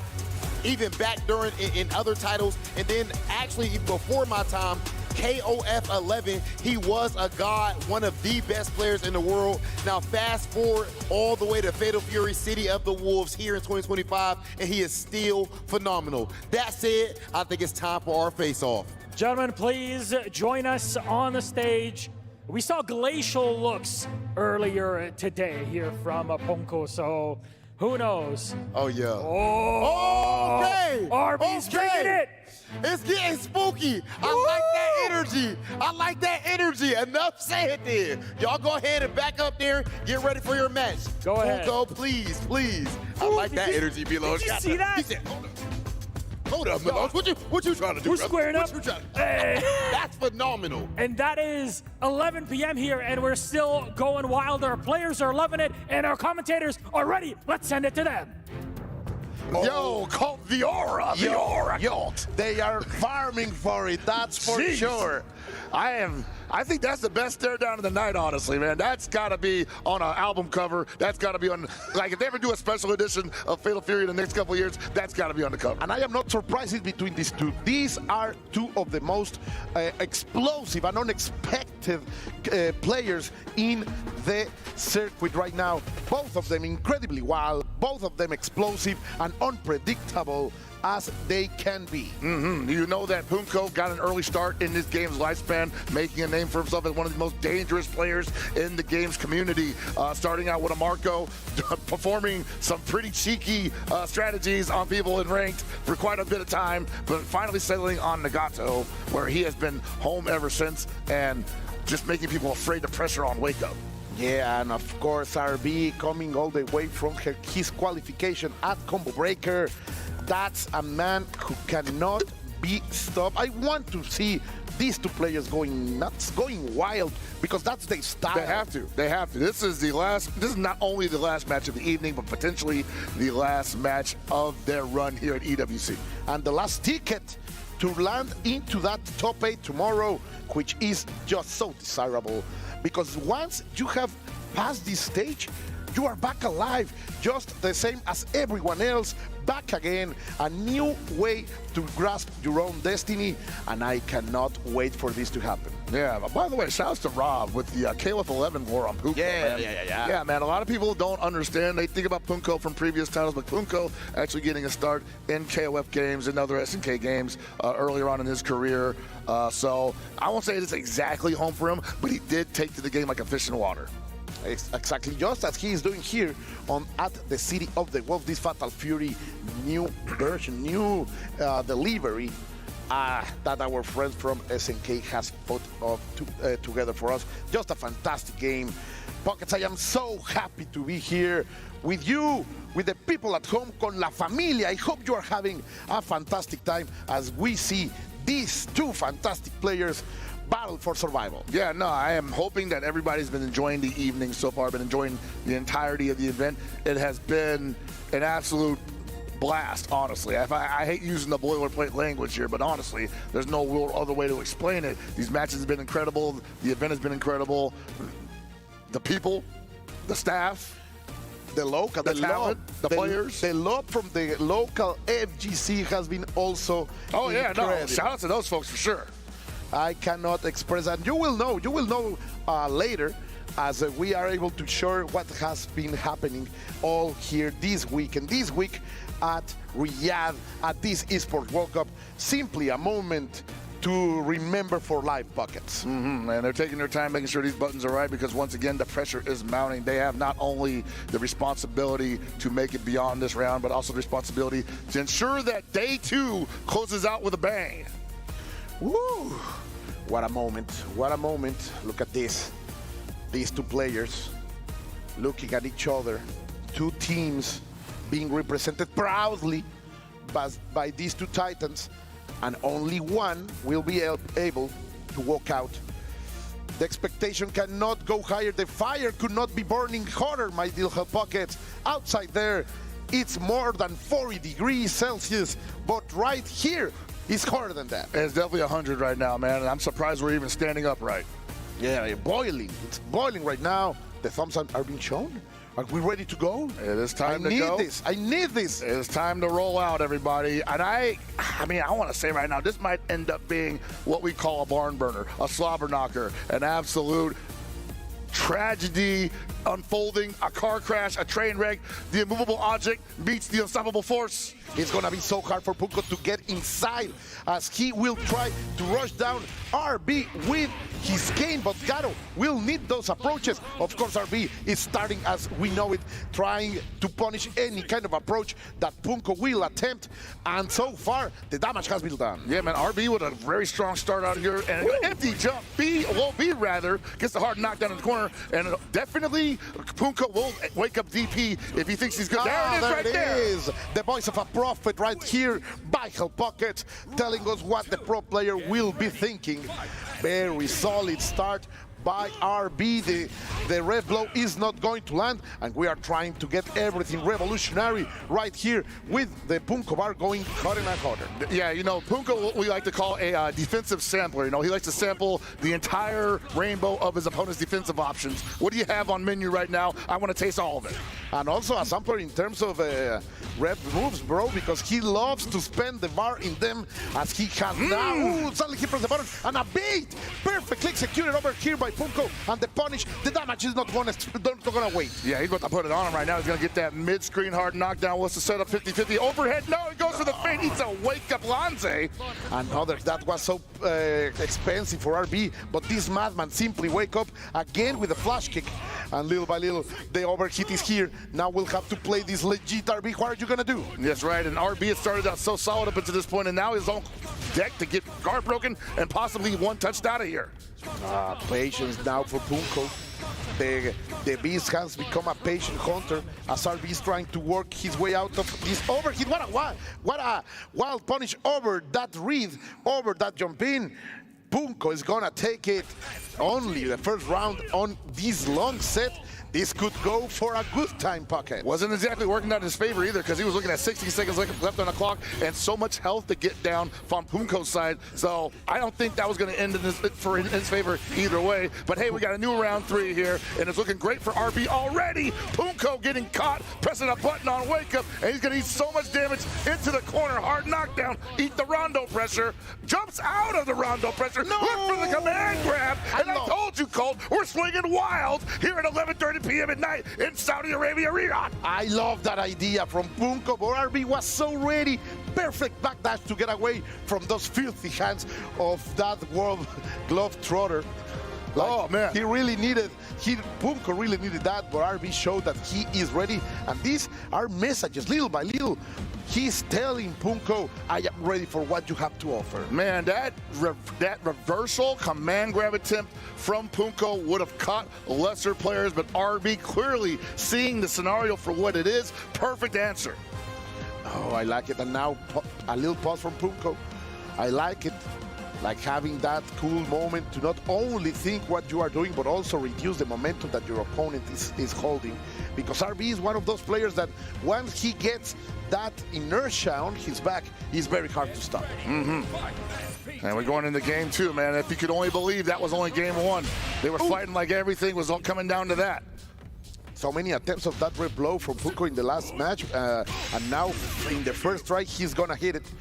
even back during in other titles, and then actually even before my time, KOF 11, he was a god, one of the best players in the world. Now fast forward all the way to Fatal Fury City of the Wolves here in 2025, and he is still phenomenal. That said, I think it's time for our face-off. Gentlemen, please join us on the stage. We saw glacial looks earlier today here from Punko, so who knows? Oh, yeah. Oh, okay. RB's bringing it. It's getting spooky. I like that energy. I like that energy. Enough said there. Y'all go ahead and back up there. Get ready for your match. Go ahead. Punko, please, please. I like that energy, Milos. Did you see that? He said, hold up, Milos. What you trying to do, We're brother? squaring up. What you trying to Hey. That's phenomenal. And that is 11 p.m. here, and we're still going wild. Our players are loving it, and our commentators are ready. Let's send it to them. Yo, call the aura, the aura. Yo, they are farming for it, that's for sure. I think that's the best stare down of the night, honestly, man. That's got to be on an album cover. That's got to be on, like, if they ever do a special edition of Fatal Fury in the next couple of years, that's got to be on the cover. And I am not surprised between these two. These are two of the most explosive and unexpected players in the circuit right now. Both of them incredibly wild, both of them explosive and unpredictable as they can be. You know that Punko got an early start in this game's lifespan, making a name for himself as one of the most dangerous players in the game's community. Starting out with a Marco, performing some pretty cheeky strategies on people in ranked for quite a bit of time, but finally settling on Nagato, where he has been home ever since, and just making people afraid to pressure on Wake Up. Yeah, and of course RB coming all the way from his qualification at Combo Breaker. That's a man who cannot be stopped. I want to see these two players going nuts, going wild, because that's their style. They have to. They have to. This is not only the last match of the evening, but potentially the last match of their run here at EWC. And the last ticket to land into that top 8 tomorrow, which is just so desirable. Because once you have passed this stage, you are back alive, just the same as everyone else, back again, a new way to grasp your own destiny, and I cannot wait for this to happen. Yeah, by the way, shouts to Rob with the KLF 11 war on Punko. Yeah, man, a lot of people don't understand. They think about Punko from previous titles, but Punko actually getting a start in KOF games and other SNK games earlier on in his career. So I won't say it's exactly home for him, but he did take to the game like a fish in water. Exactly, just as he is doing here at the City of the Wolves, this Fatal Fury new version, new delivery that our friends from SNK has put together for us. Just a fantastic game. Pockets, I am so happy to be here with you, with the people at home, con la familia. I hope you are having a fantastic time as we see these two fantastic players battle for survival. Yeah, no, I am hoping that everybody's been enjoying the evening so far, been enjoying the entirety of the event. It has been an absolute blast, honestly. I hate using the boilerplate language here, but honestly, there's no real other way to explain it. These matches have been incredible. The event has been incredible. The people, the staff, the local, the talent, the players. The love from the local FGC has been also incredible. No, shout out to those folks for sure. I cannot express that. You will know later as we are able to share what has been happening all here this week. And this week at Riyadh, at this Esports World Cup, simply a moment to remember for life, Buckets. And they're taking their time making sure these buttons are right, because once again, the pressure is mounting. They have not only the responsibility to make it beyond this round, but also the responsibility to ensure that day 2 closes out with a bang. Woo! What a moment. What a moment. Look at this. These two players looking at each other. Two teams being represented proudly by these two titans. And only one will be able to walk out. The expectation cannot go higher. The fire could not be burning hotter, my dear Pockets. Outside there, it's more than 40 degrees Celsius. But right here, it's hotter than that. It's definitely 100 right now, man, and I'm surprised we're even standing upright. Yeah, boiling. It's boiling right now. The thumbs are being shown. Are we ready to go? It is time to go. I need this. It is time to roll out, everybody. And I want to say right now, this might end up being what we call a barn burner, a slobber knocker, an absolute tragedy unfolding, a car crash, a train wreck. The immovable object meets the unstoppable force. It's gonna be so hard for Punko to get inside as he will try to rush down RB with his game, but Garo will need those approaches. Of course, RB is starting, as we know it, trying to punish any kind of approach that Punko will attempt, and so far, the damage has been done. Yeah, man, RB with a very strong start out here, and an empty jump. B rather, gets the hard knockdown in the corner, and definitely Punko will wake up DP if he thinks he's good. There it is. The voice of a prophet right here by Pocket, telling us what the pro player will be thinking. Very solid start by RB. The red blow is not going to land, and we are trying to get everything revolutionary right here with the Punko bar going hotter and hotter. Yeah, you know, Punko, what we like to call a defensive sampler. You know, he likes to sample the entire rainbow of his opponent's defensive options. What do you have on menu right now? I want to taste all of it. And also a sampler in terms of rep moves, bro, because he loves to spend the bar in them as he has now. Ooh, suddenly he pressed the button, and a bait perfectly executed over here by Punko, and the punish. The damage is not gonna wait. Yeah, he's about to put it on him right now. He's gonna get that mid-screen hard knockdown. What's the setup? 50-50 overhead. No, he goes for the feint. He's a wake-up Lanze. Another that was so expensive for RB, but this madman simply wake up again with a flash kick, and little by little the overhit is here. Now we'll have to play this legit RB. What are you gonna do? That's right, and RB has started out so solid up until this point, and now he's on deck to get guard broken and possibly one touched out of here. Patience now for Punko. The Beast has become a patient hunter as RB is trying to work his way out of this overhit. What a wild punish over that read, over that jump in. Punko is gonna take it only the first round on this long set. This could go for a good time pocket. Wasn't exactly working out in his favor either, because he was looking at 60 seconds left on the clock and so much health to get down from Punko's side. So I don't think that was going to end in his favor either way. But hey, we got a new round 3 here, and it's looking great for RB already. Punko getting caught, pressing a button on wake up, and he's going to eat so much damage into the corner. Hard knockdown, eat the rondo pressure, jumps out of the rondo pressure. No! Look for the command grab, and I told you, Colt, we're swinging wild here at 11:30 p.m. at night in Saudi Arabia, Riyadh. I love that idea from Punko, but RB was so ready. Perfect backdash to get away from those filthy hands of that world glove trotter. Oh man, Punko really needed that, but RB showed that he is ready. And these are messages, little by little. He's telling Punko, I am ready for what you have to offer. Man, that reversal command grab attempt from Punko would have caught lesser players, but RB clearly seeing the scenario for what it is. Perfect answer. Oh, I like it. And now a little pause from Punko. I like it. Like having that cool moment to not only think what you are doing, but also reduce the momentum that your opponent is holding. Because RB is one of those players that once he gets that inertia on his back, he's very hard to stop. And we're going into game 2, man. If you could only believe that was only game 1. They were fighting like everything was all coming down to that. So many attempts of that red blow from Punko in the last match, and now in the first try, he's gonna hit it.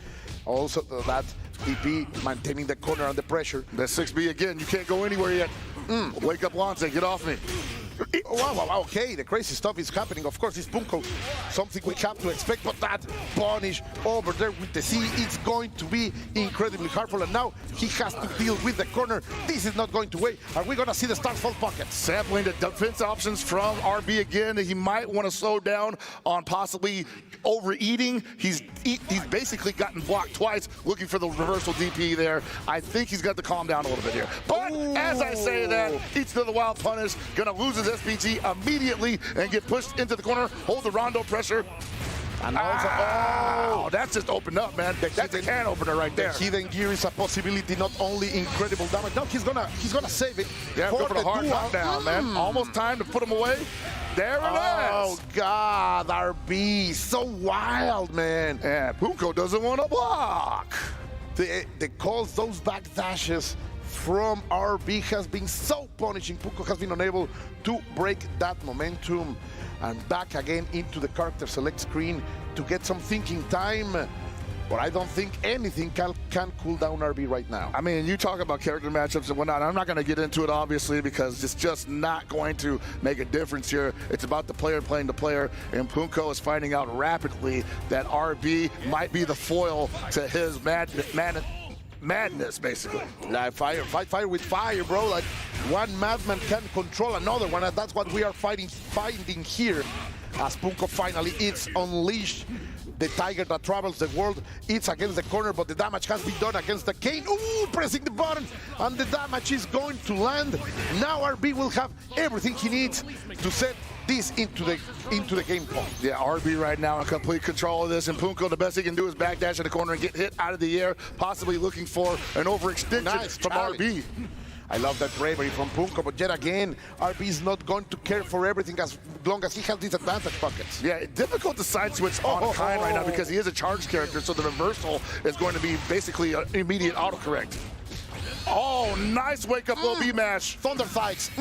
Also that EP maintaining the corner under pressure. That 6B again, you can't go anywhere yet. Wake up, Lanze, get off me. Wow, okay, the crazy stuff is happening. Of course, it's Punko, something we have to expect, but that punish over there with the C, it's going to be incredibly hurtful, and now he has to deal with the corner. This is not going to wait. Are we going to see the start full pocket? Sampling the defense options from RB again. He might want to slow down on possibly overeating. He's basically gotten blocked twice, looking for the reversal DP there. I think he's got to calm down a little bit here. But as I say that, eats to the wild punish, gonna lose his SPG immediately and get pushed into the corner, hold the rondo pressure. And also, that's just opened up, man. That's a can opener right there. The hidden gear is a possibility, not only incredible damage. No, he's gonna save it. Yeah, go for the hard knockdown, man. Almost time to put him away. There it is. Oh, God, RB, so wild, man. Yeah, Punko doesn't want to block. The calls, those back dashes from RB has been so punishing. Punko has been unable to break that momentum and back again into the character select screen to get some thinking time. But I don't think anything can cool down RB right now. I mean, you talk about character matchups and whatnot. I'm not going to get into it, obviously, because it's just not going to make a difference here. It's about the player playing the player, and Punko is finding out rapidly that RB might be the foil to his madness, basically. Like fight fire with fire, bro. Like one madman can control another one, and that's what we are finding here. As Punko finally it's unleashed. The tiger that travels the world, it's against the corner, but the damage has been done against the cane. Ooh, pressing the button, and the damage is going to land. Now RB will have everything he needs to set this into the game point. Yeah, RB right now in complete control of this, and Punko, the best he can do is backdash in the corner and get hit out of the air, possibly looking for an overextension from RB. I love that bravery from Punko, but yet again, RB is not going to care for everything as long as he has these advantage pockets. Yeah, difficult to side switch on Kine right now because he is a charged character, so the reversal is going to be basically an immediate autocorrect. Oh, nice wake-up low B mash. Thunder fights.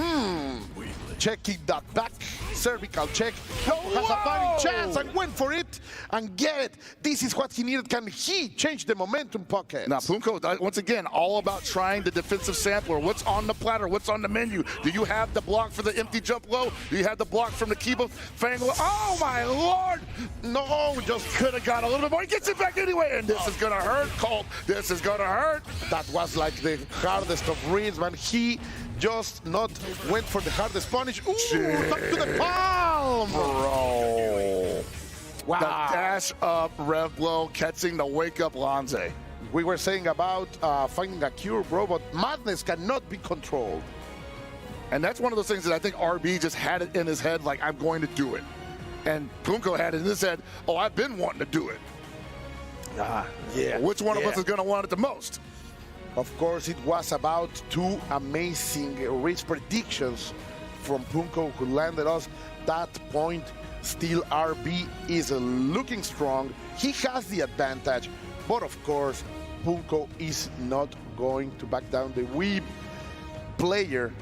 checking that back cervical check. Has a fighting chance and went for it and get it. This is what he needed. Can he change the momentum pocket? Now, Punko, once again, all about trying the defensive sampler. What's on the platter? What's on the menu? Do you have the block for the empty jump low? Do you have the block from the Kiba Fangle? Oh, my Lord! No, just could have got a little bit more. He gets it back anyway, and this is going to hurt, Colt. This is going to hurt. That was like the hardest of reads, man. He just not went for the hardest punish. Ooh, back to the palm! Bro. Wow. The dash up rev blow, catching the wake up Lanze. We were saying about finding a cure, bro, but madness cannot be controlled. And that's one of those things that I think RB just had it in his head, like, I'm going to do it. And Punko had it in his head, oh, I've been wanting to do it. Yeah. Which one of us is going to want it the most? Of course, it was about two amazing race predictions from Punko, who landed us that point. Still, RB is looking strong. He has the advantage, but of course, Punko is not going to back down. The Weeb player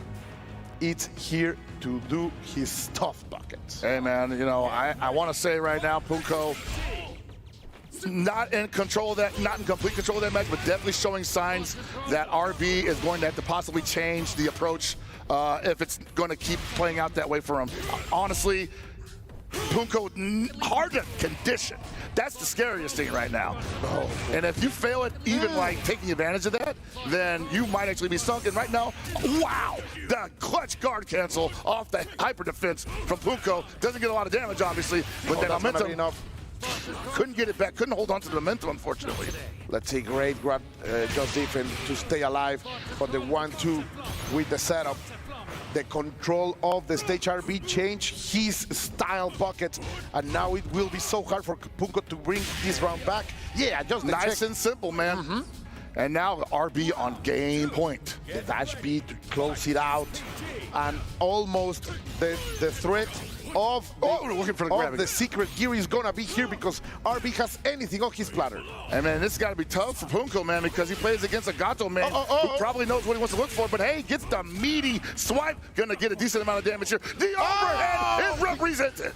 is here to do his stuff buckets. Hey, man, you know, I want to say right now, Punko, not in control of that, not in complete control of that match, but definitely showing signs that RB is going to have to possibly change the approach if it's going to keep playing out that way for him. Honestly, Punko, hard to condition. That's the scariest thing right now. Oh. And if you fail at even like taking advantage of that, then you might actually be sunk. And right now, wow, the clutch guard cancel off the hyper defense from Punko. Doesn't get a lot of damage, obviously, but that momentum couldn't get it back, couldn't hold on to the momentum, unfortunately. Let's see, great grab, just different to stay alive on the 1-2 with the setup. The control of the stage. RB changed his style bucket, and now it will be so hard for Punko to bring this round back. Yeah, just nice and simple, man. And now RB on game point. The dash B to close it out, and almost the threat of the secret gear is gonna be here because RB has anything on his platter. And man, this has got to be tough for Punko, man, because he plays against a Gato man who probably knows what he wants to look for. But hey, gets the meaty swipe, gonna get a decent amount of damage here. The overhead is represented.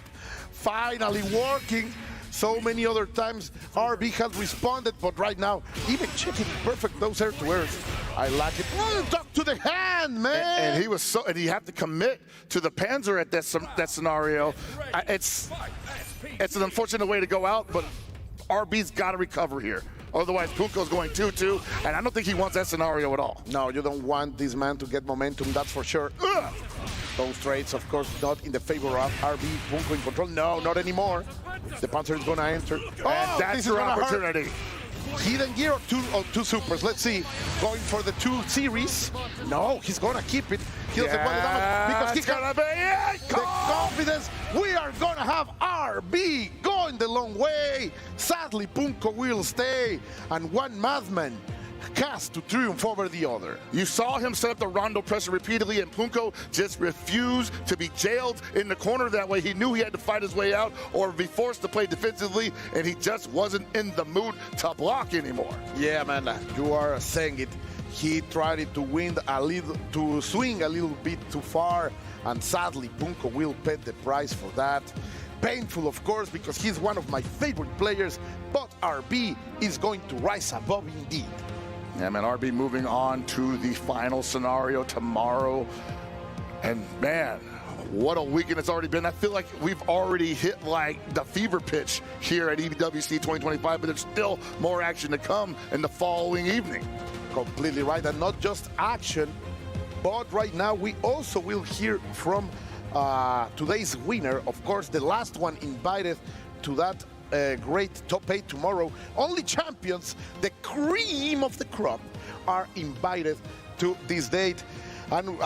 Finally working. So many other times RB has responded, but right now, even checking perfect those air to airs. I like it. Duck to the hand, man. And he was so, and you have to commit to the Panzer at that scenario. It's an unfortunate way to go out, but RB's got to recover here. Otherwise, Punko's going 2-2, and I don't think he wants that scenario at all. No, you don't want this man to get momentum, that's for sure. Those trades, of course, not in the favor of RB. Punko in control. No, not anymore. The Panzer is going to enter. And that's your opportunity. Hidden gear or two supers. Let's see. Going for the 2 series. No, he's going to keep it. He doesn't want the damage because he's going to be the confidence. We are going to have RB going the long way. Sadly, Punko will stay. And one madman has to triumph over the other. You saw him set up the rondo pressure repeatedly, and Punko just refused to be jailed in the corner that way. He knew he had to fight his way out or be forced to play defensively, and he just wasn't in the mood to block anymore. Yeah, man, you are saying it. He tried to swing a little bit too far, and sadly, Punko will pay the price for that. Painful, of course, because he's one of my favorite players, but RB is going to rise above indeed. Yeah, man, RB moving on to the final scenario tomorrow. And man, what a weekend it's already been. I feel like we've already hit like the fever pitch here at EWC 2025, but there's still more action to come in the following evening. Completely right, and not just action, but right now we also will hear from today's winner. Of course, the last one invited to that great top 8 tomorrow. Only champions, the cream of the crop, are invited to this date. And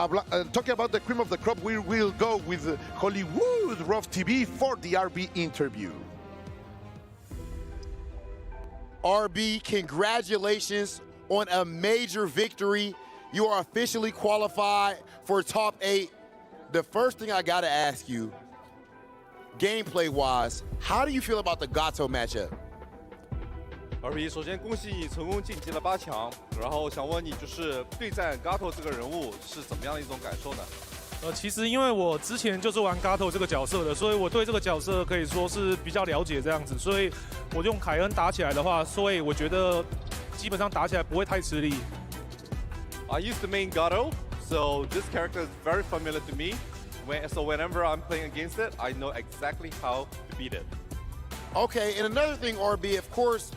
talking about the cream of the crop, we will go with Hollywood Rough TV for the RB interview. RB, congratulations on a major victory. You are officially qualified for top 8. The first thing I gotta ask you, gameplay-wise, how do you feel about the Gato matchup? RB， 首先恭喜你成功晋级了8强，然后想问你，就是对战 Gato 这个人物是怎么样的一种感受呢？其实因为我之前就是玩 Gato 这个角色的，所以我对这个角色可以说是比较了解这样子，所以我用凯恩打起来的话，所以我觉得基本上打起来不会太吃力。I used the main Gato, so this character is very familiar to me. So whenever I'm playing against it, I know exactly how to beat it. Okay, and another thing, RB, of course,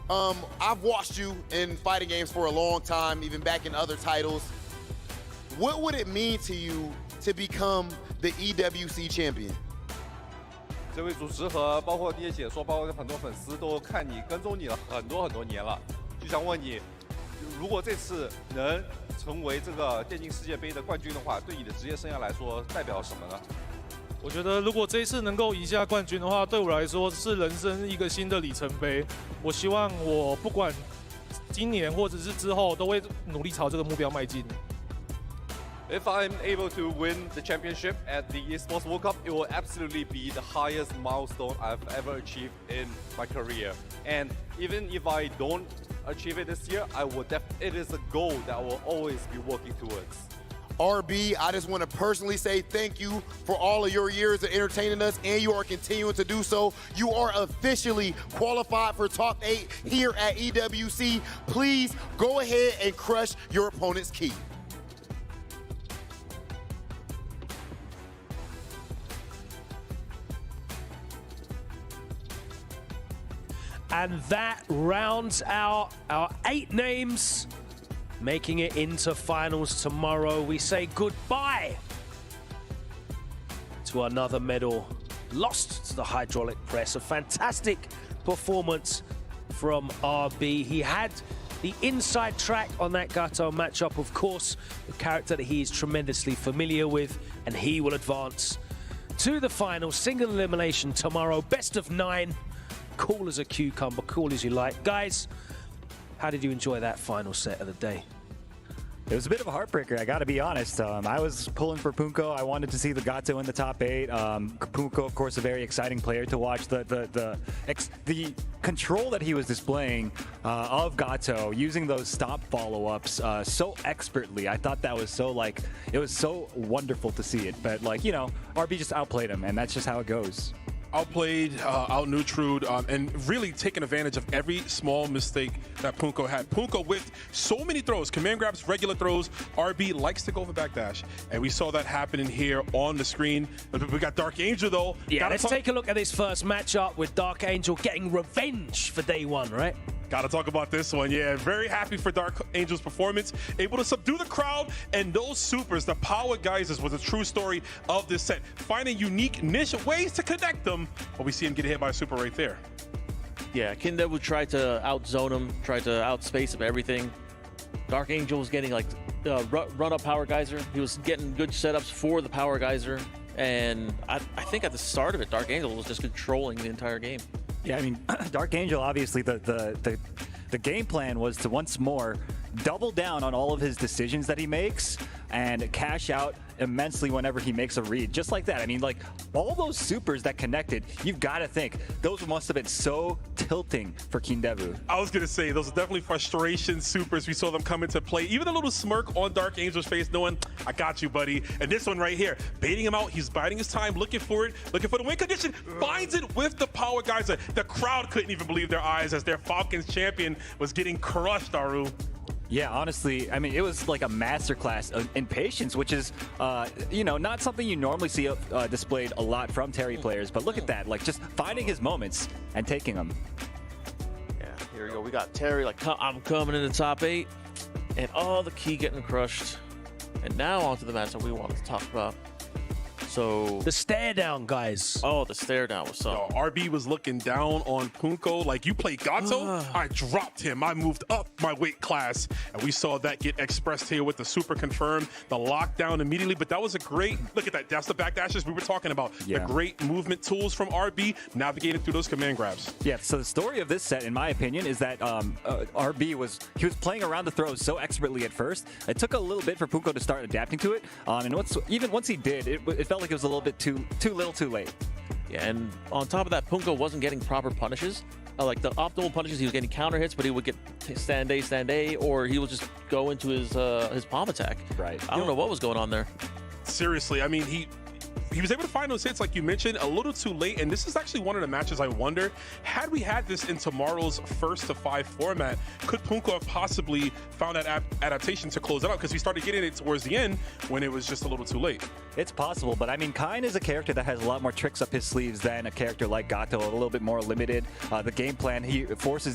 I've watched you in fighting games for a long time, even back in other titles. What would it mean to you to become the EWC champion? 这位主持和包括你也解说，包括很多粉丝都看你跟踪你了很多年了，就想问你，如果这次能成为这个电竞世界杯的冠军的话，对你的职业生涯来说代表什么呢？我觉得如果这一次能够赢下冠军的话，对我来说是人生一个新的里程碑。我希望我不管今年或者是之后，都会努力朝这个目标迈进。If I'm able to win the championship at the esports World Cup, it will absolutely be the highest milestone I've ever achieved in my career. And even if I don't achieve it this year, it is a goal that I will always be working towards. RB, I just want to personally say thank you for all of your years of entertaining us, and you are continuing to do so. You are officially qualified for top 8 here at EWC. Please go ahead and crush your opponent's key. And that rounds out our 8 names, making it into finals tomorrow. We say goodbye to another medal lost to the hydraulic press. A fantastic performance from RB. He had the inside track on that Gato matchup, of course, the character that he is tremendously familiar with, and he will advance to the final. Single elimination tomorrow, best of 9. Cool as a cucumber, cool as you like. Guys, how did you enjoy that final set of the day? It was a bit of a heartbreaker, I gotta be honest. I was pulling for Punko. I wanted to see the Gato in the top 8. Punko, of course, a very exciting player to watch. The control that he was displaying of Gato, using those stop follow-ups so expertly. I thought that was so, it was so wonderful to see it. But, RB just outplayed him, and that's just how it goes. Outplayed, out-neutraled, and really taking advantage of every small mistake that Punko had. Punko with so many throws, command grabs, regular throws. RB likes to go for backdash, and we saw that happening here on the screen. We got Dark Angel, though. Yeah, let's take a look at this first matchup with Dark Angel getting revenge for day 1, right? Gotta talk about this one, yeah. Very happy for Dark Angel's performance. Able to subdue the crowd, and those supers, the power geysers, was a true story of this set. Finding unique niche ways to connect them, but we see him get hit by a super right there. Yeah, Kendevu tried to outzone him, tried to outspace him, everything. Dark Angel was getting run-up power geyser. He was getting good setups for the power geyser, and I think at the start of it, Dark Angel was just controlling the entire game. Yeah, I mean, Dark Angel, obviously, the game plan was to once more double down on all of his decisions that he makes and cash out immensely whenever he makes a read. Just like that. I mean, all those supers that connected, you've got to think, those must have been so tilting for Kendevu. I was going to say, those are definitely frustration supers. We saw them come into play. Even a little smirk on Dark Angel's face, knowing, I got you, buddy. And this one right here, baiting him out. He's biding his time, looking for it, looking for the win condition, finds it with the power geyser. The crowd couldn't even believe their eyes as their Falcons champion was getting crushed, Aru. Yeah, honestly, I mean, it was like a masterclass in patience, which is, not something you normally see displayed a lot from Terry players. But look at that, just finding his moments and taking them. Yeah, here we go. We got Terry, I'm coming in the top 8, and all the key getting crushed. And now onto the match that we wanted to talk about. So the stare down, guys. Oh, the stare down was so. RB was looking down on Punko. You play Gato? I dropped him. I moved up my weight class. And we saw that get expressed here with the super confirm, the lockdown immediately. But that was a great, look at that. That's the backdashes we were talking about. Yeah. The great movement tools from RB navigating through those command grabs. Yeah, so the story of this set, in my opinion, is that RB was playing around the throws so expertly at first. It took a little bit for Punko to start adapting to it. And even once he did, it felt like it was a little bit too little too late. Yeah, and on top of that, Punko wasn't getting proper punishes. The optimal punishes, he was getting counter hits, but he would get stand A, or he would just go into his palm attack. Right. I don't know what was going on there. seriously, I mean, he was able to find those hits, like you mentioned, a little too late. And this is actually one of the matches I wonder, had we had this in tomorrow's 1-to-5 format, could Punko have possibly found that adaptation to close it out? Because he started getting it towards the end when it was just a little too late. It's possible, but I mean, Kain is a character that has a lot more tricks up his sleeves than a character like Gato, a little bit more limited. The game plan, he's forced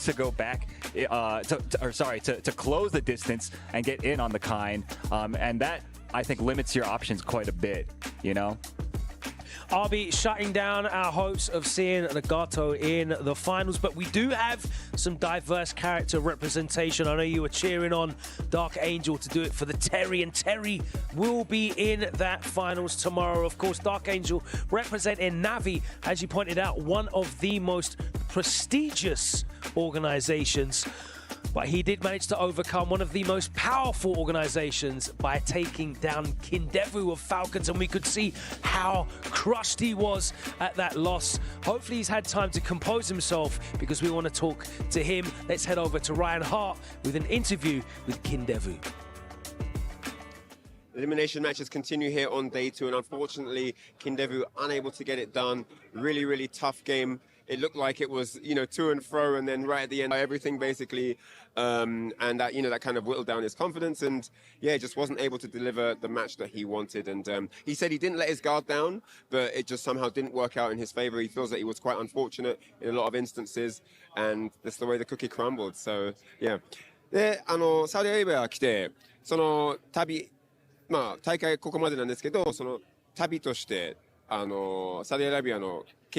to go back, to close the distance and get in on the Kain, and that, I think, limits your options quite a bit, you know? I'll be shutting down our hopes of seeing Nagato in the finals, but we do have some diverse character representation. I know you were cheering on Dark Angel to do it for the Terry, and Terry will be in that finals tomorrow. Of course, Dark Angel representing Navi, as you pointed out, one of the most prestigious organizations. But he did manage to overcome one of the most powerful organizations by taking down Kendevu of Falcons, and we could see how crushed he was at that loss. Hopefully he's had time to compose himself, because we want to talk to him. Let's head over to Ryan Hart with an interview with Kendevu. Elimination matches continue here on day 2, and unfortunately Kendevu unable to get it done. Really, really tough game. It looked like it was, to and fro, and then right at the end, everything basically, and that, that kind of whittled down his confidence, and yeah, just wasn't able to deliver the match that he wanted. And he said he didn't let his guard down, but it just somehow didn't work out in his favor. He feels that he was quite unfortunate in a lot of instances, and that's the way the cookie crumbled. So yeah. で、サウジアラビア来て、その旅、大会ここまでなんですけど、その旅として、サウジアラビアの